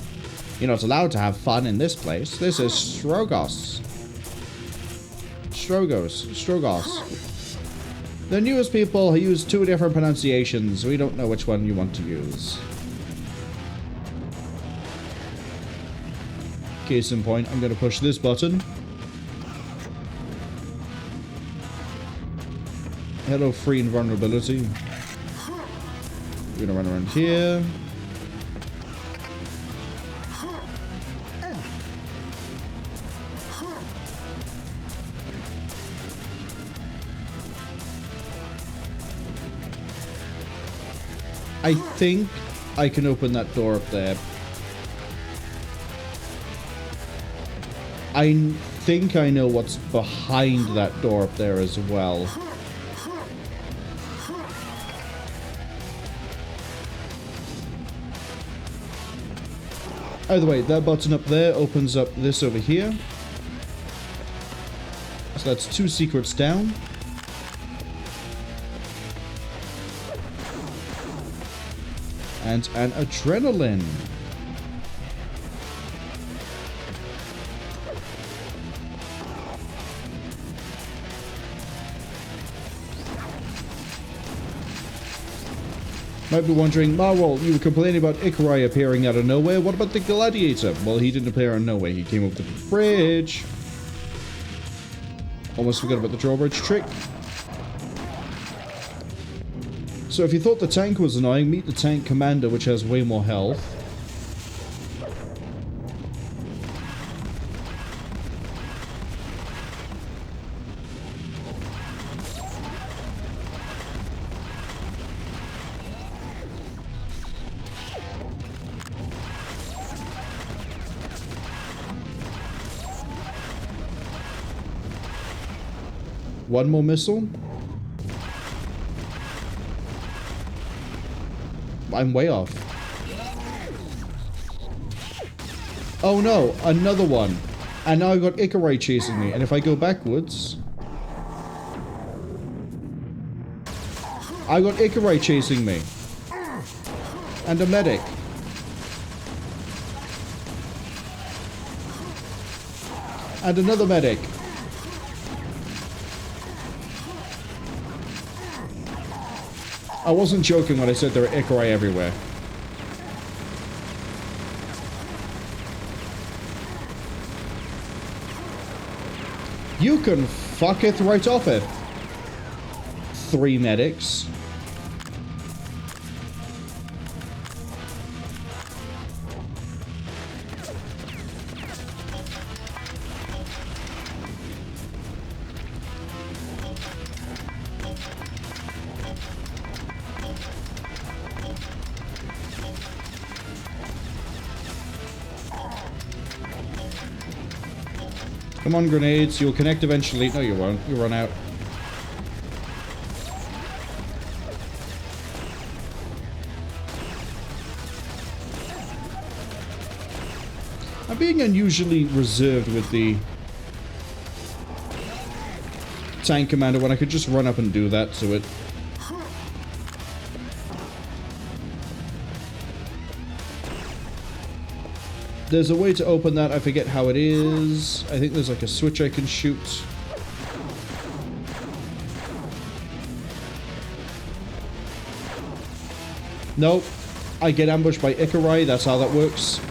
Speaker 1: You're not allowed to have fun in this place. This is Stroggos." Stroggos. The newest people use two different pronunciations. We don't know which one you want to use. Case in point, I'm going to push this button. Hello, free invulnerability. We're going to run around here. I think I can open that door up there. I think I know what's behind that door up there as well. Either way, that button up there opens up this over here. So that's 2 secrets down. And an adrenaline. Might be wondering, Marwol, you were complaining about Ikarai appearing out of nowhere. What about the Gladiator? Well, he didn't appear out of nowhere. He came over the bridge. Almost forgot about the drawbridge trick. So if you thought the tank was annoying, meet the tank commander, which has way more health. One more missile. I'm way off. Oh no, another one. And now I've got Ikarai chasing me. And if I go backwards... I got Ikarai chasing me. And a medic. And another medic. I wasn't joking when I said there are Ikarai everywhere. You can fucketh right off it. 3 medics. Come on, grenades. You'll connect eventually. No, you won't. You run out. I'm being unusually reserved with the tank commander when I could just run up and do that to it. There's a way to open that. I forget how it is. I think there's like a switch I can shoot. Nope. I get ambushed by Ikarai. That's how that works.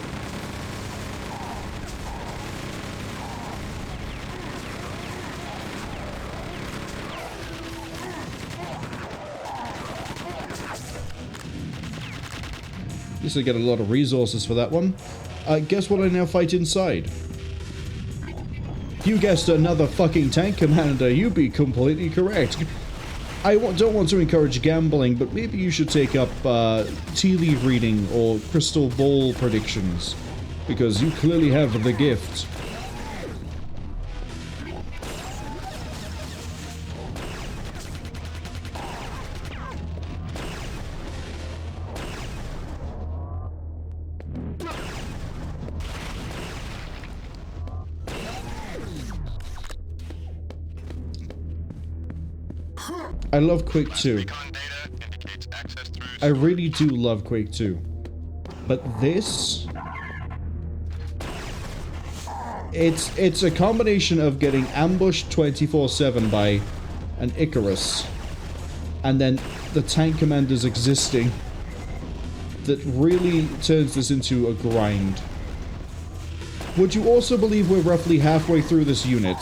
Speaker 1: Used to get a lot of resources for that one. Guess what I now fight inside? You guessed another fucking tank commander. You'd be completely correct. I don't want to encourage gambling, but maybe you should take up tea leaf reading or crystal ball predictions, because you clearly have the gift. I love Quake 2. I really do love Quake 2. But this... It's a combination of getting ambushed 24/7 by an Icarus, and then the tank commanders existing, that really turns this into a grind. Would you also believe we're roughly halfway through this unit?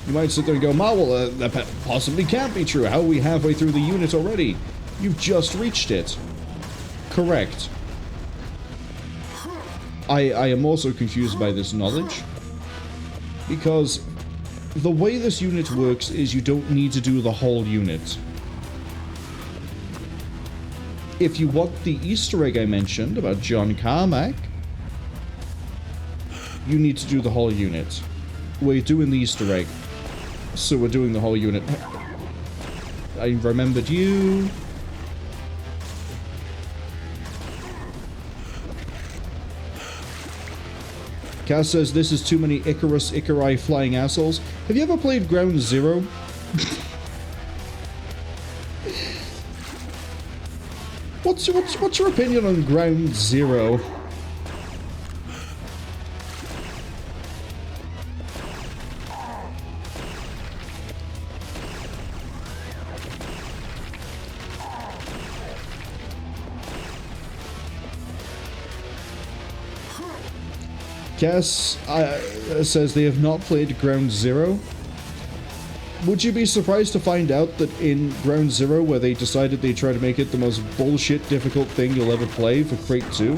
Speaker 1: You might sit there and go, Marwol, that possibly can't be true. How are we halfway through the unit already? You've just reached it. Correct. I am also confused by this knowledge, because the way this unit works is you don't need to do the whole unit. if you want the Easter egg I mentioned about John Carmack, you need to do the whole unit. We're doing the Easter egg, so we're doing the whole unit. I remembered you. Kaz says this is too many Ikari flying assholes. Have you ever played Ground Zero? What's your opinion on Ground Zero? Cass says they have not played Ground Zero. Would you be surprised to find out that in Ground Zero, where they decided they try to make it the most bullshit difficult thing you'll ever play for Quake 2,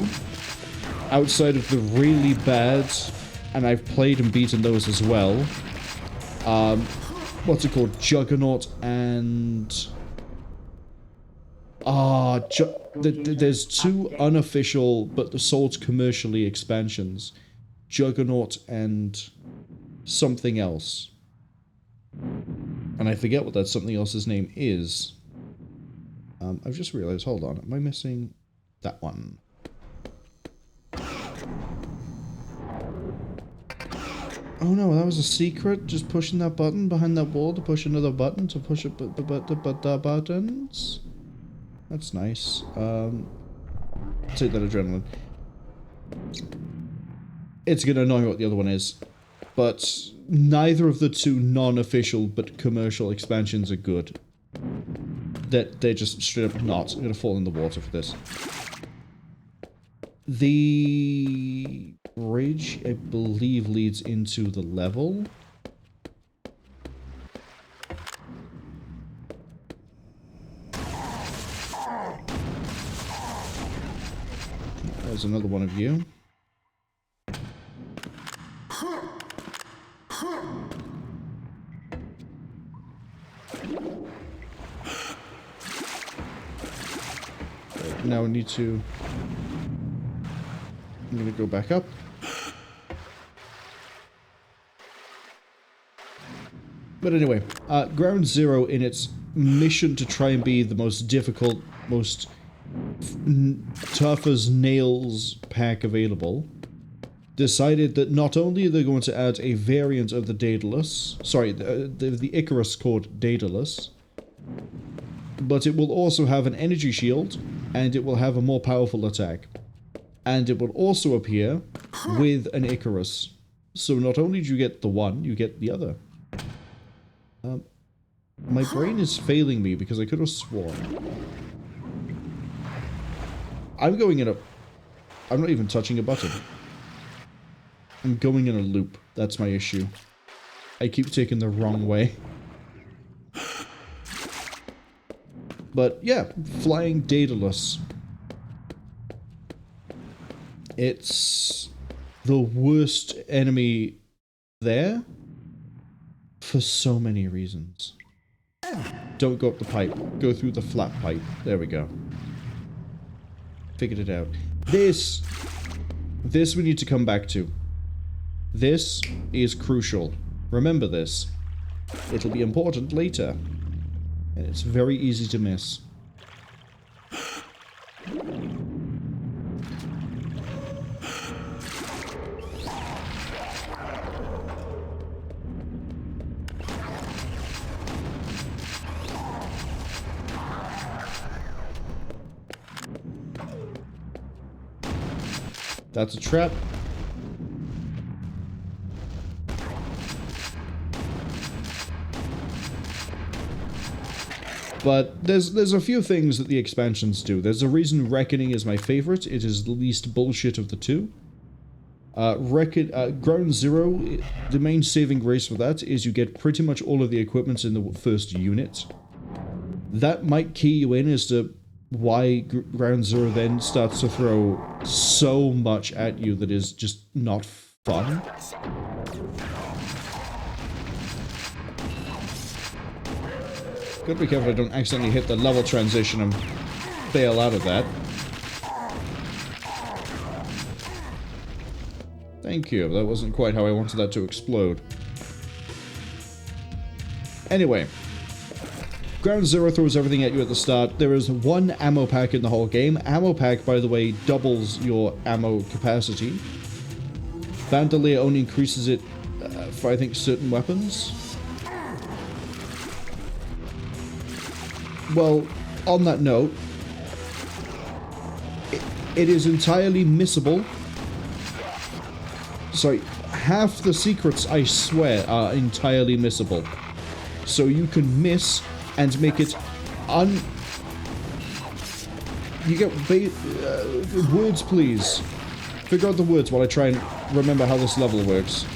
Speaker 1: outside of the really bad, and I've played and beaten those as well, what's it called? Juggernaut and... there's two unofficial, but sold commercially expansions. Juggernaut and something else. And I forget what that something else's name is. I've just realized, hold on, am I missing that one? Oh no, that was a secret, just pushing that button behind that wall to push another button to push it, the buttons. That's nice. Take that adrenaline. It's gonna annoy me what the other one is. But neither of the two non-official but commercial expansions are good. They're just straight up not. I'm gonna fall in the water for this. The bridge, I believe, leads into the level. There's another one of you. Now we need to... I'm gonna go back up. But anyway, Ground Zero, in its mission to try and be the most difficult, most tough as nails pack available, decided that not only are they going to add a variant of the Daedalus, sorry, the Icarus called Daedalus, but it will also have an energy shield, and it will have a more powerful attack. And it will also appear with an Icarus. So not only do you get the one, you get the other. My brain is failing me because I could have sworn. I'm going in a... I'm not even touching a button. I'm going in a loop. That's my issue. I keep taking the wrong way. But yeah, flying Daedalus. It's the worst enemy there for so many reasons. Don't go up the pipe. Go through the flat pipe. There we go. Figured it out. This we need to come back to. This is crucial. Remember this. It'll be important later. And it's very easy to miss. That's a trap. But there's a few things that the expansions do. There's a reason Reckoning is my favorite. It is the least bullshit of the two. Ground Zero, the main saving grace for that is you get pretty much all of the equipment in the first unit. That might key you in as to why Ground Zero then starts to throw so much at you that is just not fun. Gotta be careful I don't accidentally hit the level transition. I'm bail out of that. Thank you. That wasn't quite how I wanted that to explode. Anyway. Ground Zero throws everything at you at the start. There is one ammo pack in the whole game. Ammo pack, by the way, doubles your ammo capacity. Bandolier only increases it for, I think, certain weapons. Well, on that note, it is entirely missable. Sorry, half the secrets, I swear, are entirely missable. So you can miss and make it You get words, please. Figure out the words while I try and remember how this level works.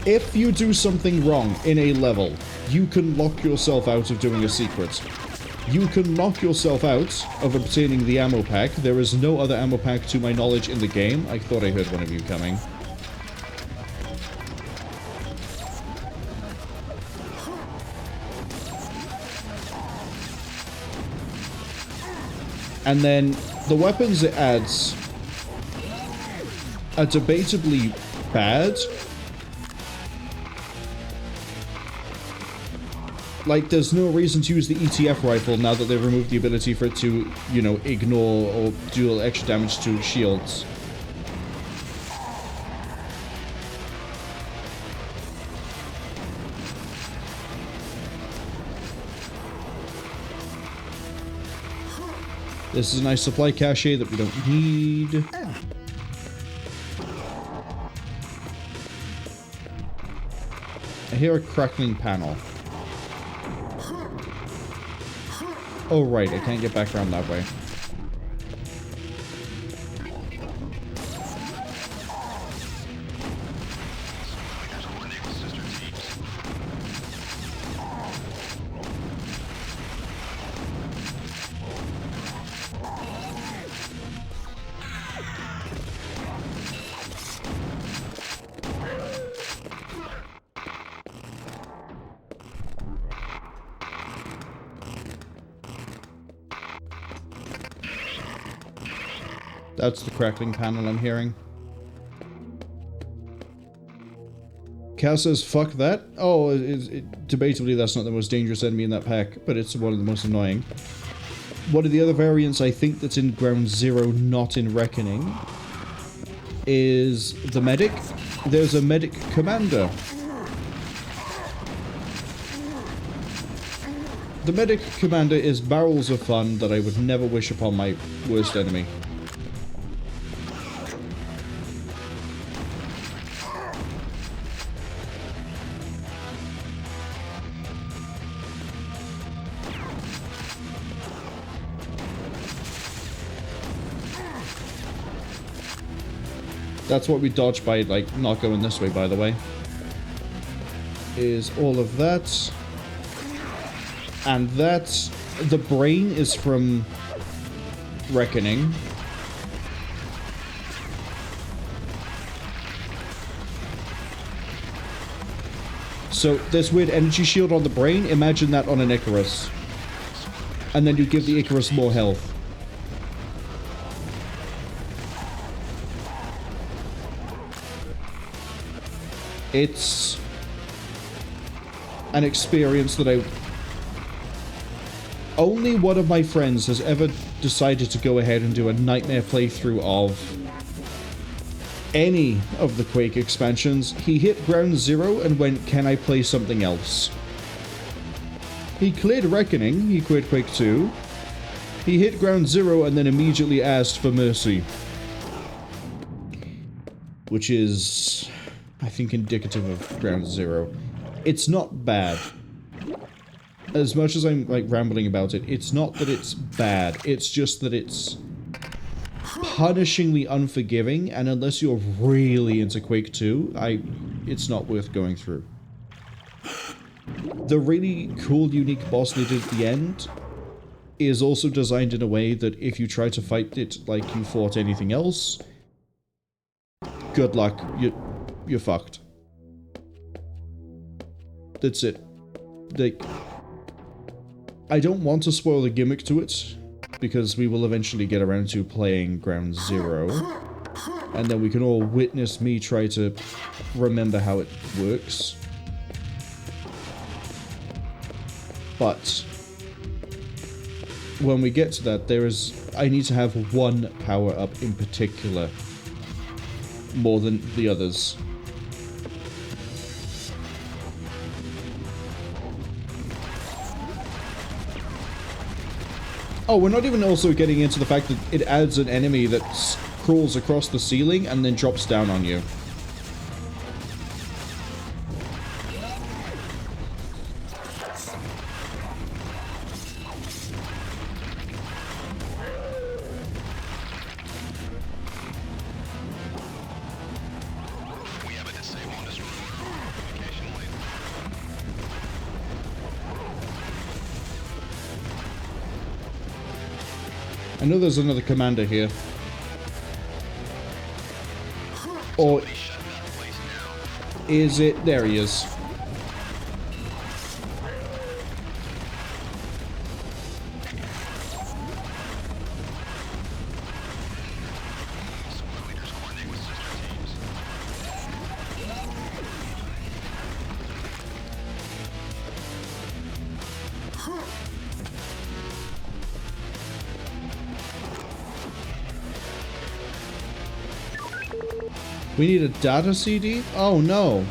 Speaker 1: If you do something wrong in a level, you can lock yourself out of doing a secret. You can lock yourself out of obtaining the ammo pack. There is no other ammo pack to my knowledge in the game. I thought I heard one of you coming. And then the weapons it adds are debatably bad. Like, there's no reason to use the ETF rifle now that they've removed the ability for it to, you know, ignore or deal extra damage to shields. This is a nice supply cache that we don't need. I hear a crackling panel. Oh right, I can't get back around that way. That's the crackling panel I'm hearing. Cal says, fuck that. Oh, debatably that's not the most dangerous enemy in that pack, but it's one of the most annoying. One of the other variants I think that's in Ground Zero, not in Reckoning, is the medic. There's a medic commander. The medic commander is barrels of fun that I would never wish upon my worst enemy. That's what we dodge by, like, not going this way, by the way. Is all of that. And that... The brain is from Reckoning. So, this weird energy shield on the brain, imagine that on an Icarus. And then you give the Icarus more health. It's an experience that only one of my friends has ever decided to go ahead and do a nightmare playthrough of any of the Quake expansions. He hit Ground Zero and went, can I play something else? He cleared Reckoning, he cleared Quake 2. He hit Ground Zero and then immediately asked for mercy. Which is... I think indicative of Ground Zero. It's not bad. As much as I'm, like, rambling about it, it's not that it's bad. It's just that it's punishingly unforgiving, and unless you're really into Quake 2, it's not worth going through. The really cool, unique boss they did at the end is also designed in a way that if you try to fight it like you fought anything else, good luck. You're fucked. That's it. Like, I don't want to spoil the gimmick to it, because we will eventually get around to playing Ground Zero, and then we can all witness me try to remember how it works. But when we get to that, I need to have one power-up in particular more than the others. Oh, we're not even also getting into the fact that it adds an enemy that crawls across the ceiling and then drops down on you. I know there's another commander here. Or is it? There he is. We need a data CD? Oh no.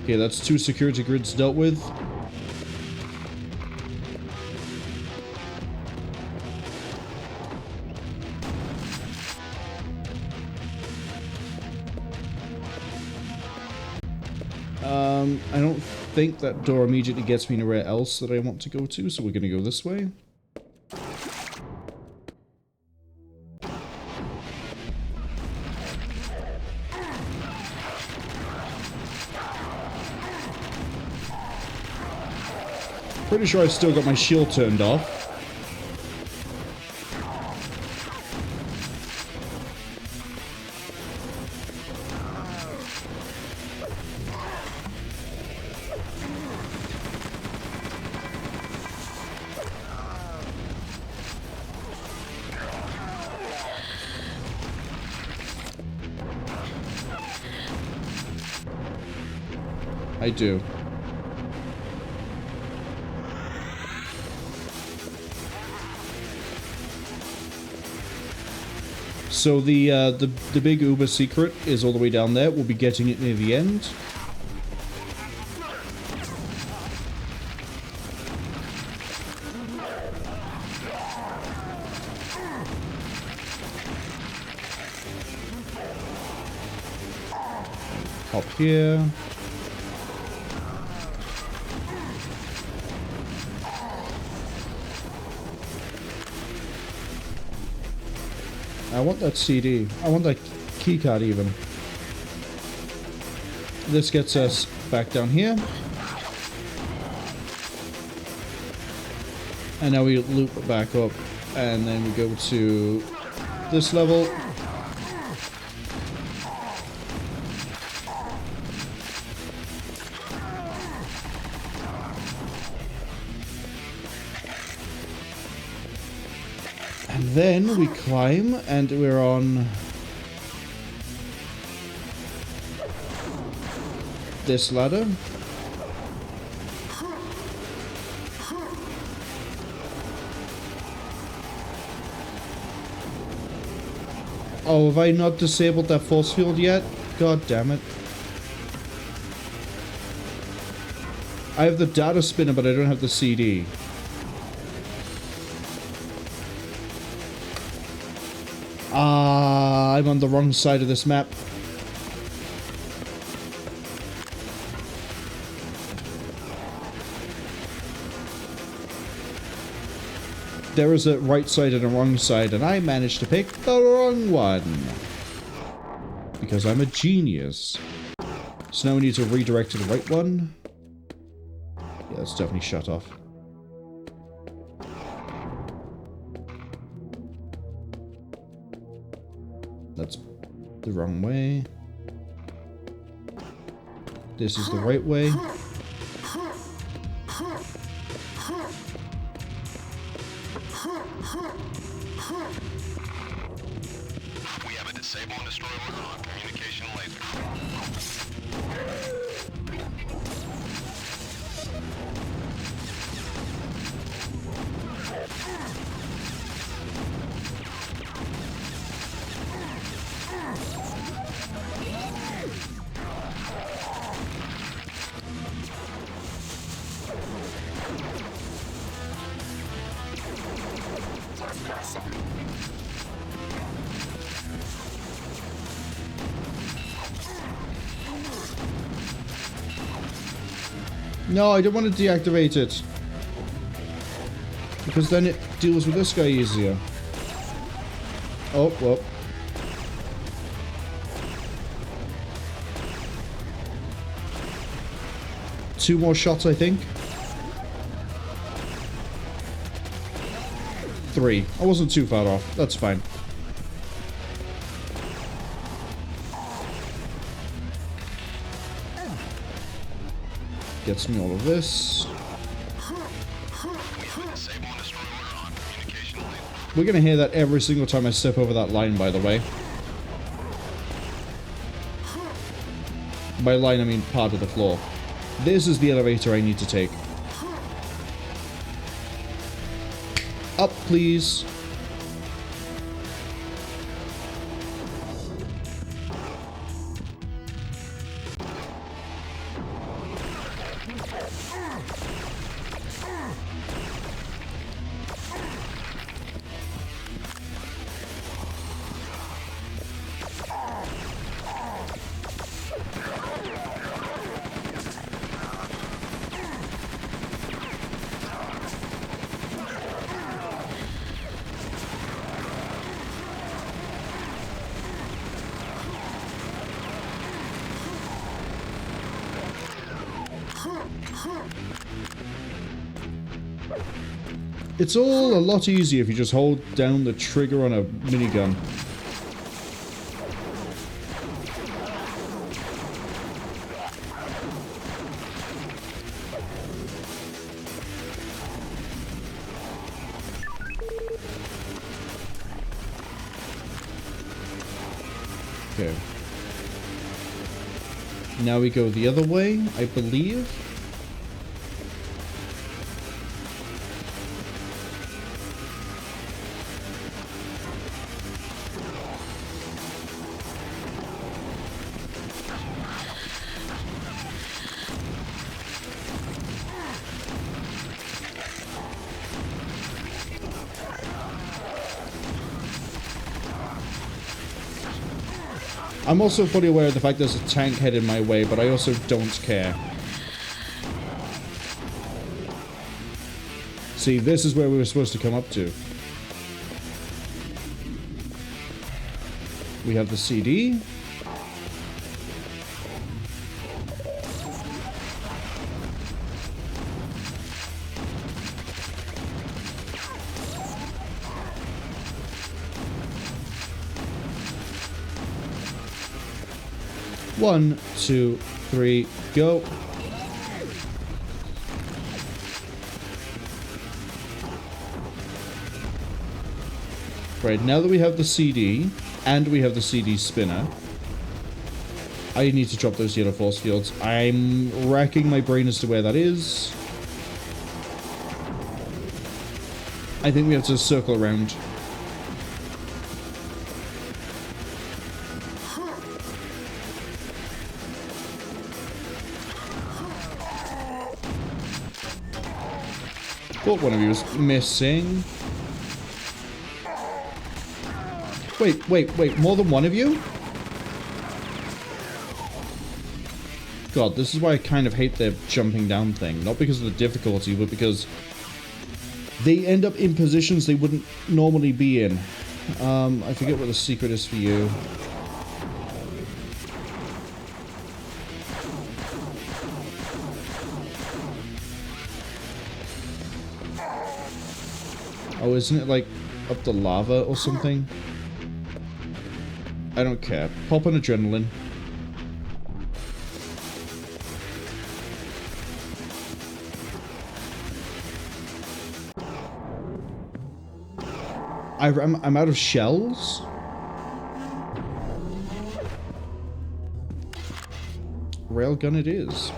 Speaker 1: Okay, that's 2 security grids dealt with. I don't think that door immediately gets me anywhere else that I want to go to, so we're gonna go this way. Pretty sure I've still got my shield turned off. I do. So the big Uber secret is all the way down there. We'll be getting it near the end. Hop here. I want that CD. I want that keycard even. This gets us back down here. And now we loop back up. And then we go to this level. And then we climb, and we're on this ladder. Oh, have I not disabled that force field yet? God damn it. I have the data spinner, but I don't have the CD. Ah, I'm on the wrong side of this map. there is a right side and a wrong side, and I managed to pick the wrong one. Because I'm a genius. So now we need to redirect to the right one. Yeah, that's definitely shut off. That's the wrong way. This is the right way.
Speaker 9: We have a disable and destroy order on communication laser.
Speaker 1: No, I don't want to deactivate it. Because then it deals with this guy easier. Oh, well. Two more shots, I think. 3. I wasn't too far off. That's fine. Gets me all of this. We're gonna hear that every single time I step over that line, by the way. By line, I mean part of the floor. This is the elevator I need to take. Up, please. It's all a lot easier if you just hold down the trigger on a minigun. Okay. Now we go the other way, I believe. I'm also fully aware of the fact there's a tank head in my way, but I also don't care. See, this is where we were supposed to come up to. We have the CD. One, two, three, go. Right, now that we have the CD, and we have the CD spinner, I need to drop those yellow force fields. I'm racking my brain as to where that is. I think we have to circle around. Thought one of you was missing. Wait, more than one of you? God, this is why I kind of hate the jumping down thing. Not because of the difficulty, but because they end up in positions they wouldn't normally be in. I forget what the secret is for you. Oh, isn't it like up the lava or something? I don't care. Pop an adrenaline. I'm out of shells. Railgun it is.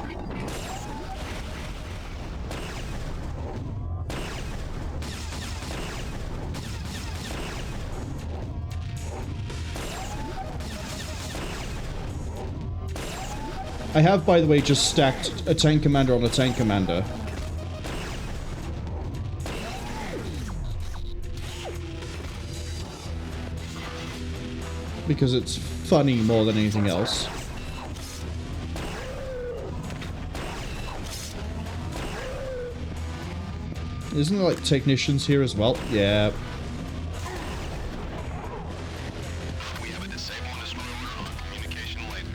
Speaker 1: I have, by the way, just stacked a tank commander on a tank commander. Because it's funny more than anything else. Isn't there like technicians here as well? Yeah.
Speaker 9: We have a disabled destroyer on communication link.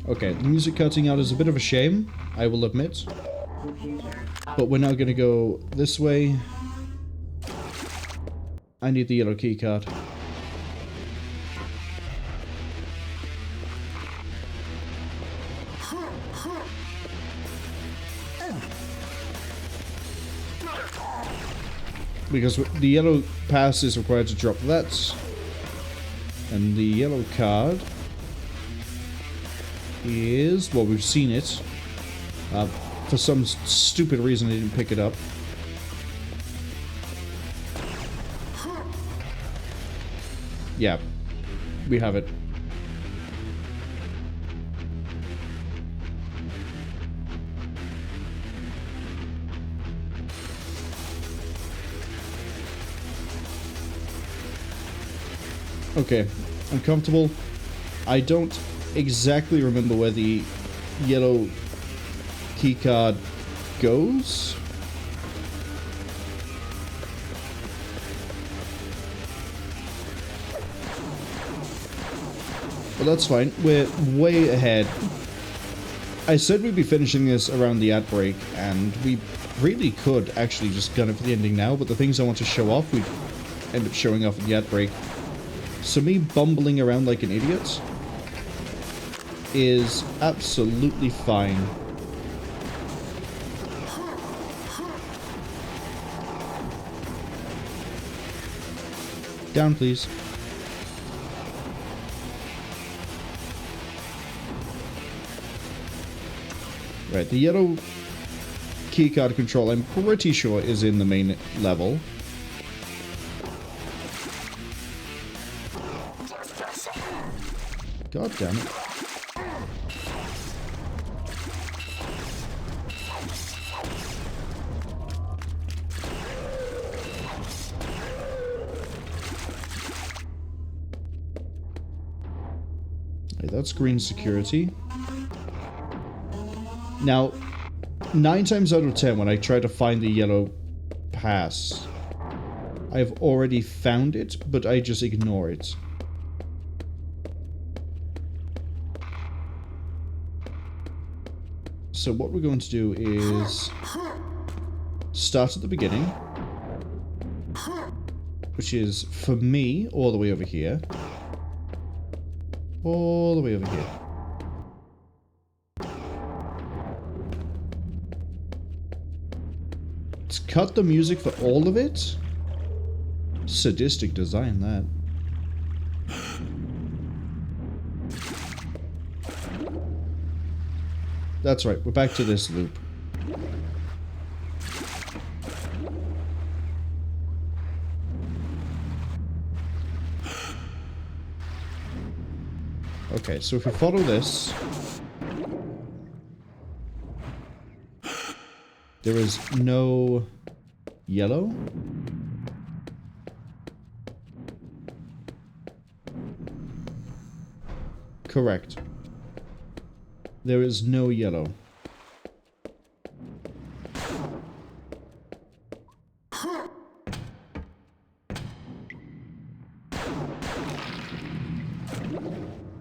Speaker 1: Okay, the music cutting out is a bit of a shame, I will admit. But we're now gonna go this way. I need the yellow key card. Because the yellow pass is required to drop that. And the yellow card is, well, we've seen it. For some stupid reason I didn't pick it up. Yeah, we have it. Okay, I'm comfortable. I don't exactly remember where the yellow keycard goes. But that's fine. We're way ahead. I said we'd be finishing this around the ad break, and we really could actually just gun it for the ending now, but the things I want to show off, we'd end up showing off in the ad break. So me bumbling around like an idiot is absolutely fine. Down, please. Right, the yellow keycard control, I'm pretty sure, is in the main level. God damn it. Okay, that's green security. Now, 9 times out of 10 when I try to find the yellow pass, I've already found it, but I just ignore it. So what we're going to do is start at the beginning, which is, for me, all the way over here. All the way over here. Let's cut the music for all of it. Sadistic design, that. That's right, we're back to this loop. Okay, so if we follow this, there is no yellow. Correct. There is no yellow.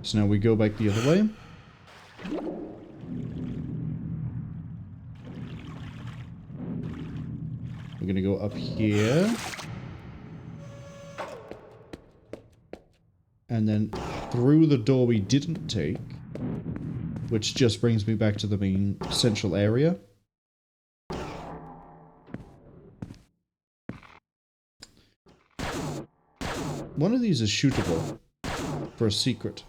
Speaker 1: So now we go back the other way. We're gonna go up here. And then through the door we didn't take, which just brings me back to the main central area. One of these is shootable for a secret.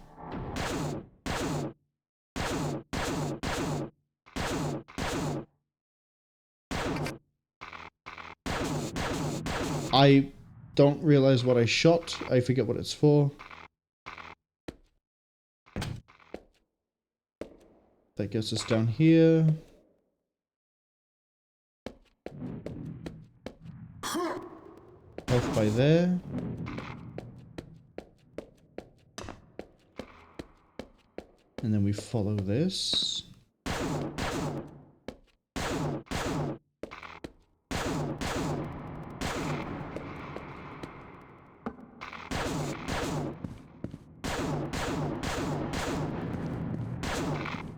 Speaker 1: I don't realize what I shot. I forget what it's for. That gets us down here. Health by there. And then we follow this.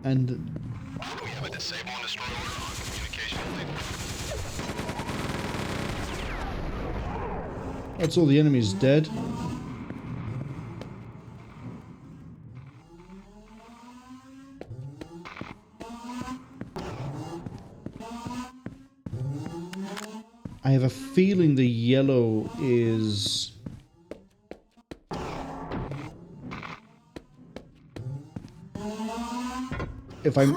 Speaker 1: And
Speaker 9: we have a disable and destroy order on communication link.
Speaker 1: That's all the enemies dead. I have a feeling the yellow is... If I'm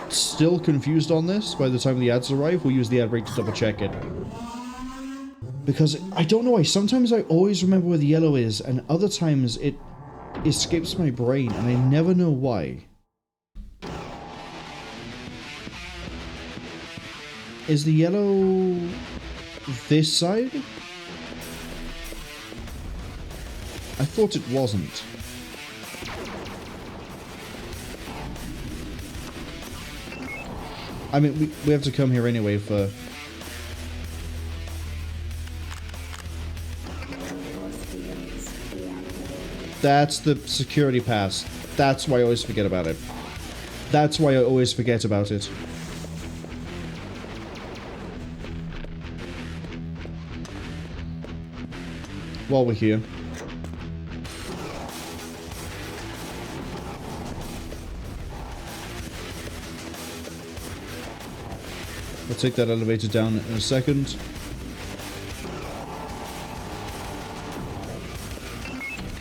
Speaker 1: still confused on this, by the time the ads arrive, we'll use the ad break to double check it. Because I don't know why, sometimes I always remember where the yellow is, and other times it escapes my brain, and I never know why. Is the yellow this side? I thought it wasn't. I mean, we have to come here anyway for... That's the security pass. That's why I always forget about it. That's why I always forget about it. While we're here. We'll take that elevator down in a second.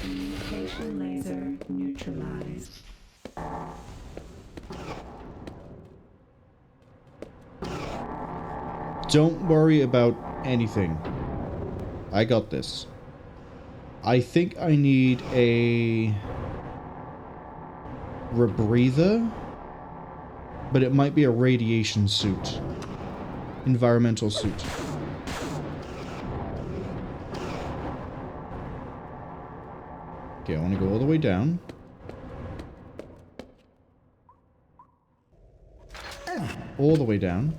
Speaker 8: Communication laser neutralized.
Speaker 1: Don't worry about anything. I got this. I think I need a rebreather, but it might be a radiation suit. Environmental suit. Okay, I want to go all the way down. All the way down.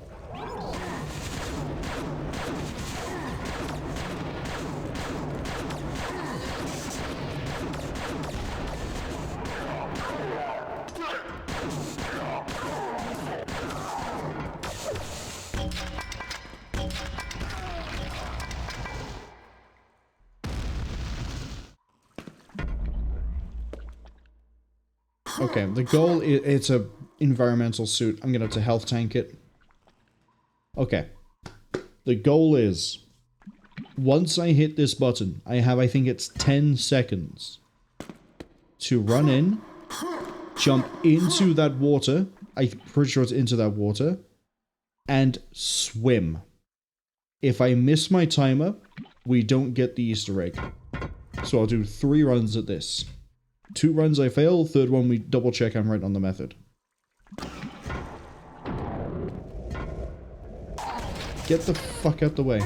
Speaker 1: Okay, the goal is it's a environmental suit. I'm gonna have to health tank it. Okay. The goal is once I hit this button, I have, I think it's 10 seconds to run in, jump into that water. I'm pretty sure it's into that water, and swim. If I miss my timer, we don't get the Easter egg. So I'll do 3 runs at this. 2 runs I fail, 3rd one we double check I'm right on the method. Get the fuck out the way.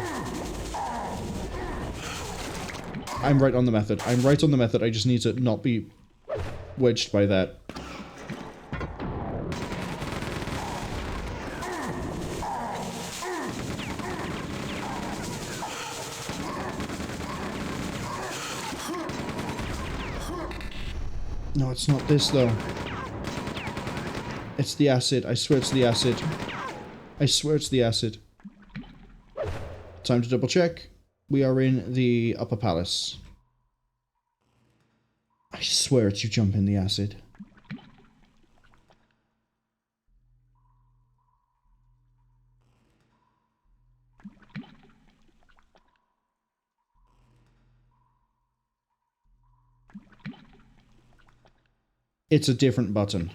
Speaker 1: I'm right on the method. I'm right on the method. I just need to not be wedged by that. No, it's not this though. It's the acid. I swear it's the acid. I swear it's the acid. Time to double check. We are in the upper palace. I swear it's you jump in the acid. It's a different button.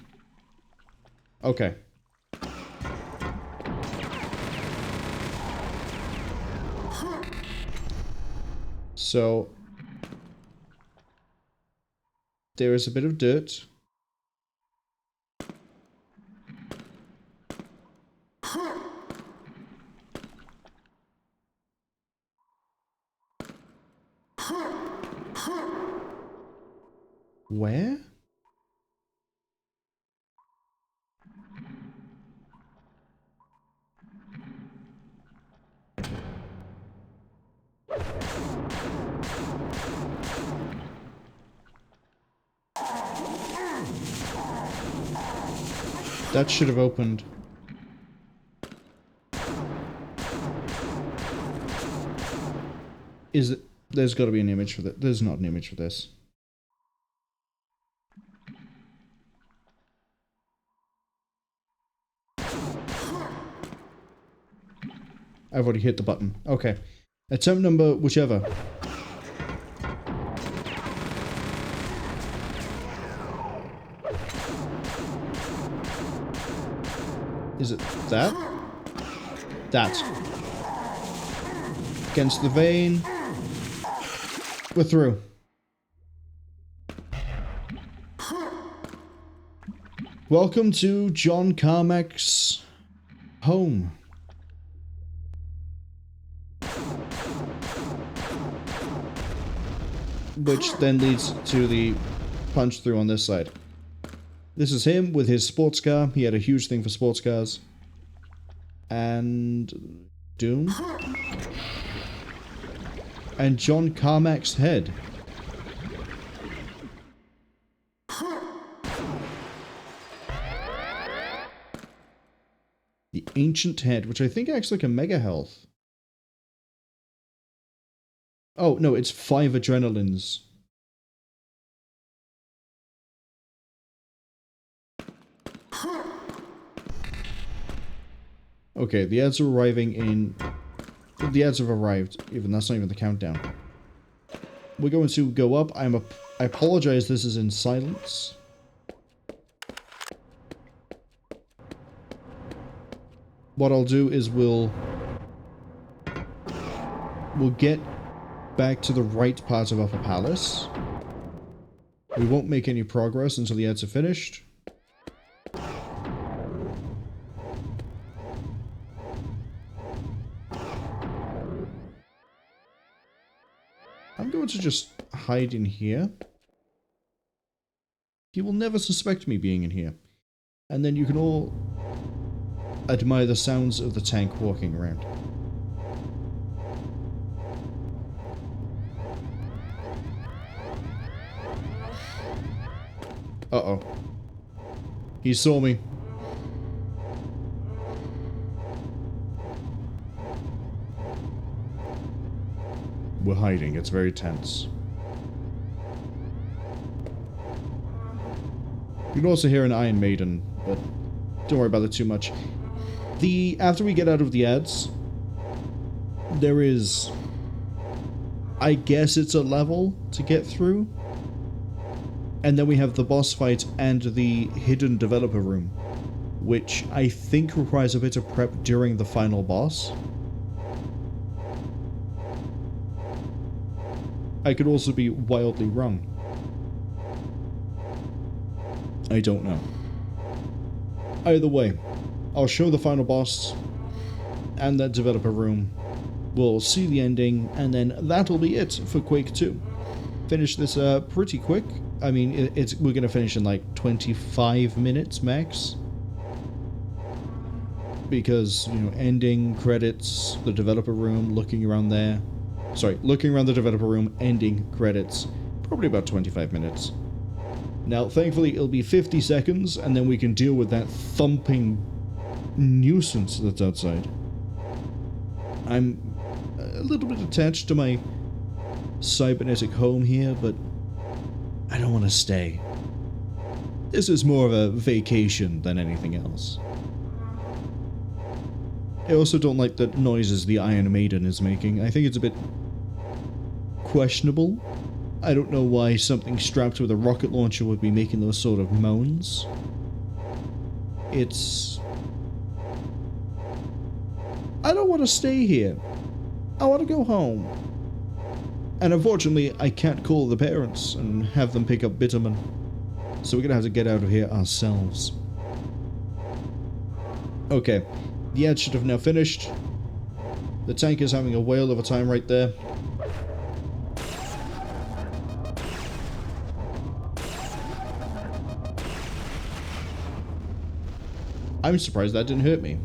Speaker 1: Okay. So there is a bit of dirt. Where? That should have opened. Is it? There's got to be an image for that. There's not an image for this. I've already hit the button. Okay. Attempt number whichever. Is it that? That. Against the vein. We're through. Welcome to John Carmack's home. Which then leads to the punch through on this side. This is him with his sports car. He had a huge thing for sports cars. And Doom. And John Carmack's head. The ancient head, which I think acts like a mega health. Oh, no, it's 5 adrenalines. Okay, the ads are arriving in... The ads have arrived. Even that's not even the countdown. We're going to go up. I apologize, this is in silence. What I'll do is we'll get back to the right part of Upper Palace. We won't make any progress until the ads are finished. I'm going to just hide in here. He will never suspect me being in here. And then you can all admire the sounds of the tank walking around. Uh-oh. He saw me. We're hiding. It's very tense. You can also hear an Iron Maiden, but don't worry about it too much. After we get out of the ads, there is... I guess it's a level to get through. And then we have the boss fight and the hidden developer room, which I think requires a bit of prep during the final boss. I could also be wildly wrong. I don't know. Either way, I'll show the final boss and that developer room. We'll see the ending, and then that'll be it for Quake 2. Finish this pretty quick. I mean, we're gonna finish in like 25 minutes max. Because, you know, ending, credits, the developer room, looking around there. Sorry, looking around the developer room, ending, credits. Probably about 25 minutes. Now, thankfully, it'll be 50 seconds, and then we can deal with that thumping nuisance that's outside. I'm a little bit attached to my cybernetic home here, but I don't want to stay. This is more of a vacation than anything else. I also don't like the noises the Iron Maiden is making. I think it's a bit questionable. I don't know why something strapped with a rocket launcher would be making those sort of moans. It's... I don't want to stay here. I want to go home. And unfortunately, I can't call the parents and have them pick up Bitterman. So we're gonna have to get out of here ourselves. Okay. The ad should have now finished. The tank is having a whale of a time right there. I'm surprised that didn't hurt me.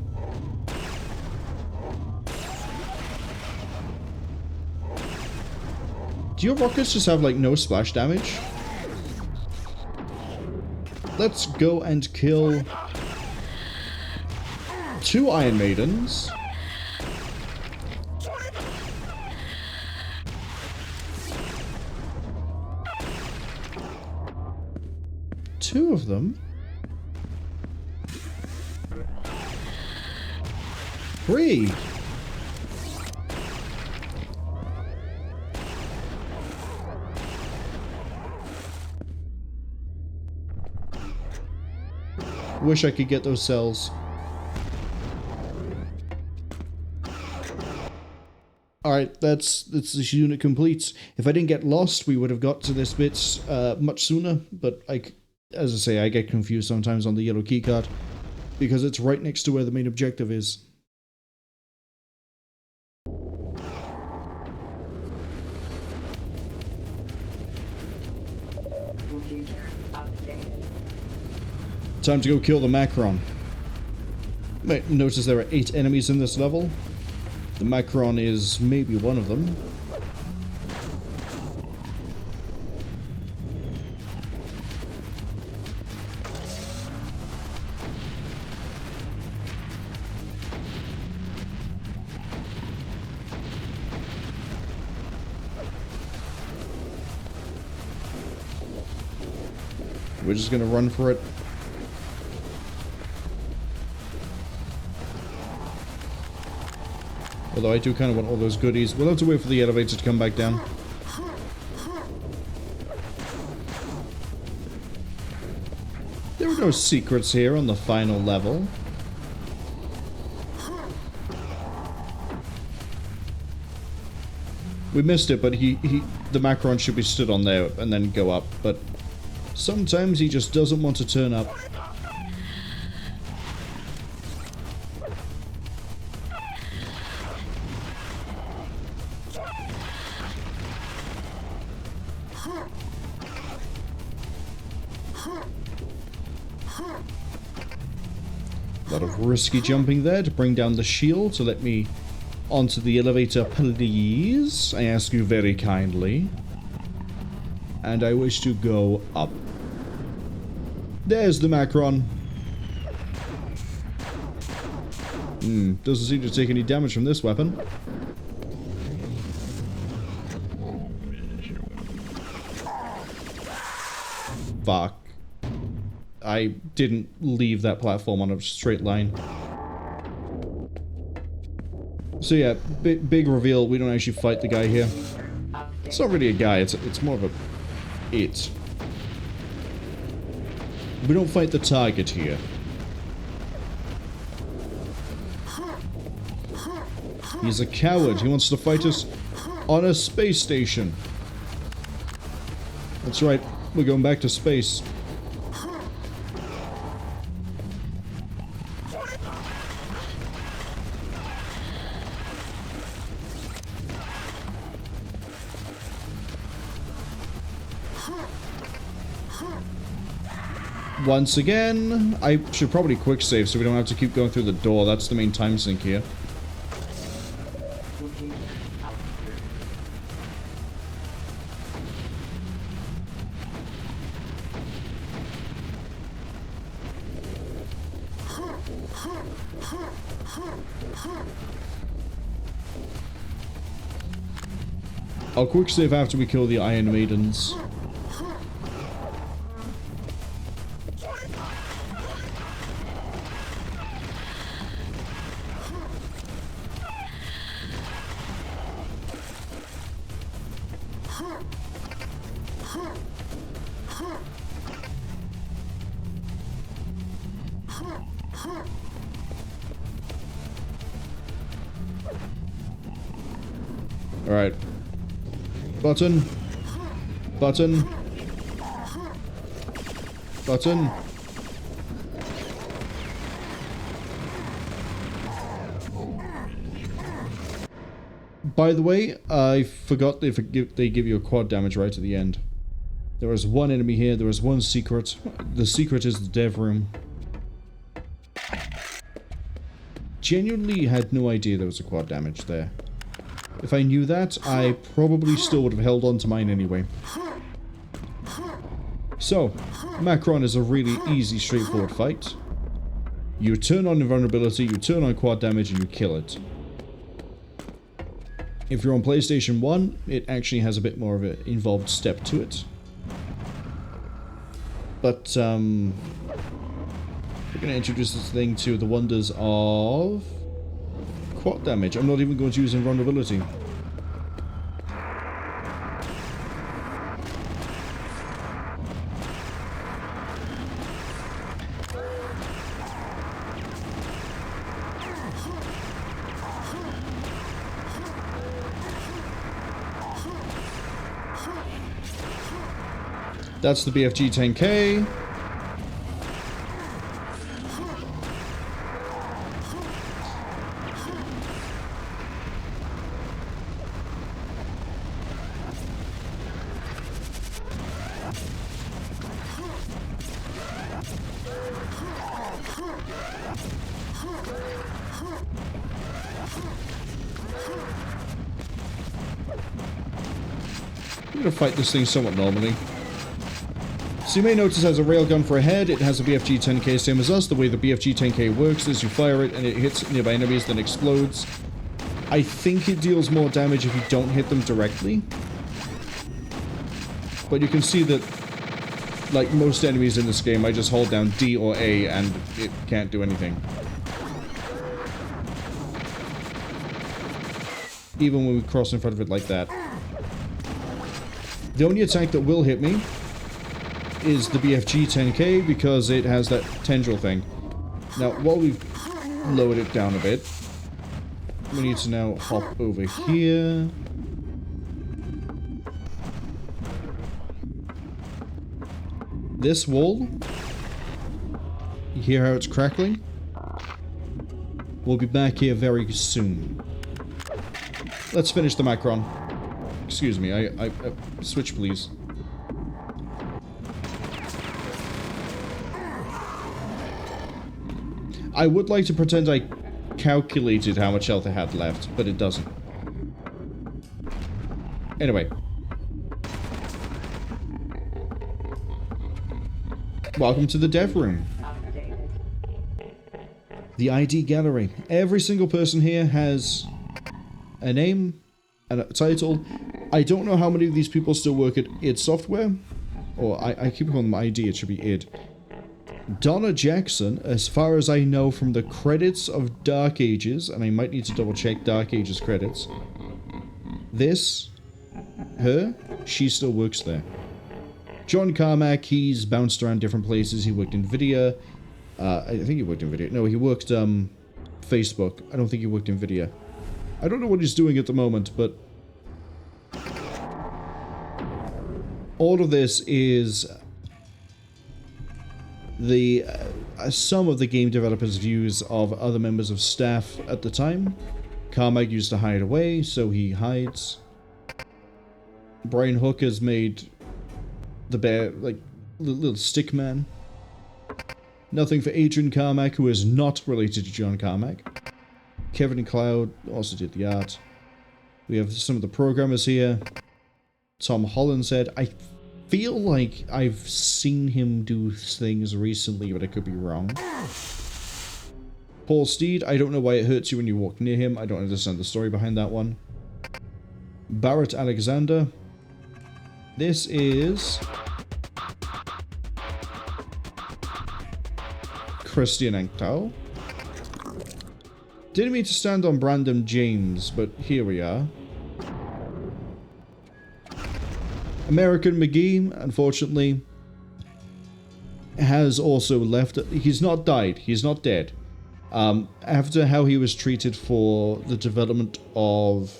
Speaker 1: Do your rockets just have like no splash damage? Let's go and kill 2 Iron Maidens. Two of them. 3. Wish I could get those cells. Alright, that's this unit complete. If I didn't get lost, we would have got to this bit much sooner, but as I say, I get confused sometimes on the yellow keycard, because it's right next to where the main objective is. Time to go kill the Macron. Notice there are 8 enemies in this level. The Macron is maybe one of them. We're just gonna run for it. Although I do kind of want all those goodies. We'll have to wait for the elevator to come back down. There are no secrets here on the final level. We missed it, but the Macron should be stood on there and then go up. But sometimes he just doesn't want to turn up. A lot of risky jumping there to bring down the shield, so let me onto the elevator, please. I ask you very kindly. And I wish to go up. There's the Macron. Doesn't seem to take any damage from this weapon. Fuck. I didn't leave that platform on a straight line. So yeah, big reveal. We don't actually fight the guy here. It's not really a guy. It's more of a it. We don't fight the target here. He's a coward. He wants to fight us on a space station. That's right. We're going back to space. Once again, I should probably quick save so we don't have to keep going through the door. That's the main time sink here. I'll quick save after we kill the Iron Maidens. Alright. Button. Button. Button. By the way, I forgot they give you a quad damage right at the end. There was one enemy here, there was one secret. The secret is the dev room. Genuinely had no idea there was a quad damage there. If I knew that, I probably still would have held on to mine anyway. So, Macron is a really easy, straightforward fight. You turn on invulnerability, you turn on quad damage, and you kill it. If you're on PlayStation 1, it actually has a bit more of an involved step to it. But, we're going to introduce this thing to the wonders of quad damage. I'm not even going to use invulnerability. That's the BFG 10K. I'm gonna fight this thing somewhat normally. So you may notice it has a railgun for a head, it has a BFG 10K, same as us. The way the BFG 10K works is you fire it and it hits nearby enemies, then explodes. I think it deals more damage if you don't hit them directly. But you can see that, like most enemies in this game, I just hold down D or A and it can't do anything. Even when we cross in front of it like that. The only attack that will hit me is the BFG 10K because it has that tendril thing. Now, while we've lowered it down a bit, we need to now hop over here. This wall, you hear how it's crackling? We'll be back here very soon. Let's finish the Macron. Excuse me, I switch please. I would like to pretend I calculated how much health I had left, but it doesn't. Anyway. Welcome to the dev room. The ID gallery. Every single person here has a name and a title. I don't know how many of these people still work at id Software. Or I keep calling them ID, it should be id. Donna Jackson, as far as I know from the credits of Dark Ages, and I might need to double check Dark Ages credits. Her, she still works there. John Carmack, he's bounced around different places. He worked in Nvidia. I think he worked in Nvidia. No, he worked Facebook. I don't think he worked in Nvidia. I don't know what he's doing at the moment, but all of this is the some of the game developers' views of other members of staff at the time. Carmack used to hide away, so he hides. Brian Hook has made the bear, like, little stick man. Nothing for Adrian Carmack, who is not related to John Carmack. Kevin Cloud also did the art. We have some of the programmers here. Tom Holland said, I feel like I've seen him do things recently, but I could be wrong. Paul Steed, I don't know why it hurts you when you walk near him. I don't understand the story behind that one. Barrett Alexander. This is Christian Engtau. Didn't mean to stand on Brandon James, but here we are. American McGee, unfortunately, has also left. He's not died. He's not dead. After how he was treated for the development of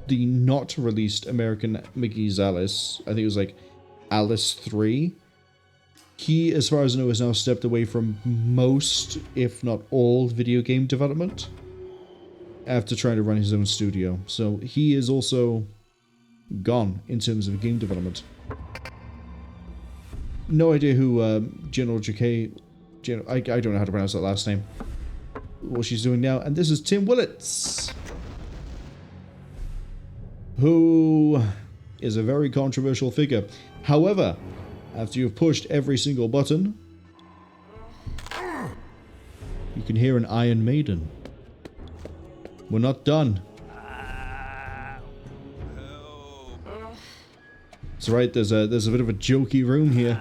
Speaker 1: the not released American McGee's Alice, I think it was like Alice 3. He, as far as I know, has now stepped away from most, if not all, video game development after trying to run his own studio. So he is also gone in terms of game development. No idea who General JK... I don't know how to pronounce that last name. What she's doing now. And this is Tim Willits, who is a very controversial figure. However, after you've pushed every single button, you can hear an Iron Maiden. We're not done. It's right, there's a bit of a jokey room here.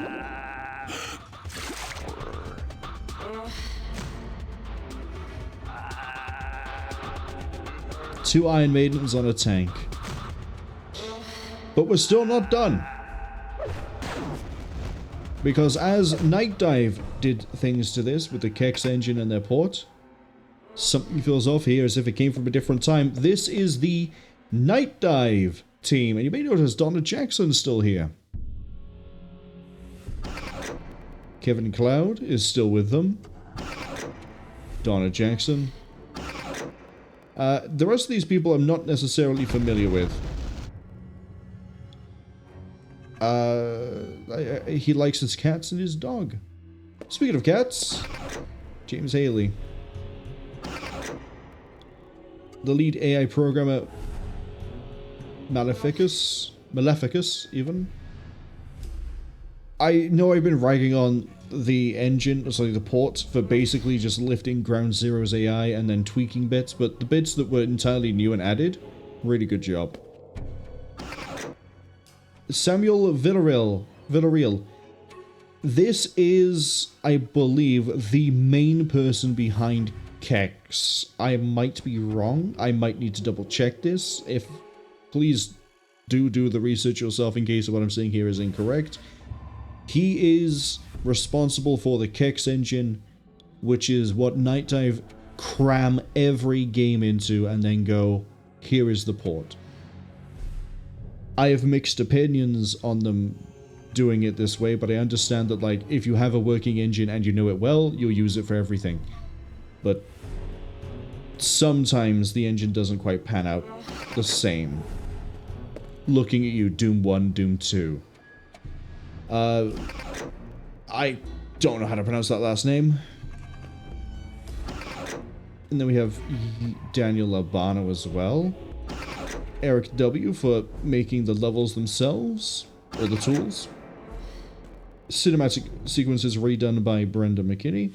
Speaker 1: Two Iron Maidens on a tank. But we're still not done. Because as Nightdive did things to this with the Kex engine and their port, something feels off here as if it came from a different time. This is the Nightdive team, and you may notice Donna Jackson's still here. Kevin Cloud is still with them. Donna Jackson. The rest of these people I'm not necessarily familiar with. He likes his cats and his dog. Speaking of cats, James Haley. The lead AI programmer, Maleficus even. I know I've been ragging on the engine, sorry, the port, for basically just lifting Ground Zero's AI and then tweaking bits, but the bits that were entirely new and added, really good job. Samuel Villarreal. This is, I believe, the main person behind Kex. I might be wrong. I might need to double check this. Please do the research yourself in case what I'm saying here is incorrect. He is responsible for the Kex engine, which is what Nightdive cram every game into and then go, here is the port. I have mixed opinions on them doing it this way, but I understand that, like, if you have a working engine and you know it well, you'll use it for everything. But sometimes the engine doesn't quite pan out the same. Looking at you, Doom 1, Doom 2. I don't know how to pronounce that last name. And then we have Daniel Labano as well. Eric W. for making the levels themselves, or the tools. Cinematic sequences redone by Brenda McKinney.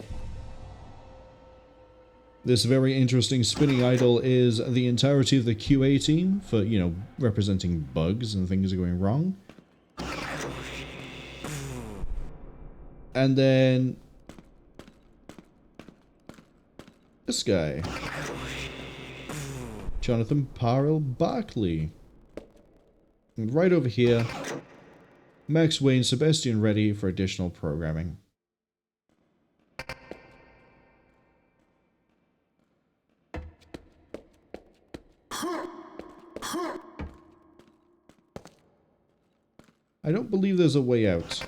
Speaker 1: This very interesting spinning idol is the entirety of the QA team for, you know, representing bugs and things going wrong. And then this guy, Jonathan Parrell Barkley. And right over here, Max Wayne, Sebastian Reddy for additional programming. I don't believe there's a way out.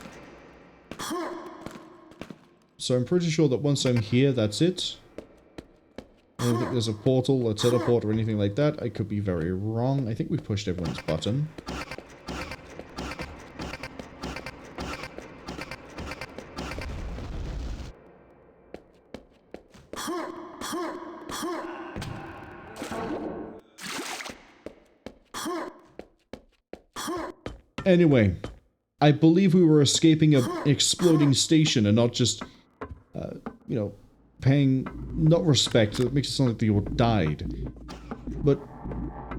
Speaker 1: So I'm pretty sure that once I'm here, that's it. I don't think there's a portal, a teleport, or anything like that. I could be very wrong. I think we've pushed everyone's button. Anyway, I believe we were escaping an exploding station and not just, you know, paying, not respect, it makes it sound like they all died. But,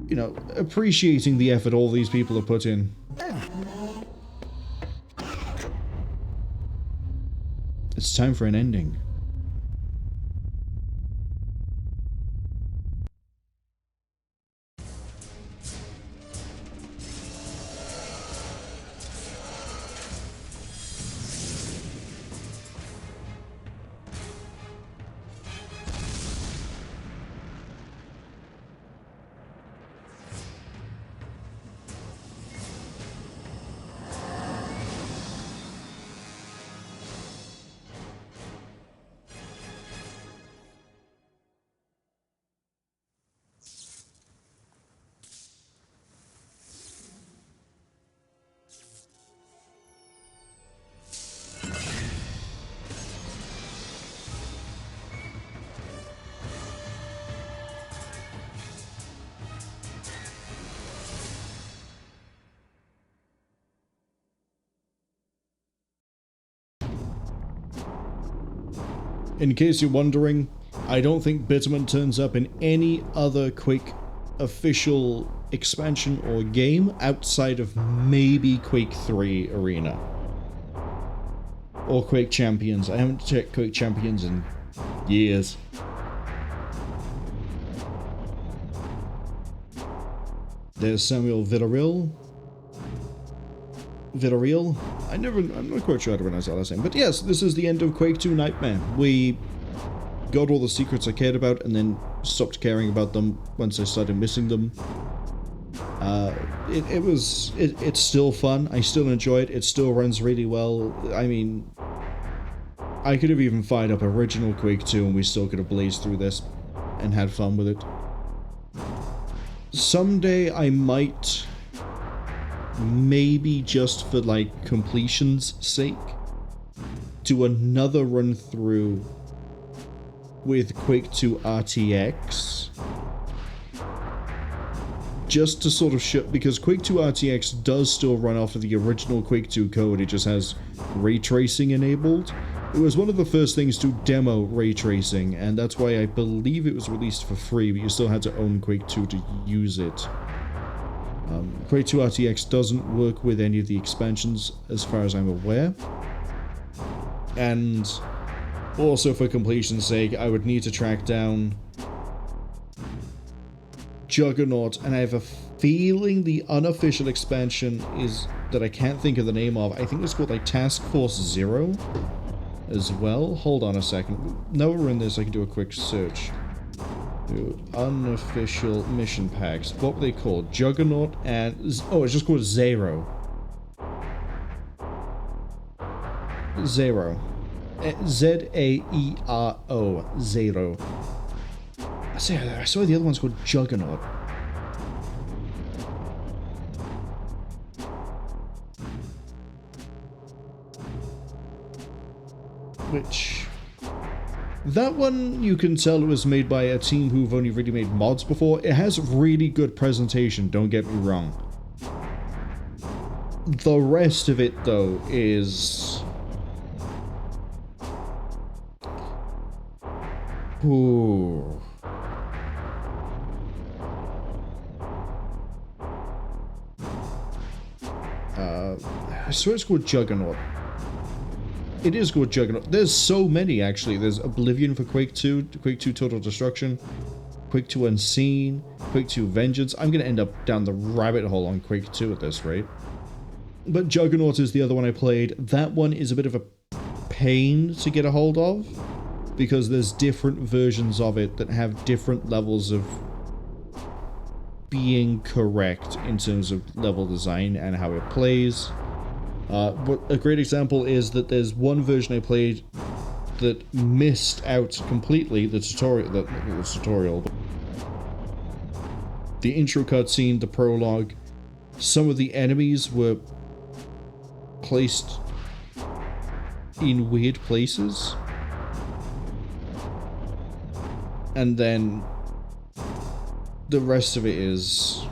Speaker 1: you know, appreciating the effort all these people have put in. It's time for an ending. In case you're wondering, I don't think Bitterman turns up in any other Quake official expansion or game outside of maybe Quake 3 Arena. Or Quake Champions. I haven't checked Quake Champions in years. There's Samuel Villarreal. I'm not quite sure how to pronounce that last name. But yes, this is the end of Quake 2 Nightmare. We got all the secrets I cared about and then stopped caring about them once I started missing them. It's still fun. I still enjoy it. It still runs really well. I mean, I could have even fired up original Quake 2 and we still could have blazed through this and had fun with it. Someday I might, maybe just for like completion's sake, do another run through with Quake 2 RTX, just to sort of show, because Quake 2 RTX does still run off of the original Quake 2 code. It just has ray tracing enabled. It was one of the first things to demo ray tracing, and that's why I believe it was released for free, but you still had to own Quake 2 to use it. Quake 2 RTX doesn't work with any of the expansions, as far as I'm aware. And also, for completion's sake, I would need to track down Juggernaut, and I have a feeling the unofficial expansion is that I can't think of the name of. I think it's called like Task Force Zero as well. Hold on a second. Now we're in this, I can do a quick search. Unofficial mission packs. What were they called? Juggernaut and... oh, it's just called Zero. Zero. Z-A-E-R-O. Zero. I saw the other one's called Juggernaut. Which... that one, you can tell it was made by a team who've only really made mods before. It has really good presentation, don't get me wrong. The rest of it, though, is... ooh. I swear it's called Juggernaut. It is called Juggernaut. There's so many, actually. There's Oblivion for Quake 2, Quake 2 Total Destruction, Quake 2 Unseen, Quake 2 Vengeance. I'm going to end up down the rabbit hole on Quake 2 at this rate. But Juggernaut is the other one I played. That one is a bit of a pain to get a hold of, because there's different versions of it that have different levels of being correct in terms of level design and how it plays. But a great example is that there's one version I played that missed out completely the tutorial, the intro cutscene, the prologue. Some of the enemies were placed in weird places, and then the rest of it is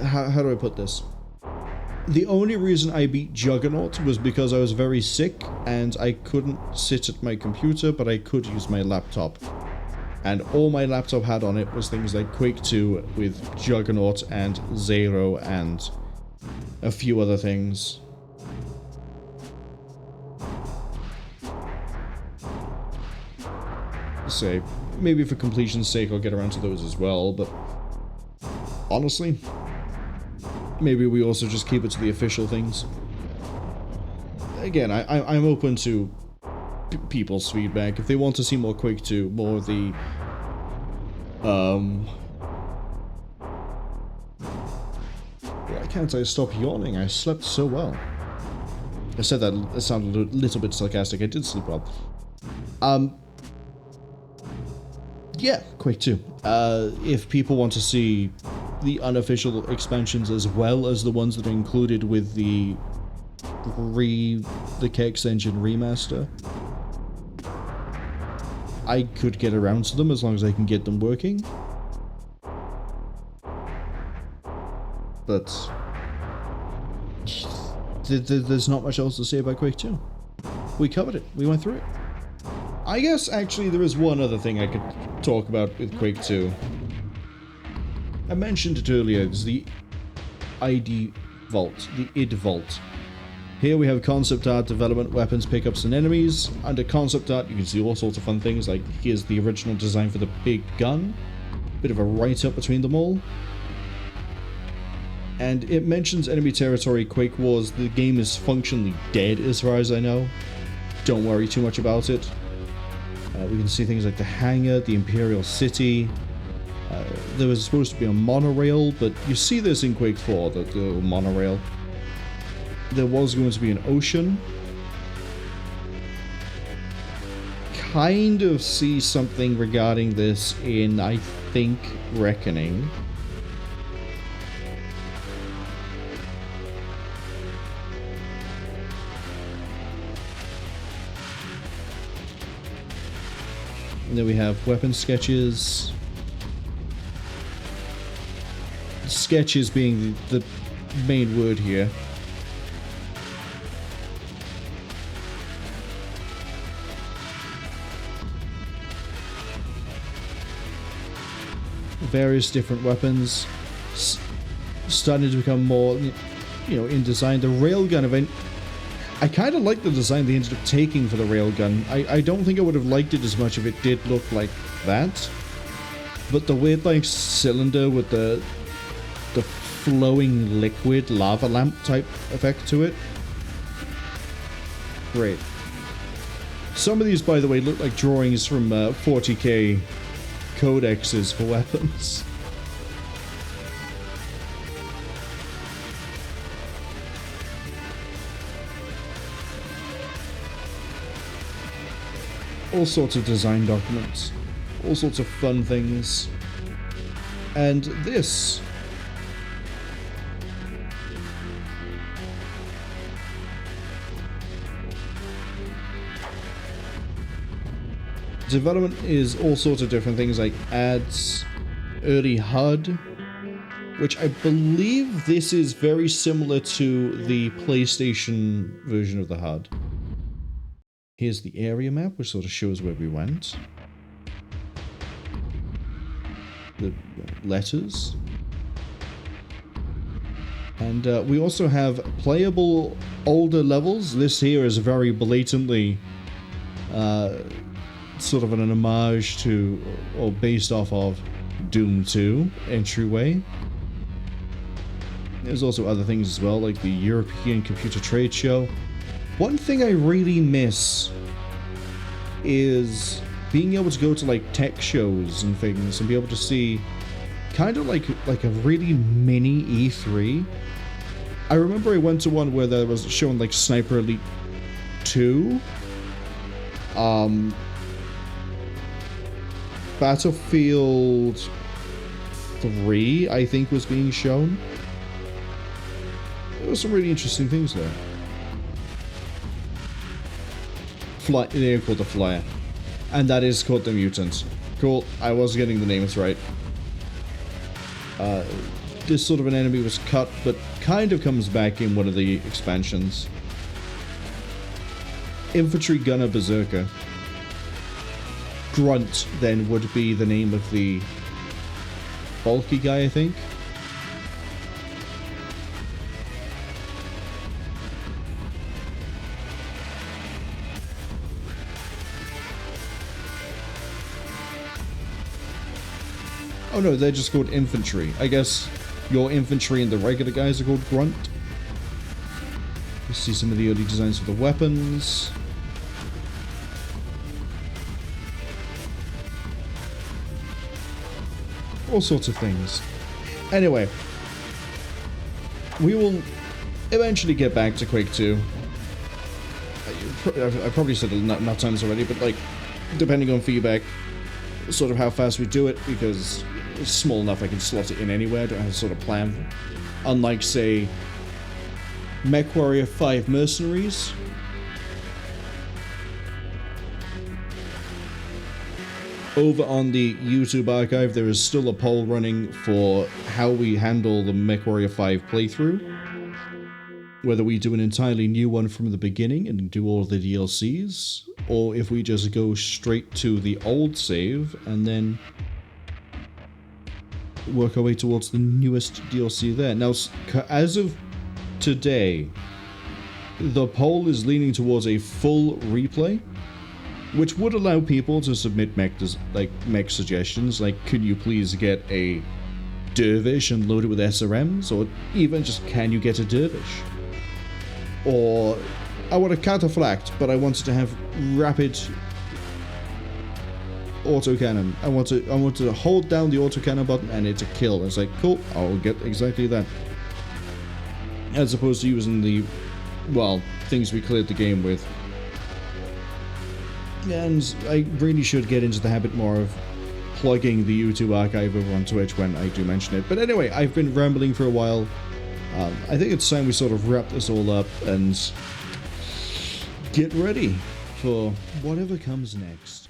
Speaker 1: How do I put this? The only reason I beat Juggernaut was because I was very sick and I couldn't sit at my computer, but I could use my laptop. And all my laptop had on it was things like Quake 2 with Juggernaut and Zero and a few other things. So, maybe for completion's sake I'll get around to those as well, but honestly, maybe we also just keep it to the official things. Again, I'm open to people's feedback. If they want to see more Quake 2, more of the why can't I stop yawning? I slept so well. I said that it sounded a little bit sarcastic. I did sleep well. Yeah, Quake 2. If people want to see the unofficial expansions as well as the ones that are included with the Kex Engine remaster, I could get around to them as long as I can get them working. But there's not much else to say about Quake 2. We covered it. We went through it. I guess actually there is one other thing I could talk about with Quake 2. I mentioned it earlier. It's the ID Vault, the ID Vault. Here we have concept art, development, weapons, pickups, and enemies. Under concept art, you can see all sorts of fun things, like here's the original design for the big gun. Bit of a write-up between them all. And it mentions enemy territory, Quake Wars. The game is functionally dead as far as I know. Don't worry too much about it. We can see things like the Hangar, the Imperial City. There was supposed to be a monorail, but you see this in Quake 4, the monorail. There was going to be an ocean. Kind of see something regarding this in, I think, Reckoning. And then we have weapon sketches. Sketches being the main word here. Various different weapons starting to become more, you know, in design. The railgun event, I kind of like the design they ended up taking for the railgun. I don't think I would have liked it as much if it did look like that, but the weird like cylinder with the flowing liquid lava lamp type effect to it, great. Some of these, by the way, look like drawings from 40k codexes for weapons. All sorts of design documents, all sorts of fun things, and this development is all sorts of different things like ads, early HUD, which I believe this is very similar to the PlayStation version of the HUD. Here's the area map, which sort of shows where we went. The letters. And we also have playable older levels. This here is very blatantly sort of an homage to, or based off of, Doom 2 entryway. There's also other things as well, like the European Computer Trade Show. One thing I really miss is being able to go to like tech shows and things and be able to see kind of like a really mini E3. I remember I went to one where there was shown like Sniper Elite 2, Battlefield 3, I think, was being shown. There were some really interesting things there. They're called the Flyer. And that is called the Mutant. Cool, I was getting the names right. This sort of an enemy was cut, but kind of comes back in one of the expansions. Infantry Gunner Berserker. Grunt, then, would be the name of the bulky guy, I think. Oh no, they're just called infantry. I guess your infantry and the regular guys are called Grunt. You see some of the early designs for the weapons. All sorts of things. Anyway, we will eventually get back to Quake 2. I probably said it enough times already, but like, depending on feedback, sort of how fast we do it, because it's small enough I can slot it in anywhere, I don't have a sort of plan. Unlike, say, MechWarrior 5 Mercenaries. Over on the YouTube archive, there is still a poll running for how we handle the MechWarrior 5 playthrough. Whether we do an entirely new one from the beginning and do all the DLCs, or if we just go straight to the old save and then work our way towards the newest DLC there. Now, as of today, the poll is leaning towards a full replay, which would allow people to submit mech suggestions, like, could you please get a dervish and load it with SRMs, or even just, can you get a dervish? Or, I want a cataphlact, but I wanted to have rapid autocannon. I want to hold down the autocannon button and it's a kill. It's like, cool, I'll get exactly that. As opposed to using the, well, things we cleared the game with. And I really should get into the habit more of plugging the YouTube archive over on Twitch when I do mention it. But anyway, I've been rambling for a while. I think it's time we sort of wrap this all up and get ready for whatever comes next.